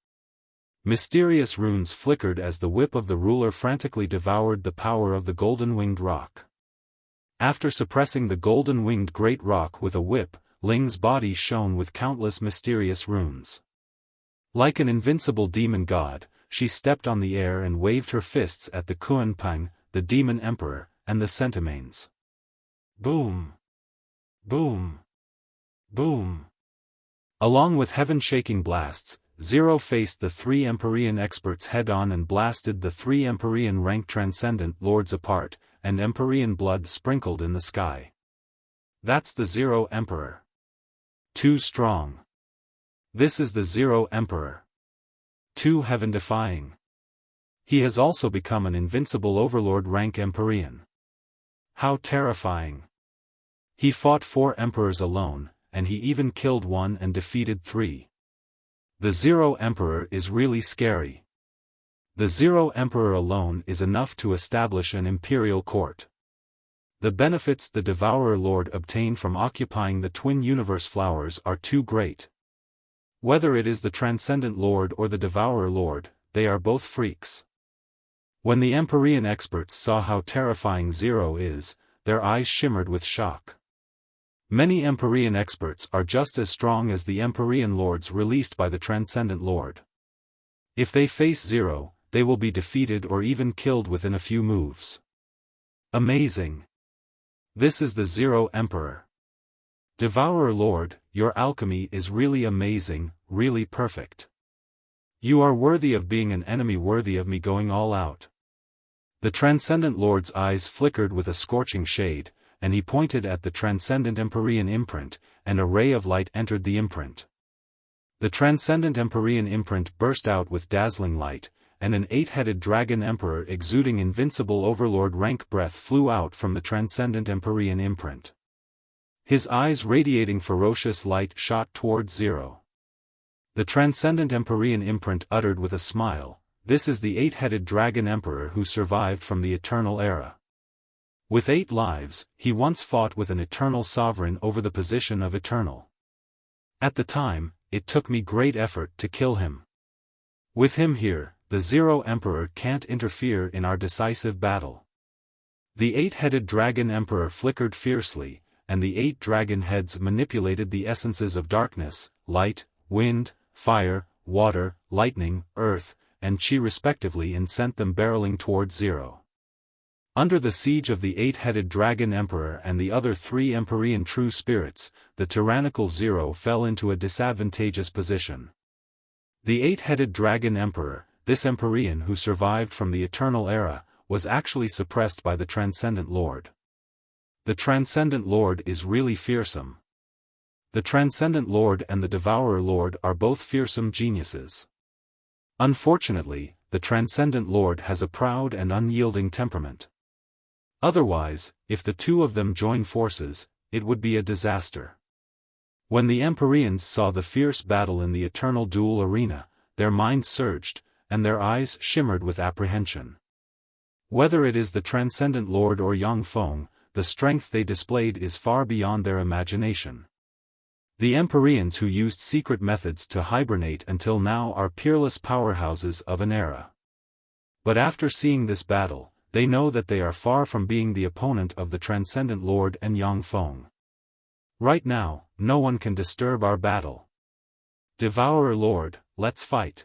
Mysterious runes flickered as the whip of the ruler frantically devoured the power of the golden-winged rock. After suppressing the golden-winged great rock with a whip, Ling's body shone with countless mysterious runes. Like an invincible demon god, she stepped on the air and waved her fists at the Kuan Peng, the demon emperor, and the Centimanes. Boom! Boom! Boom! Along with heaven-shaking blasts, Zero faced the 3 Empyrean experts head-on and blasted the 3 Empyrean rank transcendent lords apart, and Empyrean blood sprinkled in the sky. That's the Zero Emperor. Too strong. This is the Zero Emperor. Too heaven-defying. He has also become an invincible Overlord rank Empyrean. How terrifying. He fought 4 emperors alone, and he even killed 1 and defeated 3. The Zero Emperor is really scary. The Zero Emperor alone is enough to establish an imperial court. The benefits the Devourer Lord obtained from occupying the Twin Universe flowers are too great. Whether it is the Transcendent Lord or the Devourer Lord, they are both freaks. When the Empyrean experts saw how terrifying Zero is, their eyes shimmered with shock. Many Empyrean experts are just as strong as the Empyrean Lords released by the Transcendent Lord. If they face Zero, they will be defeated or even killed within a few moves. Amazing. This is the Zero Emperor. Devourer Lord, your alchemy is really amazing, really perfect. You are worthy of being an enemy, worthy of me going all out. The Transcendent Lord's eyes flickered with a scorching shade, and he pointed at the Transcendent Empyrean imprint, and a ray of light entered the imprint. The Transcendent Empyrean imprint burst out with dazzling light, and an 8-headed dragon emperor exuding invincible Overlord rank breath flew out from the Transcendent Empyrean imprint. His eyes radiating ferocious light shot towards Zero. The Transcendent Empyrean imprint uttered with a smile, "This is the 8-headed dragon emperor who survived from the eternal era. With 8 lives, he once fought with an eternal sovereign over the position of eternal. At the time, it took me great effort to kill him. With him here, the Zero Emperor can't interfere in our decisive battle." The 8-headed dragon emperor flickered fiercely, and the 8 dragon heads manipulated the essences of darkness, light, wind, fire, water, lightning, earth, and chi respectively and sent them barreling towards Zero. Under the siege of the eight-headed dragon emperor and the other three Empyrean true spirits, the tyrannical Zero fell into a disadvantageous position. The eight-headed dragon emperor, this Empyrean who survived from the eternal era, was actually suppressed by the Transcendent Lord. The Transcendent Lord is really fearsome. The Transcendent Lord and the Devourer Lord are both fearsome geniuses. Unfortunately, the Transcendent Lord has a proud and unyielding temperament. Otherwise, if the two of them join forces, it would be a disaster. When the Empyreans saw the fierce battle in the eternal duel arena, their minds surged, and their eyes shimmered with apprehension. Whether it is the Transcendent Lord or Yang Feng, the strength they displayed is far beyond their imagination. The Empyreans who used secret methods to hibernate until now are peerless powerhouses of an era. But after seeing this battle, they know that they are far from being the opponent of the Transcendent Lord and Yang Feng. Right now, no one can disturb our battle. Devourer Lord, let's fight.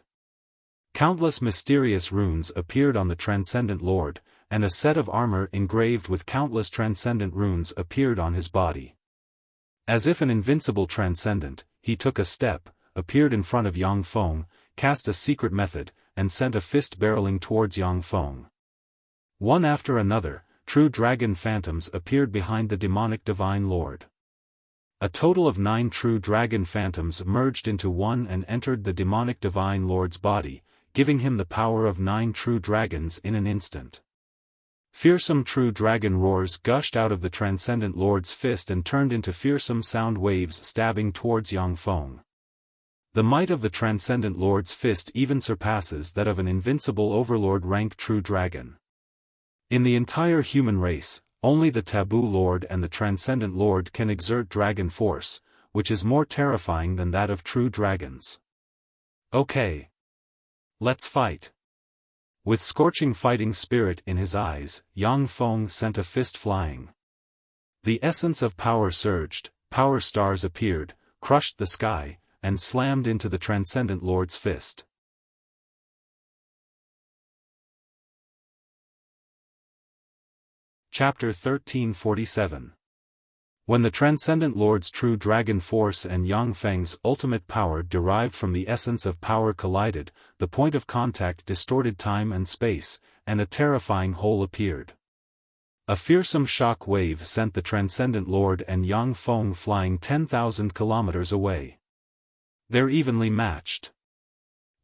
Countless mysterious runes appeared on the Transcendent Lord, and a set of armor engraved with countless transcendent runes appeared on his body. As if an invincible transcendent, he took a step, appeared in front of Yang Feng, cast a secret method, and sent a fist barreling towards Yang Feng. One after another, true dragon phantoms appeared behind the demonic divine lord. A total of 9 true dragon phantoms merged into one and entered the demonic divine lord's body, giving him the power of 9 true dragons in an instant. Fearsome true dragon roars gushed out of the Transcendent Lord's fist and turned into fearsome sound waves stabbing towards Yang Feng. The might of the Transcendent Lord's fist even surpasses that of an invincible overlord-rank true dragon. In the entire human race, only the Taboo Lord and the Transcendent Lord can exert dragon force, which is more terrifying than that of true dragons. Okay. Let's fight. With scorching fighting spirit in his eyes, Yang Feng sent a fist flying. The essence of power surged, power stars appeared, crushed the sky, and slammed into the Transcendent Lord's fist. Chapter 1347. When the Transcendent Lord's true dragon force and Yang Feng's ultimate power derived from the essence of power collided, the point of contact distorted time and space, and a terrifying hole appeared. A fearsome shock wave sent the Transcendent Lord and Yang Feng flying 10,000 kilometers away. They're evenly matched.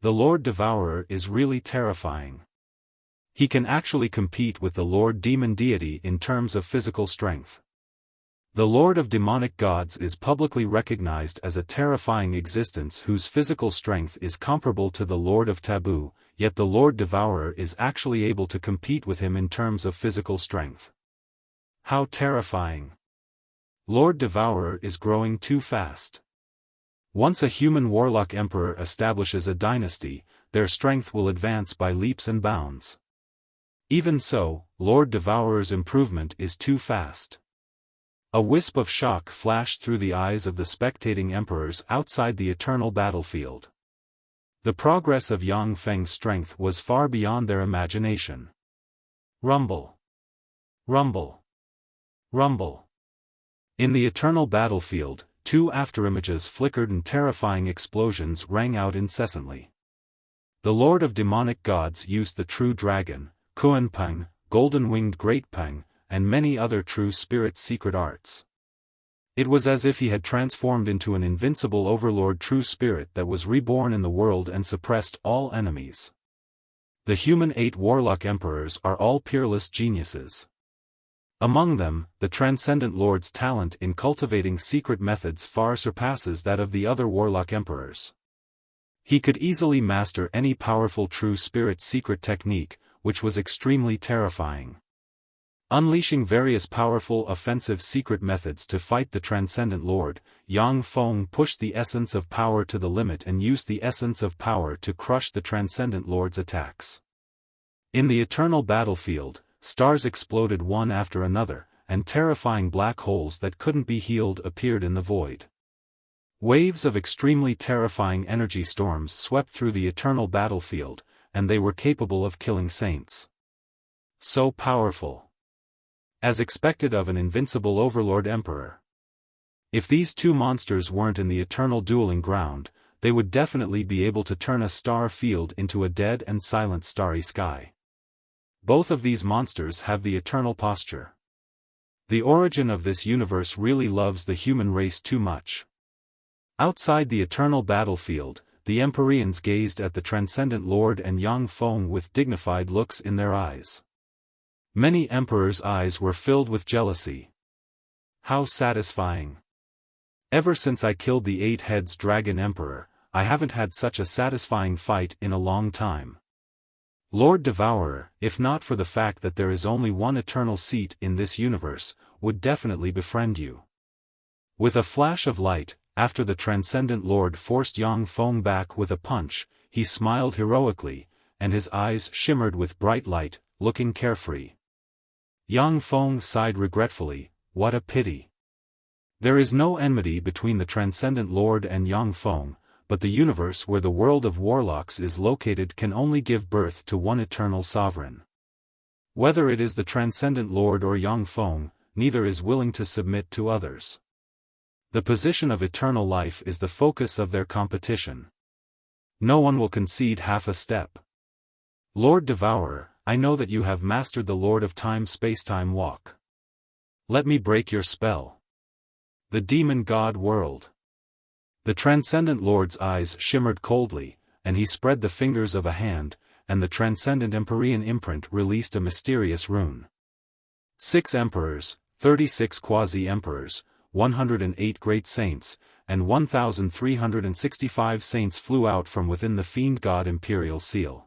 The Lord Devourer is really terrifying. He can actually compete with the Lord Demon Deity in terms of physical strength. The Lord of Demonic Gods is publicly recognized as a terrifying existence whose physical strength is comparable to the Lord of Taboo, yet the Lord Devourer is actually able to compete with him in terms of physical strength. How terrifying! Lord Devourer is growing too fast. Once a human warlock emperor establishes a dynasty, their strength will advance by leaps and bounds. Even so, Lord Devourer's improvement is too fast. A wisp of shock flashed through the eyes of the spectating emperors outside the eternal battlefield. The progress of Yang Feng's strength was far beyond their imagination. Rumble. Rumble. Rumble. In the eternal battlefield, 2 afterimages flickered and terrifying explosions rang out incessantly. The Lord of Demonic Gods used the true dragon, Kuanpeng, golden-winged Great Peng, and many other true spirit secret arts. It was as if he had transformed into an invincible overlord true spirit that was reborn in the world and suppressed all enemies. The human 8 warlock emperors are all peerless geniuses. Among them, the Transcendent Lord's talent in cultivating secret methods far surpasses that of the other warlock emperors. He could easily master any powerful true spirit secret technique, which was extremely terrifying. Unleashing various powerful offensive secret methods to fight the Transcendent Lord, Yang Feng pushed the essence of power to the limit and used the essence of power to crush the Transcendent Lord's attacks. In the eternal battlefield, stars exploded one after another, and terrifying black holes that couldn't be healed appeared in the void. Waves of extremely terrifying energy storms swept through the eternal battlefield, and they were capable of killing saints. So powerful. as expected of an invincible overlord emperor. If these two monsters weren't in the eternal dueling ground, they would definitely be able to turn a star field into a dead and silent starry sky. Both of these monsters have the eternal posture. The origin of this universe really loves the human race too much. Outside the eternal battlefield, the Empyreans gazed at the transcendent Lord and Yang Feng with dignified looks in their eyes. Many emperors' eyes were filled with jealousy. How satisfying! Ever since I killed the 8 Heads Dragon Emperor, I haven't had such a satisfying fight in a long time. Lord Devourer, if not for the fact that there is only one eternal seat in this universe, would definitely befriend you. With a flash of light, after the Transcendent Lord forced Yang Feng back with a punch, he smiled heroically, and his eyes shimmered with bright light, looking carefree. Yang Feng sighed regretfully, what a pity. There is no enmity between the Transcendent Lord and Yang Feng, but the universe where the world of warlocks is located can only give birth to one eternal sovereign. Whether it is the Transcendent Lord or Yang Feng, neither is willing to submit to others. The position of eternal life is the focus of their competition. No one will concede half a step. Lord Devourer, I know that you have mastered the Lord of Time Spacetime Walk. Let me break your spell. The Demon God World. The Transcendent Lord's eyes shimmered coldly, and he spread the fingers of a hand, and the Transcendent Empyrean imprint released a mysterious rune. 6 emperors, 36 quasi-emperors, 108 great saints, and 1,365 saints flew out from within the Fiend God Imperial Seal.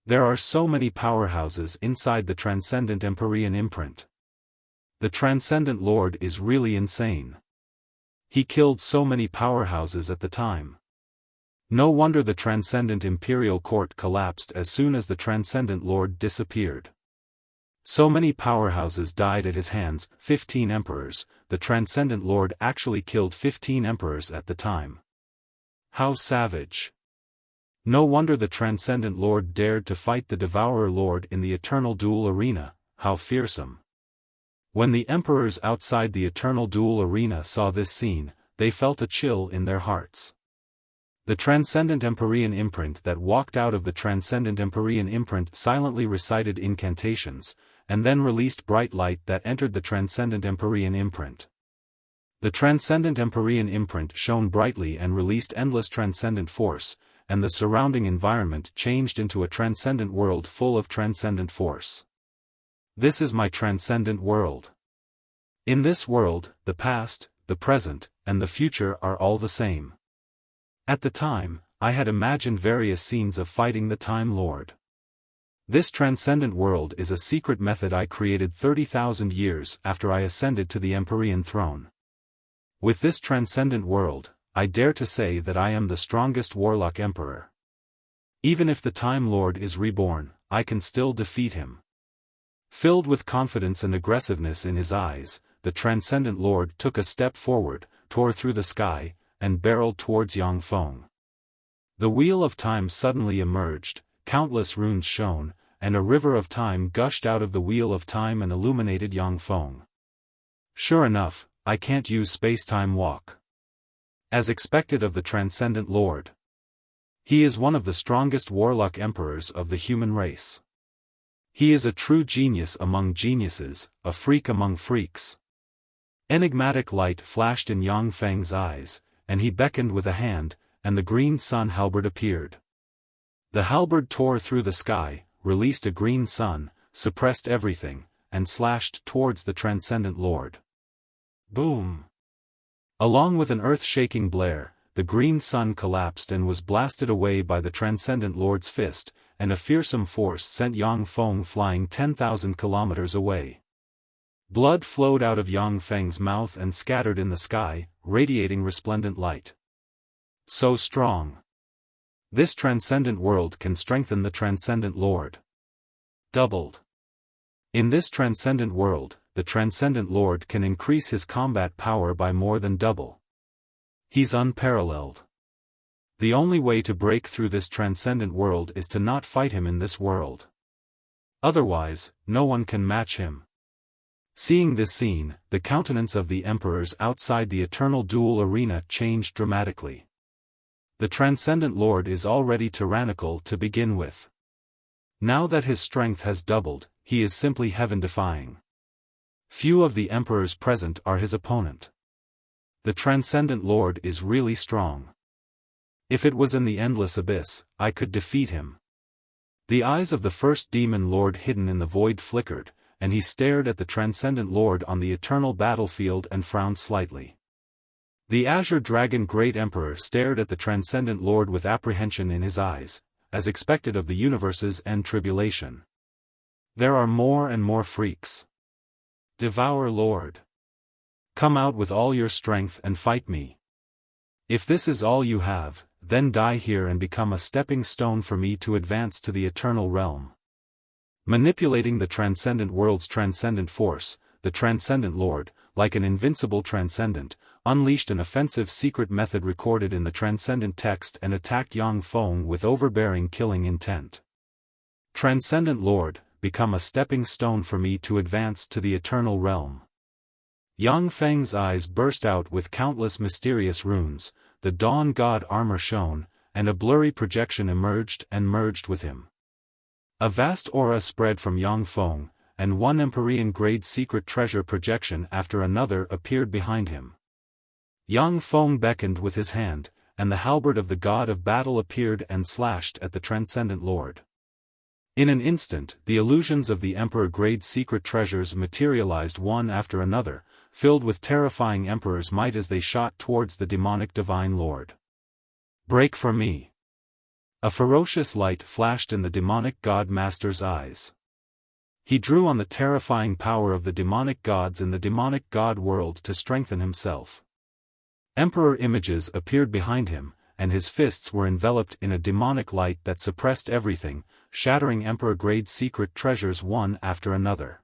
There are so many powerhouses inside the Transcendent Empyrean imprint. The Transcendent Lord is really insane. He killed so many powerhouses at the time. No wonder the Transcendent Imperial Court collapsed as soon as the Transcendent Lord disappeared. So many powerhouses died at his hands, 15 emperors, the Transcendent Lord actually killed 15 emperors at the time. How savage! No wonder the Transcendent Lord dared to fight the Devourer Lord in the Eternal Duel Arena, how fearsome. When the emperors outside the Eternal Duel Arena saw this scene, they felt a chill in their hearts. The Transcendent Empyrean imprint that walked out of the Transcendent Empyrean imprint silently recited incantations, and then released bright light that entered the Transcendent Empyrean imprint. The Transcendent Empyrean imprint shone brightly and released endless transcendent force, and the surrounding environment changed into a transcendent world full of transcendent force. This is my transcendent world. In this world, the past, the present, and the future are all the same. At the time, I had imagined various scenes of fighting the Time Lord. This transcendent world is a secret method I created 30,000 years after I ascended to the Empyrean throne. With this transcendent world, I dare to say that I am the strongest warlock emperor. Even if the Time Lord is reborn, I can still defeat him. Filled with confidence and aggressiveness in his eyes, the Transcendent Lord took a step forward, tore through the sky, and barreled towards Yang Feng. The Wheel of Time suddenly emerged, countless runes shone, and a river of time gushed out of the Wheel of Time and illuminated Yang Feng. Sure enough, I can't use Space-Time Walk. As expected of the Transcendent Lord. He is one of the strongest warlock emperors of the human race. He is a true genius among geniuses, a freak among freaks. Enigmatic light flashed in Yang Feng's eyes, and he beckoned with a hand, and the green sun halberd appeared. The halberd tore through the sky, released a green sun, suppressed everything, and slashed towards the Transcendent Lord. Boom! Along with an earth-shaking blare, the green sun collapsed and was blasted away by the Transcendent Lord's fist, and a fearsome force sent Yang Feng flying 10,000 kilometers away. Blood flowed out of Yang Feng's mouth and scattered in the sky, radiating resplendent light. So strong. This transcendent world can strengthen the Transcendent Lord. Doubled. In this transcendent world, the Transcendent Lord can increase his combat power by more than double. He's unparalleled. The only way to break through this transcendent world is to not fight him in this world. Otherwise, no one can match him. Seeing this scene, the countenance of the emperors outside the eternal duel arena changed dramatically. The Transcendent Lord is already tyrannical to begin with. Now that his strength has doubled, he is simply heaven-defying. Few of the emperors present are his opponent. The Transcendent Lord is really strong. If it was in the endless abyss, I could defeat him. The eyes of the first demon lord hidden in the void flickered, and he stared at the Transcendent Lord on the eternal battlefield and frowned slightly. The Azure Dragon Great Emperor stared at the Transcendent Lord with apprehension in his eyes, as expected of the universe's end tribulation. There are more and more freaks. Devour Lord. Come out with all your strength and fight me. If this is all you have, then die here and become a stepping stone for me to advance to the eternal realm. Manipulating the transcendent world's transcendent force, the Transcendent Lord, like an invincible transcendent, unleashed an offensive secret method recorded in the transcendent text and attacked Yang Feng with overbearing killing intent. Transcendent Lord, become a stepping stone for me to advance to the eternal realm. Yang Feng's eyes burst out with countless mysterious runes, the Dawn God armor shone, and a blurry projection emerged and merged with him. A vast aura spread from Yang Feng, and one Empyrean-grade secret treasure projection after another appeared behind him. Yang Feng beckoned with his hand, and the halberd of the god of battle appeared and slashed at the Transcendent Lord. In an instant, the illusions of the Emperor-grade secret treasures materialized one after another, filled with terrifying Emperor's might as they shot towards the demonic Divine Lord. Break for me! A ferocious light flashed in the demonic God Master's eyes. He drew on the terrifying power of the demonic gods in the demonic god world to strengthen himself. Emperor images appeared behind him, and his fists were enveloped in a demonic light that suppressed everything, shattering Emperor-grade secret treasures one after another.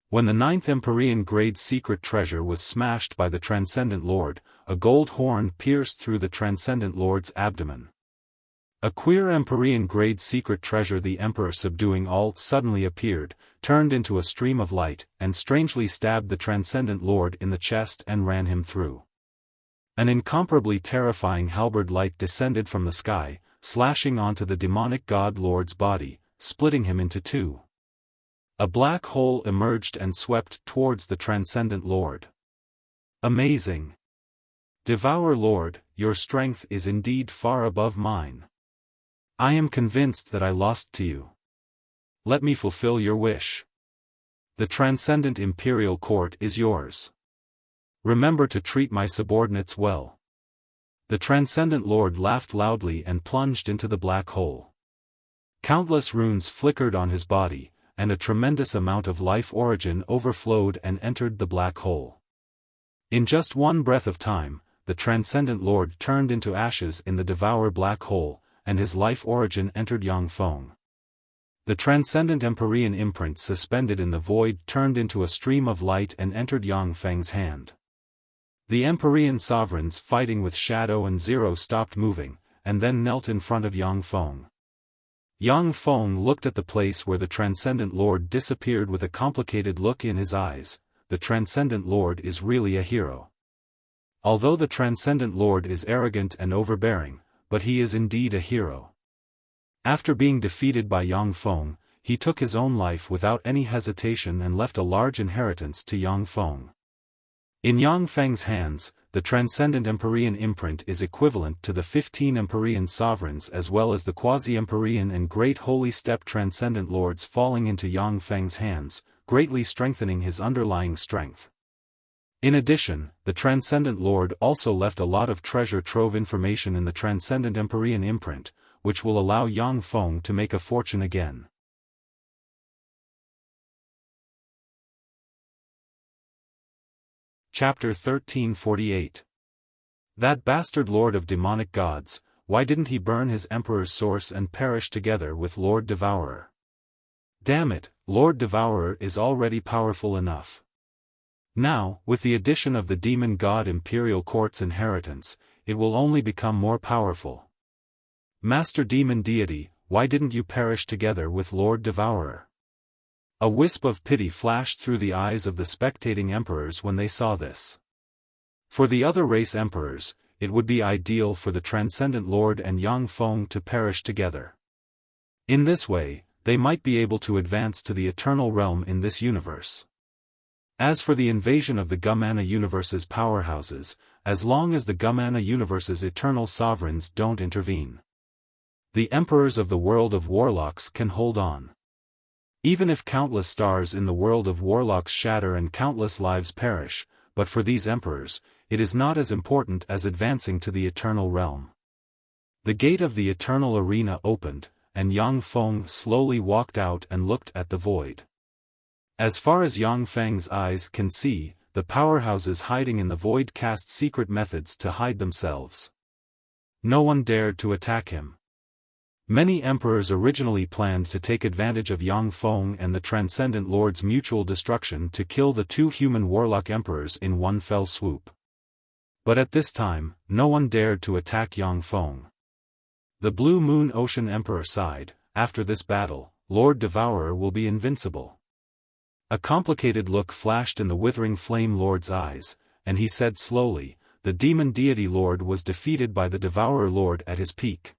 When the ninth Empyrean-grade secret treasure was smashed by the Transcendent Lord, a gold horn pierced through the Transcendent Lord's abdomen. A queer Empyrean-grade secret treasure the Emperor subduing all suddenly appeared, turned into a stream of light, and strangely stabbed the Transcendent Lord in the chest and ran him through. An incomparably terrifying halberd light descended from the sky, slashing onto the demonic god lord's body, splitting him into two. A black hole emerged and swept towards the Transcendent Lord. Amazing! Devour Lord, your strength is indeed far above mine. I am convinced that I lost to you. Let me fulfill your wish. The Transcendent Imperial Court is yours. Remember to treat my subordinates well. The Transcendent Lord laughed loudly and plunged into the black hole. Countless runes flickered on his body, and a tremendous amount of life origin overflowed and entered the black hole. In just one breath of time, the Transcendent Lord turned into ashes in the Devour black hole, and his life origin entered Yang Feng. The transcendent Empyrean imprint suspended in the void turned into a stream of light and entered Yang Feng's hand. The Empyrean sovereigns fighting with Shadow and Zero stopped moving, and then knelt in front of Yang Feng. Yang Feng looked at the place where the Transcendent Lord disappeared with a complicated look in his eyes. The Transcendent Lord is really a hero. Although the Transcendent Lord is arrogant and overbearing, but he is indeed a hero. After being defeated by Yang Feng, he took his own life without any hesitation and left a large inheritance to Yang Feng. In Yang Feng's hands, the transcendent Empyrean imprint is equivalent to the 15 Empyrean sovereigns as well as the quasi-Empyrean and Great Holy Step Transcendent Lords falling into Yang Feng's hands, greatly strengthening his underlying strength. In addition, the Transcendent Lord also left a lot of treasure trove information in the Transcendent Empyrean imprint, which will allow Yang Feng to make a fortune again. Chapter 1348. That bastard Lord of Demonic Gods, why didn't he burn his Emperor's source and perish together with Lord Devourer? Damn it, Lord Devourer is already powerful enough. Now, with the addition of the Demon God Imperial Court's inheritance, it will only become more powerful. Master Demon Deity, why didn't you perish together with Lord Devourer? A wisp of pity flashed through the eyes of the spectating emperors when they saw this. For the other race emperors, it would be ideal for the Transcendent Lord and Yang Feng to perish together. In this way, they might be able to advance to the eternal realm in this universe. As for the invasion of the Gumana universe's powerhouses, as long as the Gumana universe's eternal sovereigns don't intervene, the emperors of the world of warlocks can hold on. Even if countless stars in the world of warlocks shatter and countless lives perish, but for these emperors, it is not as important as advancing to the eternal realm. The gate of the eternal arena opened, and Yang Feng slowly walked out and looked at the void. As far as Yang Feng's eyes can see, the powerhouses hiding in the void cast secret methods to hide themselves. No one dared to attack him. Many emperors originally planned to take advantage of Yang Feng and the Transcendent Lord's mutual destruction to kill the two human warlock emperors in one fell swoop. But at this time, no one dared to attack Yang Feng. The Blue Moon Ocean Emperor sighed, "After this battle, Lord Devourer will be invincible." A complicated look flashed in the Withering Flame Lord's eyes, and he said slowly, "The Demon Deity Lord was defeated by the Devourer Lord at his peak.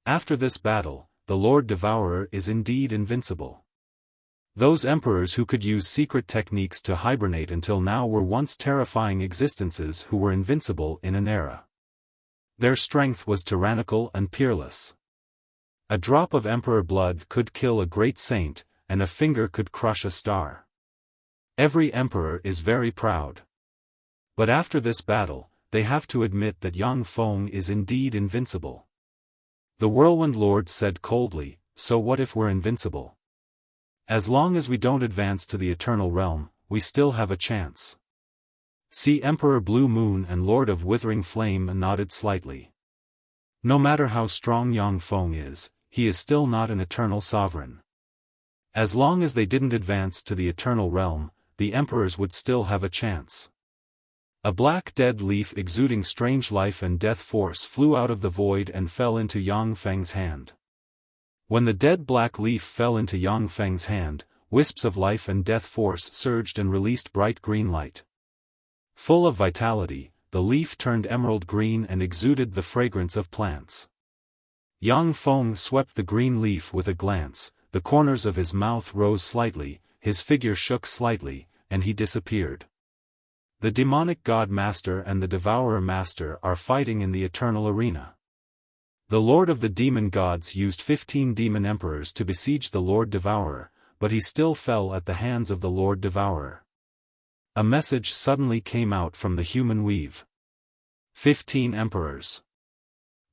After this battle, the Lord Devourer is indeed invincible." Those emperors who could use secret techniques to hibernate until now were once terrifying existences who were invincible in an era. Their strength was tyrannical and peerless. A drop of emperor blood could kill a great saint, and a finger could crush a star. Every emperor is very proud. But after this battle, they have to admit that Yang Feng is indeed invincible. The Whirlwind Lord said coldly, "So what if we're invincible? As long as we don't advance to the eternal realm, we still have a chance." See, Emperor Blue Moon and Lord of Withering Flame nodded slightly. No matter how strong Yang Feng is, he is still not an eternal sovereign. As long as they didn't advance to the eternal realm, the emperors would still have a chance. A black dead leaf exuding strange life and death force flew out of the void and fell into Yang Feng's hand. When the dead black leaf fell into Yang Feng's hand, wisps of life and death force surged and released bright green light. Full of vitality, the leaf turned emerald green and exuded the fragrance of plants. Yang Feng swept the green leaf with a glance, the corners of his mouth rose slightly, his figure shook slightly, and he disappeared. The demonic god master and the devourer master are fighting in the eternal arena. The lord of the demon gods used 15 demon emperors to besiege the Lord Devourer, but he still fell at the hands of the Lord Devourer. A message suddenly came out from the human weave. 15 emperors.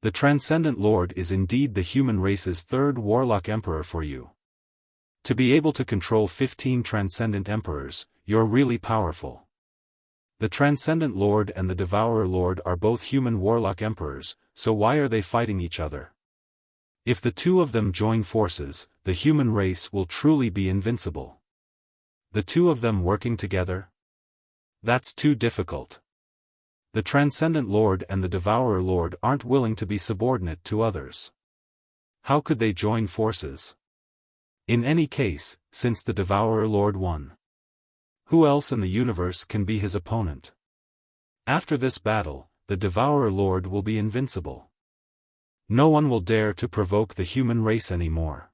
The Transcendent Lord is indeed the human race's third warlock emperor for you. To be able to control 15 transcendent emperors, you're really powerful. The Transcendent Lord and the Devourer Lord are both human warlock emperors, so why are they fighting each other? If the two of them join forces, the human race will truly be invincible. The two of them working together? That's too difficult. The Transcendent Lord and the Devourer Lord aren't willing to be subordinate to others. How could they join forces? In any case, since the Devourer Lord won, who else in the universe can be his opponent? After this battle, the Devourer Lord will be invincible. No one will dare to provoke the human race anymore.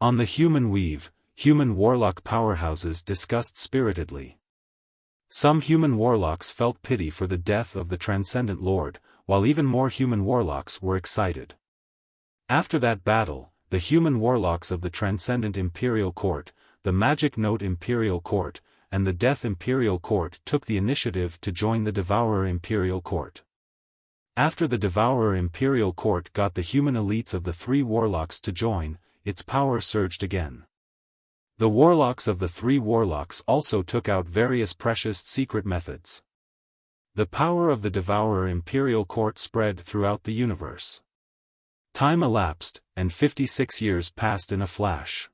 On the human weave, human warlock powerhouses discussed spiritedly. Some human warlocks felt pity for the death of the Transcendent Lord, while even more human warlocks were excited. After that battle, the human warlocks of the Transcendent Imperial Court, the Magic Note Imperial Court, and the Death Imperial Court took the initiative to join the Devourer Imperial Court. After the Devourer Imperial Court got the human elites of the three warlocks to join, its power surged again. The warlocks of the three warlocks also took out various precious secret methods. The power of the Devourer Imperial Court spread throughout the universe. Time elapsed, and 56 years passed in a flash.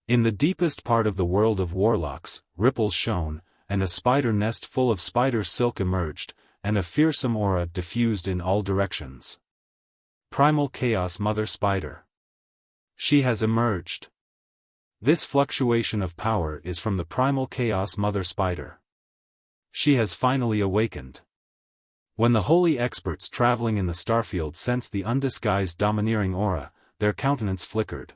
In the deepest part of the world of warlocks, ripples shone, and a spider nest full of spider silk emerged, and a fearsome aura diffused in all directions. Primal Chaos Mother Spider. She has emerged. This fluctuation of power is from the primal chaos mother spider. She has finally awakened. When the holy experts traveling in the starfield sensed the undisguised domineering aura, their countenance flickered.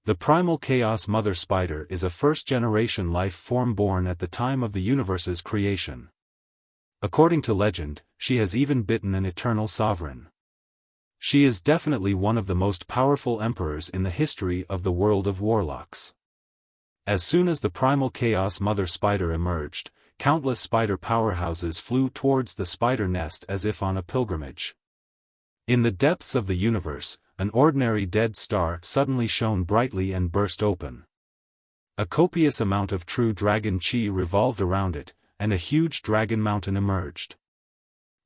The primal chaos mother spider is a first-generation life form born at the time of the universe's creation. According to legend, she has even bitten an eternal sovereign. She is definitely one of the most powerful emperors in the history of the world of warlocks. As soon as the primal chaos mother spider emerged, countless spider powerhouses flew towards the spider nest as if on a pilgrimage. In the depths of the universe, an ordinary dead star suddenly shone brightly and burst open. A copious amount of true dragon chi revolved around it, and a huge dragon mountain emerged.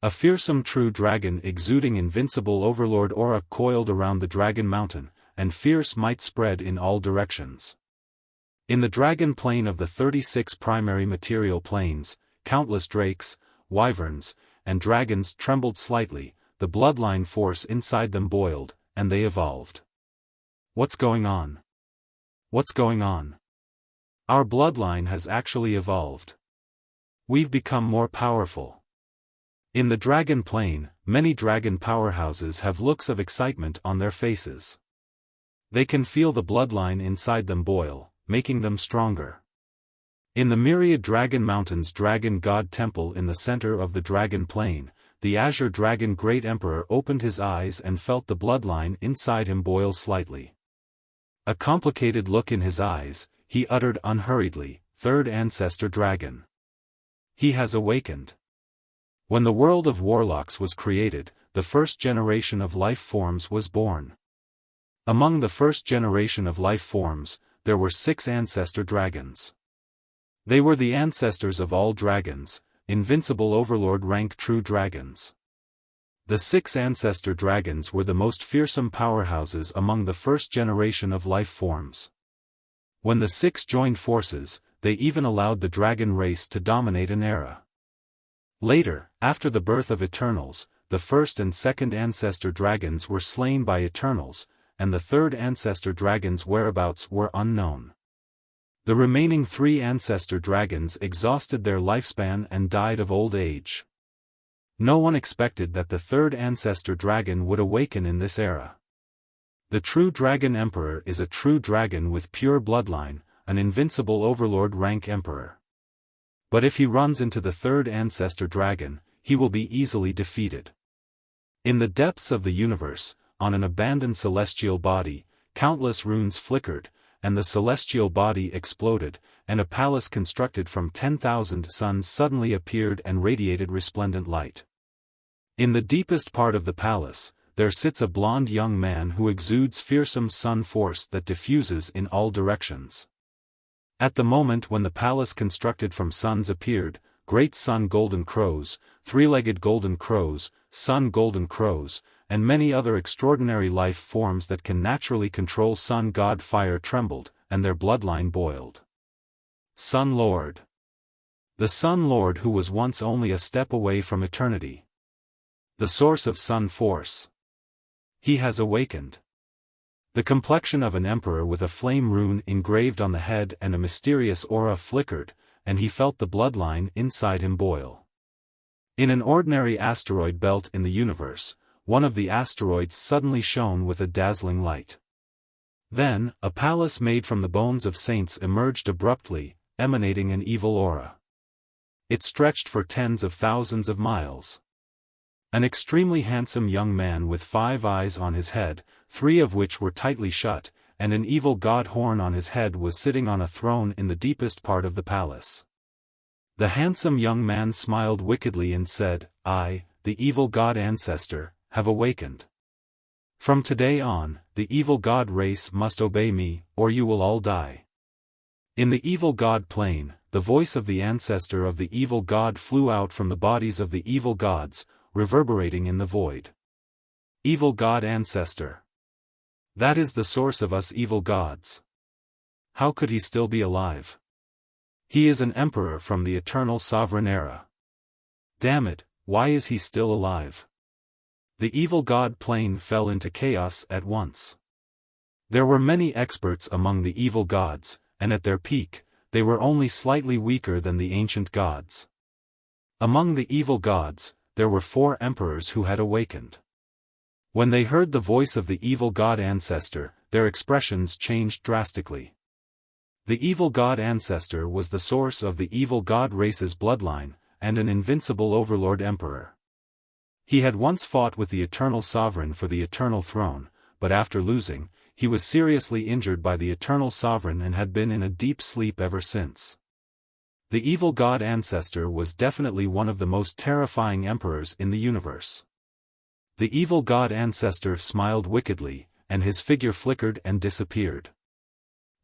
A fearsome true dragon exuding invincible overlord aura coiled around the dragon mountain, and fierce might spread in all directions. In the dragon plane of the 36 primary material planes, countless drakes, wyverns, and dragons trembled slightly, the bloodline force inside them boiled, and they evolved. What's going on? What's going on? Our bloodline has actually evolved. We've become more powerful. In the dragon plane, many dragon powerhouses have looks of excitement on their faces. They can feel the bloodline inside them boil, making them stronger. In the myriad dragon mountains dragon god temple in the center of the dragon plane, the azure dragon great emperor opened his eyes and felt the bloodline inside him boil slightly. A complicated look in his eyes, he uttered unhurriedly, "Third ancestor dragon." He has awakened. When the world of warlocks was created, the first generation of life forms was born. Among the first generation of life forms, there were 6 ancestor dragons. They were the ancestors of all dragons, invincible overlord rank true dragons. The 6 ancestor dragons were the most fearsome powerhouses among the first generation of life forms. When the 6 joined forces, they even allowed the dragon race to dominate an era. Later, after the birth of Eternals, the first and second ancestor dragons were slain by Eternals, and the third ancestor dragon's whereabouts were unknown. The remaining 3 ancestor dragons exhausted their lifespan and died of old age. No one expected that the third ancestor dragon would awaken in this era. The true dragon emperor is a true dragon with pure bloodline, an invincible overlord rank emperor. But if he runs into the third ancestor dragon, he will be easily defeated. In the depths of the universe, on an abandoned celestial body, countless runes flickered, and the celestial body exploded, and a palace constructed from 10,000 suns suddenly appeared and radiated resplendent light. In the deepest part of the palace, there sits a blond young man who exudes fearsome sun force that diffuses in all directions. At the moment when the palace constructed from suns appeared, great sun golden crows, 3-legged golden crows, sun golden crows, and many other extraordinary life forms that can naturally control sun god fire trembled, and their bloodline boiled. Sun Lord. The Sun Lord who was once only a step away from eternity. The source of sun force. He has awakened. The complexion of an emperor with a flame rune engraved on the head and a mysterious aura flickered, and he felt the bloodline inside him boil. In an ordinary asteroid belt in the universe, one of the asteroids suddenly shone with a dazzling light. Then, a palace made from the bones of saints emerged abruptly, emanating an evil aura. It stretched for tens of thousands of miles. An extremely handsome young man with 5 eyes on his head, 3 of which were tightly shut, and an evil god horn on his head was sitting on a throne in the deepest part of the palace. The handsome young man smiled wickedly and said, "I, the evil god ancestor, have awakened. From today on, the evil god race must obey me, or you will all die." In the evil god plane, the voice of the ancestor of the evil god flew out from the bodies of the evil gods, reverberating in the void. Evil god ancestor. That is the source of us evil gods. How could he still be alive? He is an emperor from the eternal sovereign era. Damn it, why is he still alive? The evil god plane fell into chaos at once. There were many experts among the evil gods, and at their peak, they were only slightly weaker than the ancient gods. Among the evil gods, there were 4 emperors who had awakened. When they heard the voice of the evil god ancestor, their expressions changed drastically. The evil god ancestor was the source of the evil god race's bloodline, and an invincible overlord emperor. He had once fought with the eternal sovereign for the eternal throne, but after losing, he was seriously injured by the eternal sovereign and had been in a deep sleep ever since. The evil god ancestor was definitely one of the most terrifying emperors in the universe. The evil god ancestor smiled wickedly, and his figure flickered and disappeared.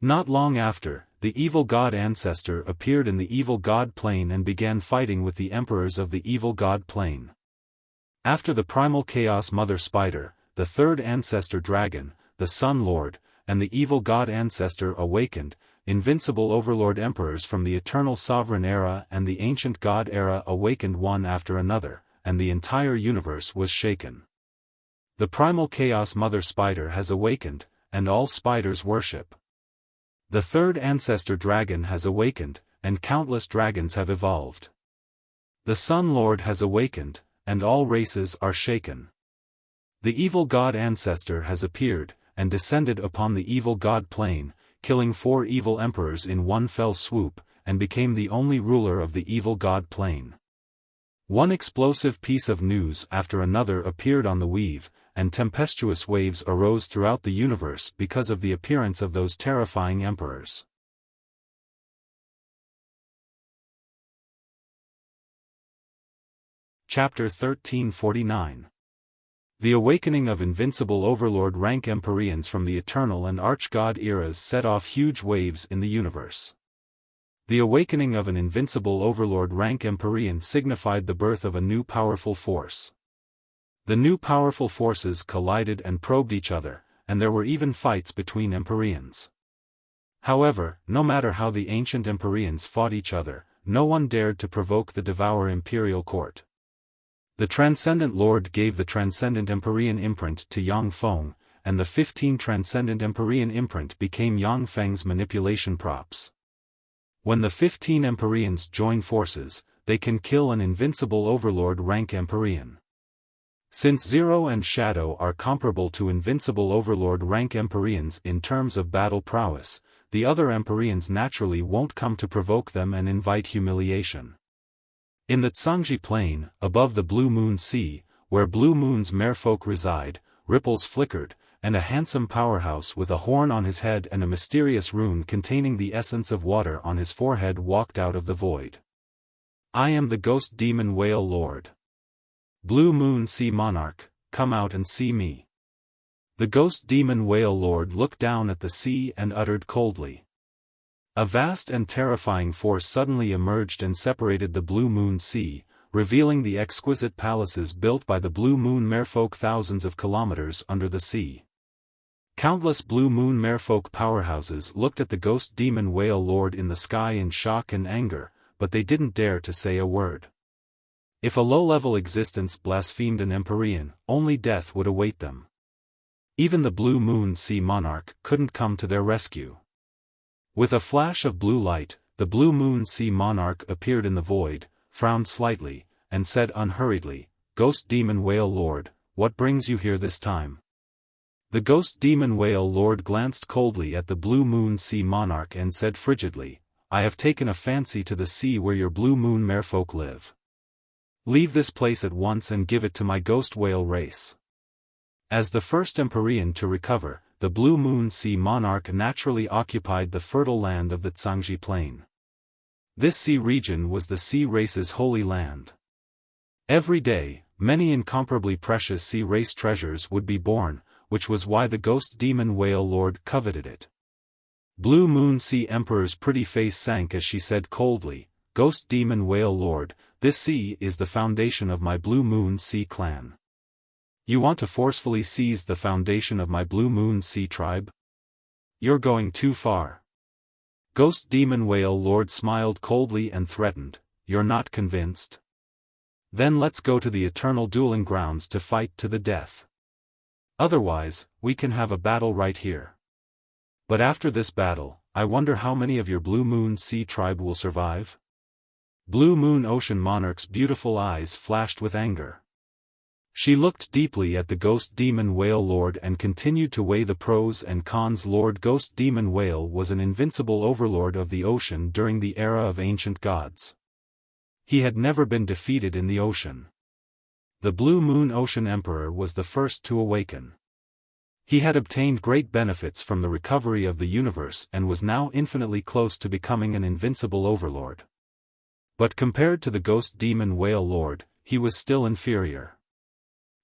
Not long after, the evil god ancestor appeared in the evil god plane and began fighting with the emperors of the evil god plane. After the primal chaos mother spider, the third ancestor dragon, the Sun Lord, and the evil god ancestor awakened, invincible overlord emperors from the eternal sovereign era and the ancient god era awakened one after another, and the entire universe was shaken. The primal chaos mother spider has awakened, and all spiders worship. The third ancestor dragon has awakened, and countless dragons have evolved. The Sun Lord has awakened, and all races are shaken. The evil god ancestor has appeared, and descended upon the evil god plane, killing 4 evil emperors in one fell swoop, and became the only ruler of the evil god plane. One explosive piece of news after another appeared on the weave, and tempestuous waves arose throughout the universe because of the appearance of those terrifying emperors. Chapter 1349. The awakening of invincible overlord rank Empyreans from the eternal and archgod eras set off huge waves in the universe. The awakening of an invincible overlord rank Empyrean signified the birth of a new powerful force. The new powerful forces collided and probed each other, and there were even fights between Empyreans. However, no matter how the ancient Empyreans fought each other, no one dared to provoke the Devour Imperial Court. The Transcendent Lord gave the Transcendent Empyrean imprint to Yang Feng, and the 15 Transcendent Empyrean imprint became Yang Feng's manipulation props. When the 15 Empyreans join forces, they can kill an invincible overlord rank Empyrean. Since Zero and Shadow are comparable to invincible overlord rank Empyreans in terms of battle prowess, the other Empyreans naturally won't come to provoke them and invite humiliation. In the Tsangji Plain, above the Blue Moon Sea, where Blue Moon's merfolk reside, ripples flickered, and a handsome powerhouse with a horn on his head and a mysterious rune containing the essence of water on his forehead walked out of the void. I am the ghost demon whale lord. Blue Moon Sea Monarch, come out and see me. The ghost demon whale lord looked down at the sea and uttered coldly. A vast and terrifying force suddenly emerged and separated the Blue Moon Sea, revealing the exquisite palaces built by the Blue Moon merfolk thousands of kilometers under the sea. Countless Blue Moon merfolk powerhouses looked at the ghost demon whale lord in the sky in shock and anger, but they didn't dare to say a word. If a low-level existence blasphemed an Empyrean, only death would await them. Even the Blue Moon Sea Monarch couldn't come to their rescue. With a flash of blue light, the Blue Moon Sea Monarch appeared in the void, frowned slightly, and said unhurriedly, Ghost Demon Whale Lord, what brings you here this time? The Ghost Demon Whale Lord glanced coldly at the Blue Moon Sea Monarch and said frigidly, I have taken a fancy to the sea where your Blue Moon merfolk live. Leave this place at once and give it to my ghost whale race. As the first Empyrean to recover, the Blue Moon Sea Monarch naturally occupied the fertile land of the Tsangji Plain. This sea region was the sea race's holy land. Every day, many incomparably precious sea race treasures would be born, which was why the ghost demon whale lord coveted it. Blue Moon Sea Emperor's pretty face sank as she said coldly, Ghost demon whale lord, this sea is the foundation of my Blue Moon Sea clan. You want to forcefully seize the foundation of my Blue Moon Sea tribe? You're going too far. Ghost Demon Whale Lord smiled coldly and threatened, you're not convinced? Then let's go to the eternal dueling grounds to fight to the death. Otherwise, we can have a battle right here. But after this battle, I wonder how many of your Blue Moon Sea tribe will survive? Blue Moon Ocean Monarch's beautiful eyes flashed with anger. She looked deeply at the Ghost Demon Whale Lord and continued to weigh the pros and cons. Lord Ghost Demon Whale was an invincible overlord of the ocean during the era of ancient gods. He had never been defeated in the ocean. The Blue Moon Ocean Emperor was the first to awaken. He had obtained great benefits from the recovery of the universe and was now infinitely close to becoming an invincible overlord. But compared to the Ghost Demon Whale Lord, he was still inferior.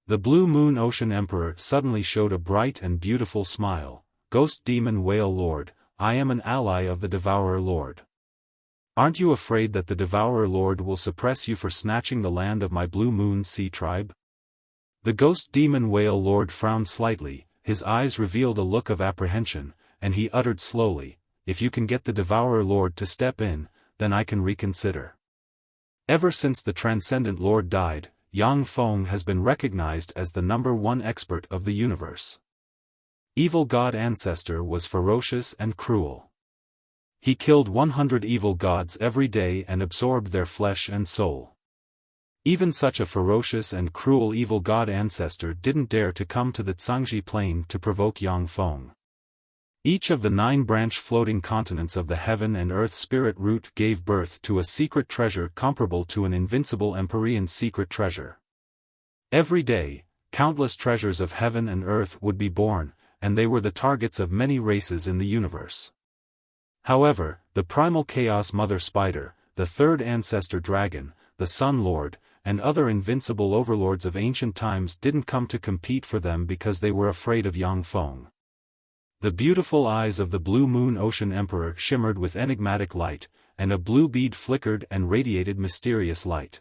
The Blue Moon Ocean Emperor suddenly showed a bright and beautiful smile. Ghost Demon Whale Lord, I am an ally of the Devourer Lord. Aren't you afraid that the Devourer Lord will suppress you for snatching the land of my Blue Moon Sea tribe? The Ghost Demon Whale Lord frowned slightly, his eyes revealed a look of apprehension, and he uttered slowly, if you can get the Devourer Lord to step in, then I can reconsider. Ever since the Transcendent Lord died, Yang Feng has been recognized as the #1 expert of the universe. Evil God Ancestor was ferocious and cruel. He killed 100 evil gods every day and absorbed their flesh and soul. Even such a ferocious and cruel evil god Ancestor didn't dare to come to the Zhangji Plain to provoke Yang Feng. Each of the 9 branch floating continents of the heaven and earth spirit root gave birth to a secret treasure comparable to an invincible Empyrean secret treasure. Every day, countless treasures of heaven and earth would be born, and they were the targets of many races in the universe. However, the primal chaos mother spider, the third ancestor dragon, the Sun Lord, and other invincible overlords of ancient times didn't come to compete for them because they were afraid of Yang Feng. The beautiful eyes of the Blue Moon Ocean Emperor shimmered with enigmatic light, and a blue bead flickered and radiated mysterious light.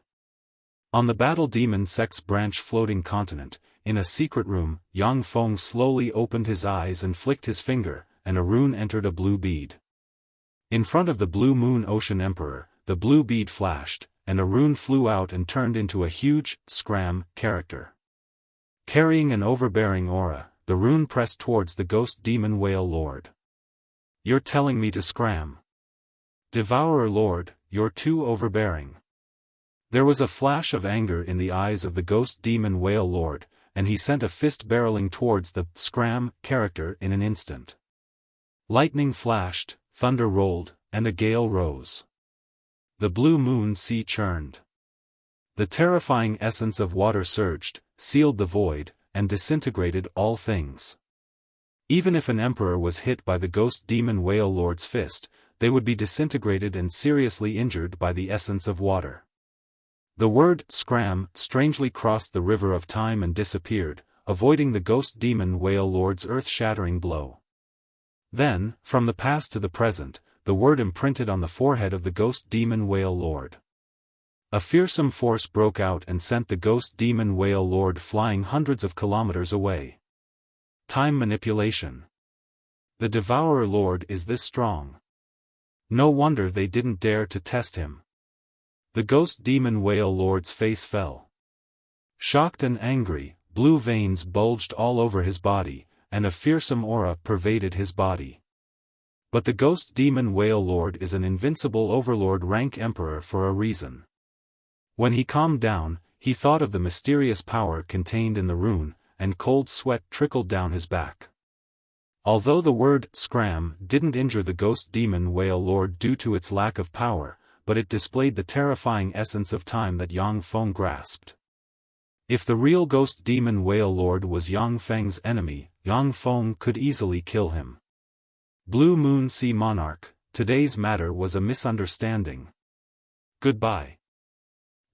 On the Battle Demon Sect's branch floating continent, in a secret room, Yang Feng slowly opened his eyes and flicked his finger, and a rune entered a blue bead. In front of the Blue Moon Ocean Emperor, the blue bead flashed, and a rune flew out and turned into a huge, scram, character. Carrying an overbearing aura, the rune pressed towards the Ghost Demon Whale Lord. You're telling me to scram? Devourer Lord, you're too overbearing. There was a flash of anger in the eyes of the Ghost Demon Whale Lord, and he sent a fist barreling towards the scram character in an instant. Lightning flashed, thunder rolled, and a gale rose. The Blue Moon Sea churned. The terrifying essence of water surged, sealed the void, and disintegrated all things. Even if an emperor was hit by the Ghost Demon Whale Lord's fist, they would be disintegrated and seriously injured by the essence of water. The word scram strangely crossed the river of time and disappeared, avoiding the Ghost Demon Whale Lord's earth-shattering blow. Then, from the past to the present, the word imprinted on the forehead of the Ghost Demon Whale Lord. A fearsome force broke out and sent the Ghost Demon Whale Lord flying hundreds of kilometers away. Time manipulation. The Devourer Lord is this strong. No wonder they didn't dare to test him. The Ghost Demon Whale Lord's face fell. Shocked and angry, blue veins bulged all over his body, and a fearsome aura pervaded his body. But the Ghost Demon Whale Lord is an invincible overlord rank emperor for a reason. When he calmed down, he thought of the mysterious power contained in the rune, and cold sweat trickled down his back. Although the word scram didn't injure the Ghost Demon Whale Lord due to its lack of power, but it displayed the terrifying essence of time that Yang Feng grasped. If the real Ghost Demon Whale Lord was Yang Feng's enemy, Yang Feng could easily kill him. Blue Moon Sea Monarch, today's matter was a misunderstanding. Goodbye.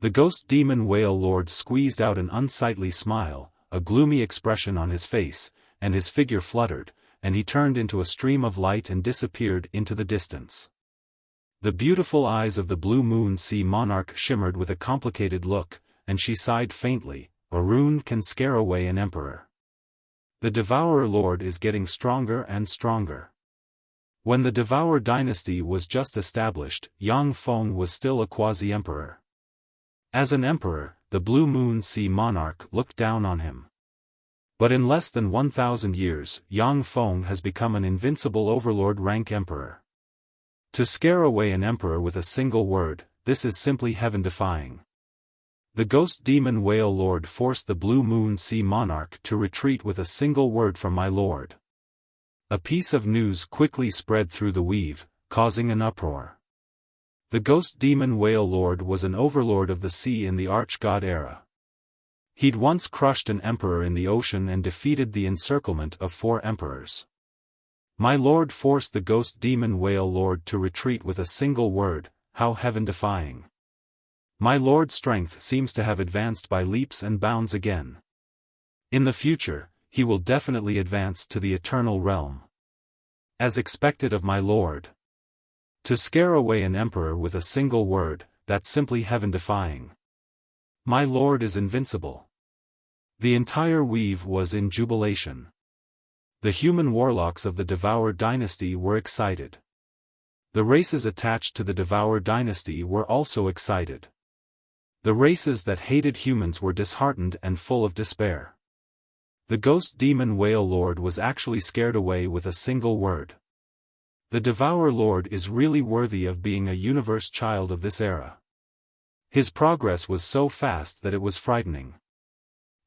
The Ghost Demon Whale Lord squeezed out an unsightly smile, a gloomy expression on his face, and his figure fluttered, and he turned into a stream of light and disappeared into the distance. The beautiful eyes of the Blue Moon Sea Monarch shimmered with a complicated look, and she sighed faintly, a rune can scare away an emperor. The Devourer Lord is getting stronger and stronger. When the Devourer dynasty was just established, Yang Feng was still a quasi-emperor. As an emperor, the Blue Moon Sea Monarch looked down on him. But in less than 1,000 years, Yang Feng has become an invincible overlord rank emperor. To scare away an emperor with a single word, this is simply heaven-defying. The ghost demon whale lord forced the blue moon sea monarch to retreat with a single word from my lord. A piece of news quickly spread through the weave, causing an uproar. The ghost demon whale lord was an overlord of the sea in the arch-god era. He'd once crushed an emperor in the ocean and defeated the encirclement of 4 emperors. My lord forced the ghost demon whale lord to retreat with a single word. How heaven-defying. My lord's strength seems to have advanced by leaps and bounds again. In the future, he will definitely advance to the eternal realm. As expected of my lord. To scare away an emperor with a single word, that's simply heaven-defying. My lord is invincible. The entire weave was in jubilation. The human warlocks of the Devour dynasty were excited. The races attached to the Devour dynasty were also excited. The races that hated humans were disheartened and full of despair. The ghost demon whale lord was actually scared away with a single word. The Devour Lord is really worthy of being a universe child of this era. His progress was so fast that it was frightening.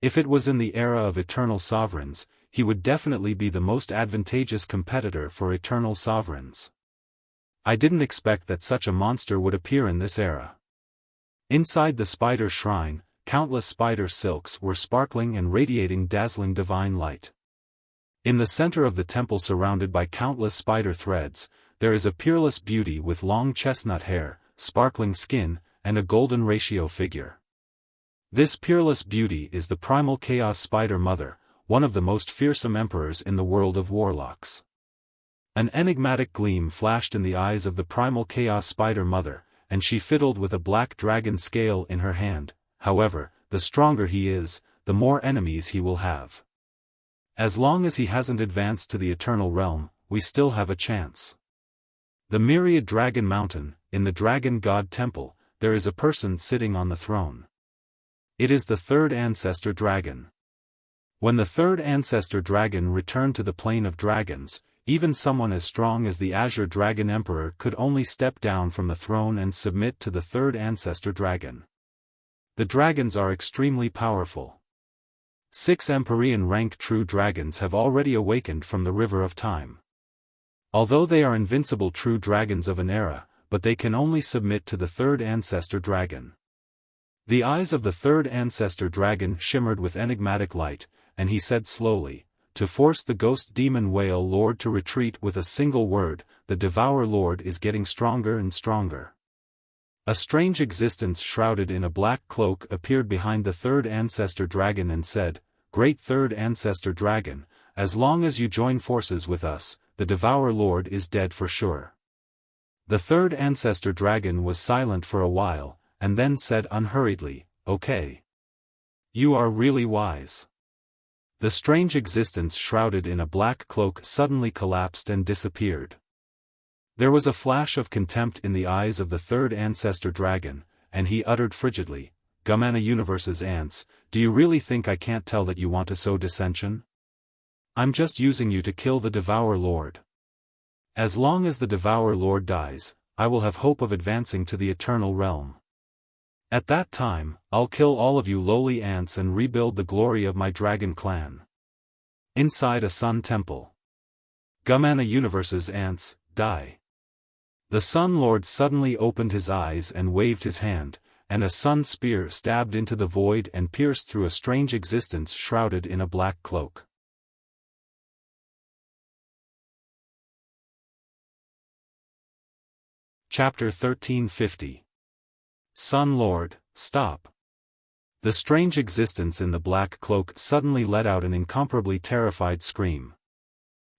If it was in the era of eternal sovereigns, he would definitely be the most advantageous competitor for eternal sovereigns. I didn't expect that such a monster would appear in this era. Inside the spider shrine, countless spider silks were sparkling and radiating dazzling divine light. In the center of the temple, surrounded by countless spider threads, there is a peerless beauty with long chestnut hair, sparkling skin, and a golden ratio figure. This peerless beauty is the primal chaos spider mother, one of the most fearsome emperors in the world of warlocks. An enigmatic gleam flashed in the eyes of the primal chaos spider mother, and she fiddled with a black dragon scale in her hand. However, the stronger he is, the more enemies he will have. As long as he hasn't advanced to the eternal realm, we still have a chance. The myriad dragon mountain, in the dragon god temple, there is a person sitting on the throne. It is the third ancestor dragon. When the third ancestor dragon returned to the plane of dragons, even someone as strong as the Azure Dragon Emperor could only step down from the throne and submit to the third ancestor dragon. The dragons are extremely powerful. 6 Empyrean rank true dragons have already awakened from the river of time. Although they are invincible true dragons of an era, but they can only submit to the third ancestor dragon. The eyes of the third ancestor dragon shimmered with enigmatic light, and he said slowly, to force the ghost demon whale lord to retreat with a single word, the Devour Lord is getting stronger and stronger. A strange existence shrouded in a black cloak appeared behind the third ancestor dragon and said, Great third ancestor dragon, as long as you join forces with us, the Devour Lord is dead for sure. The third ancestor dragon was silent for a while, and then said unhurriedly, Okay. You are really wise. The strange existence shrouded in a black cloak suddenly collapsed and disappeared. There was a flash of contempt in the eyes of the third ancestor dragon, and he uttered frigidly, Gumana Universe's ants, do you really think I can't tell that you want to sow dissension? I'm just using you to kill the Devour Lord. As long as the Devour Lord dies, I will have hope of advancing to the eternal realm. At that time, I'll kill all of you lowly ants and rebuild the glory of my dragon clan. Inside a sun temple. Gumana Universe's ants, die. The Sun Lord suddenly opened his eyes and waved his hand, and a sun spear stabbed into the void and pierced through a strange existence shrouded in a black cloak. Chapter 1350. Sun Lord, stop. The strange existence in the black cloak suddenly let out an incomparably terrified scream.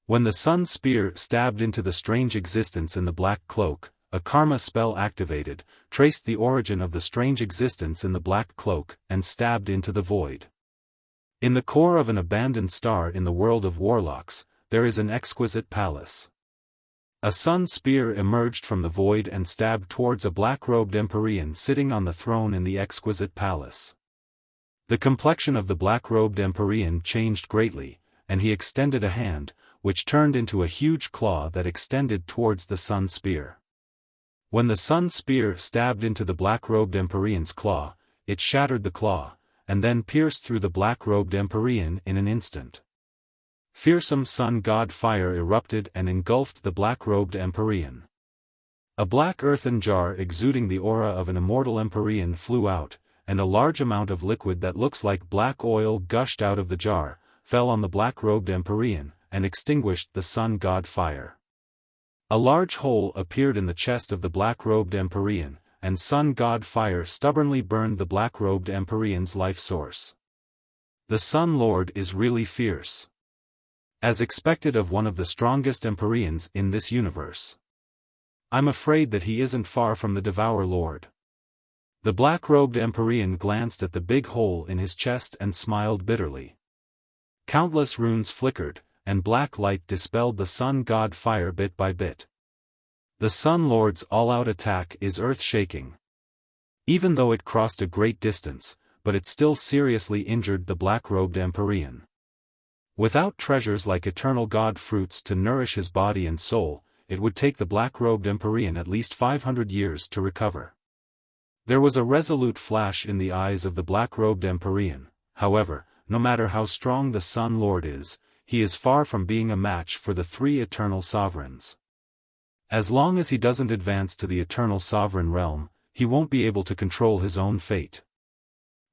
When the sun spear stabbed into the strange existence in the black cloak, a karma spell activated, traced the origin of the strange existence in the black cloak, and stabbed into the void. In the core of an abandoned star in the world of warlocks, there is an exquisite palace. A sun spear emerged from the void and stabbed towards a black-robed Empyrean sitting on the throne in the exquisite palace. The complexion of the black-robed Empyrean changed greatly, and he extended a hand, which turned into a huge claw that extended towards the sun spear. When the sun spear stabbed into the black-robed Empyrean's claw, it shattered the claw, and then pierced through the black-robed Empyrean in an instant. Fearsome sun god fire erupted and engulfed the black-robed Empyrean. A black earthen jar exuding the aura of an immortal Empyrean flew out, and a large amount of liquid that looks like black oil gushed out of the jar, fell on the black-robed Empyrean, and extinguished the sun god fire. A large hole appeared in the chest of the black-robed Empyrean, and sun god fire stubbornly burned the black-robed Empyrean's life source. The Sun Lord is really fierce. As expected of one of the strongest Empyreans in this universe. I'm afraid that he isn't far from the Devour Lord. The black-robed Empyrean glanced at the big hole in his chest and smiled bitterly. Countless runes flickered, and black light dispelled the sun god fire bit by bit. The Sun Lord's all-out attack is earth-shaking. Even though it crossed a great distance, but it still seriously injured the black-robed Empyrean. Without treasures like eternal god fruits to nourish his body and soul, it would take the black-robed Empyrean at least 500 years to recover. There was a resolute flash in the eyes of the black-robed Empyrean. However, no matter how strong the Sun Lord is, he is far from being a match for the three eternal sovereigns. As long as he doesn't advance to the eternal sovereign realm, he won't be able to control his own fate.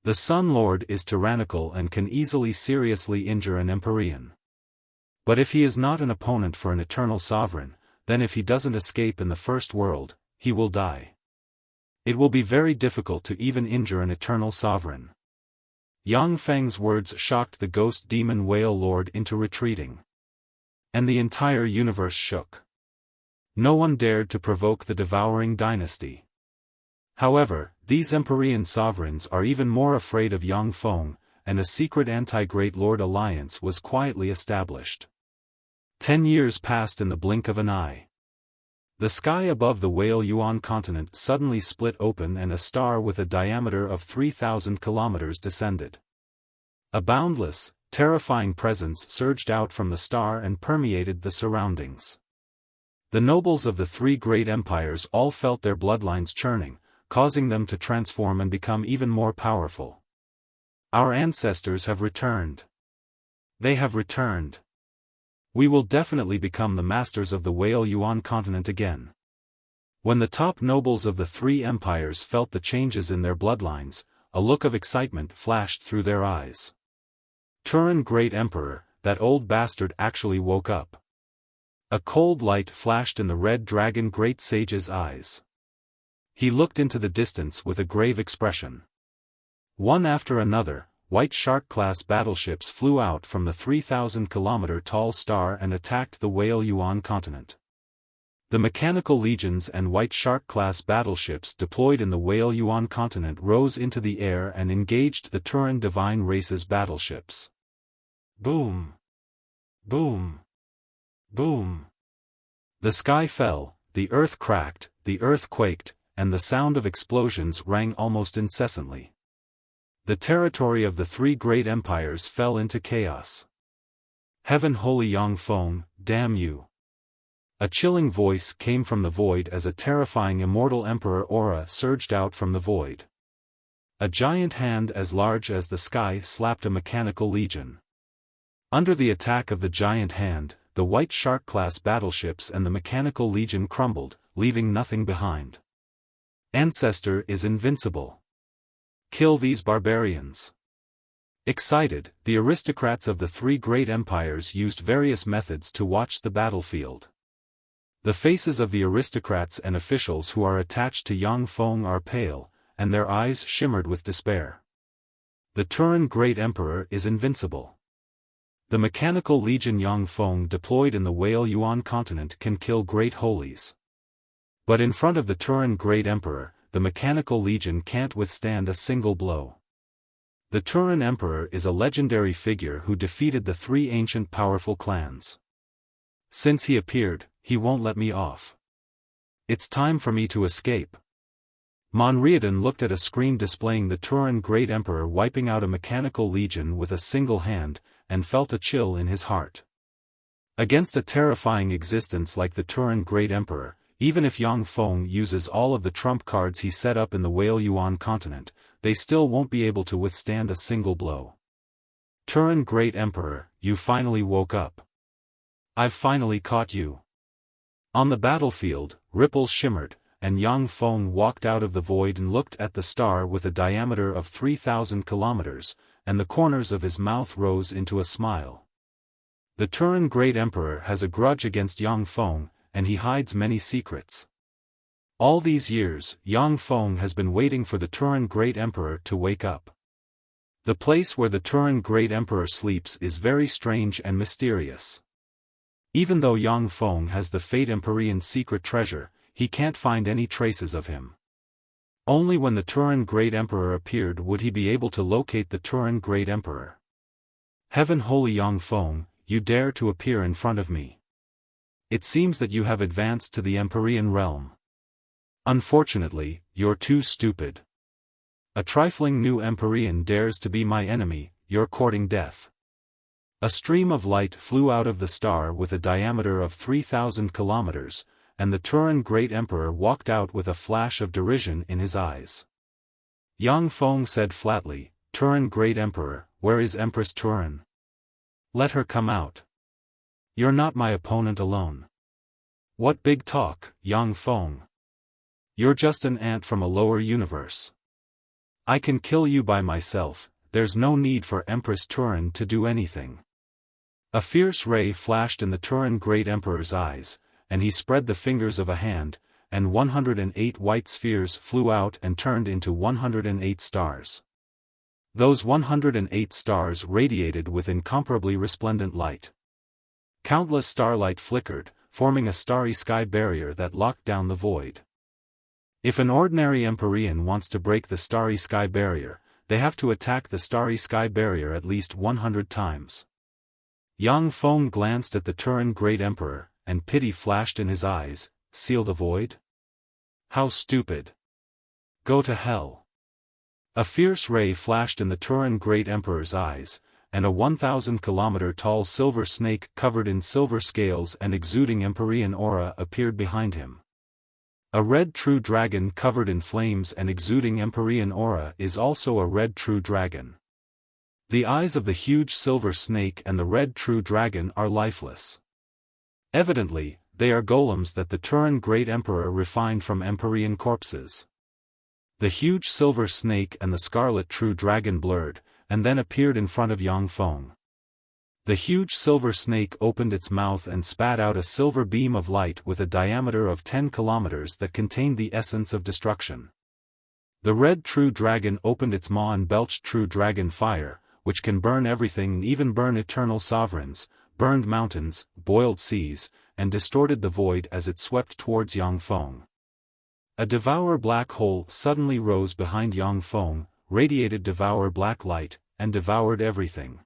The Sun Lord is tyrannical and can easily seriously injure an Empyrean. But if he is not an opponent for an eternal sovereign, then if he doesn't escape in the first world, he will die. It will be very difficult to even injure an eternal sovereign. Yang Feng's words shocked the ghost demon whale lord into retreating. And the entire universe shook. No one dared to provoke the devouring dynasty. However, these Empyrean sovereigns are even more afraid of Yang Feng, and a secret anti-Great Lord alliance was quietly established. 10 years passed in the blink of an eye. The sky above the Whale Yuan continent suddenly split open and a star with a diameter of 3,000 kilometers descended. A boundless, terrifying presence surged out from the star and permeated the surroundings. The nobles of the three great empires all felt their bloodlines churning, causing them to transform and become even more powerful. Our ancestors have returned. They have returned. We will definitely become the masters of the Whale Yuan continent again. When the top nobles of the three empires felt the changes in their bloodlines, a look of excitement flashed through their eyes. Turan Great Emperor, that old bastard actually woke up. A cold light flashed in the red dragon Great Sage's eyes. He looked into the distance with a grave expression. One after another, White Shark-class battleships flew out from the 3,000-kilometer-tall star and attacked the Whale Yuan continent. The mechanical legions and White Shark-class battleships deployed in the Whale Yuan continent rose into the air and engaged the Turan Divine Race's battleships. Boom! Boom! Boom! The sky fell, the earth cracked, the earth quaked, and the sound of explosions rang almost incessantly. The territory of the three great empires fell into chaos. Heaven Holy Yang Feng, damn you! A chilling voice came from the void as a terrifying immortal emperor aura surged out from the void. A giant hand as large as the sky slapped a mechanical legion. Under the attack of the giant hand, the White Shark-class battleships and the mechanical legion crumbled, leaving nothing behind. Ancestor is invincible. Kill these barbarians. Excited, the aristocrats of the three great empires used various methods to watch the battlefield. The faces of the aristocrats and officials who are attached to Yang Feng are pale, and their eyes shimmered with despair. The Turan Great Emperor is invincible. The mechanical legion Yang Feng deployed in the Whale Yuan continent can kill great holies. But in front of the Turan Great Emperor, the mechanical legion can't withstand a single blow. The Turan Emperor is a legendary figure who defeated the three ancient powerful clans. Since he appeared, he won't let me off. It's time for me to escape. Monriadan looked at a screen displaying the Turan Great Emperor wiping out a mechanical legion with a single hand, and felt a chill in his heart. Against a terrifying existence like the Turan Great Emperor, even if Yang Feng uses all of the trump cards he set up in the Whale Yuan continent, they still won't be able to withstand a single blow. Turan Great Emperor, you finally woke up. I've finally caught you. On the battlefield, ripples shimmered, and Yang Feng walked out of the void and looked at the star with a diameter of 3,000 kilometers, and the corners of his mouth rose into a smile. The Turan Great Emperor has a grudge against Yang Feng, and he hides many secrets. All these years, Yang Feng has been waiting for the Turan Great Emperor to wake up. The place where the Turan Great Emperor sleeps is very strange and mysterious. Even though Yang Feng has the Fate Empyrean secret treasure, he can't find any traces of him. Only when the Turan Great Emperor appeared would he be able to locate the Turan Great Emperor. Heaven Holy Yang Feng, you dare to appear in front of me. It seems that you have advanced to the Empyrean realm. Unfortunately, you're too stupid. A trifling new Empyrean dares to be my enemy, you're courting death. A stream of light flew out of the star with a diameter of 3,000 kilometers, and the Turan Great Emperor walked out with a flash of derision in his eyes. Yang Feng said flatly, Turan Great Emperor, where is Empress Turan? Let her come out. You're not my opponent alone. What big talk, Yang Feng. You're just an ant from a lower universe. I can kill you by myself, there's no need for Empress Turan to do anything. A fierce ray flashed in the Turan Great Emperor's eyes, and he spread the fingers of a hand, and 108 white spheres flew out and turned into 108 stars. Those 108 stars radiated with incomparably resplendent light. Countless starlight flickered, forming a starry sky barrier that locked down the void. If an ordinary Empyrean wants to break the starry sky barrier, they have to attack the starry sky barrier at least 100 times. Yang Feng glanced at the Turan Great Emperor, and pity flashed in his eyes. Seal the void? How stupid. Go to hell. A fierce ray flashed in the Turan Great Emperor's eyes, and a 1,000-kilometer tall silver snake covered in silver scales and exuding Empyrean aura appeared behind him. A red true dragon covered in flames and exuding Empyrean aura is also a red true dragon. The eyes of the huge silver snake and the red true dragon are lifeless. Evidently, they are golems that the Turan Great Emperor refined from Empyrean corpses. The huge silver snake and the scarlet true dragon blurred, and then appeared in front of Yang Feng. The huge silver snake opened its mouth and spat out a silver beam of light with a diameter of 10 kilometers that contained the essence of destruction. The red true dragon opened its maw and belched true dragon fire, which can burn everything and even burn eternal sovereigns, burned mountains, boiled seas, and distorted the void as it swept towards Yang Feng. A devour black hole suddenly rose behind Yang Feng, radiated devour black light, and devoured everything.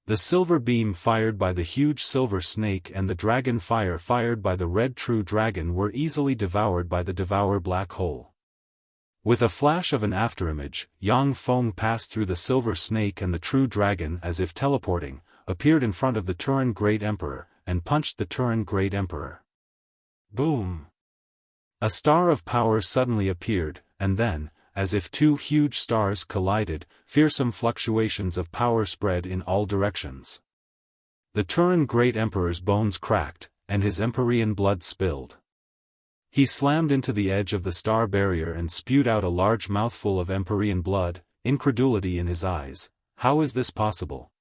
The silver beam fired by the huge silver snake and the dragon fire fired by the red true dragon were easily devoured by the devour black hole. With a flash of an afterimage, Yang Feng passed through the silver snake and the true dragon as if teleporting, appeared in front of the Turan Great Emperor, and punched the Turan Great Emperor. Boom! A star of power suddenly appeared, and then, as if two huge stars collided, fearsome fluctuations of power spread in all directions. The Turan Great Emperor's bones cracked, and his Empyrean blood spilled. He slammed into the edge of the star barrier and spewed out a large mouthful of Empyrean blood, incredulity in his eyes. How is this possible?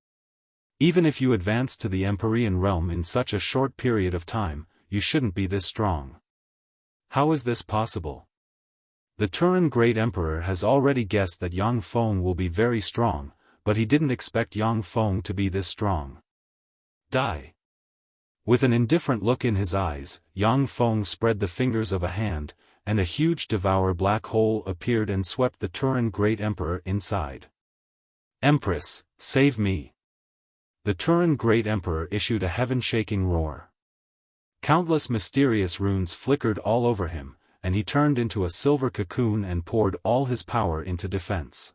Even if you advance to the Empyrean realm in such a short period of time, you shouldn't be this strong. How is this possible? The Turan Great Emperor has already guessed that Yang Feng will be very strong, but he didn't expect Yang Feng to be this strong. Die! With an indifferent look in his eyes, Yang Feng spread the fingers of a hand, and a huge devour black hole appeared and swept the Turan Great Emperor inside. Empress, save me! The Turan Great Emperor issued a heaven-shaking roar. Countless mysterious runes flickered all over him, and he turned into a silver cocoon and poured all his power into defense.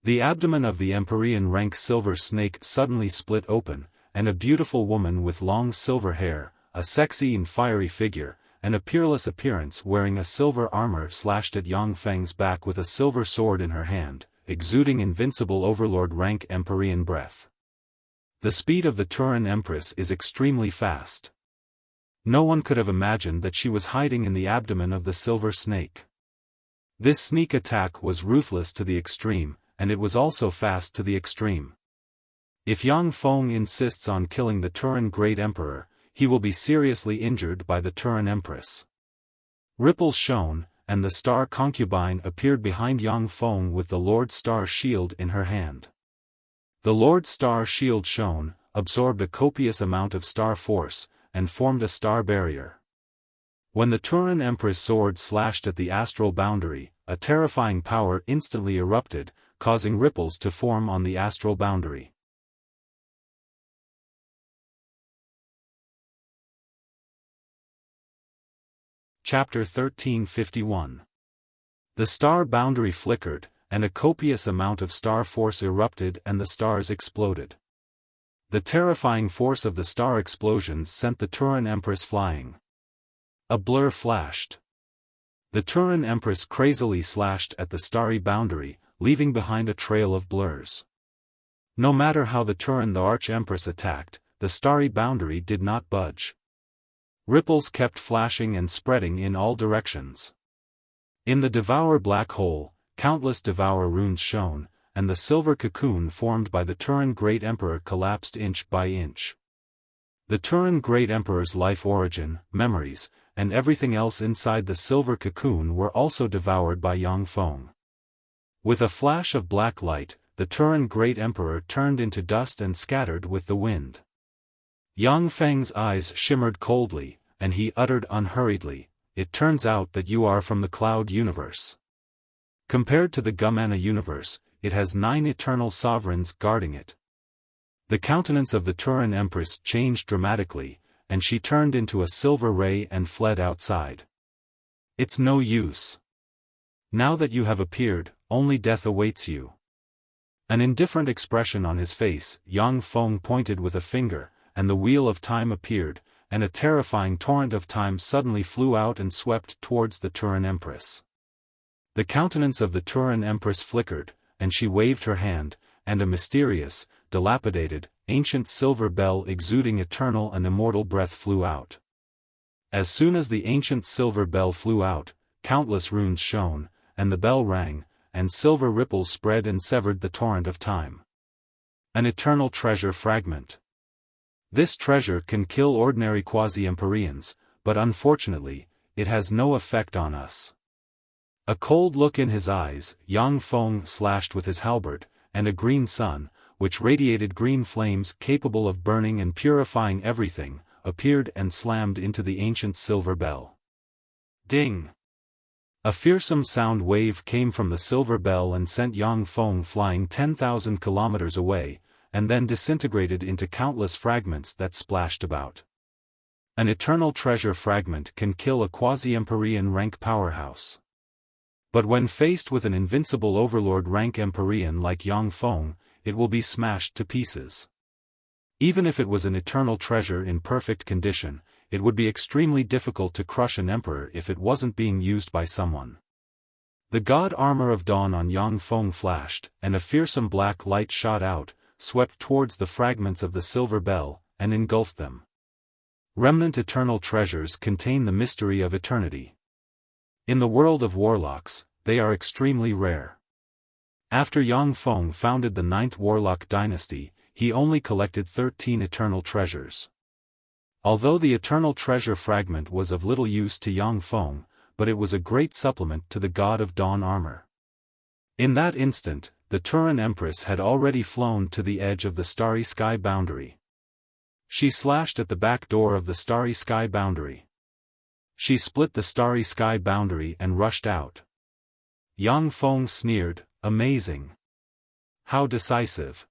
The abdomen of the Empyrean rank silver snake suddenly split open, and a beautiful woman with long silver hair, a sexy and fiery figure, and a peerless appearance wearing a silver armor slashed at Yang Feng's back with a silver sword in her hand, exuding invincible overlord rank Empyrean breath. The speed of the Turan Empress is extremely fast. No one could have imagined that she was hiding in the abdomen of the silver snake. This sneak attack was ruthless to the extreme, and it was also fast to the extreme. If Yang Feng insists on killing the Turan Great Emperor, he will be seriously injured by the Turan Empress. Ripples shone, and the star concubine appeared behind Yang Feng with the Lord Star shield in her hand. The Lord Star shield shone, absorbed a copious amount of star force, and formed a star barrier. When the Turan Empress sword slashed at the astral boundary, a terrifying power instantly erupted, causing ripples to form on the astral boundary. Chapter 1351. The star boundary flickered, and a copious amount of star force erupted and the stars exploded. The terrifying force of the star explosions sent the Turan Empress flying. A blur flashed. The Turan Empress crazily slashed at the starry boundary, leaving behind a trail of blurs. No matter how the Turan the Arch-Empress attacked, the starry boundary did not budge. Ripples kept flashing and spreading in all directions. In the Devour black hole, countless Devour runes shone, and the silver cocoon formed by the Turan Great Emperor collapsed inch by inch. The Turan Great Emperor's life origin, memories, and everything else inside the silver cocoon were also devoured by Yang Feng. With a flash of black light, the Turan Great Emperor turned into dust and scattered with the wind. Yang Feng's eyes shimmered coldly, and he uttered unhurriedly, "It turns out that you are from the Cloud Universe. Compared to the Gumana universe, it has 9 eternal sovereigns guarding it." The countenance of the Turan Empress changed dramatically, and she turned into a silver ray and fled outside. "It's no use. Now that you have appeared, only death awaits you." An indifferent expression on his face, Yang Feng pointed with a finger, and the wheel of time appeared, and a terrifying torrent of time suddenly flew out and swept towards the Turan Empress. The countenance of the Turan Empress flickered, and she waved her hand, and a mysterious, dilapidated, ancient silver bell exuding eternal and immortal breath flew out. As soon as the ancient silver bell flew out, countless runes shone, and the bell rang, and silver ripples spread and severed the torrent of time. An eternal treasure fragment. This treasure can kill ordinary quasi-empyreans, but unfortunately, it has no effect on us. A cold look in his eyes, Yang Feng slashed with his halberd, and a green sun, which radiated green flames capable of burning and purifying everything, appeared and slammed into the ancient silver bell. Ding! A fearsome sound wave came from the silver bell and sent Yang Feng flying 10,000 kilometers away, and then disintegrated into countless fragments that splashed about. An eternal treasure fragment can kill a quasi-Empyrean rank powerhouse. But when faced with an invincible overlord rank Empyrean like Yang Feng, it will be smashed to pieces. Even if it was an eternal treasure in perfect condition, it would be extremely difficult to crush an emperor if it wasn't being used by someone. The god armor of dawn on Yang Feng flashed, and a fearsome black light shot out, swept towards the fragments of the silver bell, and engulfed them. Remnant eternal treasures contain the mystery of eternity. In the world of warlocks, they are extremely rare. After Yang Feng founded the 9th Warlock dynasty, he only collected 13 eternal treasures. Although the eternal treasure fragment was of little use to Yang Feng, but it was a great supplement to the God of Dawn armor. In that instant, the Turan Empress had already flown to the edge of the starry sky boundary. She slashed at the back door of the starry sky boundary. She split the starry sky boundary and rushed out. Yang Feng sneered, "Amazing. How decisive.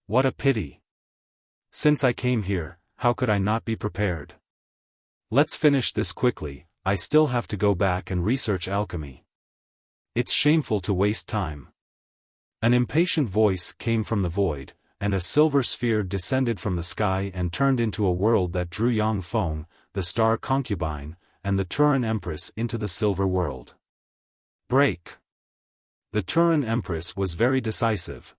What a pity. Since I came here, how could I not be prepared? Let's finish this quickly, I still have to go back and research alchemy. It's shameful to waste time. An impatient voice came from the void, and a silver sphere descended from the sky and turned into a world that drew Yang Feng, the star concubine, and the Turan Empress into the silver world. Break! The Turan Empress was very decisive.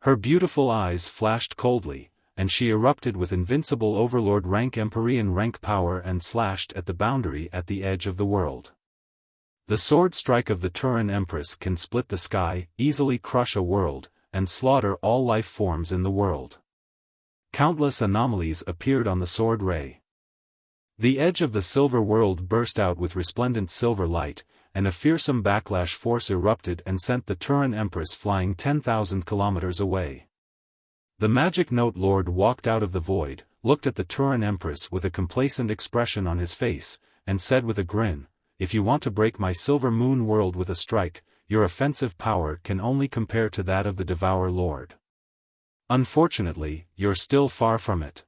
Her beautiful eyes flashed coldly, and she erupted with invincible overlord rank Empyrean rank power and slashed at the boundary at the edge of the world. The sword strike of the Turan Empress can split the sky, easily crush a world, and slaughter all life forms in the world. Countless anomalies appeared on the sword ray. The edge of the silver world burst out with resplendent silver light, and a fearsome backlash force erupted and sent the Turan Empress flying 10,000 kilometers away. The Magic Note Lord walked out of the void, looked at the Turan Empress with a complacent expression on his face, and said with a grin, "If you want to break my silver moon world with a strike, your offensive power can only compare to that of the Devourer Lord. Unfortunately, you're still far from it."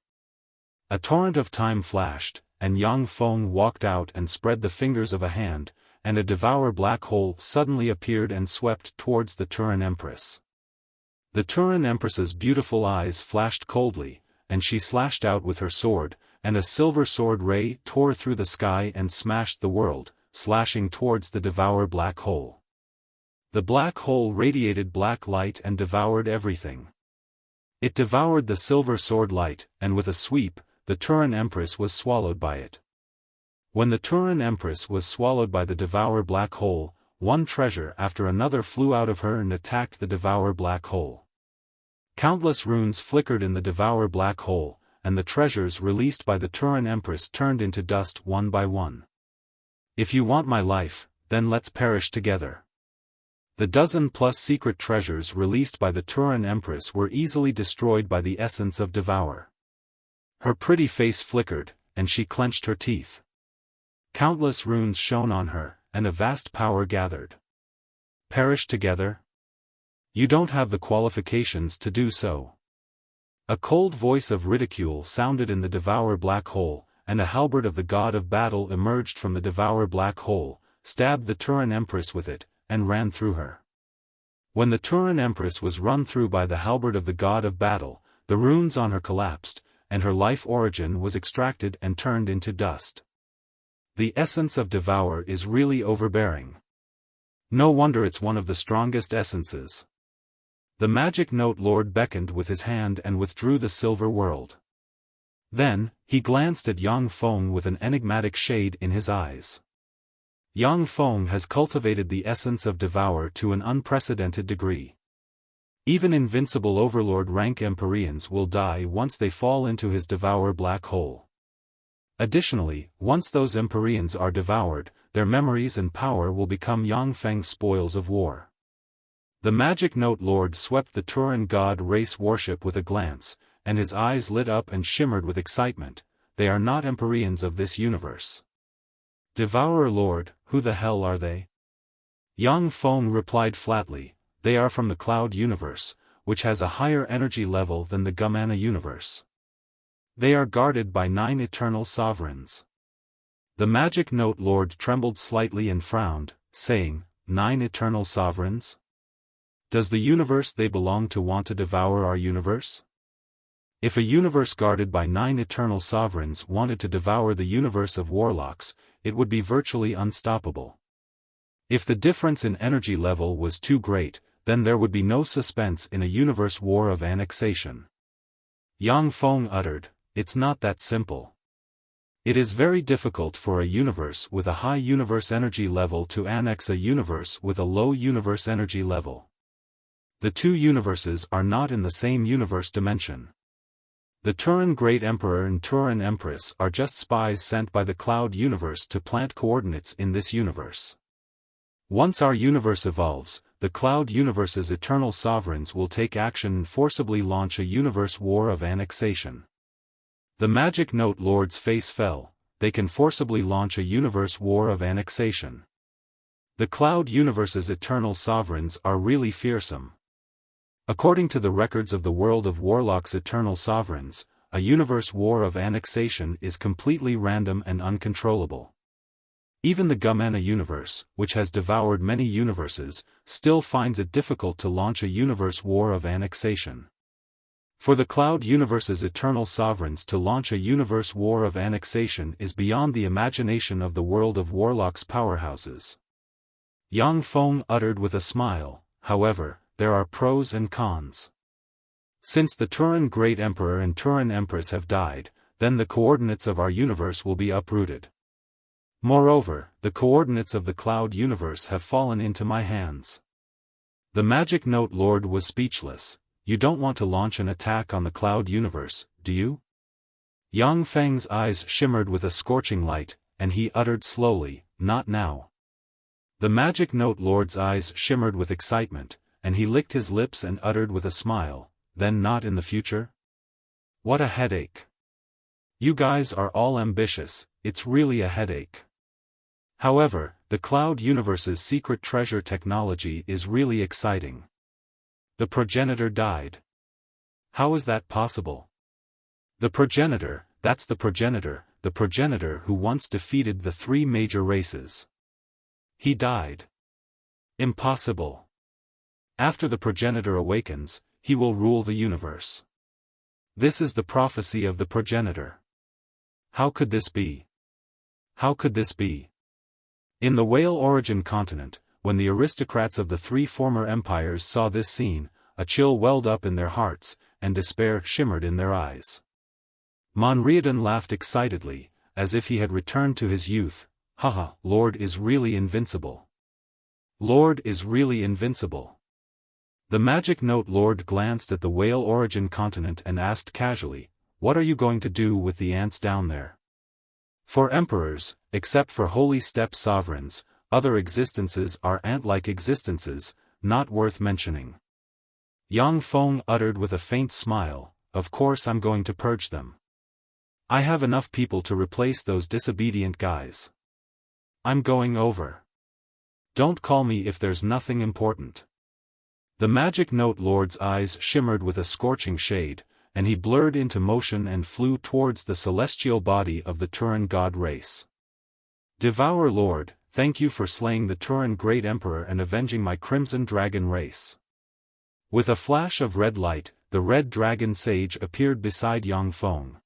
A torrent of time flashed, and Yang Feng walked out and spread the fingers of a hand, and a Devourer black hole suddenly appeared and swept towards the Turan Empress. The Turan Empress's beautiful eyes flashed coldly, and she slashed out with her sword, and a silver sword ray tore through the sky and smashed the world, slashing towards the Devourer black hole. The black hole radiated black light and devoured everything. It devoured the silver sword light, and with a sweep, the Turan Empress was swallowed by it. When the Turan Empress was swallowed by the Devourer black hole, one treasure after another flew out of her and attacked the Devourer black hole. Countless runes flickered in the Devourer black hole, and the treasures released by the Turan Empress turned into dust one by one. "If you want my life, then let's perish together." The dozen-plus secret treasures released by the Turan Empress were easily destroyed by the essence of Devour. Her pretty face flickered, and she clenched her teeth. Countless runes shone on her, and a vast power gathered. Perish together? You don't have the qualifications to do so. A cold voice of ridicule sounded in the Devourer black hole, and a halberd of the god of battle emerged from the Devourer black hole, stabbed the Turan Empress with it, and ran through her. When the Turan Empress was run through by the halberd of the god of battle, the runes on her collapsed, and her life origin was extracted and turned into dust. The essence of Devour is really overbearing. No wonder it's one of the strongest essences. The Magic Note Lord beckoned with his hand and withdrew the silver world. Then, he glanced at Yang Feng with an enigmatic shade in his eyes. Yang Feng has cultivated the essence of Devour to an unprecedented degree. Even invincible overlord rank Empyreans will die once they fall into his Devourer black hole. Additionally, once those Empyreans are devoured, their memories and power will become Yang Feng's spoils of war. The Magic Note Lord swept the Turan god race worship with a glance, and his eyes lit up and shimmered with excitement. They are not Empyreans of this universe. Devourer Lord, who the hell are they? Yang Feng replied flatly, they are from the Cloud universe, which has a higher energy level than the Gumana universe. They are guarded by 9 eternal sovereigns. The Magic Note Lord trembled slightly and frowned, saying, 9 eternal sovereigns? Does the universe they belong to want to devour our universe? If a universe guarded by 9 eternal sovereigns wanted to devour the universe of warlocks, it would be virtually unstoppable. If the difference in energy level was too great, then there would be no suspense in a universe war of annexation. Yang Feng uttered, it's not that simple. It is very difficult for a universe with a high universe energy level to annex a universe with a low universe energy level. The two universes are not in the same universe dimension. The Turan Great Emperor and Turan Empress are just spies sent by the Cloud universe to plant coordinates in this universe. Once our universe evolves, the Cloud universe's eternal sovereigns will take action and forcibly launch a universe war of annexation. The Magic Note Lord's face fell. They can forcibly launch a universe war of annexation. The Cloud universe's eternal sovereigns are really fearsome. According to the records of the world of Warlock's eternal sovereigns, a universe war of annexation is completely random and uncontrollable. Even the Gumena universe, which has devoured many universes, still finds it difficult to launch a universe war of annexation. For the Cloud Universe's eternal sovereigns to launch a universe war of annexation is beyond the imagination of the world of Warlock's powerhouses. Yang Feng uttered with a smile, however, there are pros and cons. Since the Turan Great Emperor and Turan Empress have died, then the coordinates of our universe will be uprooted. Moreover, the coordinates of the Cloud Universe have fallen into my hands. The Magic Note Lord was speechless. You don't want to launch an attack on the Cloud Universe, do you? Yang Feng's eyes shimmered with a scorching light, and he uttered slowly, not now. The Magic Note Lord's eyes shimmered with excitement, and he licked his lips and uttered with a smile, then not in the future? What a headache. You guys are all ambitious, it's really a headache. However, the Cloud Universe's secret treasure technology is really exciting. The progenitor died. How is that possible? The progenitor, that's the progenitor who once defeated the three major races. He died. Impossible. After the progenitor awakens, he will rule the universe. This is the prophecy of the progenitor. How could this be? How could this be? In the Whale Origin continent, when the aristocrats of the three former empires saw this scene, a chill welled up in their hearts, and despair shimmered in their eyes. Monriadan laughed excitedly, as if he had returned to his youth. Haha, Lord is really invincible. Lord is really invincible. The Magic Note Lord glanced at the Whale Origin continent and asked casually, what are you going to do with the ants down there? For emperors, except for holy steppe sovereigns, other existences are ant-like existences, not worth mentioning. Yang Feng uttered with a faint smile, of course I'm going to purge them. I have enough people to replace those disobedient guys. I'm going over. Don't call me if there's nothing important. The Magic Note Lord's eyes shimmered with a scorching shade, and he blurred into motion and flew towards the celestial body of the Turan god race. Devour Lord, thank you for slaying the Turan Great Emperor and avenging my Crimson Dragon race. With a flash of red light, the Red Dragon Sage appeared beside Yang Feng.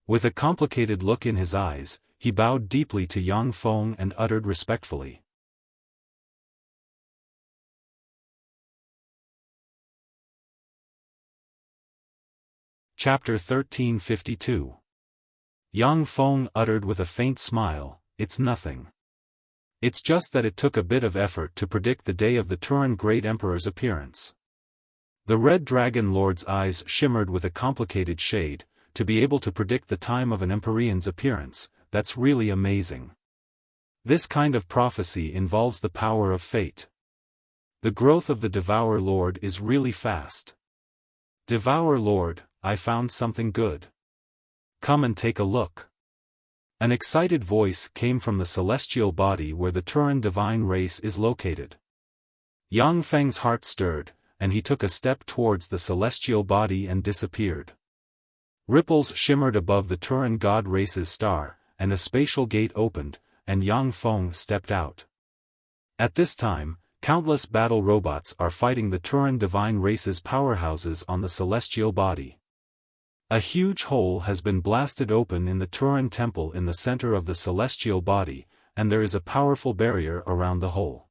With a complicated look in his eyes, he bowed deeply to Yang Feng and uttered respectfully. Chapter 1352. Yang Feng uttered with a faint smile, it's nothing. It's just that it took a bit of effort to predict the day of the Turan Great Emperor's appearance. The Red Dragon Lord's eyes shimmered with a complicated shade, to be able to predict the time of an Empyrean's appearance, that's really amazing. This kind of prophecy involves the power of fate. The growth of the Devour Lord is really fast. Devour Lord, I found something good. Come and take a look. An excited voice came from the celestial body where the Turan divine race is located. Yang Feng's heart stirred, and he took a step towards the celestial body and disappeared. Ripples shimmered above the Turan god race's star, and a spatial gate opened, and Yang Feng stepped out. At this time, countless battle robots are fighting the Turan divine race's powerhouses on the celestial body. A huge hole has been blasted open in the Turan temple in the center of the celestial body, and there is a powerful barrier around the hole.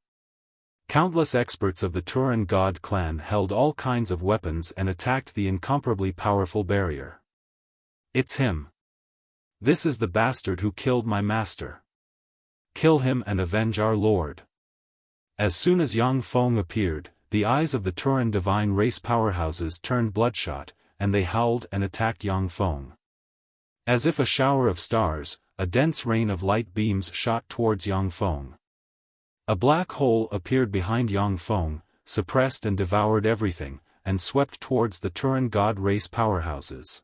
Countless experts of the Turan god clan held all kinds of weapons and attacked the incomparably powerful barrier. It's him. This is the bastard who killed my master. Kill him and avenge our lord. As soon as Yang Feng appeared, the eyes of the Turan divine race powerhouses turned bloodshot, and they howled and attacked Yang Feng. As if a shower of stars, a dense rain of light beams shot towards Yang Feng. A black hole appeared behind Yang Feng, suppressed and devoured everything, and swept towards the Turan god race powerhouses.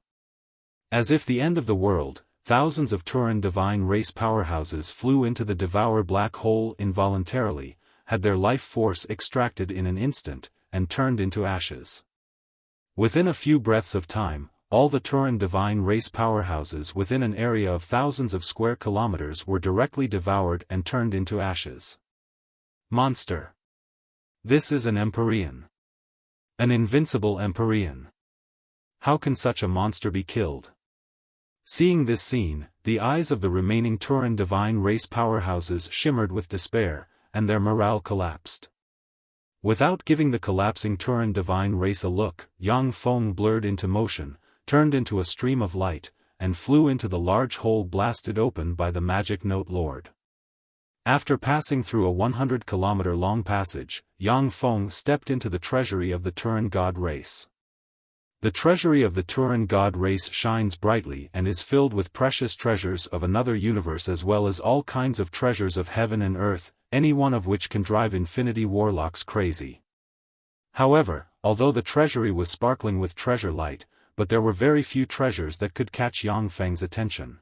As if the end of the world, thousands of Turan divine race powerhouses flew into the devour black hole involuntarily, had their life force extracted in an instant, and turned into ashes. Within a few breaths of time, all the Turan divine race powerhouses within an area of thousands of square kilometers were directly devoured and turned into ashes. Monster. This is an Empyrean. An invincible Empyrean. How can such a monster be killed? Seeing this scene, the eyes of the remaining Turan divine race powerhouses shimmered with despair, and their morale collapsed. Without giving the collapsing Turan divine race a look, Yang Feng blurred into motion, turned into a stream of light, and flew into the large hole blasted open by the magic note lord. After passing through a 100-kilometer-long passage, Yang Feng stepped into the treasury of the Turan god race. The treasury of the Turan god race shines brightly and is filled with precious treasures of another universe as well as all kinds of treasures of heaven and earth, any one of which can drive infinity warlocks crazy. However, although the treasury was sparkling with treasure light, but there were very few treasures that could catch Yang Feng's attention.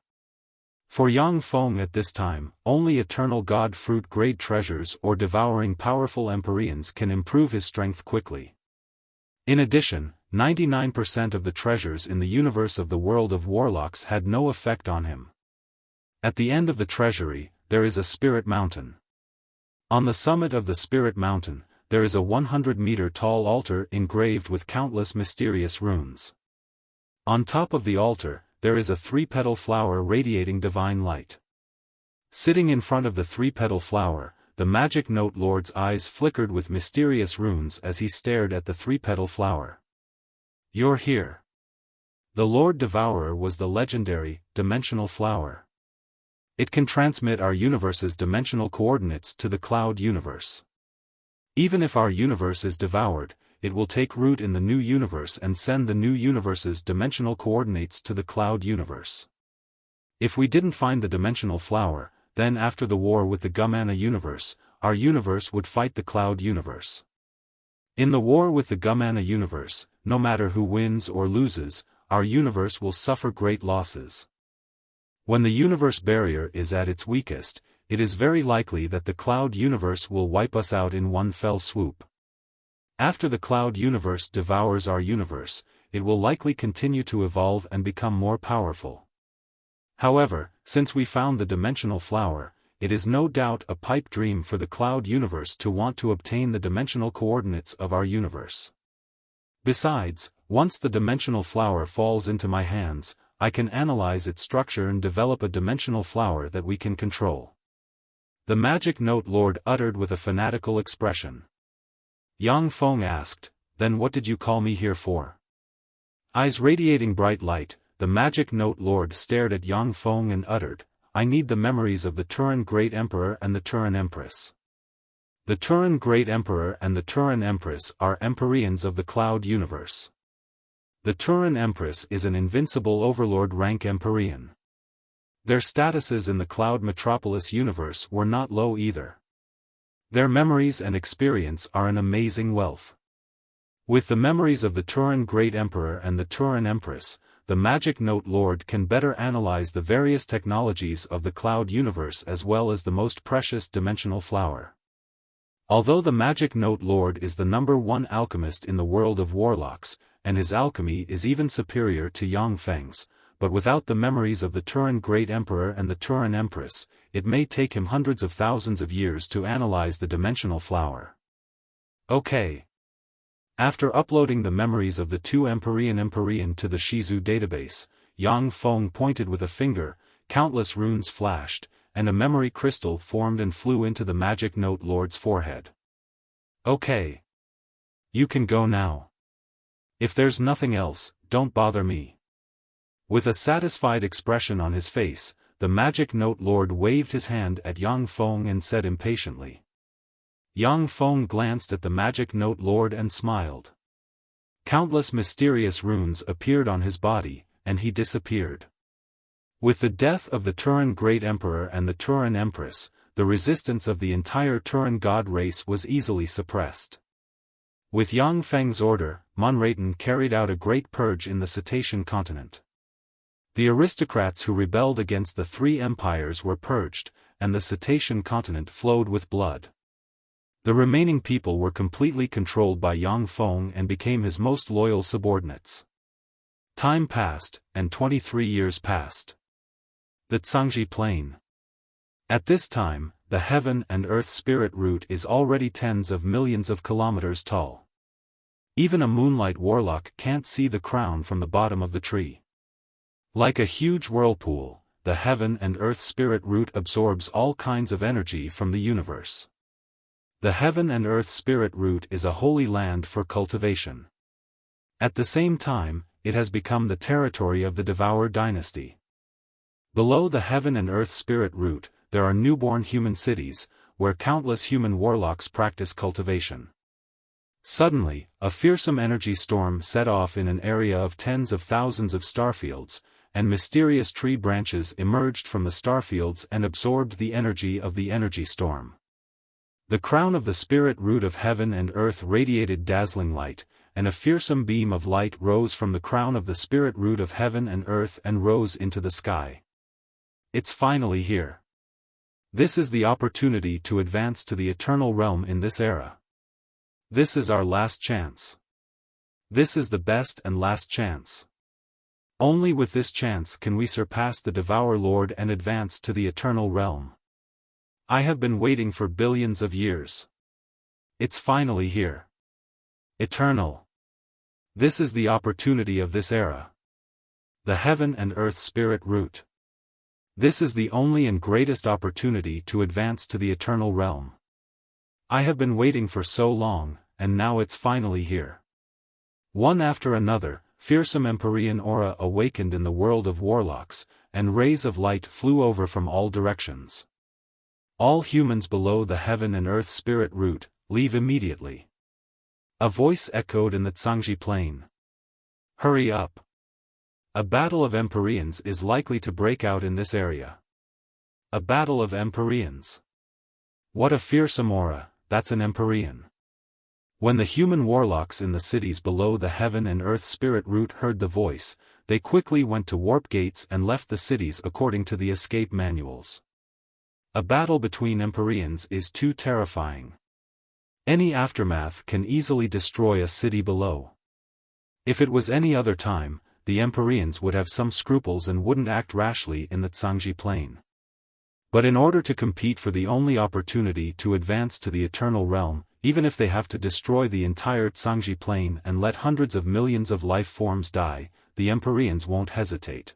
For Yang Feng at this time, only eternal god fruit grade treasures or devouring powerful Empyreans can improve his strength quickly. In addition, 99% of the treasures in the universe of the world of warlocks had no effect on him. At the end of the treasury, there is a spirit mountain. On the summit of the spirit mountain, there is a 100-meter-tall altar engraved with countless mysterious runes. On top of the altar, there is a 3-petal flower radiating divine light. Sitting in front of the 3-petal flower, the magic note lord's eyes flickered with mysterious runes as he stared at the 3-petal flower. You're here. The Lord Devourer was the legendary, dimensional flower. It can transmit our universe's dimensional coordinates to the cloud universe. Even if our universe is devoured, it will take root in the new universe and send the new universe's dimensional coordinates to the cloud universe. If we didn't find the dimensional flower, then after the war with the Gumana universe, our universe would fight the cloud universe. In the war with the Gumana universe, no matter who wins or loses, our universe will suffer great losses. When the universe barrier is at its weakest, it is very likely that the cloud universe will wipe us out in one fell swoop. After the cloud universe devours our universe, it will likely continue to evolve and become more powerful. However, since we found the dimensional flower, it is no doubt a pipe dream for the cloud universe to want to obtain the dimensional coordinates of our universe. Besides, once the dimensional flower falls into my hands, I can analyze its structure and develop a dimensional flower that we can control. The magic note lord uttered with a fanatical expression. Yang Feng asked, "Then what did you call me here for?" Eyes radiating bright light, the magic note lord stared at Yang Feng and uttered, "I need the memories of the Turan Great Emperor and the Turan Empress." The Turan Great Emperor and the Turan Empress are Empyreans of the cloud universe. The Turan Empress is an invincible overlord rank Empyrean. Their statuses in the cloud metropolis universe were not low either. Their memories and experience are an amazing wealth. With the memories of the Turan Great Emperor and the Turan Empress, the Magic Note Lord can better analyze the various technologies of the cloud universe as well as the most precious dimensional flower. Although the Magic Note Lord is the #1 alchemist in the world of warlocks, and his alchemy is even superior to Yang Feng's, but without the memories of the Turan Great Emperor and the Turan Empress, it may take him hundreds of thousands of years to analyze the dimensional flower. Okay. After uploading the memories of the two Empyrean to the Shizu database, Yang Feng pointed with a finger, countless runes flashed, and a memory crystal formed and flew into the Magic Note Lord's forehead. Okay. You can go now. If there's nothing else, don't bother me. With a satisfied expression on his face, the Magic Note Lord waved his hand at Yang Feng and said impatiently. Yang Feng glanced at the Magic Note Lord and smiled. Countless mysterious runes appeared on his body, and he disappeared. With the death of the Turan Great Emperor and the Turan Empress, the resistance of the entire Turan god race was easily suppressed. With Yang Feng's order, Monraten carried out a great purge in the Cetacean continent. The aristocrats who rebelled against the three empires were purged, and the Cetacean continent flowed with blood. The remaining people were completely controlled by Yang Feng and became his most loyal subordinates. Time passed, and 23 years passed. The Cangji Plain. At this time, the heaven and earth spirit root is already tens of millions of kilometers tall. Even a moonlight warlock can't see the crown from the bottom of the tree. Like a huge whirlpool, the heaven and earth spirit root absorbs all kinds of energy from the universe. The heaven and earth spirit root is a holy land for cultivation. At the same time, it has become the territory of the Devourer dynasty. Below the heaven and earth spirit root, there are newborn human cities, where countless human warlocks practice cultivation. Suddenly, a fearsome energy storm set off in an area of tens of thousands of starfields, and mysterious tree branches emerged from the starfields and absorbed the energy of the energy storm. The crown of the spirit root of heaven and earth radiated dazzling light, and a fearsome beam of light rose from the crown of the spirit root of heaven and earth and rose into the sky. It's finally here. This is the opportunity to advance to the eternal realm in this era. This is our last chance. This is the best and last chance. Only with this chance can we surpass the Devourer Lord and advance to the eternal realm. I have been waiting for billions of years. It's finally here. Eternal. This is the opportunity of this era. The heaven and earth spirit root. This is the only and greatest opportunity to advance to the eternal realm. I have been waiting for so long, and now it's finally here. One after another, fearsome Empyrean aura awakened in the world of warlocks, and rays of light flew over from all directions. All humans below the heaven and earth spirit root, leave immediately. A voice echoed in the Cangji Plain. Hurry up. A battle of Empyreans is likely to break out in this area. A battle of Empyreans. What a fearsome aura, that's an Empyrean. When the human warlocks in the cities below the heaven and earth spirit root heard the voice, they quickly went to warp gates and left the cities according to the escape manuals. A battle between Empyreans is too terrifying. Any aftermath can easily destroy a city below. If it was any other time, the Empyreans would have some scruples and wouldn't act rashly in the Cangji Plain. But in order to compete for the only opportunity to advance to the eternal realm, even if they have to destroy the entire Cangji Plain and let hundreds of millions of life forms die, the Empyreans won't hesitate.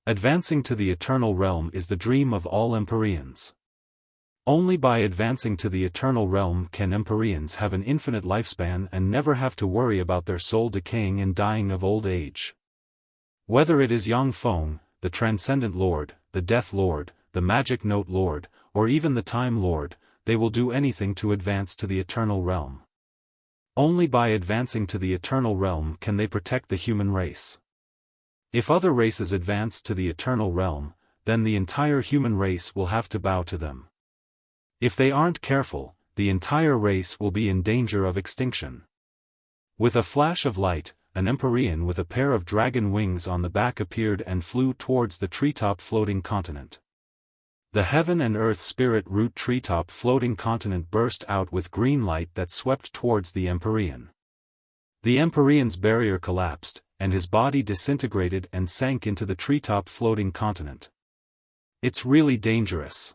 Advancing to the eternal realm is the dream of all Empyreans. Only by advancing to the eternal realm can Empyreans have an infinite lifespan and never have to worry about their soul decaying and dying of old age. Whether it is Yang Feng, the Transcendent Lord, the Death Lord, the Magic Note Lord, or even the Time Lord, they will do anything to advance to the eternal realm. Only by advancing to the eternal realm can they protect the human race. If other races advance to the eternal realm, then the entire human race will have to bow to them. If they aren't careful, the entire race will be in danger of extinction. With a flash of light, an Empyrean with a pair of dragon wings on the back appeared and flew towards the treetop floating continent. The heaven and earth spirit root treetop floating continent burst out with green light that swept towards the Empyrean. The Empyrean's barrier collapsed, and his body disintegrated and sank into the treetop floating continent. It's really dangerous.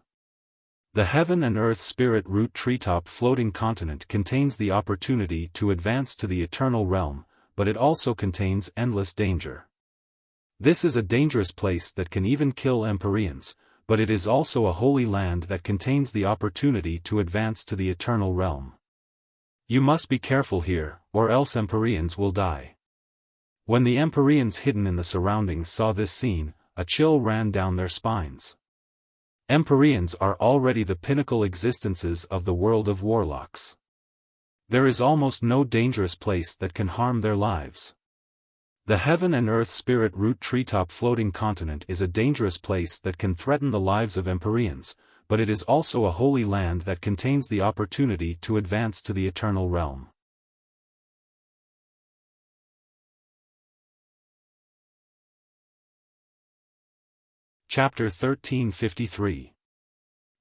The heaven and earth spirit root treetop floating continent contains the opportunity to advance to the eternal realm, but it also contains endless danger. This is a dangerous place that can even kill Empyreans, but it is also a holy land that contains the opportunity to advance to the eternal realm. You must be careful here, or else Empyreans will die. When the Empyreans hidden in the surroundings saw this scene, a chill ran down their spines. Empyreans are already the pinnacle existences of the world of warlocks. There is almost no dangerous place that can harm their lives. The heaven and earth spirit root treetop floating continent is a dangerous place that can threaten the lives of Empyreans, but it is also a holy land that contains the opportunity to advance to the eternal realm. Chapter 1353.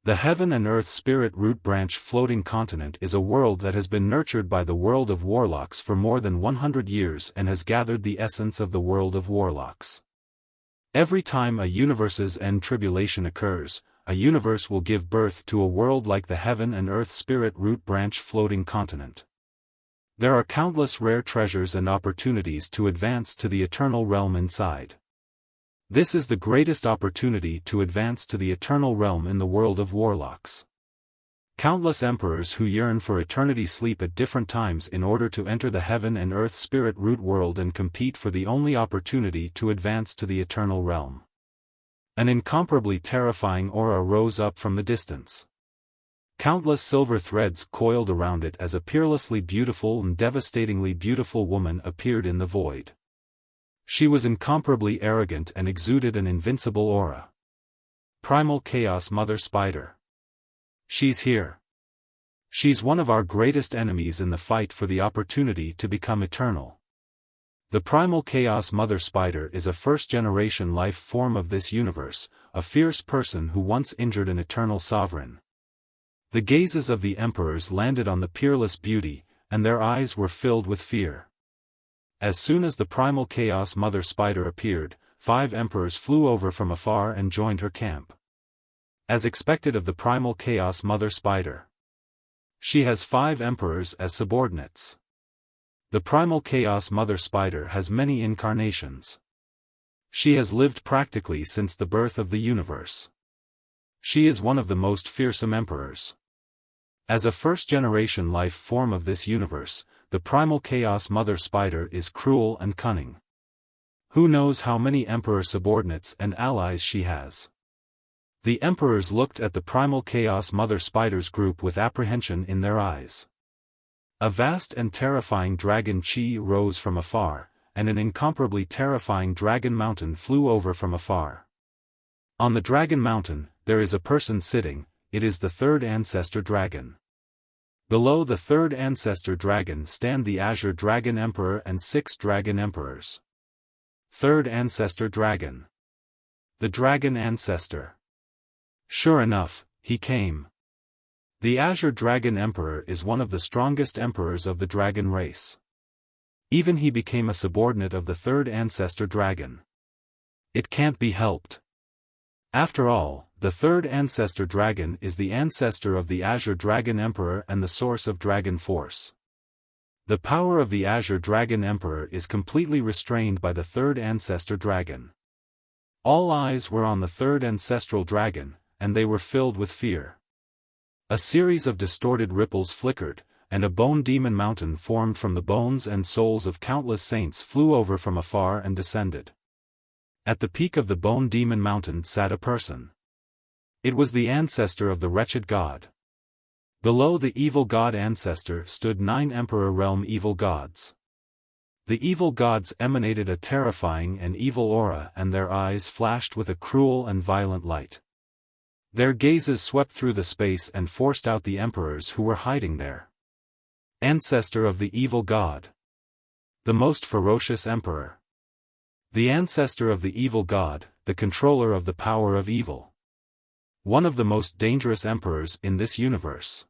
The heaven and earth spirit root branch floating continent is a world that has been nurtured by the world of warlocks for more than 100 years and has gathered the essence of the world of warlocks. Every time a universe's end tribulation occurs, a universe will give birth to a world like the heaven and earth spirit root branch floating continent. There are countless rare treasures and opportunities to advance to the eternal realm inside. This is the greatest opportunity to advance to the eternal realm in the world of warlocks. Countless emperors who yearn for eternity sleep at different times in order to enter the heaven and earth spirit root world and compete for the only opportunity to advance to the eternal realm. An incomparably terrifying aura rose up from the distance. Countless silver threads coiled around it as a peerlessly beautiful and devastatingly beautiful woman appeared in the void. She was incomparably arrogant and exuded an invincible aura. Primal Chaos Mother Spider. She's here. She's one of our greatest enemies in the fight for the opportunity to become eternal. The Primal Chaos Mother Spider is a first-generation life form of this universe, a fierce person who once injured an eternal sovereign. The gazes of the emperors landed on the peerless beauty, and their eyes were filled with fear. As soon as the Primal Chaos Mother Spider appeared, 5 emperors flew over from afar and joined her camp. As expected of the Primal Chaos Mother Spider, she has 5 emperors as subordinates. The Primal Chaos Mother Spider has many incarnations. She has lived practically since the birth of the universe. She is one of the most fearsome emperors. As a first-generation life form of this universe, the Primal Chaos Mother Spider is cruel and cunning. Who knows how many emperor subordinates and allies she has? The emperors looked at the Primal Chaos Mother Spider's group with apprehension in their eyes. A vast and terrifying dragon chi rose from afar, and an incomparably terrifying dragon mountain flew over from afar. On the dragon mountain, there is a person sitting. It is the 3rd ancestor dragon. Below the 3rd ancestor dragon stand the Azure Dragon Emperor and 6 dragon emperors. 3rd ancestor dragon. The dragon ancestor. Sure enough, he came. The Azure Dragon Emperor is one of the strongest emperors of the dragon race. Even he became a subordinate of the 3rd ancestor dragon. It can't be helped. After all, the 3rd ancestor dragon is the ancestor of the Azure Dragon Emperor and the source of dragon force. The power of the Azure Dragon Emperor is completely restrained by the 3rd ancestor dragon. All eyes were on the 3rd ancestral dragon, and they were filled with fear. A series of distorted ripples flickered, and a bone demon mountain formed from the bones and souls of countless saints flew over from afar and descended. At the peak of the bone demon mountain sat a person. It was the ancestor of the wretched god. Below the evil god ancestor stood 9 emperor realm evil gods. The evil gods emanated a terrifying and evil aura, and their eyes flashed with a cruel and violent light. Their gazes swept through the space and forced out the emperors who were hiding there. Ancestor of the evil god. The most ferocious emperor. The ancestor of the evil god, the controller of the power of evil. One of the most dangerous emperors in this universe.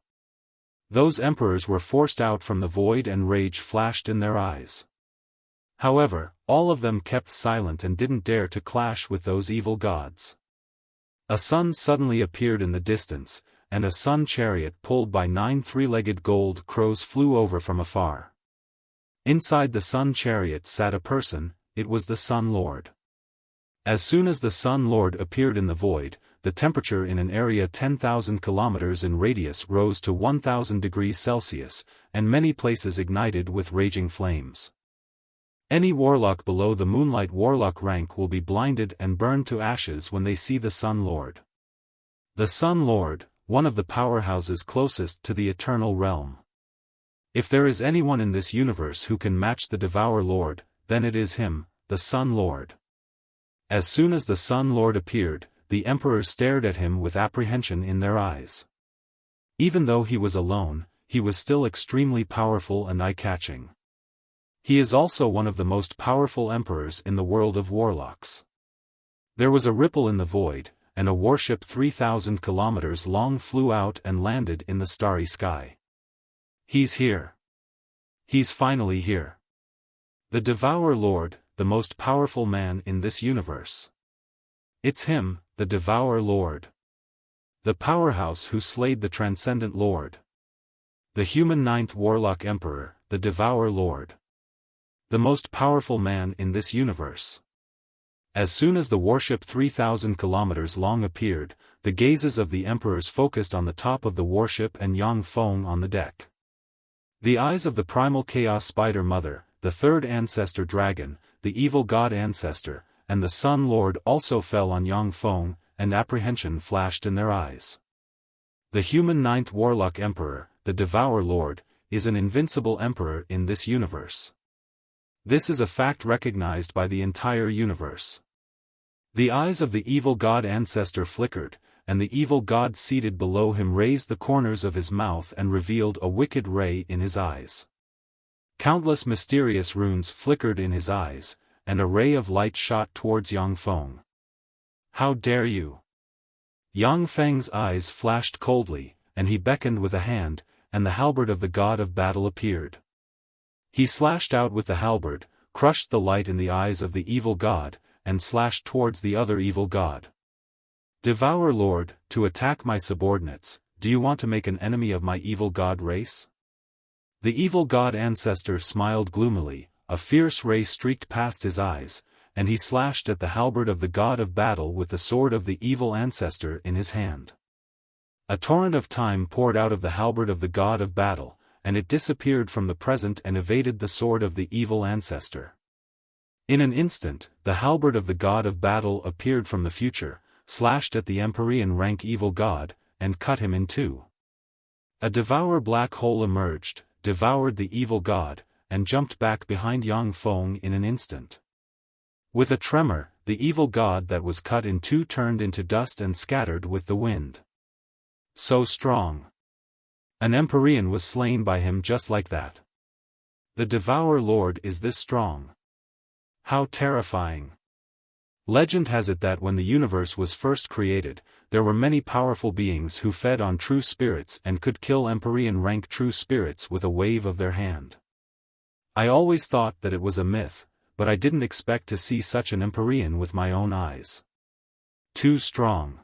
Those emperors were forced out from the void and rage flashed in their eyes. However, all of them kept silent and didn't dare to clash with those evil gods. A sun suddenly appeared in the distance, and a sun chariot pulled by 9 3-legged gold crows flew over from afar. Inside the sun chariot sat a person. It was the Sun Lord. As soon as the Sun Lord appeared in the void, the temperature in an area 10,000 kilometers in radius rose to 1,000 degrees Celsius, and many places ignited with raging flames. Any warlock below the Moonlight Warlock rank will be blinded and burned to ashes when they see the Sun Lord. The Sun Lord, one of the powerhouses closest to the eternal realm. If there is anyone in this universe who can match the Devour Lord, then it is him, the Sun Lord. As soon as the Sun Lord appeared, the emperors stared at him with apprehension in their eyes. Even though he was alone, he was still extremely powerful and eye-catching. He is also one of the most powerful emperors in the world of warlocks. There was a ripple in the void, and a warship 3,000 kilometers long flew out and landed in the starry sky. He's here. He's finally here. The Devourer Lord, the most powerful man in this universe. It's him, the Devourer Lord. The powerhouse who slayed the Transcendent Lord. The human ninth Warlock Emperor, the Devourer Lord. The most powerful man in this universe. As soon as the warship 3,000 kilometers long appeared, the gazes of the emperors focused on the top of the warship and Yang Feng on the deck. The eyes of the primal chaos spider mother, the third ancestor dragon, the evil god ancestor, and the Sun Lord also fell on Yang Feng, and apprehension flashed in their eyes. The human ninth Warlock Emperor, the Devourer Lord, is an invincible emperor in this universe. This is a fact recognized by the entire universe. The eyes of the evil god ancestor flickered, and the evil god seated below him raised the corners of his mouth and revealed a wicked ray in his eyes. Countless mysterious runes flickered in his eyes, and a ray of light shot towards Yang Feng. How dare you? Yang Feng's eyes flashed coldly, and he beckoned with a hand, and the halberd of the god of battle appeared. He slashed out with the halberd, crushed the light in the eyes of the evil god, and slashed towards the other evil god. Devourer Lord, to attack my subordinates, do you want to make an enemy of my evil god race? The evil god ancestor smiled gloomily, a fierce ray streaked past his eyes, and he slashed at the halberd of the god of battle with the sword of the evil ancestor in his hand. A torrent of time poured out of the halberd of the god of battle, and it disappeared from the present and evaded the sword of the evil ancestor. In an instant, the halberd of the god of battle appeared from the future, slashed at the Empyrean rank evil god, and cut him in two. A devourer black hole emerged, devoured the evil god, and jumped back behind Yang Feng in an instant. With a tremor, the evil god that was cut in two turned into dust and scattered with the wind. So strong. An Empyrean was slain by him just like that. The Devourer Lord is this strong. How terrifying. Legend has it that when the universe was first created, there were many powerful beings who fed on true spirits and could kill Empyrean rank true spirits with a wave of their hand. I always thought that it was a myth, but I didn't expect to see such an Empyrean with my own eyes. Too strong.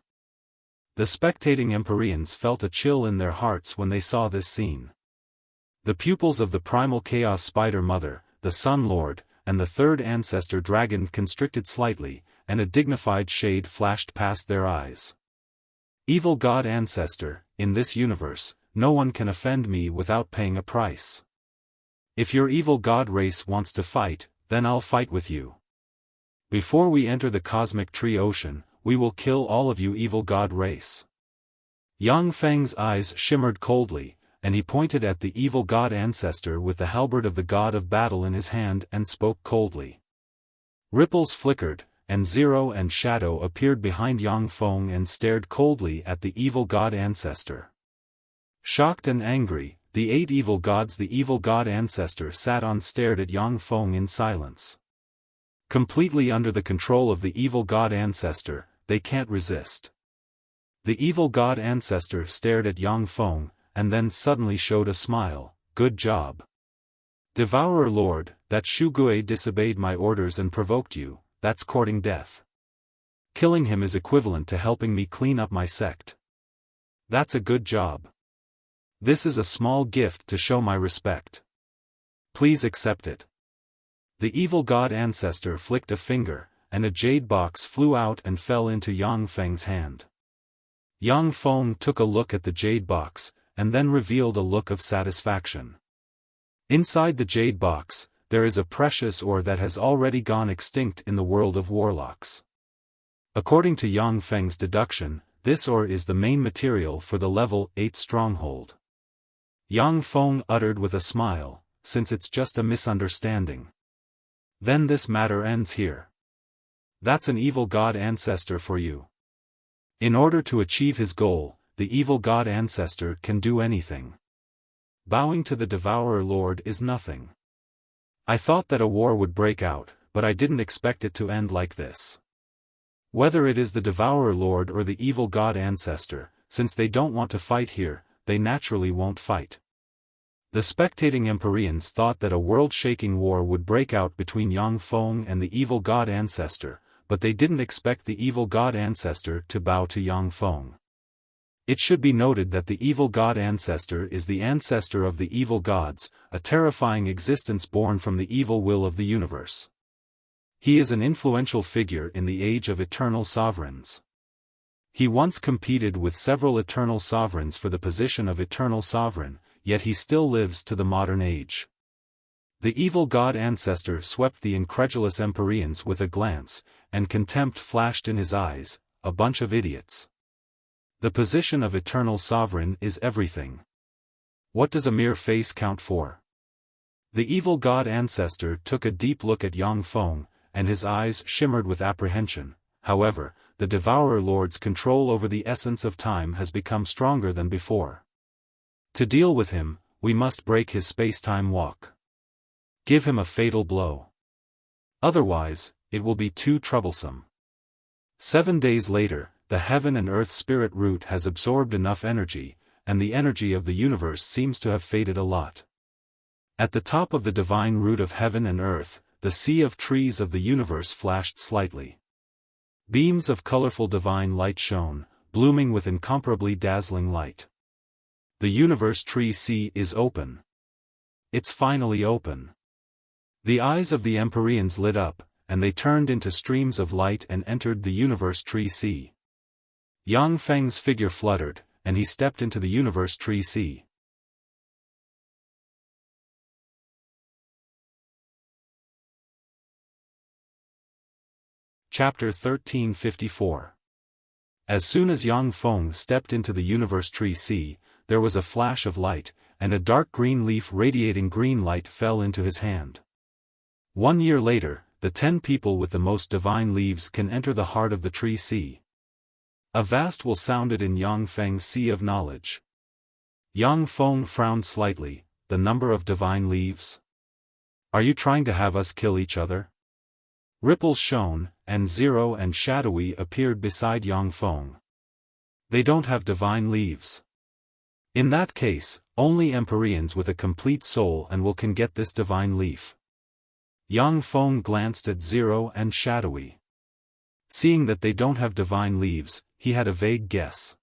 The spectating Empyreans felt a chill in their hearts when they saw this scene. The pupils of the primal chaos spider mother, the Sun Lord, and the third ancestor dragon constricted slightly, and a dignified shade flashed past their eyes. Evil god ancestor, in this universe, no one can offend me without paying a price. If your evil god race wants to fight, then I'll fight with you. Before we enter the cosmic tree ocean, we will kill all of you evil god race. Yang Feng's eyes shimmered coldly, and he pointed at the evil god ancestor with the halberd of the god of battle in his hand and spoke coldly. Ripples flickered, and Zero and Shadow appeared behind Yang Feng and stared coldly at the evil god ancestor. Shocked and angry, the 8 evil gods the evil god ancestor sat on stared at Yang Feng in silence. Completely under the control of the evil god ancestor, they can't resist. The evil god ancestor stared at Yang Feng, and then suddenly showed a smile. Good job. Devourer Lord, that Shugui disobeyed my orders and provoked you, that's courting death. Killing him is equivalent to helping me clean up my sect. That's a good job. This is a small gift to show my respect. Please accept it. The evil god ancestor flicked a finger, and a jade box flew out and fell into Yang Feng's hand. Yang Feng took a look at the jade box, and then revealed a look of satisfaction. Inside the jade box, there is a precious ore that has already gone extinct in the world of warlocks. According to Yang Feng's deduction, this ore is the main material for the level 8 stronghold. Yang Feng uttered with a smile, since it's just a misunderstanding. Then this matter ends here. That's an evil god ancestor for you. In order to achieve his goal, the evil god ancestor can do anything. Bowing to the Devourer Lord is nothing. I thought that a war would break out, but I didn't expect it to end like this. Whether it is the Devourer Lord or the evil god ancestor, since they don't want to fight here, they naturally won't fight. The spectating Empyreans thought that a world-shaking war would break out between Yang Feng and the evil god ancestor, but they didn't expect the evil god ancestor to bow to Yang Feng. It should be noted that the evil god ancestor is the ancestor of the evil gods, a terrifying existence born from the evil will of the universe. He is an influential figure in the age of eternal sovereigns. He once competed with several eternal sovereigns for the position of eternal sovereign, yet he still lives to the modern age. The evil god ancestor swept the incredulous Empyreans with a glance, and contempt flashed in his eyes, a bunch of idiots. The position of eternal sovereign is everything. What does a mere face count for? The evil god ancestor took a deep look at Yang Feng, and his eyes shimmered with apprehension. However, the Devourer Lord's control over the essence of time has become stronger than before. To deal with him, we must break his space-time walk. Give him a fatal blow. Otherwise, it will be too troublesome. 7 days later, the heaven and earth spirit root has absorbed enough energy, and the energy of the universe seems to have faded a lot. At the top of the divine root of heaven and earth, the sea of trees of the universe flashed slightly. Beams of colorful divine light shone, blooming with incomparably dazzling light. The universe tree sea is open. It's finally open. The eyes of the Empyreans lit up, and they turned into streams of light and entered the universe tree sea. Yang Feng's figure fluttered, and he stepped into the universe tree sea. Chapter 1354. As soon as Yang Feng stepped into the universe tree sea, there was a flash of light, and a dark green leaf radiating green light fell into his hand. 1 year later, the 10 people with the most divine leaves can enter the heart of the tree sea. A vast will sounded in Yang Feng's sea of knowledge. Yang Feng frowned slightly. The number of divine leaves? Are you trying to have us kill each other? Ripples shone, and Zero and Shadowy appeared beside Yang Feng. They don't have divine leaves. In that case, only Empyreans with a complete soul and will can get this divine leaf. Yang Feng glanced at Zero and Shadowy. Seeing that they don't have divine leaves, he had a vague guess.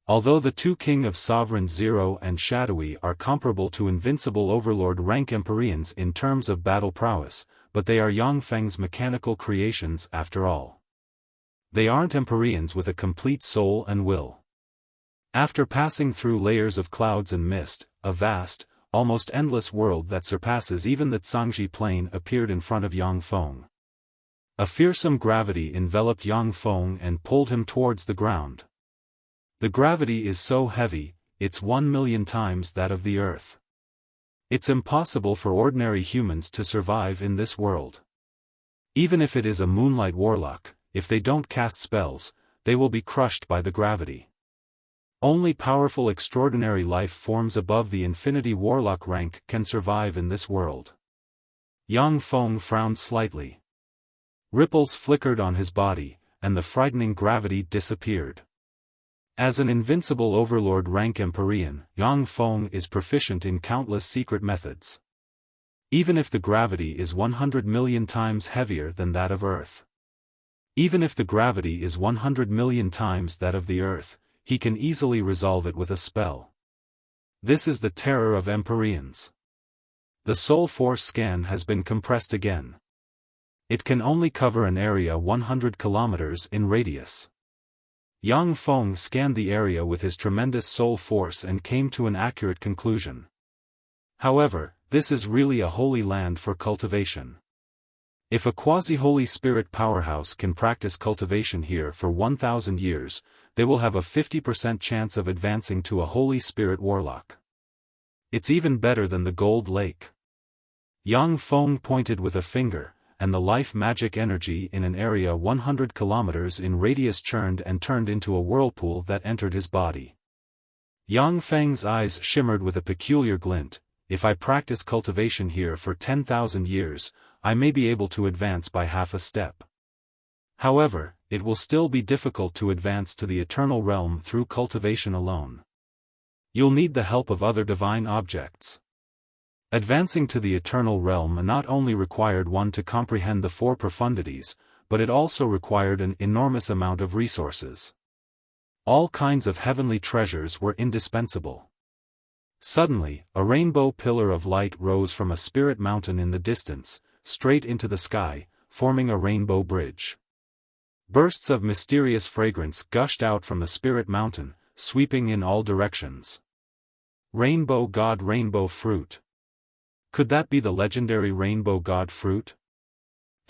Although the two King of Sovereigns Zero and Shadowy are comparable to invincible overlord rank Empyreans in terms of battle prowess, but they are Yang Feng's mechanical creations after all. They aren't Empyreans with a complete soul and will. After passing through layers of clouds and mist, a vast, almost endless world that surpasses even the Zhangji plain appeared in front of Yang Feng. A fearsome gravity enveloped Yang Feng and pulled him towards the ground. The gravity is so heavy, it's 1,000,000 times that of the earth. It's impossible for ordinary humans to survive in this world. Even if it is a moonlight warlock, if they don't cast spells, they will be crushed by the gravity. Only powerful extraordinary life forms above the infinity warlock rank can survive in this world. Yang Feng frowned slightly. Ripples flickered on his body, and the frightening gravity disappeared. As an invincible overlord rank Empyrean, Yang Feng is proficient in countless secret methods. Even if the gravity is 100,000,000 times heavier than that of Earth. Even if the gravity is 100,000,000 times that of the Earth, he can easily resolve it with a spell. This is the terror of Empyreans. The soul force scan has been compressed again. It can only cover an area 100 kilometers in radius. Yang Feng scanned the area with his tremendous soul force and came to an accurate conclusion. However, this is really a holy land for cultivation. If a quasi-holy spirit powerhouse can practice cultivation here for 1,000 years, they will have a 50% chance of advancing to a holy spirit warlock. It's even better than the Gold Lake. Yang Feng pointed with a finger, and the life magic energy in an area 100 kilometers in radius churned and turned into a whirlpool that entered his body. Yang Feng's eyes shimmered with a peculiar glint. If I practice cultivation here for 10,000 years, I may be able to advance by half a step. However, it will still be difficult to advance to the eternal realm through cultivation alone. You'll need the help of other divine objects. Advancing to the eternal realm not only required one to comprehend the four profundities, but it also required an enormous amount of resources. All kinds of heavenly treasures were indispensable. Suddenly, a rainbow pillar of light rose from a spirit mountain in the distance, straight into the sky, forming a rainbow bridge. Bursts of mysterious fragrance gushed out from the spirit mountain, sweeping in all directions. Rainbow God Rainbow Fruit. Could that be the legendary Rainbow God Fruit?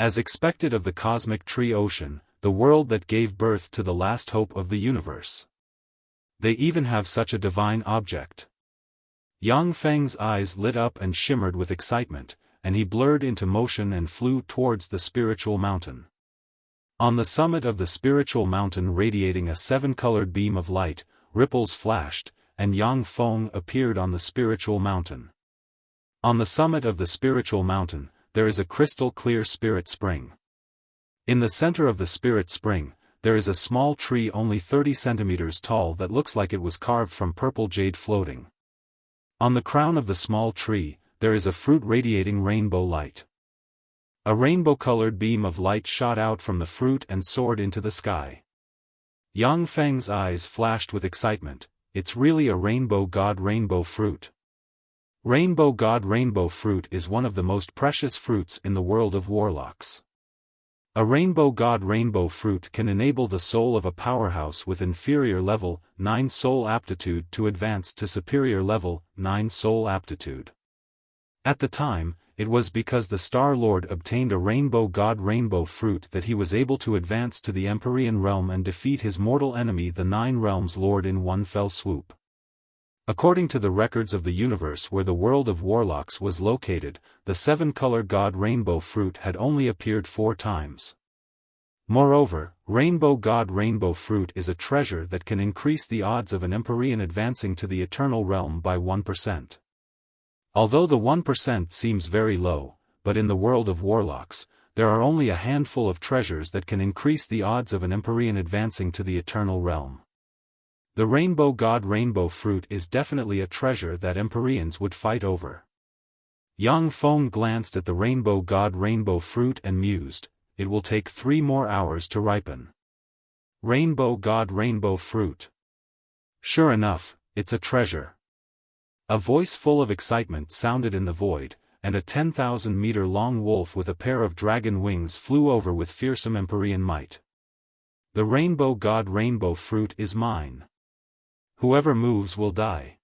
As expected of the cosmic tree ocean, the world that gave birth to the last hope of the universe. They even have such a divine object. Yang Feng's eyes lit up and shimmered with excitement, and he blurred into motion and flew towards the spiritual mountain. On the summit of the spiritual mountain, radiating a seven-colored beam of light, ripples flashed, and Yang Feng appeared on the spiritual mountain. On the summit of the spiritual mountain, there is a crystal-clear spirit spring. In the center of the spirit spring, there is a small tree only 30 centimeters tall that looks like it was carved from purple jade floating. On the crown of the small tree, there is a fruit radiating rainbow light. A rainbow-colored beam of light shot out from the fruit and soared into the sky. Yang Feng's eyes flashed with excitement. It's really a Rainbow God Rainbow Fruit. Rainbow God Rainbow Fruit is one of the most precious fruits in the world of warlocks. A Rainbow God Rainbow Fruit can enable the soul of a powerhouse with inferior level 9 soul aptitude to advance to superior level 9 soul aptitude. At the time, it was because the Star Lord obtained a Rainbow God Rainbow Fruit that he was able to advance to the Empyrean realm and defeat his mortal enemy the Nine Realms Lord in one fell swoop. According to the records of the universe where the world of warlocks was located, the seven-color God Rainbow Fruit had only appeared 4 times. Moreover, Rainbow God Rainbow Fruit is a treasure that can increase the odds of an Empyrean advancing to the eternal realm by 1%. Although the 1% seems very low, but in the world of warlocks, there are only a handful of treasures that can increase the odds of an Empyrean advancing to the eternal realm. The Rainbow God Rainbow Fruit is definitely a treasure that Empyreans would fight over. Yang Feng glanced at the Rainbow God Rainbow Fruit and mused, it will take 3 more hours to ripen. Rainbow God Rainbow Fruit. Sure enough, it's a treasure. A voice full of excitement sounded in the void, and a 10,000-meter-long wolf with a pair of dragon wings flew over with fearsome Empyrean might. The Rainbow God Rainbow Fruit is mine. Whoever moves will die.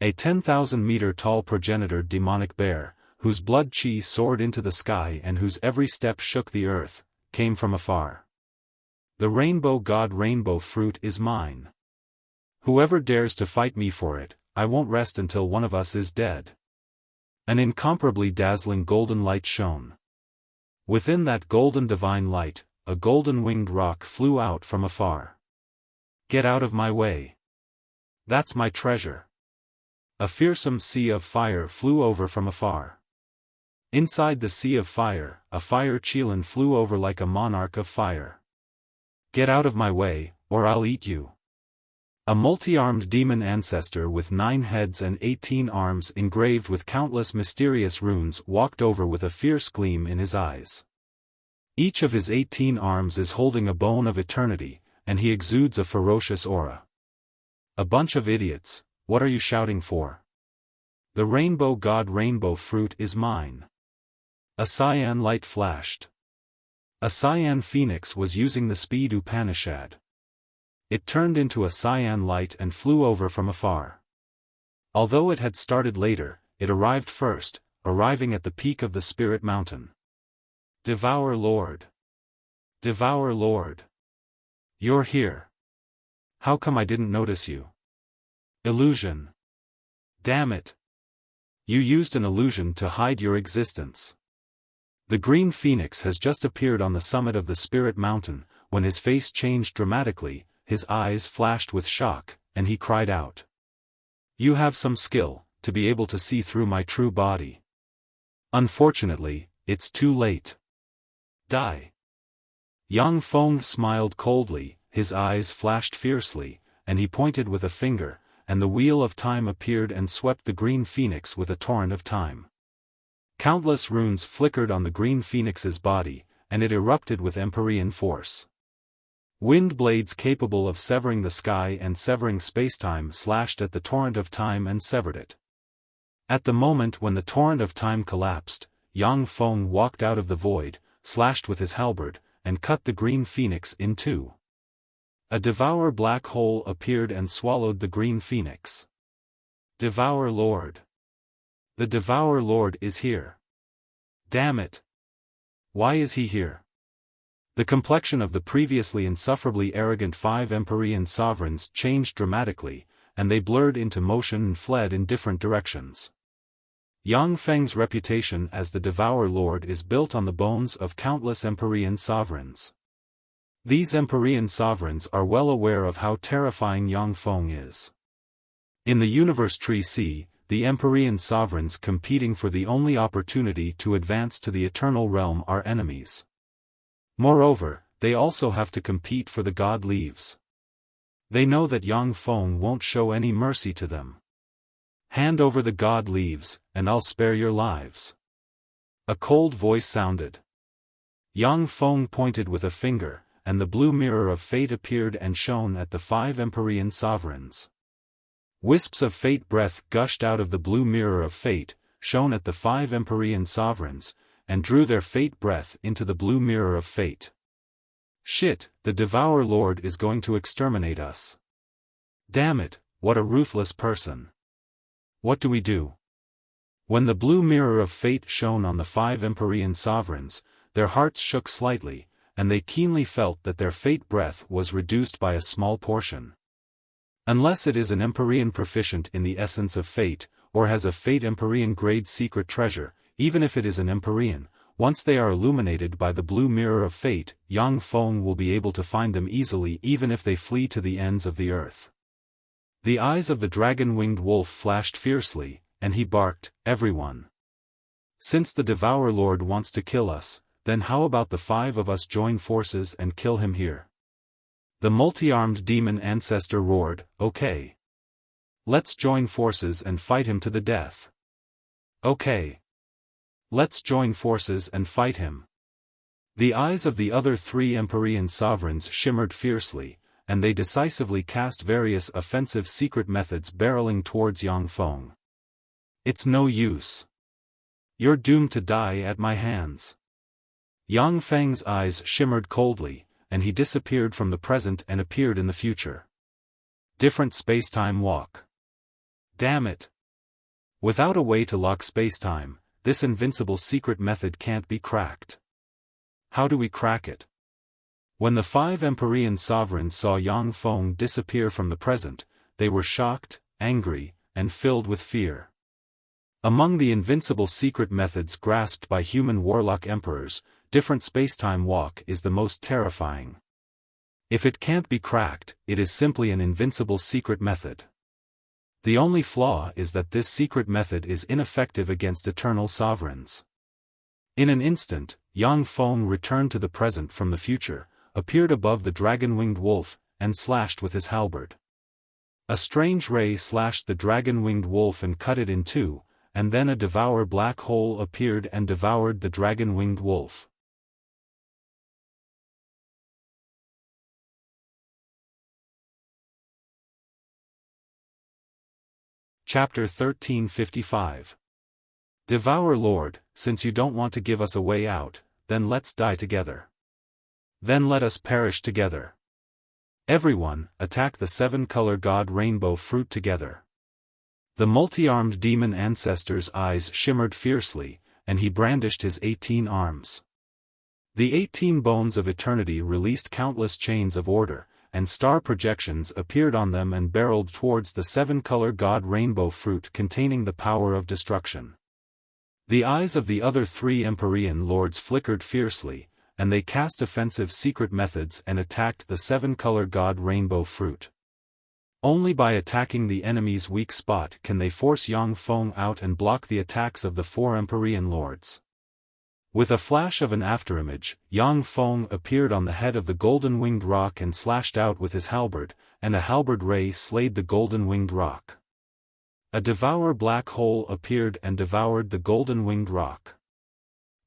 A 10,000-meter-tall progenitor demonic bear, whose blood chi soared into the sky and whose every step shook the earth, came from afar. The Rainbow God Rainbow Fruit is mine. Whoever dares to fight me for it, I won't rest until one of us is dead. An incomparably dazzling golden light shone. Within that golden divine light, a golden-winged roc flew out from afar. Get out of my way. That's my treasure. A fearsome sea of fire flew over from afar. Inside the sea of fire, a fire Qilin flew over like a monarch of fire. Get out of my way, or I'll eat you. A multi-armed demon ancestor with 9 heads and 18 arms engraved with countless mysterious runes walked over with a fierce gleam in his eyes. Each of his 18 arms is holding a bone of eternity, and he exudes a ferocious aura. A bunch of idiots, what are you shouting for? The Rainbow God Rainbow Fruit is mine. A cyan light flashed. A cyan phoenix was using the speed Upanishad. It turned into a cyan light and flew over from afar. Although it had started later, it arrived first, arriving at the peak of the spirit mountain. Devour Lord. Devour Lord. You're here. How come I didn't notice you? Illusion. Damn it. You used an illusion to hide your existence. The green phoenix has just appeared on the summit of the spirit mountain. When his face changed dramatically, his eyes flashed with shock, and he cried out. You have some skill, to be able to see through my true body. Unfortunately, it's too late. Die. Yang Feng smiled coldly, his eyes flashed fiercely, and he pointed with a finger, and the wheel of time appeared and swept the green phoenix with a torrent of time. Countless runes flickered on the green phoenix's body, and it erupted with Empyrean force. Wind blades capable of severing the sky and severing spacetime slashed at the torrent of time and severed it. At the moment when the torrent of time collapsed, Yang Feng walked out of the void, slashed with his halberd, and cut the green phoenix in two. A devour black hole appeared and swallowed the green phoenix. Devour Lord. The Devour Lord is here. Damn it! Why is he here? The complexion of the previously insufferably arrogant 5 Empyrean sovereigns changed dramatically, and they blurred into motion and fled in different directions. Yang Feng's reputation as the Devour Lord is built on the bones of countless Empyrean sovereigns. These Empyrean sovereigns are well aware of how terrifying Yang Feng is. In the Universe Tree Sea, the Empyrean sovereigns competing for the only opportunity to advance to the Eternal Realm are enemies. Moreover, they also have to compete for the God Leaves. They know that Yang Feng won't show any mercy to them. Hand over the God Leaves, and I'll spare your lives. A cold voice sounded. Yang Feng pointed with a finger, and the blue mirror of fate appeared and shone at the 5 Empyrean sovereigns. Wisps of fate breath gushed out of the blue mirror of fate, shone at the 5 Empyrean sovereigns, and drew their fate breath into the blue mirror of fate. Shit, the Devour Lord is going to exterminate us. Damn it, what a ruthless person. What do we do? When the blue mirror of fate shone on the 5 Empyrean sovereigns, their hearts shook slightly, and they keenly felt that their fate breath was reduced by a small portion. Unless it is an Empyrean proficient in the essence of fate, or has a fate Empyrean grade secret treasure, even if it is an Empyrean, once they are illuminated by the blue mirror of fate, Yang Feng will be able to find them easily even if they flee to the ends of the earth. The eyes of the dragon-winged wolf flashed fiercely, and he barked, "Everyone! Since the Devour Lord wants to kill us, then how about the 5 of us join forces and kill him here?" The multi-armed demon ancestor roared, "Okay. Let's join forces and fight him to the death." "Okay. Let's join forces and fight him." The eyes of the other 3 Empyrean sovereigns shimmered fiercely, and they decisively cast various offensive secret methods barreling towards Yang Feng. "It's no use. You're doomed to die at my hands." Yang Feng's eyes shimmered coldly, and he disappeared from the present and appeared in the future. Different spacetime walk. Damn it! Without a way to lock spacetime, this invincible secret method can't be cracked. How do we crack it? When the 5 Empyrean sovereigns saw Yang Feng disappear from the present, they were shocked, angry, and filled with fear. Among the invincible secret methods grasped by human warlock emperors, different spacetime walk is the most terrifying. If it can't be cracked, it is simply an invincible secret method. The only flaw is that this secret method is ineffective against eternal sovereigns. In an instant, Yang Feng returned to the present from the future, appeared above the dragon-winged wolf, and slashed with his halberd. A strange ray slashed the dragon-winged wolf and cut it in two, and then a devour black hole appeared and devoured the dragon-winged wolf. Chapter 1355. Devour Lord, since you don't want to give us a way out, then let's die together. Then let us perish together. Everyone, attack the 7-color god rainbow fruit together. The multi-armed demon ancestor's eyes shimmered fiercely, and he brandished his 18 arms. The 18 bones of eternity released countless chains of order, and star projections appeared on them and barreled towards the 7-color god rainbow fruit containing the power of destruction. The eyes of the other 3 Empyrean lords flickered fiercely, and they cast offensive secret methods and attacked the 7-color god rainbow fruit. Only by attacking the enemy's weak spot can they force Yang Feng out and block the attacks of the 4 Empyrean lords. With a flash of an afterimage, Yang Feng appeared on the head of the golden-winged rock and slashed out with his halberd, and a halberd ray slayed the golden-winged rock. A devour black hole appeared and devoured the golden-winged rock.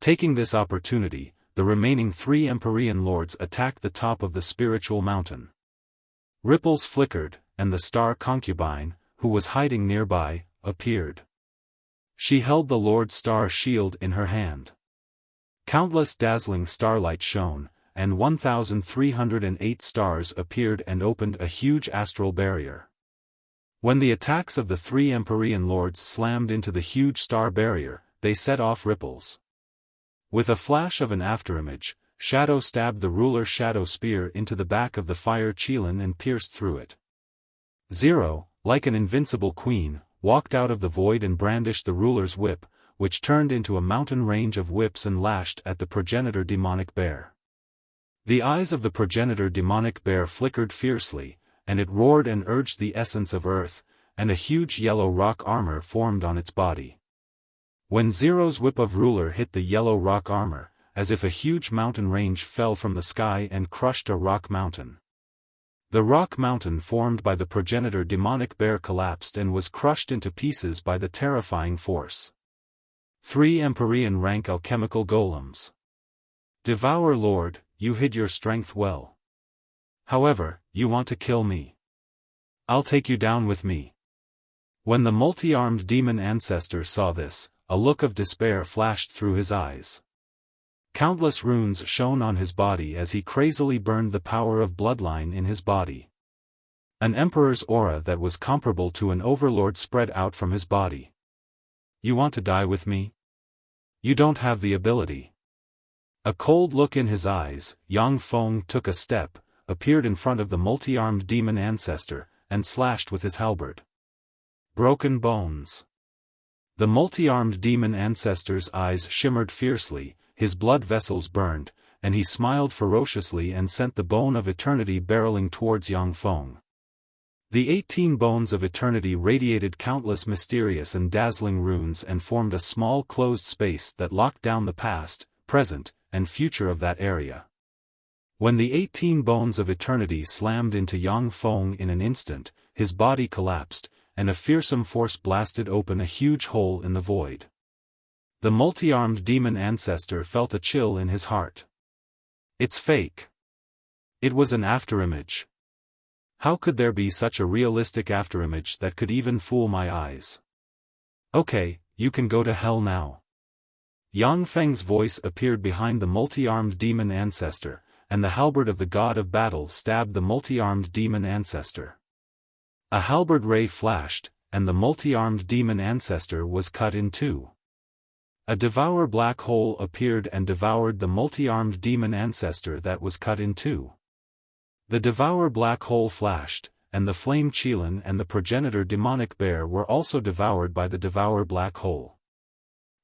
Taking this opportunity, the remaining 3 Empyrean lords attacked the top of the spiritual mountain. Ripples flickered, and the star concubine, who was hiding nearby, appeared. She held the Lord Star shield in her hand. Countless dazzling starlight shone, and 1,308 stars appeared and opened a huge astral barrier. When the attacks of the 3 Empyrean lords slammed into the huge star barrier, they set off ripples. With a flash of an afterimage, Shadow stabbed the ruler's shadow spear into the back of the fire Qilin and pierced through it. Zero, like an invincible queen, walked out of the void and brandished the ruler's whip, which turned into a mountain range of whips and lashed at the progenitor demonic bear. The eyes of the progenitor demonic bear flickered fiercely, and it roared and urged the essence of earth, and a huge yellow rock armor formed on its body. When Zero's whip of ruler hit the yellow rock armor, as if a huge mountain range fell from the sky and crushed a rock mountain. The rock mountain formed by the progenitor demonic bear collapsed and was crushed into pieces by the terrifying force. 3 Empyrean rank alchemical golems. Devour Lord, you hid your strength well. However, you want to kill me. I'll take you down with me. When the multi-armed demon ancestor saw this, a look of despair flashed through his eyes. Countless runes shone on his body as he crazily burned the power of bloodline in his body. An emperor's aura that was comparable to an overlord spread out from his body. You want to die with me? You don't have the ability. A cold look in his eyes, Yang Feng took a step, appeared in front of the multi-armed demon ancestor, and slashed with his halberd. Broken bones. The multi-armed demon ancestor's eyes shimmered fiercely, his blood vessels burned, and he smiled ferociously and sent the bone of eternity barreling towards Yang Feng. The 18 bones of eternity radiated countless mysterious and dazzling runes and formed a small closed space that locked down the past, present, and future of that area. When the 18 bones of eternity slammed into Yang Feng in an instant, his body collapsed, and a fearsome force blasted open a huge hole in the void. The multi-armed demon ancestor felt a chill in his heart. It's fake. It was an afterimage. How could there be such a realistic afterimage that could even fool my eyes? Okay, you can go to hell now. Yang Feng's voice appeared behind the multi-armed demon ancestor, and the halberd of the god of battle stabbed the multi-armed demon ancestor. A halberd ray flashed, and the multi-armed demon ancestor was cut in two. A devour black hole appeared and devoured the multi-armed demon ancestor that was cut in two. The devour black hole flashed, and the flame Qilin and the progenitor demonic bear were also devoured by the devour black hole.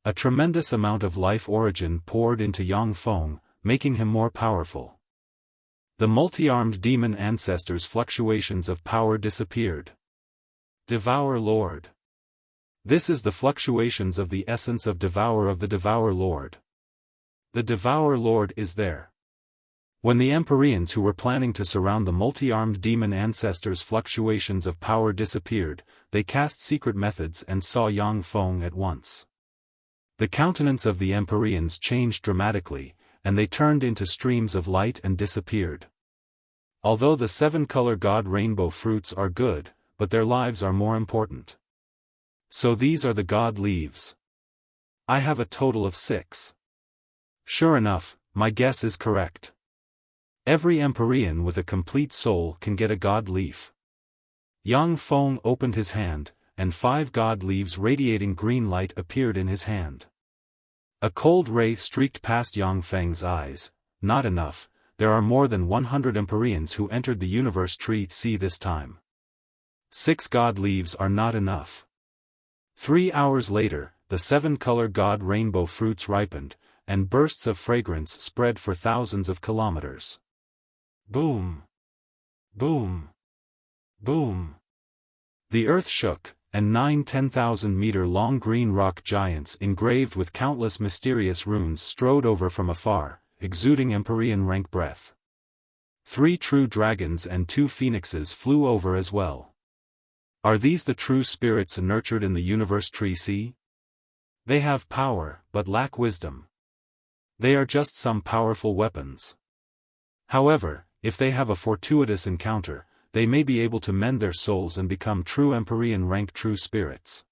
A tremendous amount of life origin poured into Yang Feng, making him more powerful. The multi-armed demon ancestor's fluctuations of power disappeared. Devour Lord. This is the fluctuations of the essence of the Devour Lord. The Devour Lord is there. When the Empyreans who were planning to surround the multi-armed demon ancestor's fluctuations of power disappeared, they cast secret methods and saw Yang Feng at once. The countenance of the Empyreans changed dramatically, and they turned into streams of light and disappeared. Although the 7-color god rainbow fruits are good, but their lives are more important. So these are the god leaves. I have a total of 6. Sure enough, my guess is correct. Every Empyrean with a complete soul can get a god leaf. Yang Feng opened his hand, and 5 god leaves radiating green light appeared in his hand. A cold ray streaked past Yang Feng's eyes. Not enough, there are more than 100 Empyreans who entered the universe tree this time. 6 god leaves are not enough. 3 hours later, the 7-color god rainbow fruits ripened, and bursts of fragrance spread for thousands of kilometers. Boom! Boom! Boom! The earth shook, and 9 10,000-meter-long green rock giants engraved with countless mysterious runes strode over from afar, exuding Empyrean rank breath. 3 true dragons and 2 phoenixes flew over as well. Are these the true spirits nurtured in the universe tree sea? They have power, but lack wisdom. They are just some powerful weapons. However, if they have a fortuitous encounter, they may be able to mend their souls and become true Empyrean rank true spirits.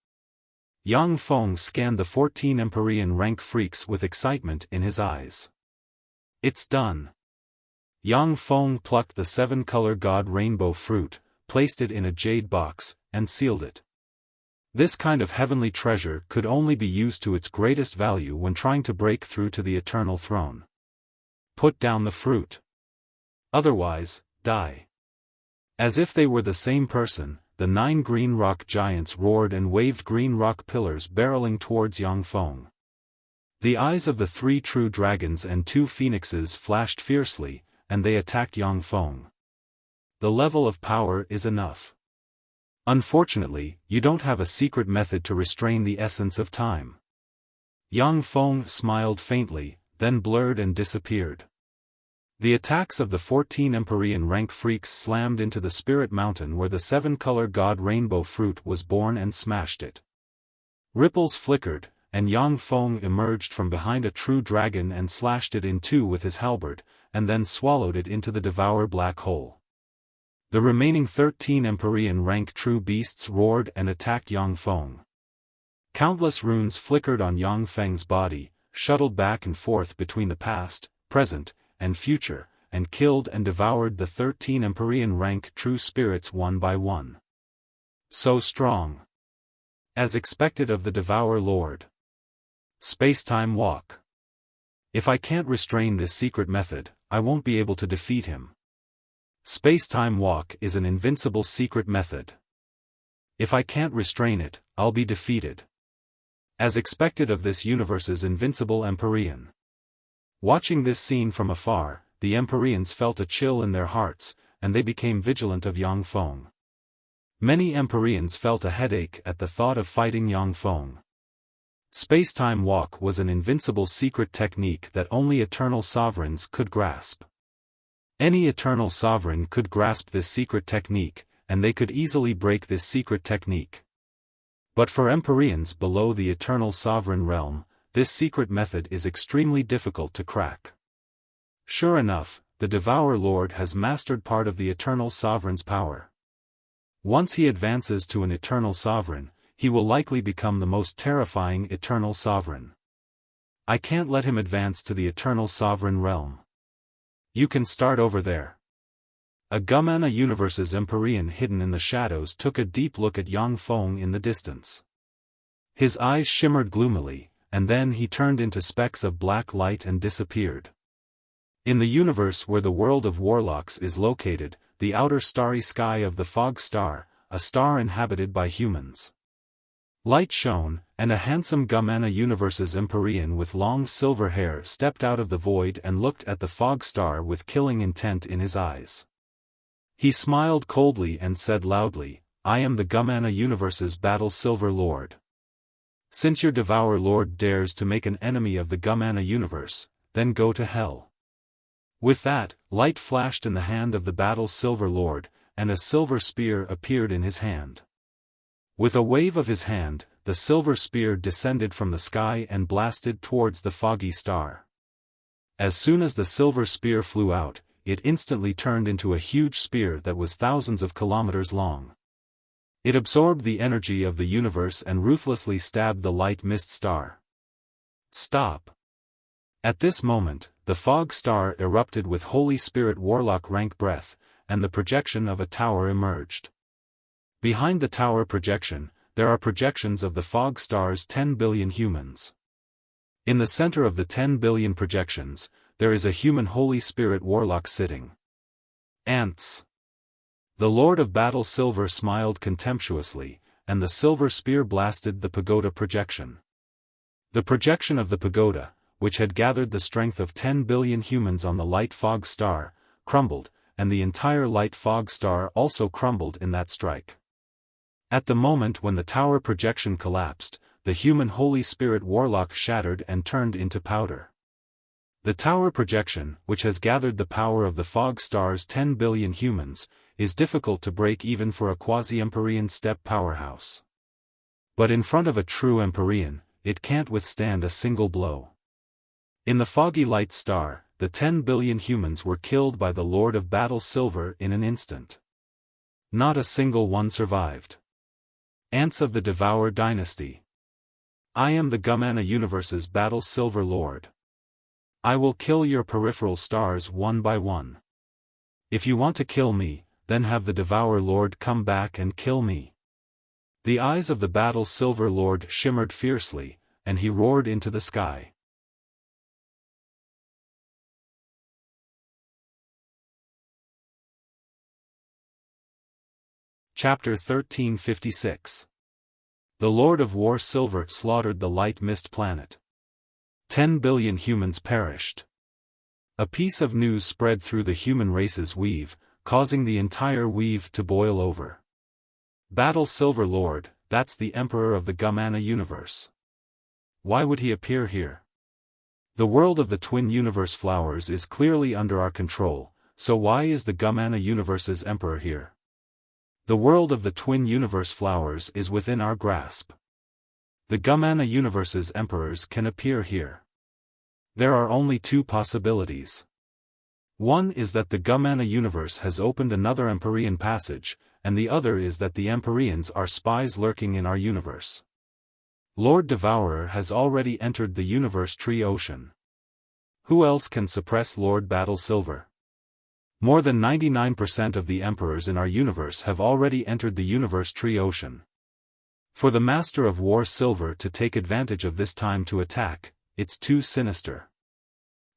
Yang Feng scanned the 14 Empyrean rank freaks with excitement in his eyes. It's done. Yang Feng plucked the 7-color god rainbow fruit, placed it in a jade box, and sealed it. This kind of heavenly treasure could only be used to its greatest value when trying to break through to the eternal throne. Put down the fruit. Otherwise, die. As if they were the same person, the 9 green rock giants roared and waved green rock pillars barreling towards Yang Feng. The eyes of the 3 true dragons and 2 phoenixes flashed fiercely, and they attacked Yang Feng. The level of power is enough. Unfortunately, you don't have a secret method to restrain the essence of time. Yang Feng smiled faintly, then blurred and disappeared. The attacks of the 14 Empyrean rank freaks slammed into the spirit mountain where the 7-color god rainbow fruit was born and smashed it. Ripples flickered, and Yang Feng emerged from behind a true dragon and slashed it in 2 with his halberd, and then swallowed it into the devour black hole. The remaining 13 Empyrean rank true beasts roared and attacked Yang Feng. Countless runes flickered on Yang Feng's body, shuttled back and forth between the past, present, and future, and killed and devoured the 13 Empyrean rank true spirits one by one. So strong. As expected of the Devour Lord. Space-time walk. If I can't restrain this secret method, I won't be able to defeat him. Space-time walk is an invincible secret method. If I can't restrain it, I'll be defeated. As expected of this universe's invincible Empyrean. Watching this scene from afar, the Empyreans felt a chill in their hearts, and they became vigilant of Yang Feng. Many Empyreans felt a headache at the thought of fighting Yang Feng. Space-time walk was an invincible secret technique that only eternal sovereigns could grasp. Any eternal sovereign could grasp this secret technique, and they could easily break this secret technique. But for Empyreans below the eternal sovereign realm, this secret method is extremely difficult to crack. Sure enough, the Devour Lord has mastered part of the eternal sovereign's power. Once he advances to an eternal sovereign, he will likely become the most terrifying eternal sovereign. I can't let him advance to the eternal sovereign realm. You can start over there. A Gumana Universe's Empyrean hidden in the shadows took a deep look at Yang Feng in the distance. His eyes shimmered gloomily, and then he turned into specks of black light and disappeared. In the universe where the world of warlocks is located, the outer starry sky of the Fog Star, a star inhabited by humans. Light shone, and a handsome Gumana Universe's Empyrean with long silver hair stepped out of the void and looked at the Fog Star with killing intent in his eyes. He smiled coldly and said loudly, "I am the Gumana Universe's Battle Silver Lord. Since your Devour Lord dares to make an enemy of the Gumana Universe, then go to hell." With that, light flashed in the hand of the Battle Silver Lord, and a silver spear appeared in his hand. With a wave of his hand, the silver spear descended from the sky and blasted towards the foggy star. As soon as the silver spear flew out, it instantly turned into a huge spear that was thousands of kilometers long. It absorbed the energy of the universe and ruthlessly stabbed the light mist star. Stop! At this moment, the Fog Star erupted with Holy Spirit Warlock rank breath, and the projection of a tower emerged. Behind the tower projection, there are projections of the Fog Star's 10 billion humans. In the center of the 10 billion projections, there is a human Holy Spirit Warlock sitting. Ants! The Lord of Battle Silver smiled contemptuously, and the silver spear blasted the pagoda projection. The projection of the pagoda, which had gathered the strength of 10 billion humans on the light Fog Star, crumbled, and the entire light Fog Star also crumbled in that strike. At the moment when the tower projection collapsed, the human Holy Spirit warlock shattered and turned into powder. The tower projection, which has gathered the power of the fog star's 10 billion humans, is difficult to break even for a quasi-Empyrean step powerhouse. But in front of a true Empyrean, it can't withstand a single blow. In the foggy light star, the 10 billion humans were killed by the Lord of Battle Silver in an instant. Not a single one survived. Ants of the Devour Dynasty. I am the Gumana Universe's Battle Silver Lord. I will kill your peripheral stars one by one. If you want to kill me, then have the Devour Lord come back and kill me. The eyes of the Battle Silver Lord shimmered fiercely, and he roared into the sky. Chapter 1356. The Lord of War Silver slaughtered the light mist planet. 10 billion humans perished. A piece of news spread through the human race's weave, causing the entire weave to boil over. Battle Silver Lord, that's the Emperor of the Gumana universe. Why would he appear here? The world of the Twin Universe flowers is clearly under our control, so why is the Gumana universe's Emperor here? The world of the Twin Universe flowers is within our grasp. The Gumana universe's emperors can appear here. There are only two possibilities. One is that the Gumana universe has opened another Empyrean passage, and the other is that the Empyreans are spies lurking in our universe. Lord Devourer has already entered the universe tree ocean. Who else can suppress Lord Battle Silver? More than 99% of the emperors in our universe have already entered the universe tree ocean. For the Master of War Silver to take advantage of this time to attack, it's too sinister.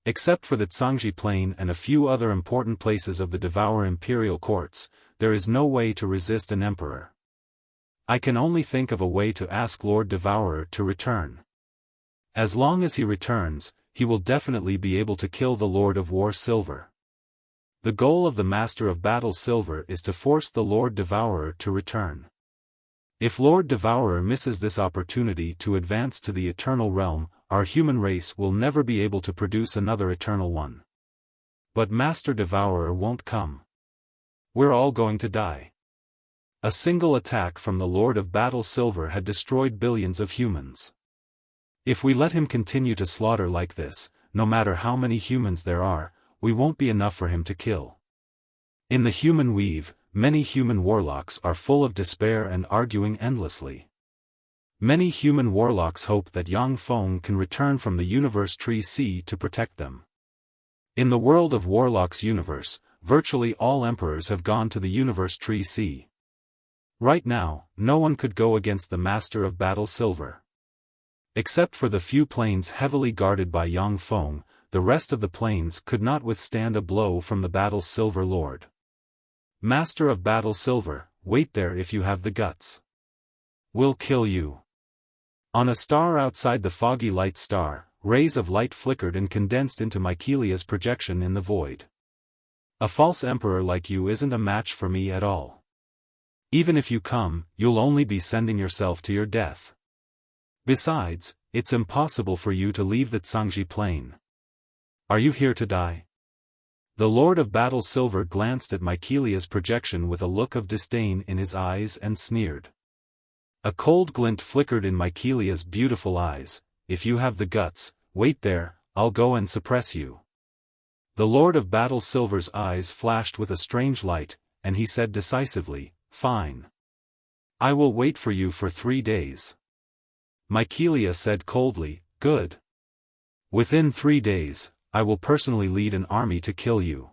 Except for the Tsangji Plain and a few other important places of the Devour Imperial Courts, there is no way to resist an emperor. I can only think of a way to ask Lord Devourer to return. As long as he returns, he will definitely be able to kill the Lord of War Silver. The goal of the Master of Battle Silver is to force the Lord Devourer to return. If Lord Devourer misses this opportunity to advance to the Eternal Realm, our human race will never be able to produce another Eternal One. But Master Devourer won't come. We're all going to die. A single attack from the Lord of Battle Silver had destroyed billions of humans. If we let him continue to slaughter like this, no matter how many humans there are, we won't be enough for him to kill. In the human weave, many human warlocks are full of despair and arguing endlessly. Many human warlocks hope that Yang Feng can return from the Universe Tree Sea to protect them. In the world of Warlock's universe, virtually all emperors have gone to the Universe Tree Sea. Right now, no one could go against the Master of Battle Silver. Except for the few planes heavily guarded by Yang Feng, the rest of the planes could not withstand a blow from the Battle Silver Lord. Master of Battle Silver, wait there if you have the guts. We'll kill you. On a star outside the foggy light star, rays of light flickered and condensed into Mycelia's projection in the void. A false emperor like you isn't a match for me at all. Even if you come, you'll only be sending yourself to your death. Besides, it's impossible for you to leave the Tsangji Plain. Are you here to die? The Lord of Battle Silver glanced at Mycelia's projection with a look of disdain in his eyes and sneered. A cold glint flickered in Mycelia's beautiful eyes. If you have the guts, wait there, I'll go and suppress you. The Lord of Battle Silver's eyes flashed with a strange light, and he said decisively, fine. I will wait for you for 3 days. Mycelia said coldly, good. Within 3 days, I will personally lead an army to kill you.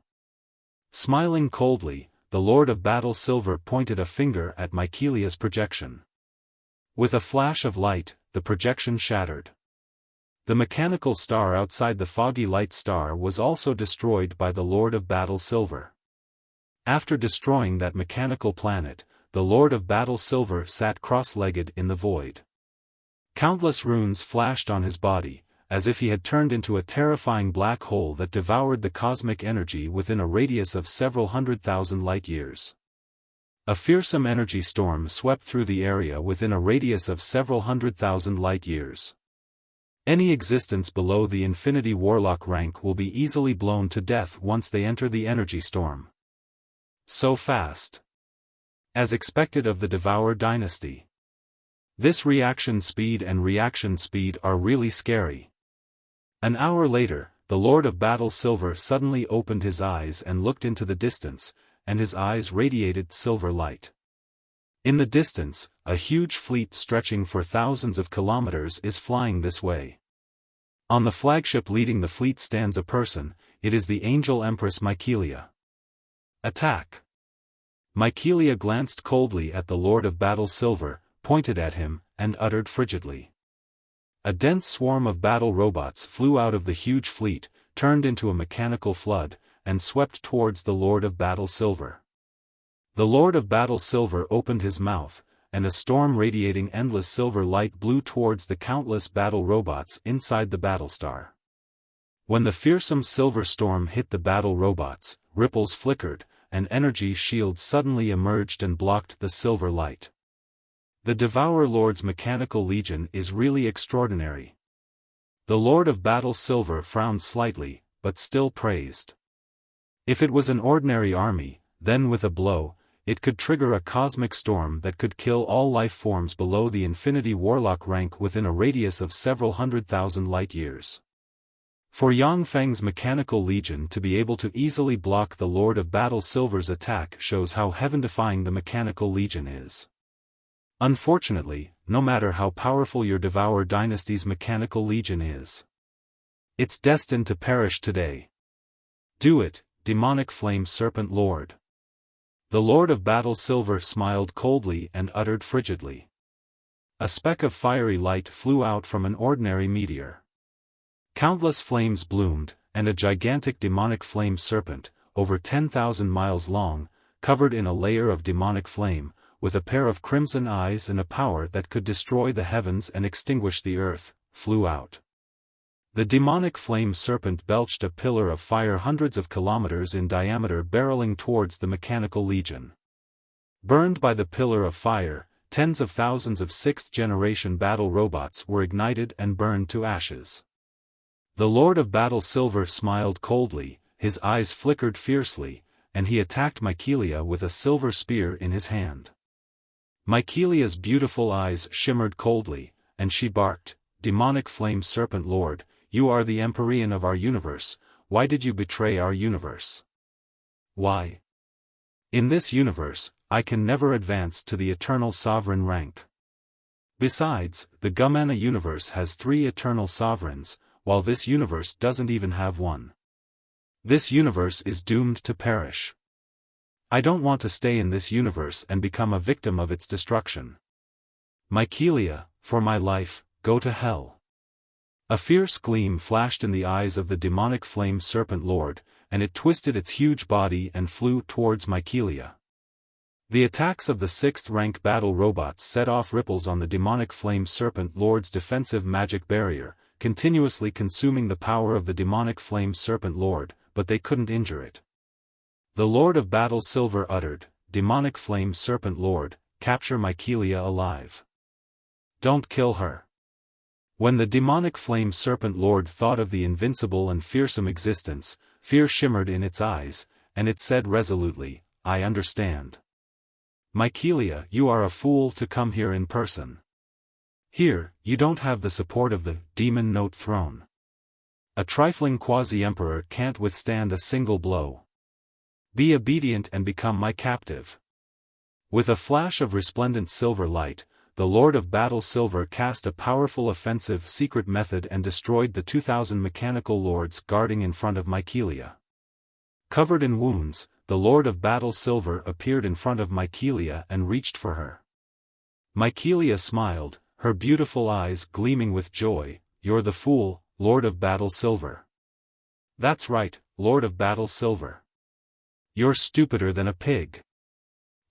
Smiling coldly, the Lord of Battle Silver pointed a finger at Mycelia's projection. With a flash of light, the projection shattered. The mechanical star outside the foggy light star was also destroyed by the Lord of Battle Silver. After destroying that mechanical planet, the Lord of Battle Silver sat cross-legged in the void. Countless runes flashed on his body, as if he had turned into a terrifying black hole that devoured the cosmic energy within a radius of several 100,000 light-years. A fearsome energy storm swept through the area within a radius of several 100,000 light-years. Any existence below the Infinity Warlock rank will be easily blown to death once they enter the energy storm. So fast. As expected of the Devour dynasty. This reaction speed are really scary. An hour later, the Lord of Battle Silver suddenly opened his eyes and looked into the distance, and his eyes radiated silver light. In the distance, a huge fleet stretching for thousands of kilometers is flying this way. On the flagship leading the fleet stands a person. It is the Angel Empress Mykelia. Attack! Mykelia glanced coldly at the Lord of Battle Silver, pointed at him, and uttered frigidly. A dense swarm of battle robots flew out of the huge fleet, turned into a mechanical flood, and swept towards the Lord of Battle Silver. The Lord of Battle Silver opened his mouth, and a storm radiating endless silver light blew towards the countless battle robots inside the Battlestar. When the fearsome silver storm hit the battle robots, ripples flickered, and energy shields suddenly emerged and blocked the silver light. The Devourer Lord's mechanical legion is really extraordinary. The Lord of Battle Silver frowned slightly, but still praised. If it was an ordinary army, then with a blow, it could trigger a cosmic storm that could kill all life forms below the Infinity Warlock rank within a radius of several 100,000 light-years. For Yang Feng's mechanical legion to be able to easily block the Lord of Battle Silver's attack shows how heaven-defying the mechanical legion is. Unfortunately, no matter how powerful your Devour dynasty's mechanical legion is, it's destined to perish today. Do it, demonic flame serpent lord. The Lord of Battle Silver smiled coldly and uttered frigidly. A speck of fiery light flew out from an ordinary meteor. Countless flames bloomed, and a gigantic demonic flame serpent, over 10,000 miles long, covered in a layer of demonic flame, with a pair of crimson eyes and a power that could destroy the heavens and extinguish the earth, flew out. The demonic flame serpent belched a pillar of fire hundreds of kilometers in diameter barreling towards the mechanical legion. Burned by the pillar of fire, tens of thousands of sixth-generation battle robots were ignited and burned to ashes. The Lord of Battle Silver smiled coldly, his eyes flickered fiercely, and he attacked Mykelia with a silver spear in his hand. Mykelia's beautiful eyes shimmered coldly, and she barked, "Demonic flame serpent lord, you are the Empyrean of our universe. Why did you betray our universe? Why? In this universe, I can never advance to the eternal sovereign rank. Besides, the Gumana universe has 3 eternal sovereigns, while this universe doesn't even have one. This universe is doomed to perish. I don't want to stay in this universe and become a victim of its destruction. Mykelia, for my life, go to hell." A fierce gleam flashed in the eyes of the demonic flame serpent lord, and it twisted its huge body and flew towards Mykelia. The attacks of the 6th-rank battle robots set off ripples on the demonic flame serpent lord's defensive magic barrier, continuously consuming the power of the demonic flame serpent lord, but they couldn't injure it. The Lord of Battle Silver uttered, "Demonic flame serpent lord, capture Mykelia alive. Don't kill her." When the demonic flame serpent lord thought of the invincible and fearsome existence, fear shimmered in its eyes, and it said resolutely, "I understand. Mykelia, you are a fool to come here in person. Here, you don't have the support of the Demon Note Throne. A trifling quasi-emperor can't withstand a single blow. Be obedient and become my captive." With a flash of resplendent silver light, the Lord of Battle Silver cast a powerful offensive secret method and destroyed the 2,000 mechanical lords guarding in front of Mykelia. Covered in wounds, the Lord of Battle Silver appeared in front of Mykelia and reached for her. Mykelia smiled, her beautiful eyes gleaming with joy. "You're the fool, Lord of Battle Silver." "That's right, Lord of Battle Silver. You're stupider than a pig."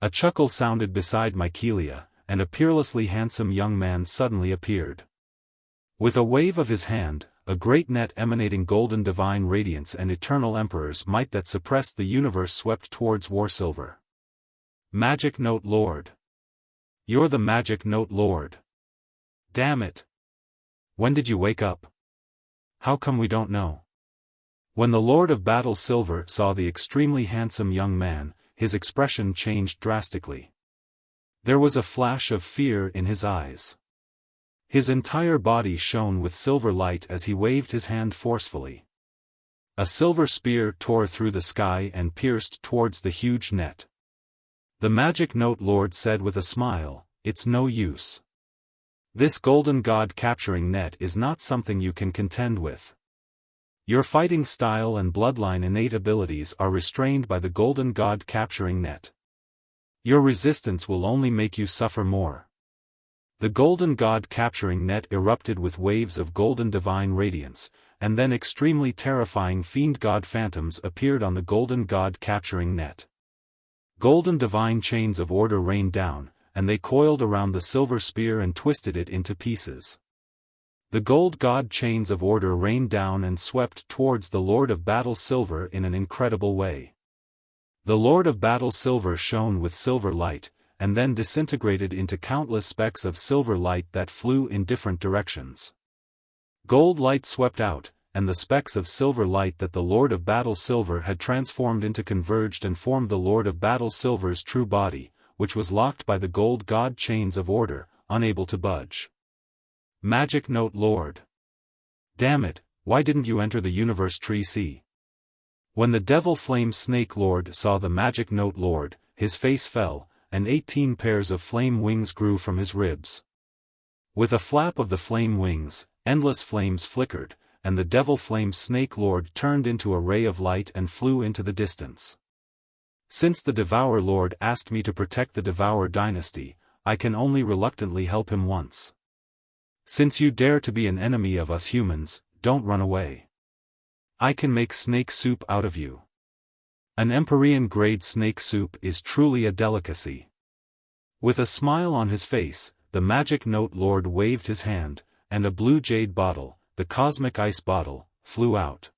A chuckle sounded beside Mykelia, and a peerlessly handsome young man suddenly appeared. With a wave of his hand, a great net emanating golden divine radiance and eternal emperor's might that suppressed the universe swept towards Warsilver. Magic Note Lord. You're the Magic Note Lord. Damn it. When did you wake up? How come we don't know? When the Lord of Battle Silver saw the extremely handsome young man, his expression changed drastically. There was a flash of fear in his eyes. His entire body shone with silver light as he waved his hand forcefully. A silver spear tore through the sky and pierced towards the huge net. The Magic Note Lord said with a smile, "It's no use. This golden god capturing net is not something you can contend with. Your fighting style and bloodline innate abilities are restrained by the golden god capturing net. Your resistance will only make you suffer more." The golden god capturing net erupted with waves of golden divine radiance, and then extremely terrifying fiend god phantoms appeared on the golden god capturing net. Golden divine chains of order rained down, and they coiled around the silver spear and twisted it into pieces. The gold god chains of order rained down and swept towards the Lord of Battle Silver in an incredible way. The Lord of Battle Silver shone with silver light, and then disintegrated into countless specks of silver light that flew in different directions. Gold light swept out, and the specks of silver light that the Lord of Battle Silver had transformed into converged and formed the Lord of Battle Silver's true body, which was locked by the gold god chains of order, unable to budge. Magic Note Lord. Damn it, why didn't you enter the universe tree? See? When the Devil Flame Snake Lord saw the Magic Note Lord, his face fell, and 18 pairs of flame wings grew from his ribs. With a flap of the flame wings, endless flames flickered, and the Devil Flame Snake Lord turned into a ray of light and flew into the distance. Since the Devour Lord asked me to protect the Devour dynasty, I can only reluctantly help him once. Since you dare to be an enemy of us humans, don't run away. I can make snake soup out of you. An Empyrean-grade snake soup is truly a delicacy. With a smile on his face, the Magic Note Lord waved his hand, and a blue jade bottle, the Cosmic Ice Bottle, flew out.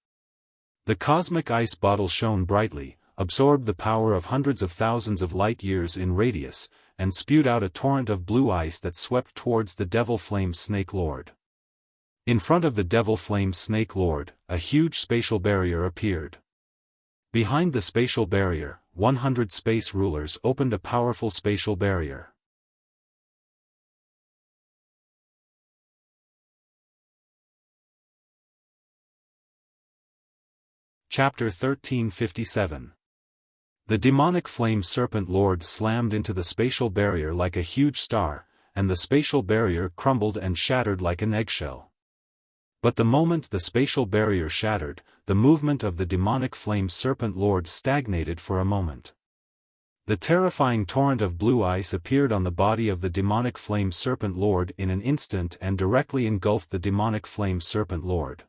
The Cosmic Ice Bottle shone brightly, absorbed the power of hundreds of thousands of light-years in radius, and spewed out a torrent of blue ice that swept towards the Devil Flame Snake Lord. In front of the Devil Flame Snake Lord, a huge spatial barrier appeared. Behind the spatial barrier, 100 space rulers opened a powerful spatial barrier. Chapter 1357. The demonic flame serpent lord slammed into the spatial barrier like a huge star, and the spatial barrier crumbled and shattered like an eggshell. But the moment the spatial barrier shattered, the movement of the demonic flame serpent lord stagnated for a moment. The terrifying torrent of blue ice appeared on the body of the demonic flame serpent lord in an instant and directly engulfed the demonic flame serpent lord.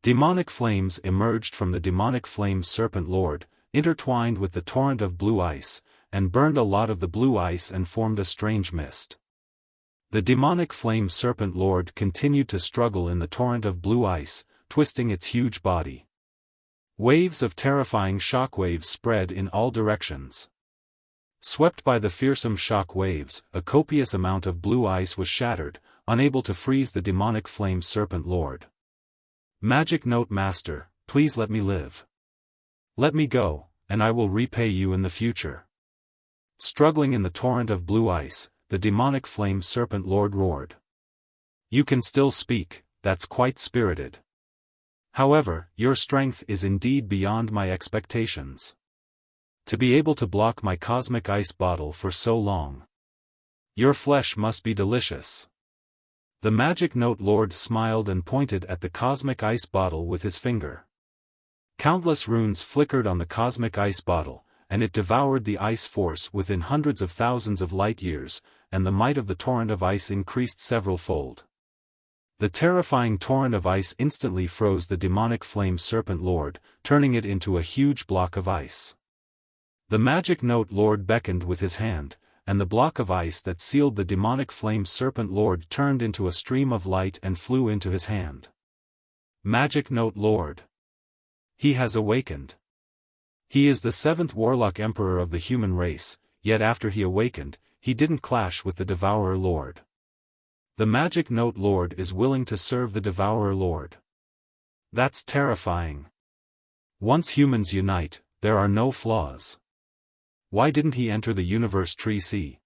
Demonic flames emerged from the demonic flame serpent lord, intertwined with the torrent of blue ice, and burned a lot of the blue ice and formed a strange mist. The demonic flame serpent lord continued to struggle in the torrent of blue ice, twisting its huge body. Waves of terrifying shockwaves spread in all directions. Swept by the fearsome shock waves, a copious amount of blue ice was shattered, unable to freeze the demonic flame serpent lord. Magic Note Master, please let me live. Let me go, and I will repay you in the future. Struggling in the torrent of blue ice, the demonic flame serpent lord roared. You can still speak, that's quite spirited. However, your strength is indeed beyond my expectations. To be able to block my cosmic ice bottle for so long. Your flesh must be delicious. The Magic Note Lord smiled and pointed at the cosmic ice bottle with his finger. Countless runes flickered on the cosmic ice bottle, and it devoured the ice force within hundreds of thousands of light-years, and the might of the torrent of ice increased several-fold. The terrifying torrent of ice instantly froze the demonic flame serpent lord, turning it into a huge block of ice. The Magic Note Lord beckoned with his hand, and the block of ice that sealed the demonic flame serpent lord turned into a stream of light and flew into his hand. Magic Note Lord. He has awakened. He is the 7th Warlock Emperor of the human race, yet after he awakened, he didn't clash with the Devourer Lord. The Magic Note Lord is willing to serve the Devourer Lord. That's terrifying. Once humans unite, there are no flaws. Why didn't he enter the Universe Tree Sea?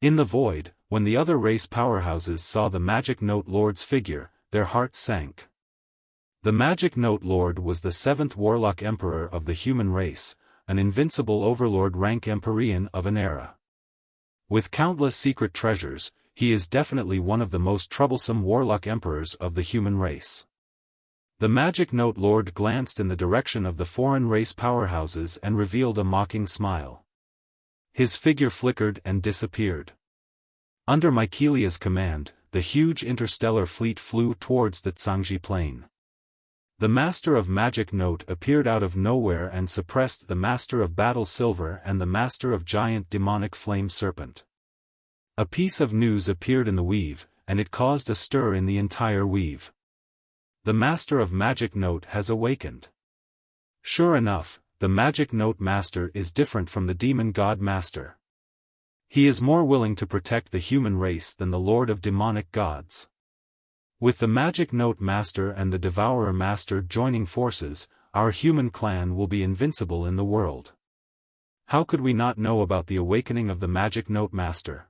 In the void, when the other race powerhouses saw the Magic Note Lord's figure, their hearts sank. The Magic Note Lord was the 7th Warlock Emperor of the human race, an invincible overlord rank Empyrean of an era. With countless secret treasures, he is definitely one of the most troublesome Warlock Emperors of the human race. The Magic Note Lord glanced in the direction of the foreign race powerhouses and revealed a mocking smile. His figure flickered and disappeared. Under Mycelia's command, the huge interstellar fleet flew towards the Tsangji Plain. The Master of Magic Note appeared out of nowhere and suppressed the Master of Battle Silver and the Master of Giant Demonic Flame Serpent. A piece of news appeared in the weave, and it caused a stir in the entire weave. The Master of Magic Note has awakened. Sure enough, the Magic Note Master is different from the Demon God Master. He is more willing to protect the human race than the Lord of Demonic Gods. With the Magic Note Master and the Devourer Master joining forces, our human clan will be invincible in the world. How could we not know about the awakening of the Magic Note Master?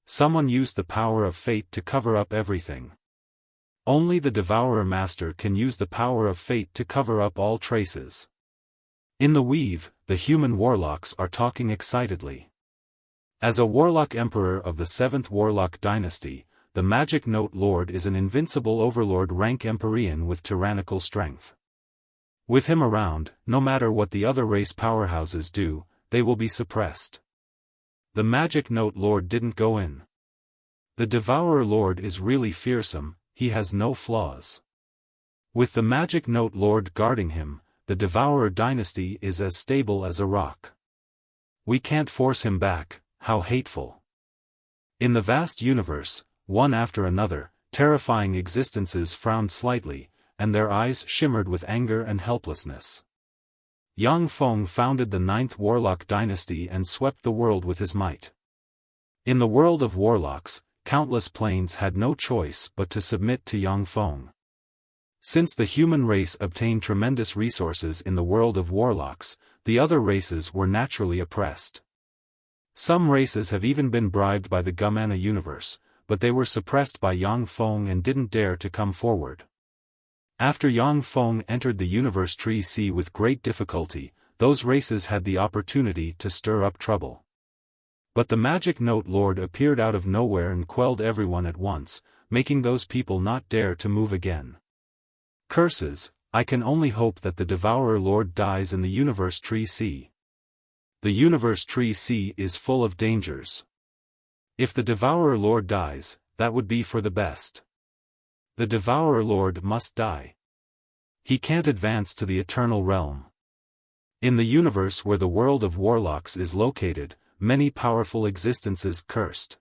Someone used the power of fate to cover up everything. Only the Devourer Master can use the power of fate to cover up all traces. In the weave, the human warlocks are talking excitedly. As a Warlock Emperor of the 7th Warlock Dynasty, the Magic Note Lord is an invincible overlord rank Empyrean with tyrannical strength. With him around, no matter what the other race powerhouses do, they will be suppressed. The Magic Note Lord didn't go in. The Devourer Lord is really fearsome. He has no flaws. With the Magic Note Lord guarding him, the Devourer dynasty is as stable as a rock. We can't force him back, how hateful. In the vast universe, one after another, terrifying existences frowned slightly, and their eyes shimmered with anger and helplessness. Yang Feng founded the 9th Warlock dynasty and swept the world with his might. In the world of warlocks, countless planes had no choice but to submit to Yang Feng. Since the human race obtained tremendous resources in the world of warlocks, the other races were naturally oppressed. Some races have even been bribed by the Gumana universe, but they were suppressed by Yang Feng and didn't dare to come forward. After Yang Feng entered the Universe Tree Sea with great difficulty, those races had the opportunity to stir up trouble. But the Magic Note Lord appeared out of nowhere and quelled everyone at once, making those people not dare to move again. Curses, I can only hope that the Devourer Lord dies in the Universe Tree Sea. The Universe Tree Sea is full of dangers. If the Devourer Lord dies, that would be for the best. The Devourer Lord must die. He can't advance to the Eternal Realm. In the universe where the world of warlocks is located, many powerful existences cursed.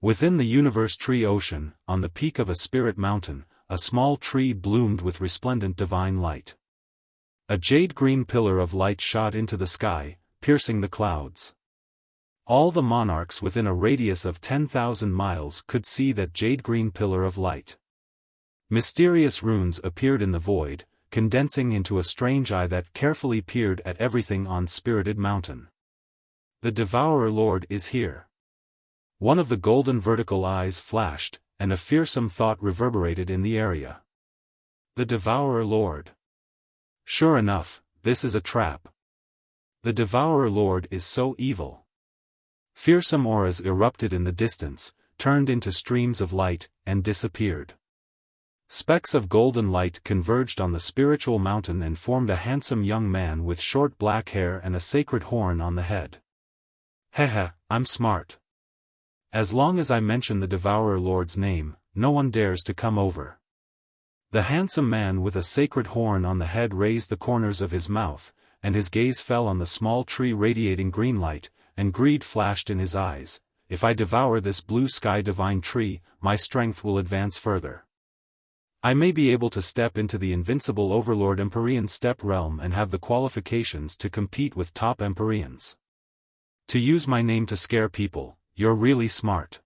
Within the Universe Tree Ocean, on the peak of a spirit mountain, a small tree bloomed with resplendent divine light. A jade-green pillar of light shot into the sky, piercing the clouds. All the monarchs within a radius of 10,000 miles could see that jade-green pillar of light. Mysterious runes appeared in the void, condensing into a strange eye that carefully peered at everything on Spirited Mountain. The Devourer Lord is here. One of the golden vertical eyes flashed, and a fearsome thought reverberated in the area. The Devourer Lord. Sure enough, this is a trap. The Devourer Lord is so evil. Fearsome auras erupted in the distance, turned into streams of light, and disappeared. Specks of golden light converged on the spiritual mountain and formed a handsome young man with short black hair and a sacred horn on the head. Hehe, I'm smart. As long as I mention the Devourer Lord's name, no one dares to come over. The handsome man with a sacred horn on the head raised the corners of his mouth, and his gaze fell on the small tree radiating green light, and greed flashed in his eyes. If I devour this blue sky divine tree, my strength will advance further. I may be able to step into the invincible Overlord Empyrean Steppe realm and have the qualifications to compete with top Empyreans. To use my name to scare people, you're really smart.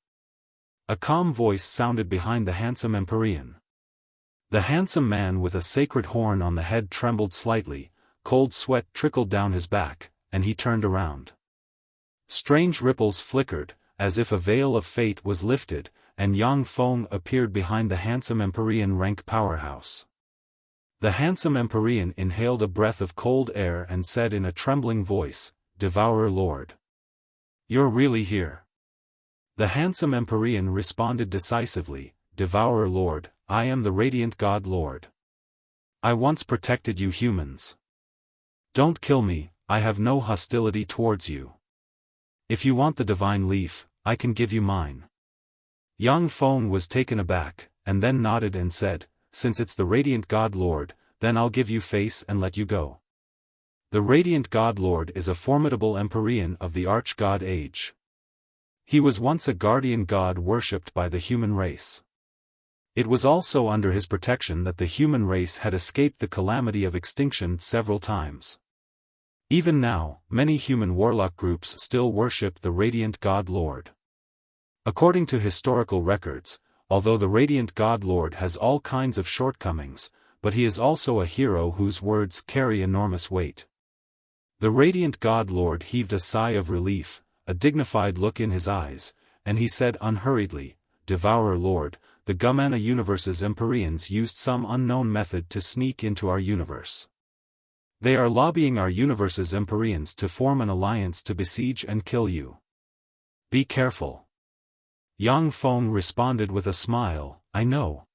A calm voice sounded behind the handsome Empyrean. The handsome man with a sacred horn on the head trembled slightly, cold sweat trickled down his back, and he turned around. Strange ripples flickered, as if a veil of fate was lifted, and Yang Feng appeared behind the handsome Empyrean rank powerhouse. The handsome Empyrean inhaled a breath of cold air and said in a trembling voice, "Devourer Lord. You're really here." The handsome Empyrean responded decisively, "Devourer Lord, I am the radiant God Lord. I once protected you humans. Don't kill me, I have no hostility towards you. If you want the divine leaf, I can give you mine." Yang Feng was taken aback, and then nodded and said, "Since it's the radiant God Lord, then I'll give you face and let you go." The radiant God Lord is a formidable Empyrean of the arch-god age. He was once a guardian god worshipped by the human race. It was also under his protection that the human race had escaped the calamity of extinction several times. Even now, many human warlock groups still worship the radiant God Lord. According to historical records, although the radiant God Lord has all kinds of shortcomings, but he is also a hero whose words carry enormous weight. The radiant God Lord heaved a sigh of relief, a dignified look in his eyes, and he said unhurriedly, "Devourer Lord, the Gumana universe's Empyreans used some unknown method to sneak into our universe. They are lobbying our universe's Empyreans to form an alliance to besiege and kill you. Be careful." Yang Feng responded with a smile, "I know.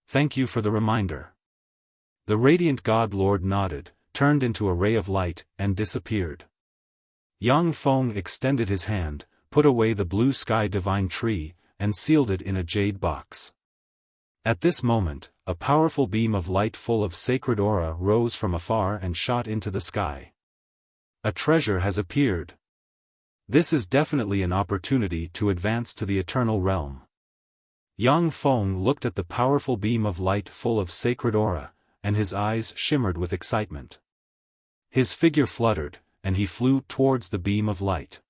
Thank you for the reminder." The radiant God Lord nodded, turned into a ray of light, and disappeared. Yang Feng extended his hand, put away the blue sky divine tree, and sealed it in a jade box. At this moment, a powerful beam of light full of sacred aura rose from afar and shot into the sky. A treasure has appeared. This is definitely an opportunity to advance to the eternal realm. Yang Feng looked at the powerful beam of light full of sacred aura, and his eyes shimmered with excitement. His figure fluttered, and he flew towards the beam of light.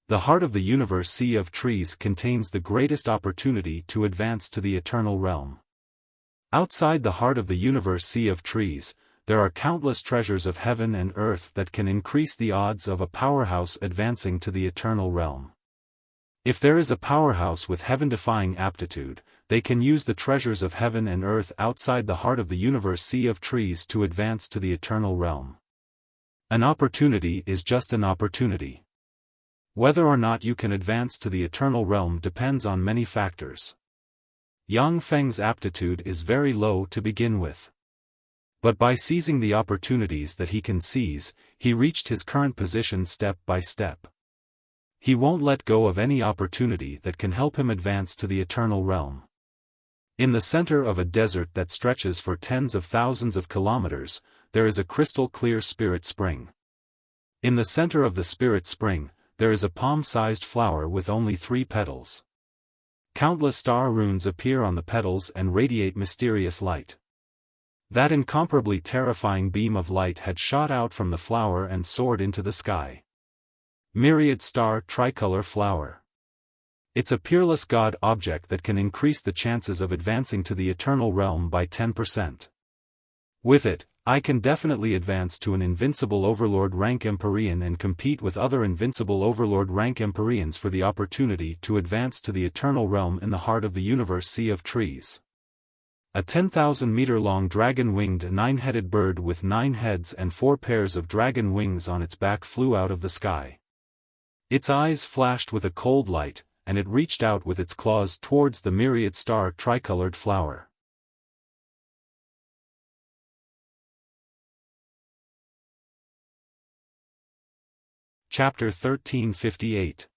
The heart of the universe sea of trees contains the greatest opportunity to advance to the eternal realm. Outside the heart of the universe sea of trees, there are countless treasures of heaven and earth that can increase the odds of a powerhouse advancing to the eternal realm. If there is a powerhouse with heaven-defying aptitude, they can use the treasures of heaven and earth outside the heart of the universe sea of trees to advance to the eternal realm. An opportunity is just an opportunity. Whether or not you can advance to the eternal realm depends on many factors. Yang Feng's aptitude is very low to begin with. But by seizing the opportunities that he can seize, he reached his current position step by step. He won't let go of any opportunity that can help him advance to the eternal realm. In the center of a desert that stretches for tens of thousands of kilometers, there is a crystal-clear spirit spring. In the center of the spirit spring, there is a palm-sized flower with only 3 petals. Countless star runes appear on the petals and radiate mysterious light. That incomparably terrifying beam of light had shot out from the flower and soared into the sky. Myriad star tricolor flower. It's a peerless god object that can increase the chances of advancing to the eternal realm by 10%. With it, I can definitely advance to an invincible overlord rank Empyrean and compete with other invincible overlord rank Empyreans for the opportunity to advance to the eternal realm in the heart of the universe sea of trees. A 10,000-meter-long dragon-winged 9-headed bird with 9 heads and 4 pairs of dragon wings on its back flew out of the sky. Its eyes flashed with a cold light, and it reached out with its claws towards the myriad star tricolored flower. Chapter 1358.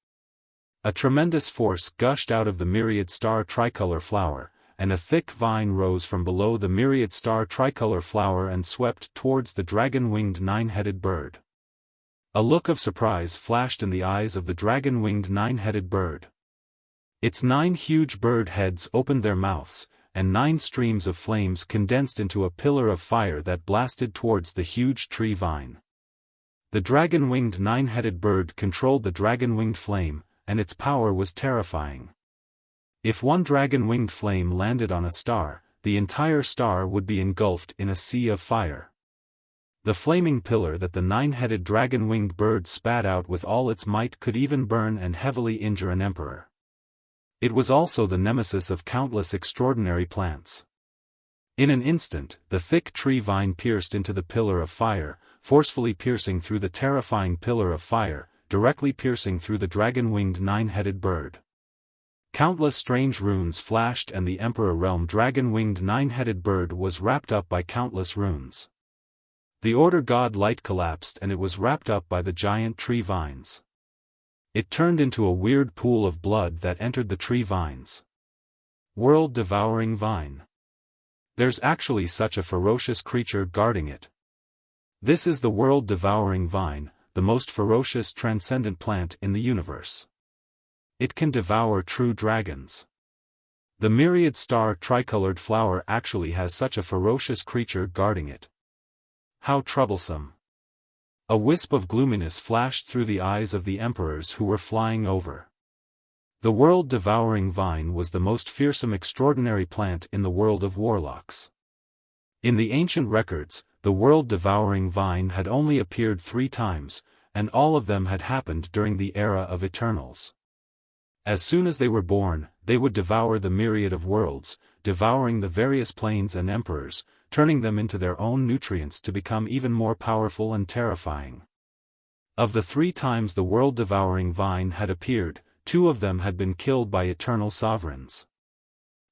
A tremendous force gushed out of the myriad star tricolor flower, and a thick vine rose from below the myriad star tricolor flower and swept towards the dragon-winged 9-headed bird. A look of surprise flashed in the eyes of the dragon-winged 9-headed bird. Its 9 huge bird heads opened their mouths, and 9 streams of flames condensed into a pillar of fire that blasted towards the huge tree vine. The dragon-winged nine-headed bird controlled the dragon-winged flame, and its power was terrifying. If one dragon-winged flame landed on a star, the entire star would be engulfed in a sea of fire. The flaming pillar that the nine-headed dragon-winged bird spat out with all its might could even burn and heavily injure an emperor. It was also the nemesis of countless extraordinary plants. In an instant, the thick tree vine pierced into the pillar of fire, forcefully piercing through the terrifying pillar of fire, directly piercing through the dragon-winged nine-headed bird. Countless strange runes flashed and the Emperor Realm dragon-winged nine-headed bird was wrapped up by countless runes. The Order God light collapsed and it was wrapped up by the giant tree vines. It turned into a weird pool of blood that entered the tree vines. World-devouring vine. There's actually such a ferocious creature guarding it. This is the world-devouring vine, the most ferocious transcendent plant in the universe. It can devour true dragons. The myriad star tricolored flower actually has such a ferocious creature guarding it. How troublesome. A wisp of gloominess flashed through the eyes of the emperors who were flying over. The world-devouring vine was the most fearsome extraordinary plant in the world of warlocks. In the ancient records, the world-devouring vine had only appeared 3 times, and all of them had happened during the era of Eternals. As soon as they were born, they would devour the myriad of worlds, devouring the various planes and emperors, turning them into their own nutrients to become even more powerful and terrifying. Of the 3 times the world-devouring vine had appeared, 2 of them had been killed by eternal sovereigns.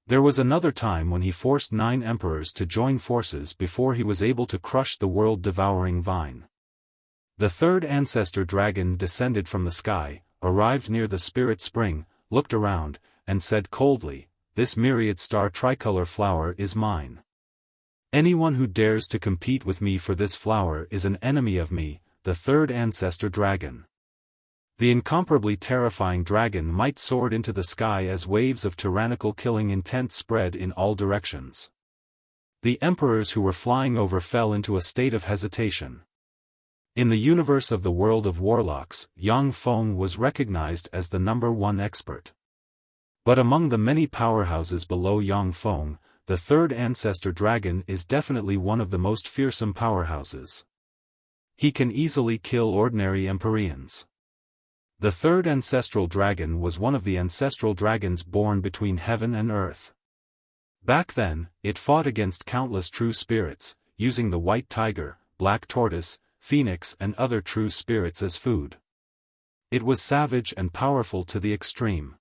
There was another time when he forced 9 emperors to join forces before he was able to crush the world-devouring vine. The 3rd ancestor dragon descended from the sky, arrived near the spirit spring, looked around, and said coldly, "This myriad star tricolor flower is mine. Anyone who dares to compete with me for this flower is an enemy of me, the 3rd ancestor dragon." The incomparably terrifying dragon might soared into the sky as waves of tyrannical killing intent spread in all directions. The emperors who were flying over fell into a state of hesitation. In the universe of the world of warlocks, Yang Feng was recognized as the #1 expert. But among the many powerhouses below Yang Feng, the 3rd ancestor dragon is definitely one of the most fearsome powerhouses. He can easily kill ordinary Empyreans. The 3rd ancestral dragon was one of the ancestral dragons born between heaven and earth. Back then, it fought against countless true spirits, using the white tiger, black tortoise, phoenix and other true spirits as food. It was savage and powerful to the extreme.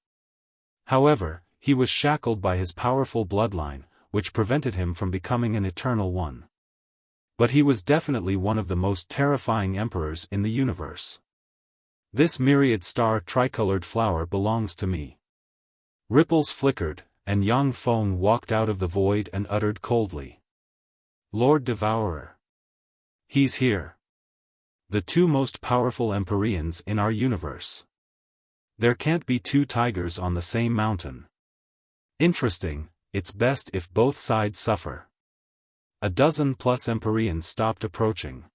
However, he was shackled by his powerful bloodline, which prevented him from becoming an eternal one. But he was definitely one of the most terrifying emperors in the universe. This myriad star tricolored flower belongs to me. Ripples flickered, and Yang Feng walked out of the void and uttered coldly, "Lord Devourer. He's here. The 2 most powerful Empyreans in our universe. There can't be 2 tigers on the same mountain. Interesting, it's best if both sides suffer." A dozen-plus Empyreans stopped approaching.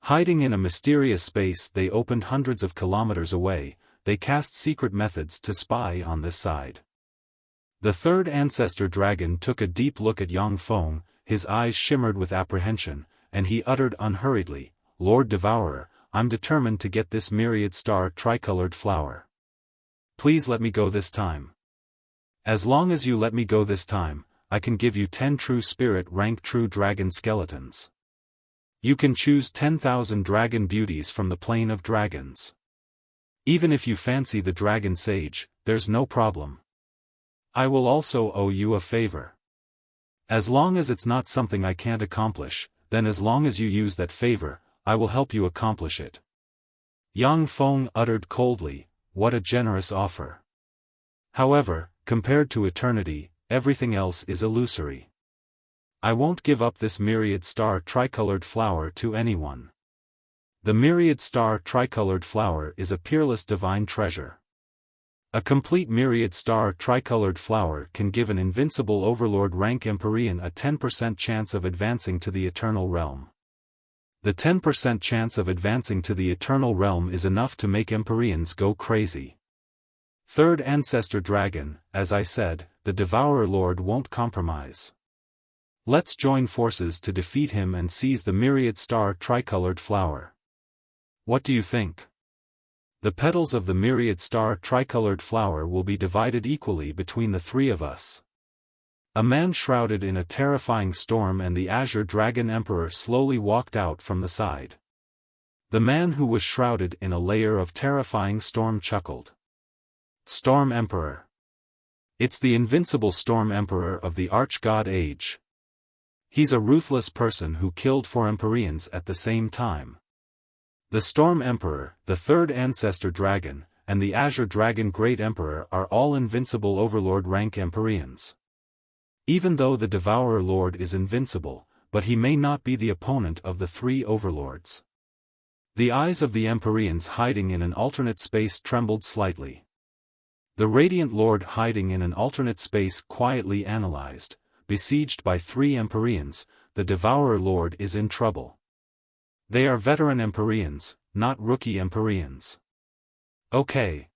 Hiding in a mysterious space they opened hundreds of kilometers away, they cast secret methods to spy on this side. The 3rd ancestor dragon took a deep look at Yang Feng, his eyes shimmered with apprehension, and he uttered unhurriedly, "Lord Devourer, I'm determined to get this myriad star tricolored flower. Please let me go this time. As long as you let me go this time, I can give you 10 true spirit rank true dragon skeletons. You can choose 10,000 dragon beauties from the plane of dragons. Even if you fancy the dragon sage, there's no problem. I will also owe you a favor. As long as it's not something I can't accomplish, then as long as you use that favor, I will help you accomplish it." Yang Feng uttered coldly, "What a generous offer. However, compared to eternity, everything else is illusory. I won't give up this myriad star tricolored flower to anyone. The myriad star tricolored flower is a peerless divine treasure. A complete myriad star tricolored flower can give an invincible overlord rank Empyrean a 10% chance of advancing to the eternal realm. The 10% chance of advancing to the eternal realm is enough to make Empyreans go crazy. Third Ancestor Dragon, as I said, the Devourer Lord won't compromise. Let's join forces to defeat him and seize the myriad star tricolored flower. What do you think? The petals of the myriad star tricolored flower will be divided equally between the three of us. A man shrouded in a terrifying storm and the Azure Dragon Emperor slowly walked out from the side. The man who was shrouded in a layer of terrifying storm chuckled. Storm Emperor. It's the invincible Storm Emperor of the Arch-God Age. He's a ruthless person who killed 4 Empyreans at the same time. The Storm Emperor, the Third Ancestor Dragon, and the Azure Dragon Great Emperor are all invincible Overlord rank Empyreans. Even though the Devourer Lord is invincible, but he may not be the opponent of the 3 Overlords. The eyes of the Empyreans hiding in an alternate space trembled slightly. The Radiant Lord hiding in an alternate space quietly analyzed, besieged by 3 Empyreans, the Devourer Lord is in trouble. They are veteran Empyreans, not rookie Empyreans. Okay.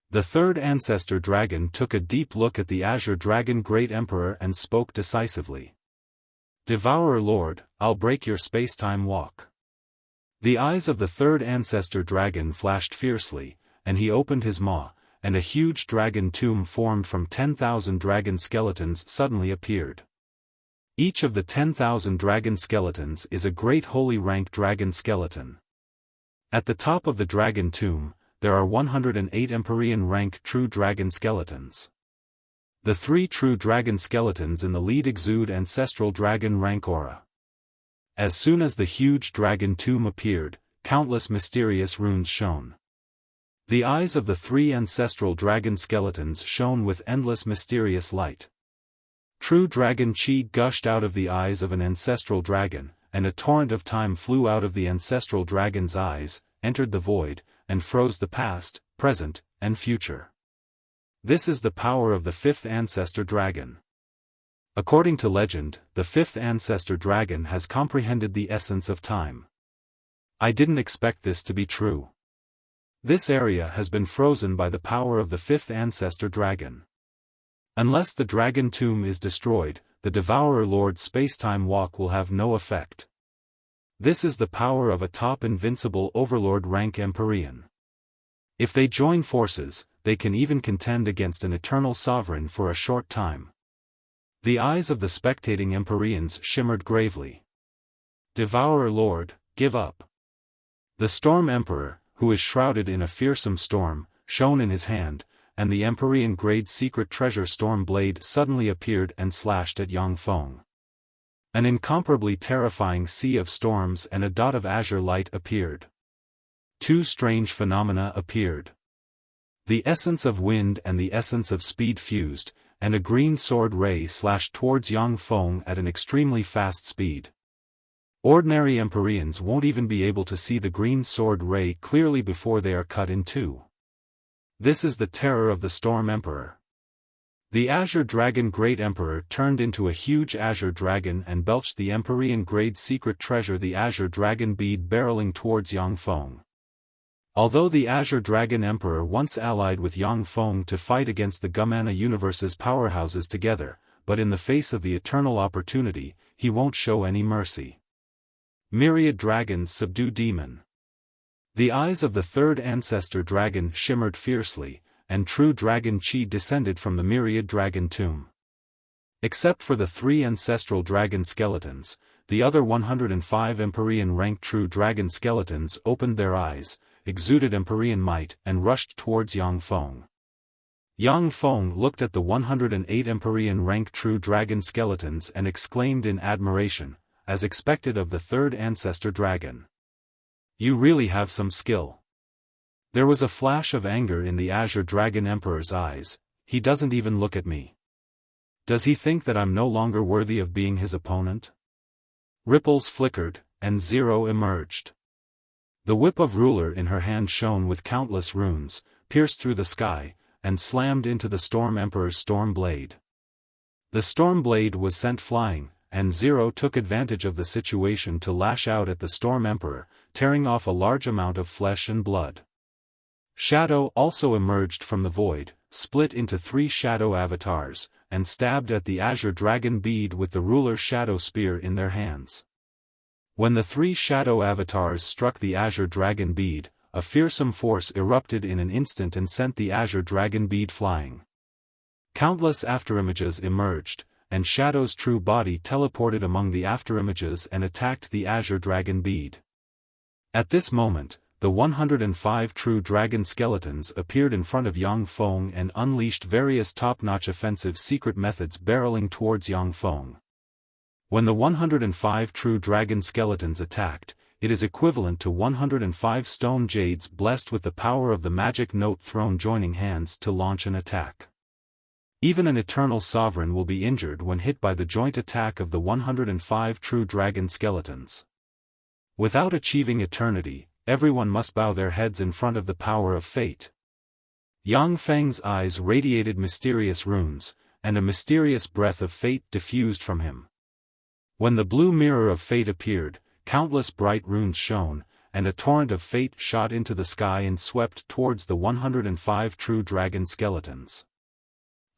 The Third Ancestor Dragon took a deep look at the Azure Dragon Great Emperor and spoke decisively. Devourer Lord, I'll break your space-time walk. The eyes of the Third Ancestor Dragon flashed fiercely, and he opened his maw, and a huge dragon tomb formed from 10,000 dragon skeletons suddenly appeared. Each of the 10,000 dragon skeletons is a great holy rank dragon skeleton. At the top of the dragon tomb, there are 108 Empyrean rank true dragon skeletons. The 3 true dragon skeletons in the lead exude ancestral dragon rank aura. As soon as the huge dragon tomb appeared, countless mysterious runes shone. The eyes of the 3 ancestral dragon skeletons shone with endless mysterious light. True dragon chi gushed out of the eyes of an ancestral dragon, and a torrent of time flew out of the ancestral dragon's eyes, entered the void, and froze the past, present, and future. This is the power of the 5th Ancestor Dragon. According to legend, the 5th Ancestor Dragon has comprehended the essence of time. I didn't expect this to be true. This area has been frozen by the power of the 5th Ancestor Dragon. Unless the Dragon Tomb is destroyed, the Devourer Lord's space-time walk will have no effect. This is the power of a top invincible Overlord rank Empyrean. If they join forces, they can even contend against an eternal sovereign for a short time. The eyes of the spectating Empyreans shimmered gravely. Devourer Lord, give up. The Storm Emperor, who is shrouded in a fearsome storm, shone in his hand, and the Empyrean grade secret treasure Storm Blade suddenly appeared and slashed at Xiaofan. An incomparably terrifying sea of storms and a dot of azure light appeared. 2 strange phenomena appeared. The essence of wind and the essence of speed fused, and a green sword ray slashed towards Xiaofan at an extremely fast speed. Ordinary Empyreans won't even be able to see the green sword ray clearly before they are cut in 2. This is the terror of the Storm Emperor. The Azure Dragon Great Emperor turned into a huge Azure Dragon and belched the Empyrean grade secret treasure the Azure Dragon bead barreling towards Xiaofan. Although the Azure Dragon Emperor once allied with Xiaofan to fight against the Gumana universe's powerhouses together, but in the face of the eternal opportunity, he won't show any mercy. Myriad dragons subdue demon. The eyes of the Third Ancestor Dragon shimmered fiercely, and true dragon chi descended from the myriad dragon tomb. Except for the 3 ancestral dragon skeletons, the other 105 Empyrean rank true dragon skeletons opened their eyes, exuded Empyrean might and rushed towards Xiaofan. Xiaofan looked at the 108 Empyrean rank true dragon skeletons and exclaimed in admiration, as expected of the Third Ancestor Dragon. You really have some skill. There was a flash of anger in the Azure Dragon Emperor's eyes. He doesn't even look at me. Does he think that I'm no longer worthy of being his opponent? Ripples flickered, and Zero emerged. The whip of ruler in her hand shone with countless runes, pierced through the sky, and slammed into the Storm Emperor's storm blade. The storm blade was sent flying, and Zero took advantage of the situation to lash out at the Storm Emperor, tearing off a large amount of flesh and blood. Shadow also emerged from the void, split into 3 shadow avatars, and stabbed at the Azure Dragon Bead with the ruler's shadow spear in their hands. When the 3 shadow avatars struck the Azure Dragon Bead, a fearsome force erupted in an instant and sent the Azure Dragon Bead flying. Countless afterimages emerged, and Shadow's true body teleported among the afterimages and attacked the Azure Dragon Bead. At this moment, the 105 true dragon skeletons appeared in front of Yang Feng and unleashed various top-notch offensive secret methods barreling towards Yang Feng. When the 105 true dragon skeletons attacked, it is equivalent to 105 stone jades blessed with the power of the magic note throne joining hands to launch an attack. Even an eternal sovereign will be injured when hit by the joint attack of the 105 true dragon skeletons. Without achieving eternity, everyone must bow their heads in front of the power of fate. Yang Feng's eyes radiated mysterious runes, and a mysterious breath of fate diffused from him. When the blue mirror of fate appeared, countless bright runes shone, and a torrent of fate shot into the sky and swept towards the 105 true dragon skeletons.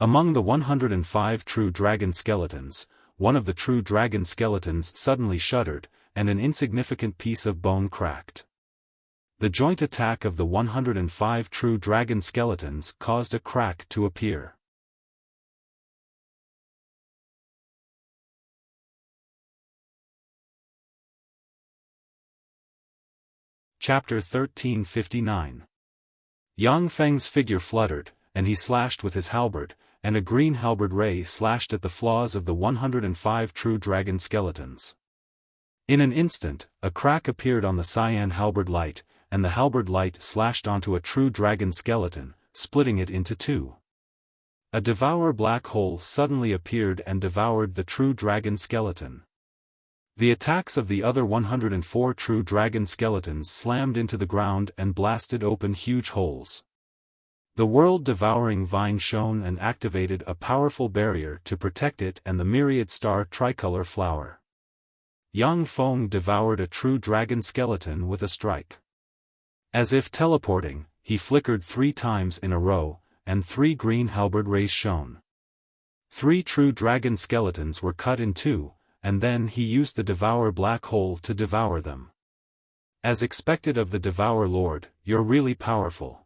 Among the 105 true dragon skeletons, one of the true dragon skeletons suddenly shuddered, and an insignificant piece of bone cracked. The joint attack of the 105 true dragon skeletons caused a crack to appear. Chapter 1359. Yang Feng's figure fluttered, and he slashed with his halberd, and a green halberd ray slashed at the flaws of the 105 true dragon skeletons. In an instant, a crack appeared on the cyan halberd light, and the halberd light slashed onto a true dragon skeleton, splitting it into 2. A devour black hole suddenly appeared and devoured the true dragon skeleton. The attacks of the other 104 true dragon skeletons slammed into the ground and blasted open huge holes. The world-devouring vine shone and activated a powerful barrier to protect it and the myriad star tricolor flower. Yang Feng devoured a true dragon skeleton with a strike. As if teleporting, he flickered 3 times in a row, and 3 green halberd rays shone. 3 true dragon skeletons were cut in 2, and then he used the devour black hole to devour them. As expected of the Devour Lord, you're really powerful.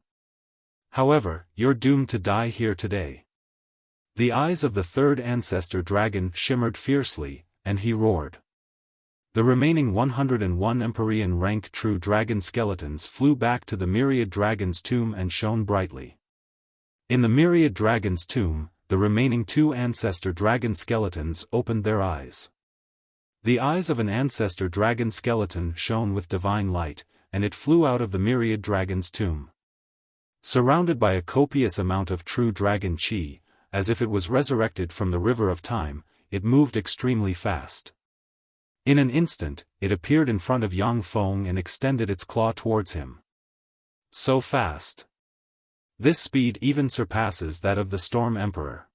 However, you're doomed to die here today. The eyes of the 3rd ancestor dragon shimmered fiercely, and he roared. The remaining 101 Empyrean rank true dragon skeletons flew back to the Myriad Dragon's tomb and shone brightly. In the Myriad Dragon's tomb, the remaining 2 ancestor dragon skeletons opened their eyes. The eyes of an ancestor dragon skeleton shone with divine light, and it flew out of the Myriad Dragon's tomb. Surrounded by a copious amount of true dragon chi, as if it was resurrected from the river of time, it moved extremely fast. In an instant, it appeared in front of Yang Feng and extended its claw towards him. So fast. This speed even surpasses that of the Storm Emperor.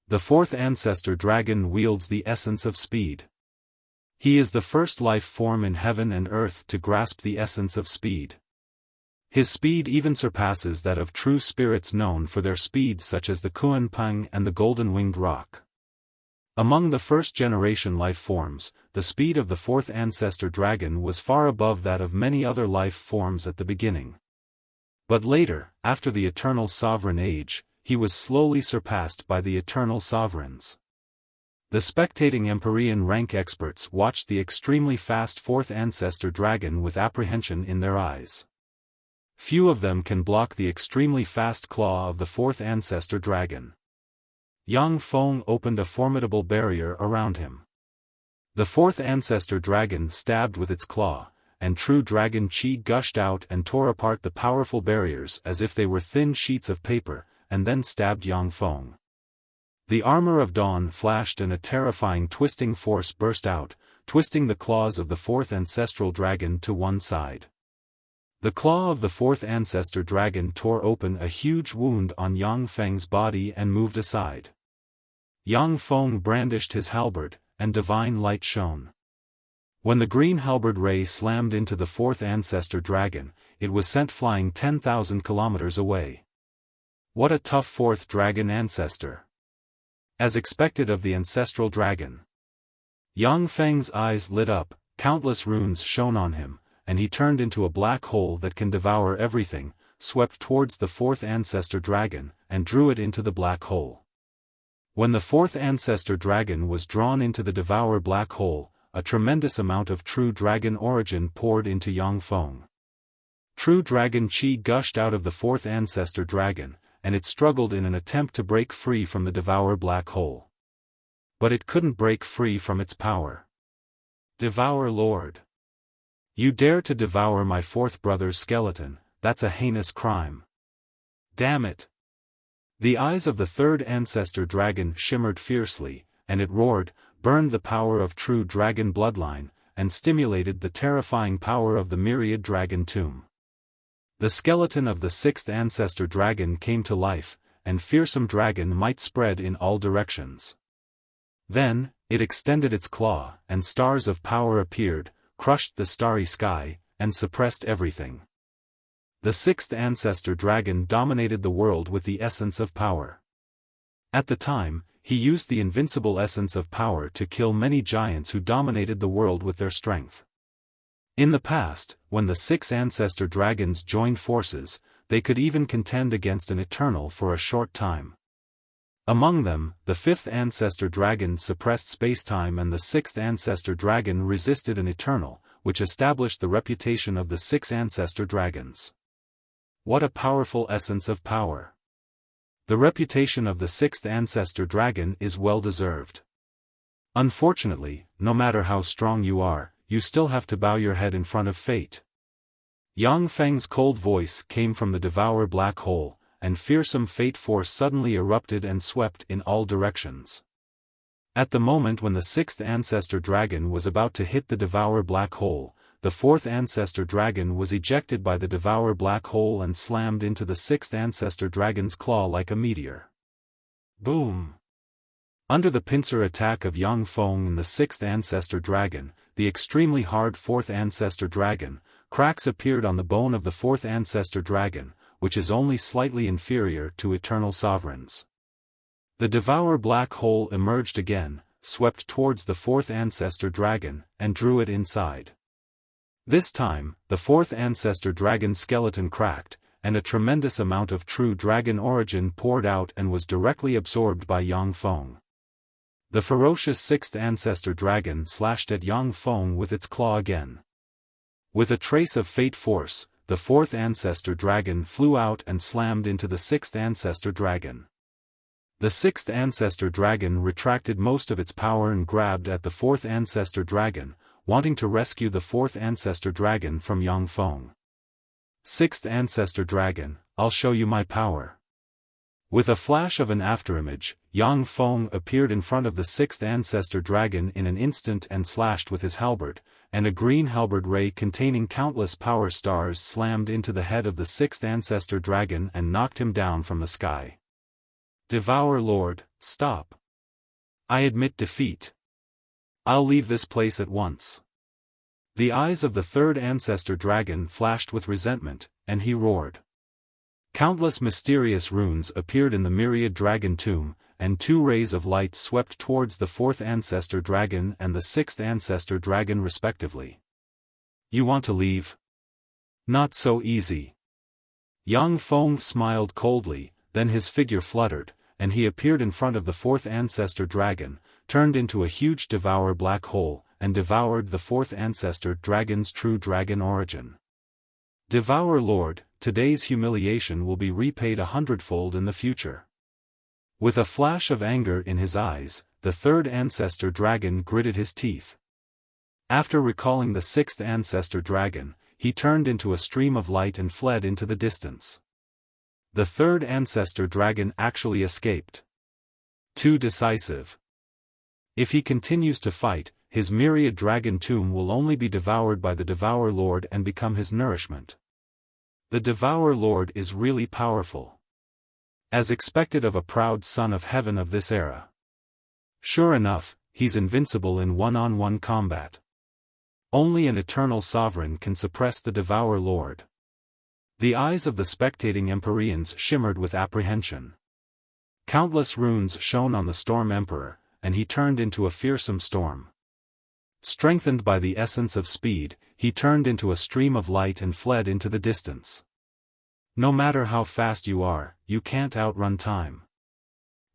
The 4th ancestor dragon wields the essence of speed. He is the first life form in heaven and earth to grasp the essence of speed. His speed even surpasses that of true spirits known for their speed such as the Kuan Peng and the Golden-Winged Roc. Among the first-generation life forms, the speed of the 4th ancestor dragon was far above that of many other life forms at the beginning. But later, after the Eternal Sovereign Age, he was slowly surpassed by the Eternal Sovereigns. The spectating Empyrean rank experts watched the extremely fast 4th ancestor dragon with apprehension in their eyes. Few of them can block the extremely fast claw of the 4th ancestor dragon. Yang Feng opened a formidable barrier around him. The 4th ancestor dragon stabbed with its claw, and true dragon chi gushed out and tore apart the powerful barriers as if they were thin sheets of paper, and then stabbed Yang Feng. The armor of dawn flashed and a terrifying twisting force burst out, twisting the claws of the 4th ancestral dragon to one side. The claw of the 4th ancestor dragon tore open a huge wound on Yang Feng's body and moved aside. Yang Feng brandished his halberd, and divine light shone. When the green halberd ray slammed into the fourth ancestor dragon, it was sent flying 10,000 kilometers away. What a tough fourth dragon ancestor! As expected of the ancestral dragon. Yang Feng's eyes lit up, countless runes shone on him, and he turned into a black hole that can devour everything, swept towards the fourth ancestor dragon, and drew it into the black hole. When the fourth ancestor dragon was drawn into the devour black hole, a tremendous amount of true dragon origin poured into Yang Feng. True dragon qi gushed out of the fourth ancestor dragon, and it struggled in an attempt to break free from the devour black hole. But it couldn't break free from its power. Devour Lord! You dare to devour my fourth brother's skeleton, that's a heinous crime. Damn it! The eyes of the third ancestor dragon shimmered fiercely, and it roared, burned the power of true dragon bloodline, and stimulated the terrifying power of the myriad dragon tomb. The skeleton of the sixth ancestor dragon came to life, and fearsome dragon might spread in all directions. Then, it extended its claw, and stars of power appeared, crushed the starry sky, and suppressed everything. The sixth ancestor dragon dominated the world with the essence of power. At the time, he used the invincible essence of power to kill many giants who dominated the world with their strength. In the past, when the six ancestor dragons joined forces, they could even contend against an eternal for a short time. Among them, the fifth ancestor dragon suppressed spacetime and the sixth ancestor dragon resisted an eternal, which established the reputation of the six ancestor dragons. What a powerful essence of power! The reputation of the sixth ancestor dragon is well deserved. Unfortunately, no matter how strong you are, you still have to bow your head in front of fate. Yang Feng's cold voice came from the devour black hole, and fearsome fate force suddenly erupted and swept in all directions. At the moment when the sixth ancestor dragon was about to hit the devour black hole, the fourth ancestor dragon was ejected by the devour black hole and slammed into the sixth ancestor dragon's claw like a meteor. Boom! Under the pincer attack of Yang Feng and the sixth ancestor dragon, the extremely hard fourth ancestor dragon, cracks appeared on the bone of the fourth ancestor dragon, which is only slightly inferior to eternal sovereigns. The devour black hole emerged again, swept towards the fourth ancestor dragon, and drew it inside. This time, the fourth ancestor dragon's skeleton cracked, and a tremendous amount of true dragon origin poured out and was directly absorbed by Yang Feng. The ferocious sixth ancestor dragon slashed at Yang Feng with its claw again. With a trace of fate force, the fourth ancestor dragon flew out and slammed into the sixth ancestor dragon. The sixth ancestor dragon retracted most of its power and grabbed at the fourth ancestor dragon, wanting to rescue the fourth ancestor dragon from Yang Feng. Sixth ancestor dragon, I'll show you my power. With a flash of an afterimage, Yang Feng appeared in front of the sixth ancestor dragon in an instant and slashed with his halberd, and a green halberd ray containing countless power stars slammed into the head of the sixth ancestor dragon and knocked him down from the sky. Devour Lord, stop. I admit defeat. I'll leave this place at once. The eyes of the third ancestor dragon flashed with resentment, and he roared. Countless mysterious runes appeared in the myriad dragon tomb, and two rays of light swept towards the fourth ancestor dragon and the sixth ancestor dragon respectively. You want to leave? Not so easy. Yang Feng smiled coldly, then his figure fluttered, and he appeared in front of the fourth ancestor dragon, turned into a huge devour black hole, and devoured the fourth ancestor dragon's true dragon origin. Devour Lord, today's humiliation will be repaid 100-fold in the future. With a flash of anger in his eyes, the third ancestor dragon gritted his teeth. After recalling the sixth ancestor dragon, he turned into a stream of light and fled into the distance. The third ancestor dragon actually escaped. Too decisive. If he continues to fight, his myriad dragon tomb will only be devoured by the Devour Lord and become his nourishment. The Devour Lord is really powerful. As expected of a proud son of heaven of this era. Sure enough, he's invincible in one-on-one combat. Only an eternal sovereign can suppress the Devourer Lord. The eyes of the spectating Empyreans shimmered with apprehension. Countless runes shone on the Storm Emperor, and he turned into a fearsome storm. Strengthened by the essence of speed, he turned into a stream of light and fled into the distance. No matter how fast you are, you can't outrun time.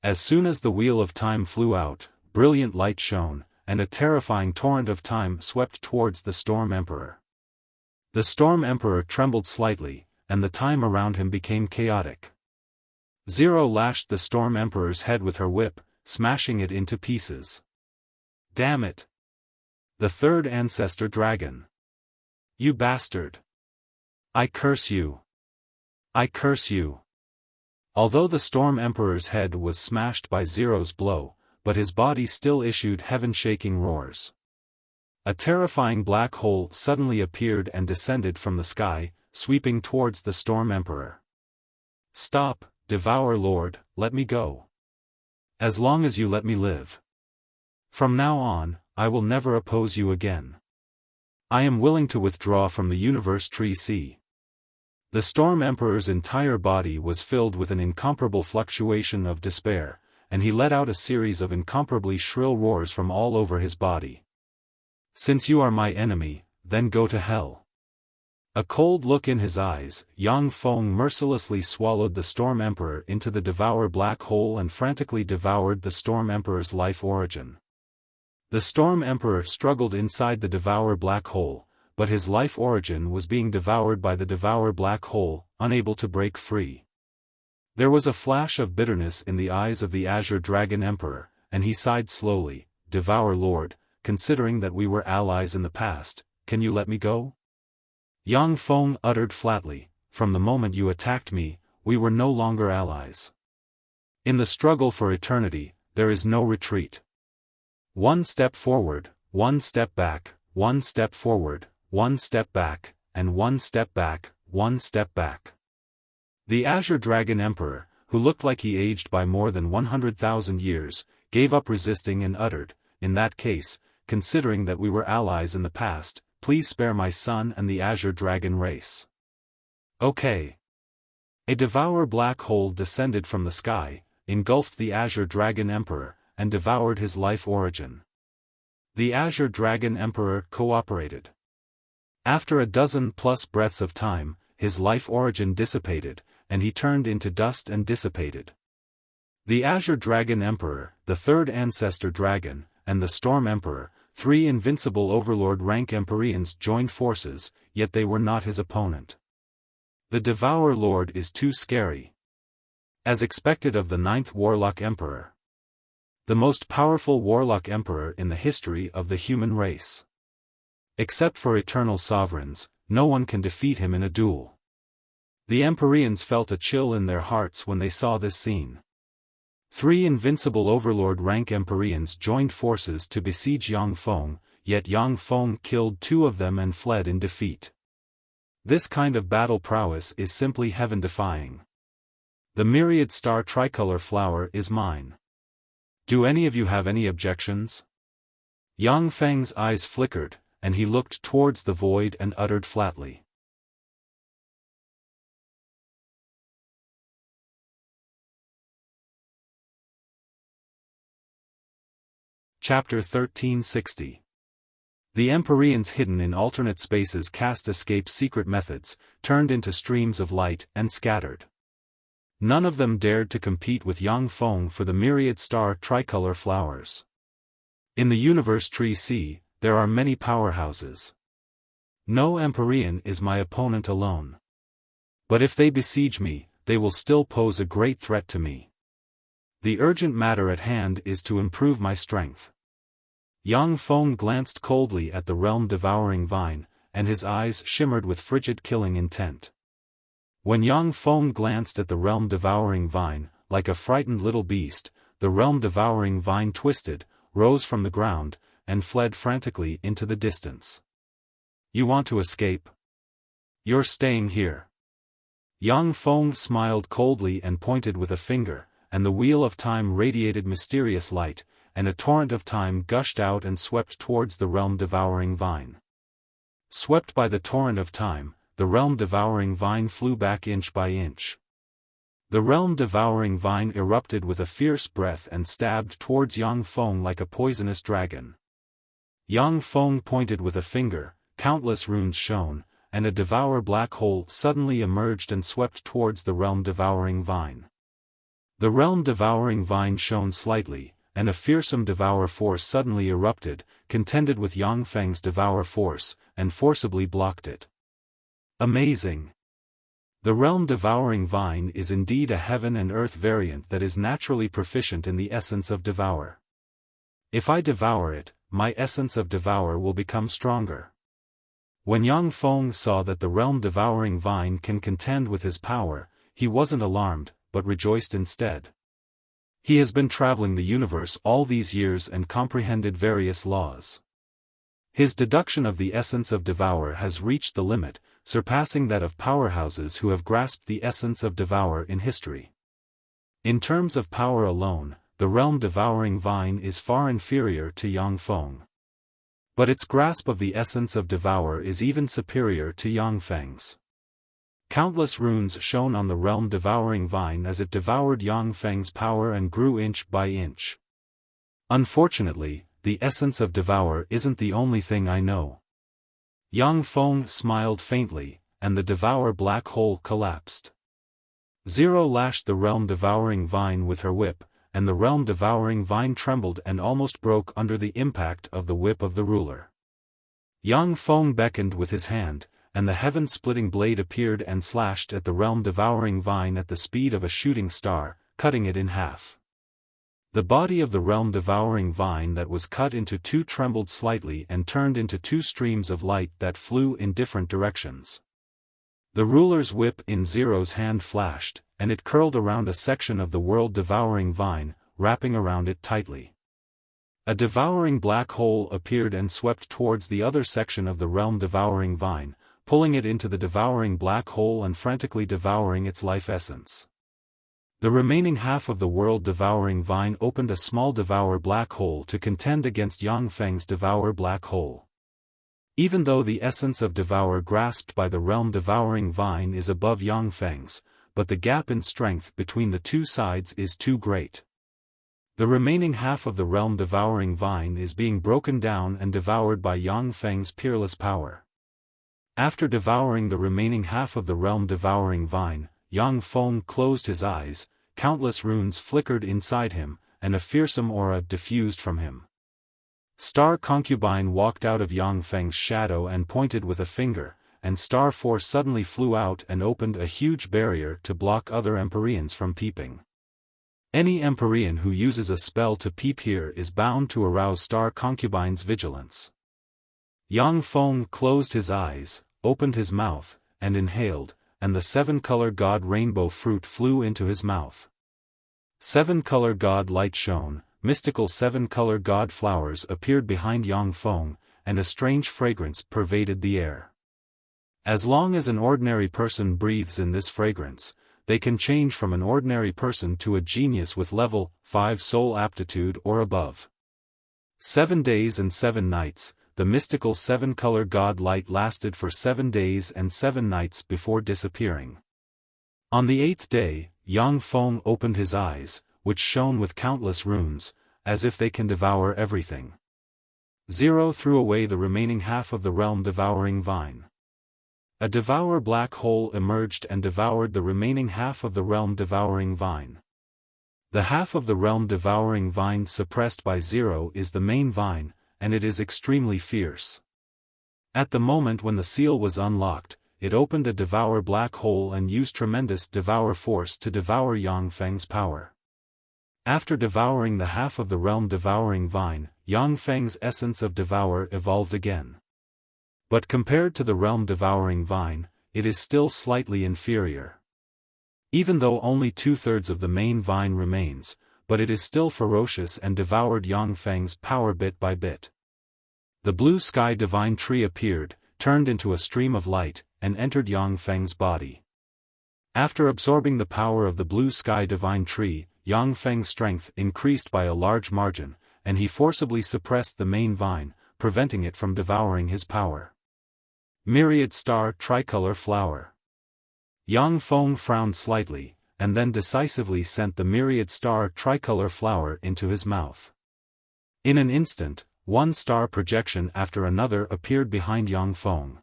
As soon as the wheel of time flew out, brilliant light shone, and a terrifying torrent of time swept towards the Storm Emperor. The Storm Emperor trembled slightly, and the time around him became chaotic. Zero lashed the Storm Emperor's head with her whip, smashing it into pieces. Damn it! The third ancestor dragon. You bastard! I curse you! I curse you! Although the Storm Emperor's head was smashed by Zero's blow, but his body still issued heaven-shaking roars. A terrifying black hole suddenly appeared and descended from the sky, sweeping towards the Storm Emperor. Stop, Devourer Lord, let me go. As long as you let me live. From now on, I will never oppose you again. I am willing to withdraw from the Universe Tree Sea. The Storm Emperor's entire body was filled with an incomparable fluctuation of despair, and he let out a series of incomparably shrill roars from all over his body. Since you are my enemy, then go to hell. A cold look in his eyes, Yang Feng mercilessly swallowed the Storm Emperor into the Devourer black hole and frantically devoured the Storm Emperor's life origin. The Storm Emperor struggled inside the Devourer black hole, but his life origin was being devoured by the Devourer black hole, unable to break free. There was a flash of bitterness in the eyes of the Azure Dragon Emperor, and he sighed slowly, Devourer Lord, considering that we were allies in the past, can you let me go? Yang Feng uttered flatly, from the moment you attacked me, we were no longer allies. In the struggle for eternity, there is no retreat. One step forward, one step back, one step forward, one step back, and one step back, one step back. The Azure Dragon Emperor, who looked like he aged by more than 100,000 years, gave up resisting and uttered, in that case, considering that we were allies in the past, please spare my son and the Azure Dragon race. Okay. A Devourer black hole descended from the sky, engulfed the Azure Dragon Emperor, and devoured his life origin. The Azure Dragon Emperor cooperated. After a dozen-plus breaths of time, his life origin dissipated, and he turned into dust and dissipated. The Azure Dragon Emperor, the third ancestor dragon, and the Storm Emperor, three invincible overlord-rank Empyreans joined forces, yet they were not his opponent. The Devourer Lord is too scary. As expected of the ninth Warlock Emperor. The most powerful Warlock Emperor in the history of the human race. Except for eternal sovereigns, no one can defeat him in a duel. The Empyreans felt a chill in their hearts when they saw this scene. Three invincible overlord-rank Empyreans joined forces to besiege Yang Feng, yet Yang Feng killed two of them and fled in defeat. This kind of battle prowess is simply heaven-defying. The myriad star tricolor flower is mine. Do any of you have any objections? Yang Feng's eyes flickered, and he looked towards the void and uttered flatly. Chapter 1360. The Empyreans hidden in alternate spaces cast escape secret methods, turned into streams of light, and scattered. None of them dared to compete with Yang Feng for the myriad star tricolor flowers. In the Universe Tree Sea, there are many powerhouses. No Empyrean is my opponent alone. But if they besiege me, they will still pose a great threat to me. The urgent matter at hand is to improve my strength. Yang Feng glanced coldly at the realm-devouring vine, and his eyes shimmered with frigid killing intent. When Yang Feng glanced at the realm-devouring vine, like a frightened little beast, the realm-devouring vine twisted, rose from the ground, and fled frantically into the distance. You want to escape? You're staying here. Yang Feng smiled coldly and pointed with a finger, and the wheel of time radiated mysterious light, and a torrent of time gushed out and swept towards the realm-devouring vine. Swept by the torrent of time, the realm-devouring vine flew back inch by inch. The realm-devouring vine erupted with a fierce breath and stabbed towards Yang Feng like a poisonous dragon. Yang Feng pointed with a finger, countless runes shone, and a devour black hole suddenly emerged and swept towards the realm-devouring vine. The realm-devouring vine shone slightly, and a fearsome devour force suddenly erupted, contended with Yang Feng's devour force, and forcibly blocked it. Amazing! The realm-devouring vine is indeed a heaven and earth variant that is naturally proficient in the essence of devour. If I devour it, my essence of devour will become stronger. When Yang Feng saw that the realm-devouring vine can contend with his power, he wasn't alarmed, but rejoiced instead. He has been traveling the universe all these years and comprehended various laws. His deduction of the essence of devour has reached the limit, surpassing that of powerhouses who have grasped the essence of devour in history. In terms of power alone, the realm-devouring vine is far inferior to Yang Feng. But its grasp of the essence of devour is even superior to Yang Feng's. Countless runes shone on the realm-devouring vine as it devoured Yang Feng's power and grew inch by inch. Unfortunately, the essence of devour isn't the only thing I know. Yang Feng smiled faintly, and the devour black hole collapsed. Zero lashed the realm-devouring vine with her whip, and the realm-devouring vine trembled and almost broke under the impact of the whip of the ruler. Yang Feng beckoned with his hand, and the heaven-splitting blade appeared and slashed at the realm-devouring vine at the speed of a shooting star, cutting it in half. The body of the realm-devouring vine that was cut into two trembled slightly and turned into two streams of light that flew in different directions. The ruler's whip in Zero's hand flashed, and it curled around a section of the world-devouring vine, wrapping around it tightly. A devouring black hole appeared and swept towards the other section of the realm-devouring vine, pulling it into the devouring black hole and frantically devouring its life essence. The remaining half of the world-devouring vine opened a small devour black hole to contend against Yang Feng's devour black hole. Even though the essence of devour grasped by the realm-devouring vine is above Yang Feng's, but the gap in strength between the two sides is too great. The remaining half of the realm-devouring vine is being broken down and devoured by Yang Feng's peerless power. After devouring the remaining half of the realm-devouring vine, Yang Feng closed his eyes, countless runes flickered inside him, and a fearsome aura diffused from him. Star Concubine walked out of Yang Feng's shadow and pointed with a finger, and Star Force suddenly flew out and opened a huge barrier to block other Empyreans from peeping. Any Empyrean who uses a spell to peep here is bound to arouse Star Concubine's vigilance. Yang Feng closed his eyes, opened his mouth, and inhaled, and the seven-color god rainbow fruit flew into his mouth. Seven-color god light shone, mystical seven-color god flowers appeared behind Yang Feng, and a strange fragrance pervaded the air. As long as an ordinary person breathes in this fragrance, they can change from an ordinary person to a genius with level 5 soul aptitude or above. 7 days and 7 nights, the mystical seven-color god light lasted for 7 days and 7 nights before disappearing. On the 8th day, Yang Feng opened his eyes, which shone with countless runes, as if they can devour everything. Zero threw away the remaining half of the realm-devouring vine. A devour black hole emerged and devoured the remaining half of the realm-devouring vine. The half of the realm-devouring vine suppressed by Zero is the main vine, and it is extremely fierce. At the moment when the seal was unlocked, it opened a devour black hole and used tremendous devour force to devour Yang Feng's power. After devouring the half of the realm-devouring vine, Yang Feng's essence of devour evolved again. But compared to the realm-devouring vine, it is still slightly inferior. Even though only 2/3 of the main vine remains, but it is still ferocious and devoured Yang Feng's power bit by bit. The blue sky divine tree appeared, turned into a stream of light, and entered Yang Feng's body. After absorbing the power of the blue sky divine tree, Yang Feng's strength increased by a large margin, and he forcibly suppressed the main vine, preventing it from devouring his power. Myriad Star Tricolor Flower. Yang Feng frowned slightly, and then decisively sent the myriad star tricolor flower into his mouth. In an instant, one star projection after another appeared behind Yang Feng.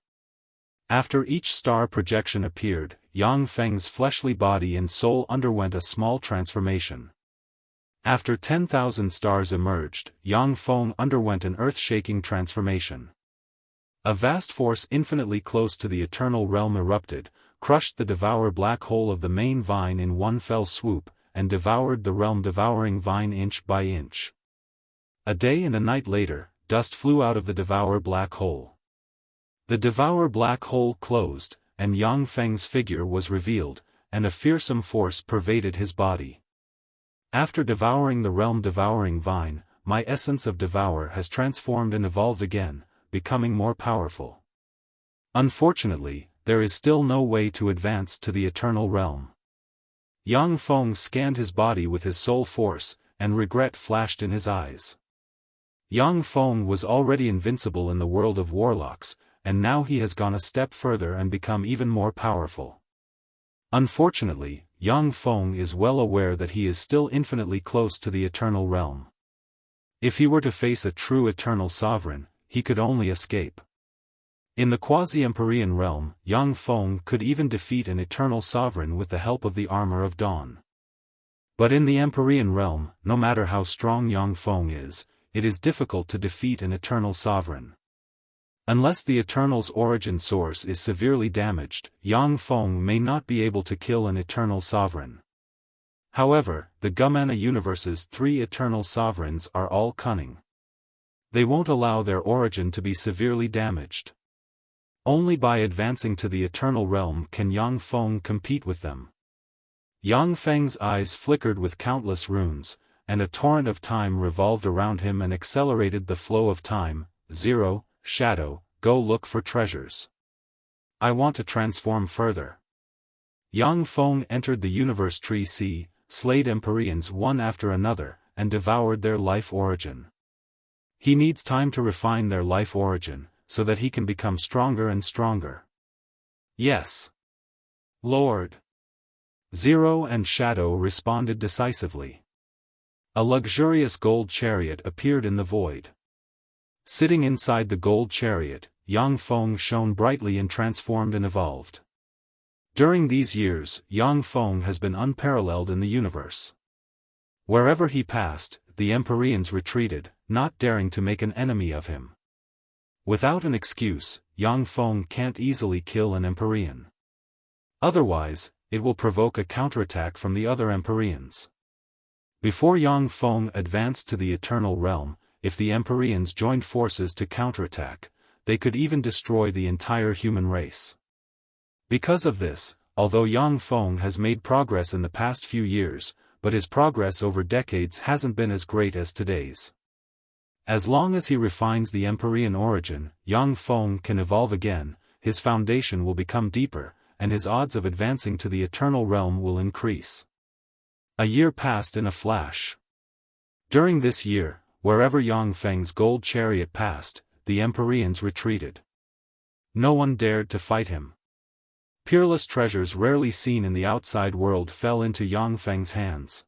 After each star projection appeared, Yang Feng's fleshly body and soul underwent a small transformation. After 10,000 stars emerged, Yang Feng underwent an earth-shaking transformation. A vast force infinitely close to the eternal realm erupted, crushed the devour black hole of the main vine in one fell swoop, and devoured the realm-devouring vine inch by inch. A day and a night later, dust flew out of the devour black hole. The devour black hole closed, and Yang Feng's figure was revealed, and a fearsome force pervaded his body. After devouring the realm-devouring vine, my essence of devour has transformed and evolved again, becoming more powerful. Unfortunately, there is still no way to advance to the eternal realm. Yang Feng scanned his body with his soul force, and regret flashed in his eyes. Yang Feng was already invincible in the world of warlocks, and now he has gone a step further and become even more powerful. Unfortunately, Yang Feng is well aware that he is still infinitely close to the eternal realm. If he were to face a true eternal sovereign, he could only escape. In the quasi-Empyrean realm, Yang Feng could even defeat an eternal sovereign with the help of the armor of dawn. But in the Empyrean realm, no matter how strong Yang Feng is, it is difficult to defeat an eternal sovereign. Unless the Eternal's origin source is severely damaged, Yang Feng may not be able to kill an eternal sovereign. However, the Gumana universe's 3 eternal sovereigns are all cunning. They won't allow their origin to be severely damaged. Only by advancing to the eternal realm can Yang Feng compete with them. Yang Feng's eyes flickered with countless runes, and a torrent of time revolved around him and accelerated the flow of time. 0, Shadow, go look for treasures. I want to transform further. Yang Feng entered the universe tree sea, slayed Empyreans one after another, and devoured their life origin. He needs time to refine their life origin, so that he can become stronger and stronger. Yes, Lord. 0 and Shadow responded decisively. A luxurious gold chariot appeared in the void. Sitting inside the gold chariot, Yang Feng shone brightly and transformed and evolved. During these years, Yang Feng has been unparalleled in the universe. Wherever he passed, the Empyreans retreated, not daring to make an enemy of him. Without an excuse, Yang Feng can't easily kill an Empyrean. Otherwise, it will provoke a counterattack from the other Empyreans. Before Yang Feng advanced to the eternal realm, if the Empyreans joined forces to counterattack, they could even destroy the entire human race. Because of this, although Yang Feng has made progress in the past few years, but his progress over decades hasn't been as great as today's. As long as he refines the Empyrean origin, Yang Feng can evolve again, his foundation will become deeper, and his odds of advancing to the eternal realm will increase. A year passed in a flash. During this year, wherever Yang Feng's gold chariot passed, the Empyreans retreated. No one dared to fight him. Peerless treasures rarely seen in the outside world fell into Yang Feng's hands.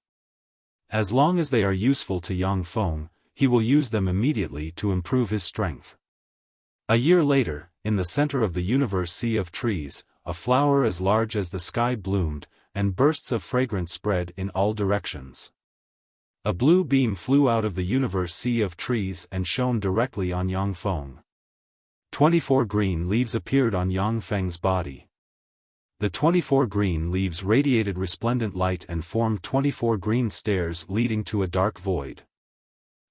As long as they are useful to Yang Feng, he will use them immediately to improve his strength. A year later, in the center of the universe sea of trees, a flower as large as the sky bloomed, and bursts of fragrance spread in all directions. A blue beam flew out of the universe sea of trees and shone directly on Yang Feng. 24 green leaves appeared on Yang Feng's body. The 24 green leaves radiated resplendent light and formed 24 green stairs leading to a dark void.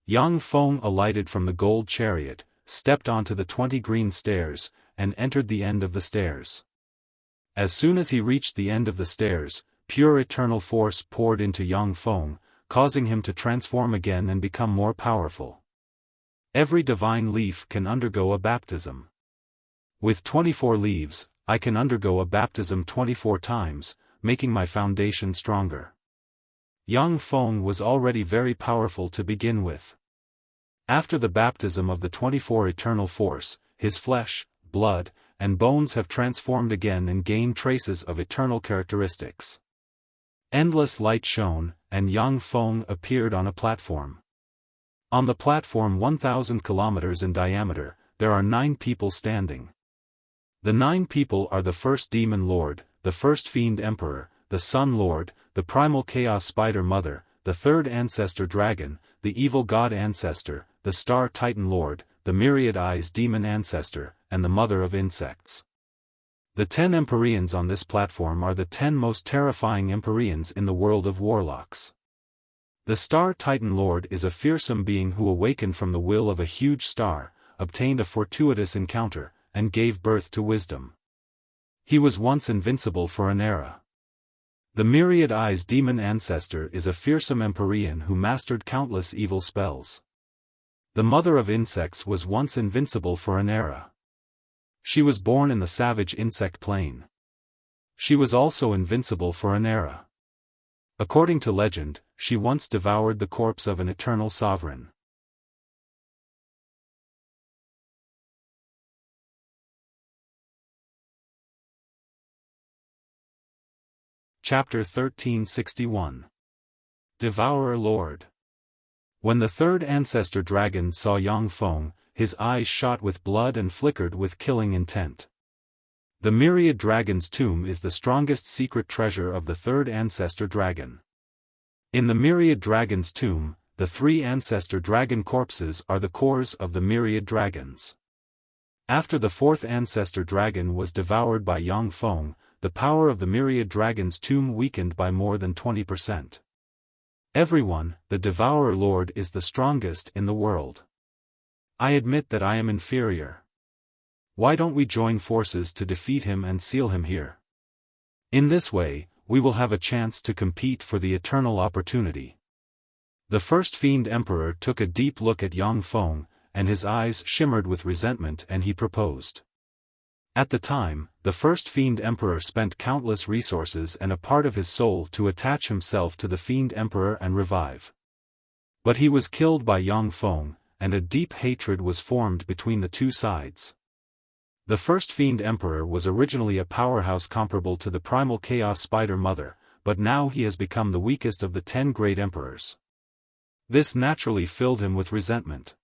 Yang Feng alighted from the gold chariot, stepped onto the 20 green stairs, and entered the end of the stairs. As soon as he reached the end of the stairs, pure eternal force poured into Yang Feng, causing him to transform again and become more powerful. Every divine leaf can undergo a baptism. With 24 leaves, I can undergo a baptism 24 times, making my foundation stronger. Yang Feng was already very powerful to begin with. After the baptism of the 24 eternal force, his flesh, blood, and bones have transformed again and gained traces of eternal characteristics. Endless light shone, and Yang Feng appeared on a platform. On the platform 1,000 kilometers in diameter, there are 9 people standing. The 9 people are the first Demon Lord, the first Fiend Emperor, the Sun Lord, the Primal Chaos Spider Mother, the third Ancestor Dragon, the Evil God Ancestor, the Star Titan Lord, the Myriad Eyes Demon Ancestor, and the Mother of Insects. The 10 Empyreans on this platform are the 10 most terrifying Empyreans in the world of warlocks. The Star Titan Lord is a fearsome being who awakened from the will of a huge star, obtained a fortuitous encounter, and gave birth to wisdom. He was once invincible for an era. The Myriad Eyes Demon Ancestor is a fearsome Empyrean who mastered countless evil spells. The Mother of Insects was once invincible for an era. She was born in the savage insect plane. She was also invincible for an era. According to legend, she once devoured the corpse of an eternal sovereign. Chapter 1361. Devourer Lord. When the third Ancestor Dragon saw Yang Feng, his eyes shot with blood and flickered with killing intent. The Myriad Dragon's tomb is the strongest secret treasure of the third Ancestor Dragon. In the Myriad Dragon's tomb, the 3 Ancestor Dragon corpses are the cores of the Myriad Dragons. After the 4th Ancestor Dragon was devoured by Yang Feng, the power of the Myriad Dragon's tomb weakened by more than 20%. Everyone, the Devourer Lord is the strongest in the world. I admit that I am inferior. Why don't we join forces to defeat him and seal him here? In this way, we will have a chance to compete for the eternal opportunity. The first Fiend Emperor took a deep look at Yang Feng, and his eyes shimmered with resentment, and he proposed. At the time, the first Fiend Emperor spent countless resources and a part of his soul to attach himself to the Fiend Emperor and revive. But he was killed by Yang Feng, and a deep hatred was formed between the two sides. The first Fiend Emperor was originally a powerhouse comparable to the Primal Chaos Spider Mother, but now he has become the weakest of the 10 great emperors. This naturally filled him with resentment.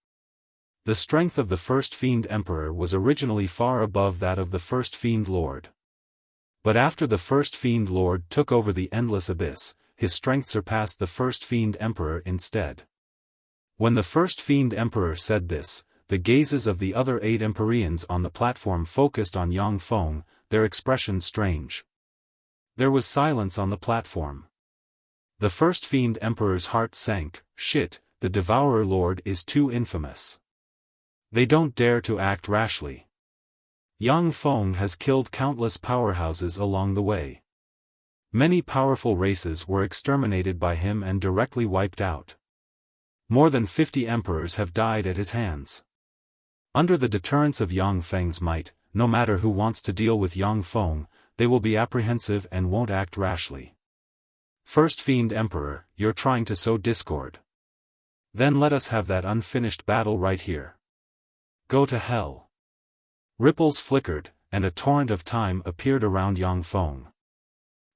The strength of the first Fiend Emperor was originally far above that of the first Fiend Lord. But after the first Fiend Lord took over the Endless Abyss, his strength surpassed the first Fiend Emperor instead. When the first Fiend Emperor said this, the gazes of the other 8 Empyreans on the platform focused on Yang Feng, their expression strange. There was silence on the platform. The first Fiend Emperor's heart sank. Shit, the Devourer Lord is too infamous. They don't dare to act rashly. Yang Feng has killed countless powerhouses along the way. Many powerful races were exterminated by him and directly wiped out. More than 50 emperors have died at his hands. Under the deterrence of Yang Feng's might, no matter who wants to deal with Yang Feng, they will be apprehensive and won't act rashly. First Fiend Emperor, you're trying to sow discord. Then let us have that unfinished battle right here. Go to hell. Ripples flickered, and a torrent of time appeared around Yang Feng.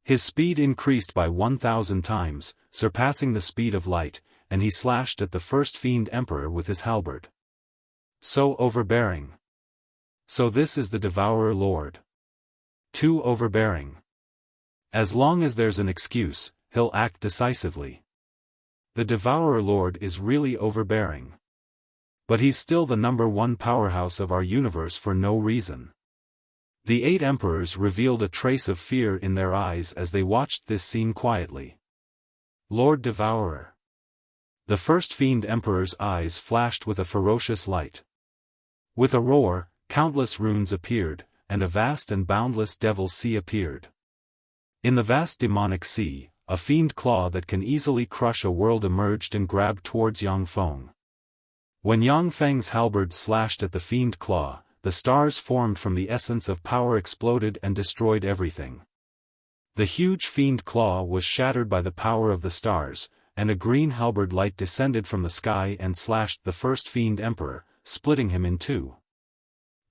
His speed increased by 1,000 times, surpassing the speed of light, and he slashed at the first Fiend Emperor with his halberd. So overbearing. So this is the Devourer Lord. Too overbearing. As long as there's an excuse, he'll act decisively. The Devourer Lord is really overbearing. But he's still the #1 powerhouse of our universe for no reason. The 8 emperors revealed a trace of fear in their eyes as they watched this scene quietly. Lord Devourer. The first Fiend Emperor's eyes flashed with a ferocious light. With a roar, countless runes appeared, and a vast and boundless devil sea appeared. In the vast demonic sea, a fiend claw that can easily crush a world emerged and grabbed towards Yang Feng. When Yang Feng's halberd slashed at the fiend claw, the stars formed from the essence of power exploded and destroyed everything. The huge fiend claw was shattered by the power of the stars, and a green halberd light descended from the sky and slashed the first Fiend Emperor, splitting him in two.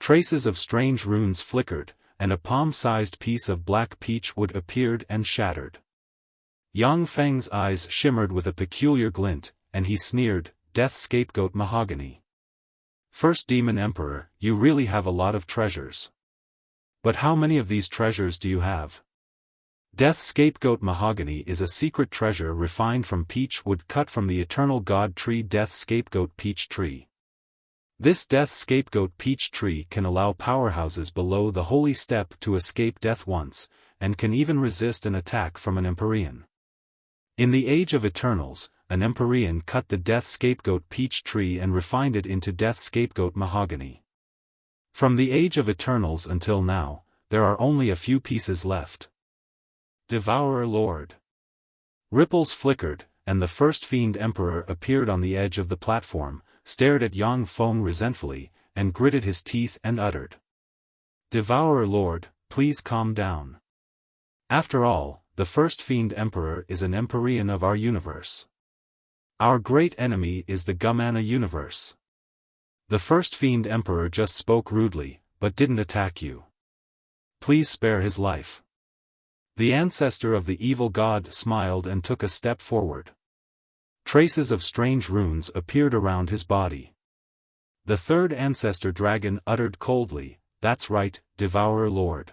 Traces of strange runes flickered, and a palm-sized piece of black peach wood appeared and shattered. Yang Feng's eyes shimmered with a peculiar glint, and he sneered, "Death Scapegoat Mahogany. First Demon Emperor, you really have a lot of treasures. But how many of these treasures do you have?" Death Scapegoat Mahogany is a secret treasure refined from peach wood cut from the eternal god tree Death Scapegoat Peach Tree. This Death Scapegoat Peach Tree can allow powerhouses below the holy step to escape death once, and can even resist an attack from an Empyrean. In the Age of Eternals, an Empyrean cut the Death Scapegoat Peach Tree and refined it into Death Scapegoat Mahogany. From the Age of Eternals until now, there are only a few pieces left. Devourer Lord. Ripples flickered, and the first Fiend Emperor appeared on the edge of the platform, stared at Yang Feng resentfully, and gritted his teeth and uttered, "Devourer Lord, please calm down. After all, the first Fiend Emperor is an Empyrean of our universe. Our great enemy is the Gumana universe. The first Fiend Emperor just spoke rudely, but didn't attack you. Please spare his life." The ancestor of the evil god smiled and took a step forward. Traces of strange runes appeared around his body. The third ancestor dragon uttered coldly, "That's right, Devourer Lord.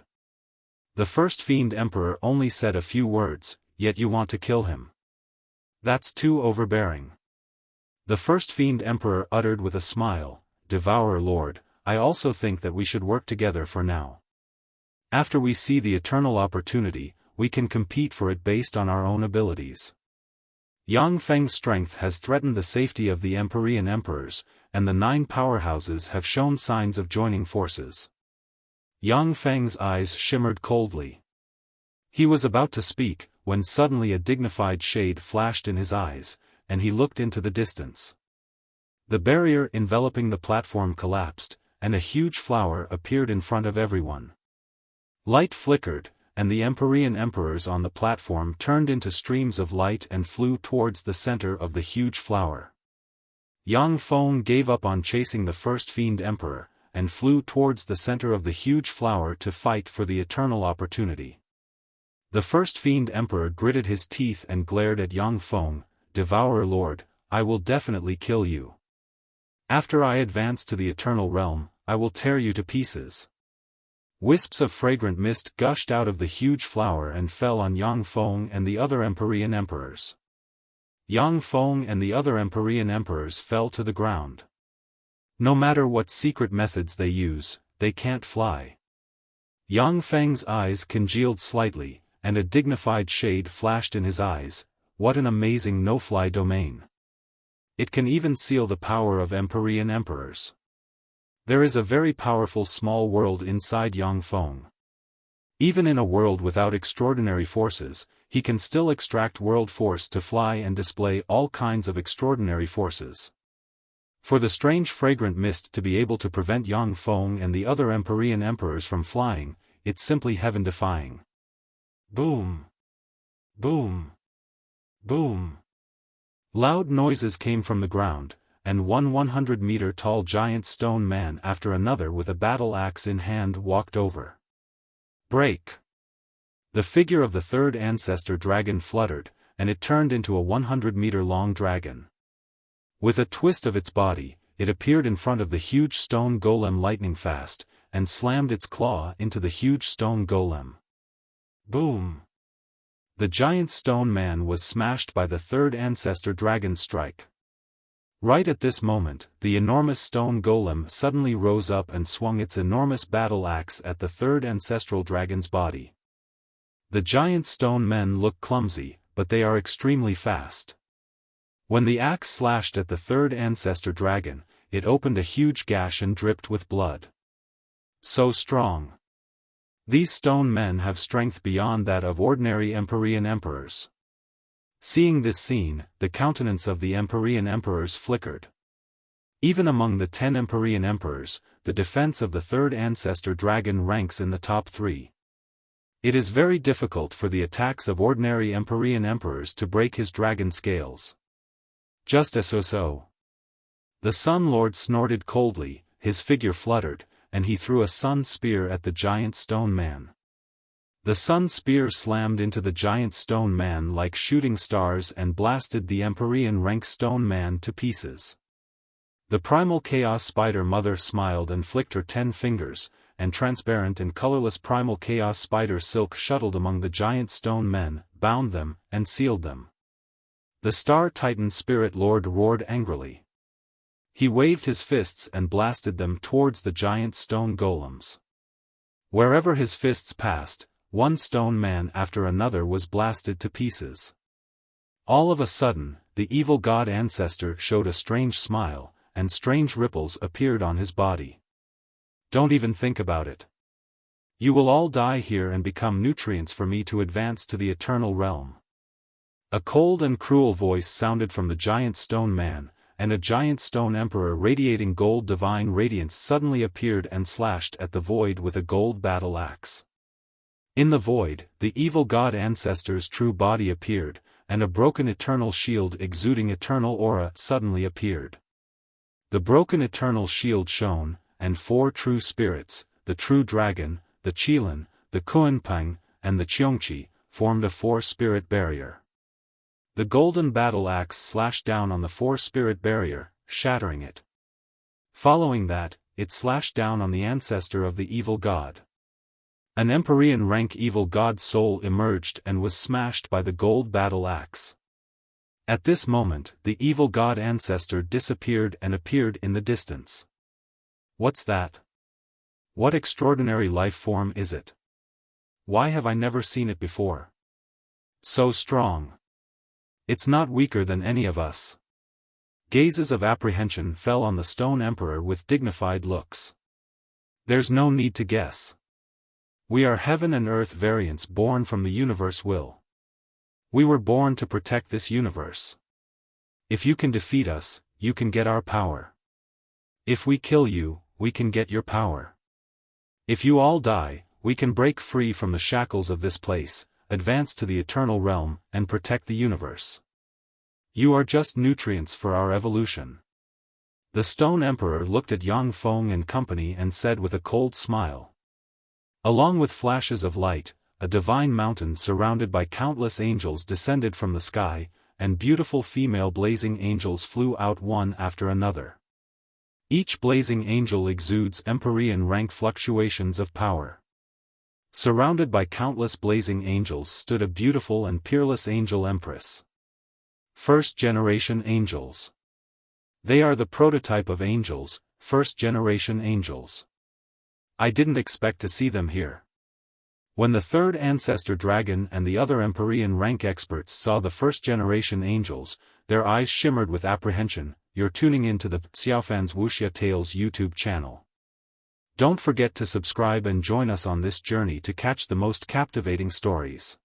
The first Fiend Emperor only said a few words, yet you want to kill him. That's too overbearing." The first Fiend Emperor uttered with a smile, "Devourer Lord, I also think that we should work together for now. After we see the eternal opportunity, we can compete for it based on our own abilities. Yang Feng's strength has threatened the safety of the Empyrean emperors, and the 9 powerhouses have shown signs of joining forces." Yang Feng's eyes shimmered coldly. He was about to speak, when suddenly a dignified shade flashed in his eyes, and he looked into the distance. The barrier enveloping the platform collapsed, and a huge flower appeared in front of everyone. Light flickered, and the Empyrean emperors on the platform turned into streams of light and flew towards the center of the huge flower. Yang Feng gave up on chasing the first Fiend Emperor, and flew towards the center of the huge flower to fight for the eternal opportunity. The first Fiend Emperor gritted his teeth and glared at Yang Feng, "Devourer Lord, I will definitely kill you. After I advance to the eternal realm, I will tear you to pieces." Wisps of fragrant mist gushed out of the huge flower and fell on Yang Feng and the other Empyrean emperors. Yang Feng and the other Empyrean emperors fell to the ground. No matter what secret methods they use, they can't fly. Yang Feng's eyes congealed slightly, and a dignified shade flashed in his eyes. What an amazing no-fly domain. It can even seal the power of Empyrean emperors. There is a very powerful small world inside Yang Feng. Even in a world without extraordinary forces, he can still extract world force to fly and display all kinds of extraordinary forces. For the strange fragrant mist to be able to prevent Yang Feng and the other Empyrean emperors from flying, it's simply heaven-defying. Boom! Boom! Boom! Loud noises came from the ground, and one 100-meter-tall giant stone man after another with a battle axe in hand walked over. Break! The figure of the third ancestor dragon fluttered, and it turned into a 100-meter-long dragon. With a twist of its body, it appeared in front of the huge stone golem lightning fast, and slammed its claw into the huge stone golem. Boom! The giant stone man was smashed by the third ancestor dragon's strike. Right at this moment, the enormous stone golem suddenly rose up and swung its enormous battle axe at the third ancestral dragon's body. The giant stone men look clumsy, but they are extremely fast. When the axe slashed at the third ancestor dragon, it opened a huge gash and dripped with blood. So strong. These stone men have strength beyond that of ordinary Empyrean emperors. Seeing this scene, the countenance of the Empyrean emperors flickered. Even among the 10 Empyrean emperors, the defense of the third ancestor dragon ranks in the top 3. It is very difficult for the attacks of ordinary Empyrean emperors to break his dragon scales. Just as so. The Sun Lord snorted coldly, his figure fluttered, and he threw a sun spear at the giant stone man. The sun spear slammed into the giant stone man like shooting stars and blasted the Empyrean rank stone man to pieces. The primal chaos spider mother smiled and flicked her 10 fingers, and transparent and colorless primal chaos spider silk shuttled among the giant stone men, bound them, and sealed them. The star titan spirit lord roared angrily. He waved his fists and blasted them towards the giant stone golems. Wherever his fists passed, one stone man after another was blasted to pieces. All of a sudden, the evil god ancestor showed a strange smile, and strange ripples appeared on his body. Don't even think about it. You will all die here and become nutrients for me to advance to the eternal realm. A cold and cruel voice sounded from the giant stone man, and a giant stone emperor radiating gold divine radiance suddenly appeared and slashed at the void with a gold battle axe. In the void, the evil god ancestor's true body appeared, and a broken eternal shield exuding eternal aura suddenly appeared. The broken eternal shield shone, and 4 true spirits, the true dragon, the Qilin, the Kuanpeng, and the Qiongqi, formed a 4-spirit barrier. The golden battle axe slashed down on the 4-spirit barrier, shattering it. Following that, it slashed down on the ancestor of the evil god. An Empyrean rank evil god soul emerged and was smashed by the gold battle axe. At this moment, the evil god ancestor disappeared and appeared in the distance. What's that? What extraordinary life form is it? Why have I never seen it before? So strong. It's not weaker than any of us. Gazes of apprehension fell on the stone emperor with dignified looks. There's no need to guess. We are heaven and earth variants born from the universe will. We were born to protect this universe. If you can defeat us, you can get our power. If we kill you, we can get your power. If you all die, we can break free from the shackles of this place, advance to the eternal realm, and protect the universe. You are just nutrients for our evolution. The Stone Emperor looked at Yang Feng and company and said with a cold smile. Along with flashes of light, a divine mountain surrounded by countless angels descended from the sky, and beautiful female blazing angels flew out one after another. Each blazing angel exudes Empyrean rank fluctuations of power. Surrounded by countless blazing angels stood a beautiful and peerless angel empress. First-generation angels. They are the prototype of angels, first-generation angels. I didn't expect to see them here. When the third ancestor dragon and the other Empyrean rank experts saw the first-generation angels, their eyes shimmered with apprehension. You're tuning into the Xiaofan's Wuxia Tales YouTube channel. Don't forget to subscribe and join us on this journey to catch the most captivating stories.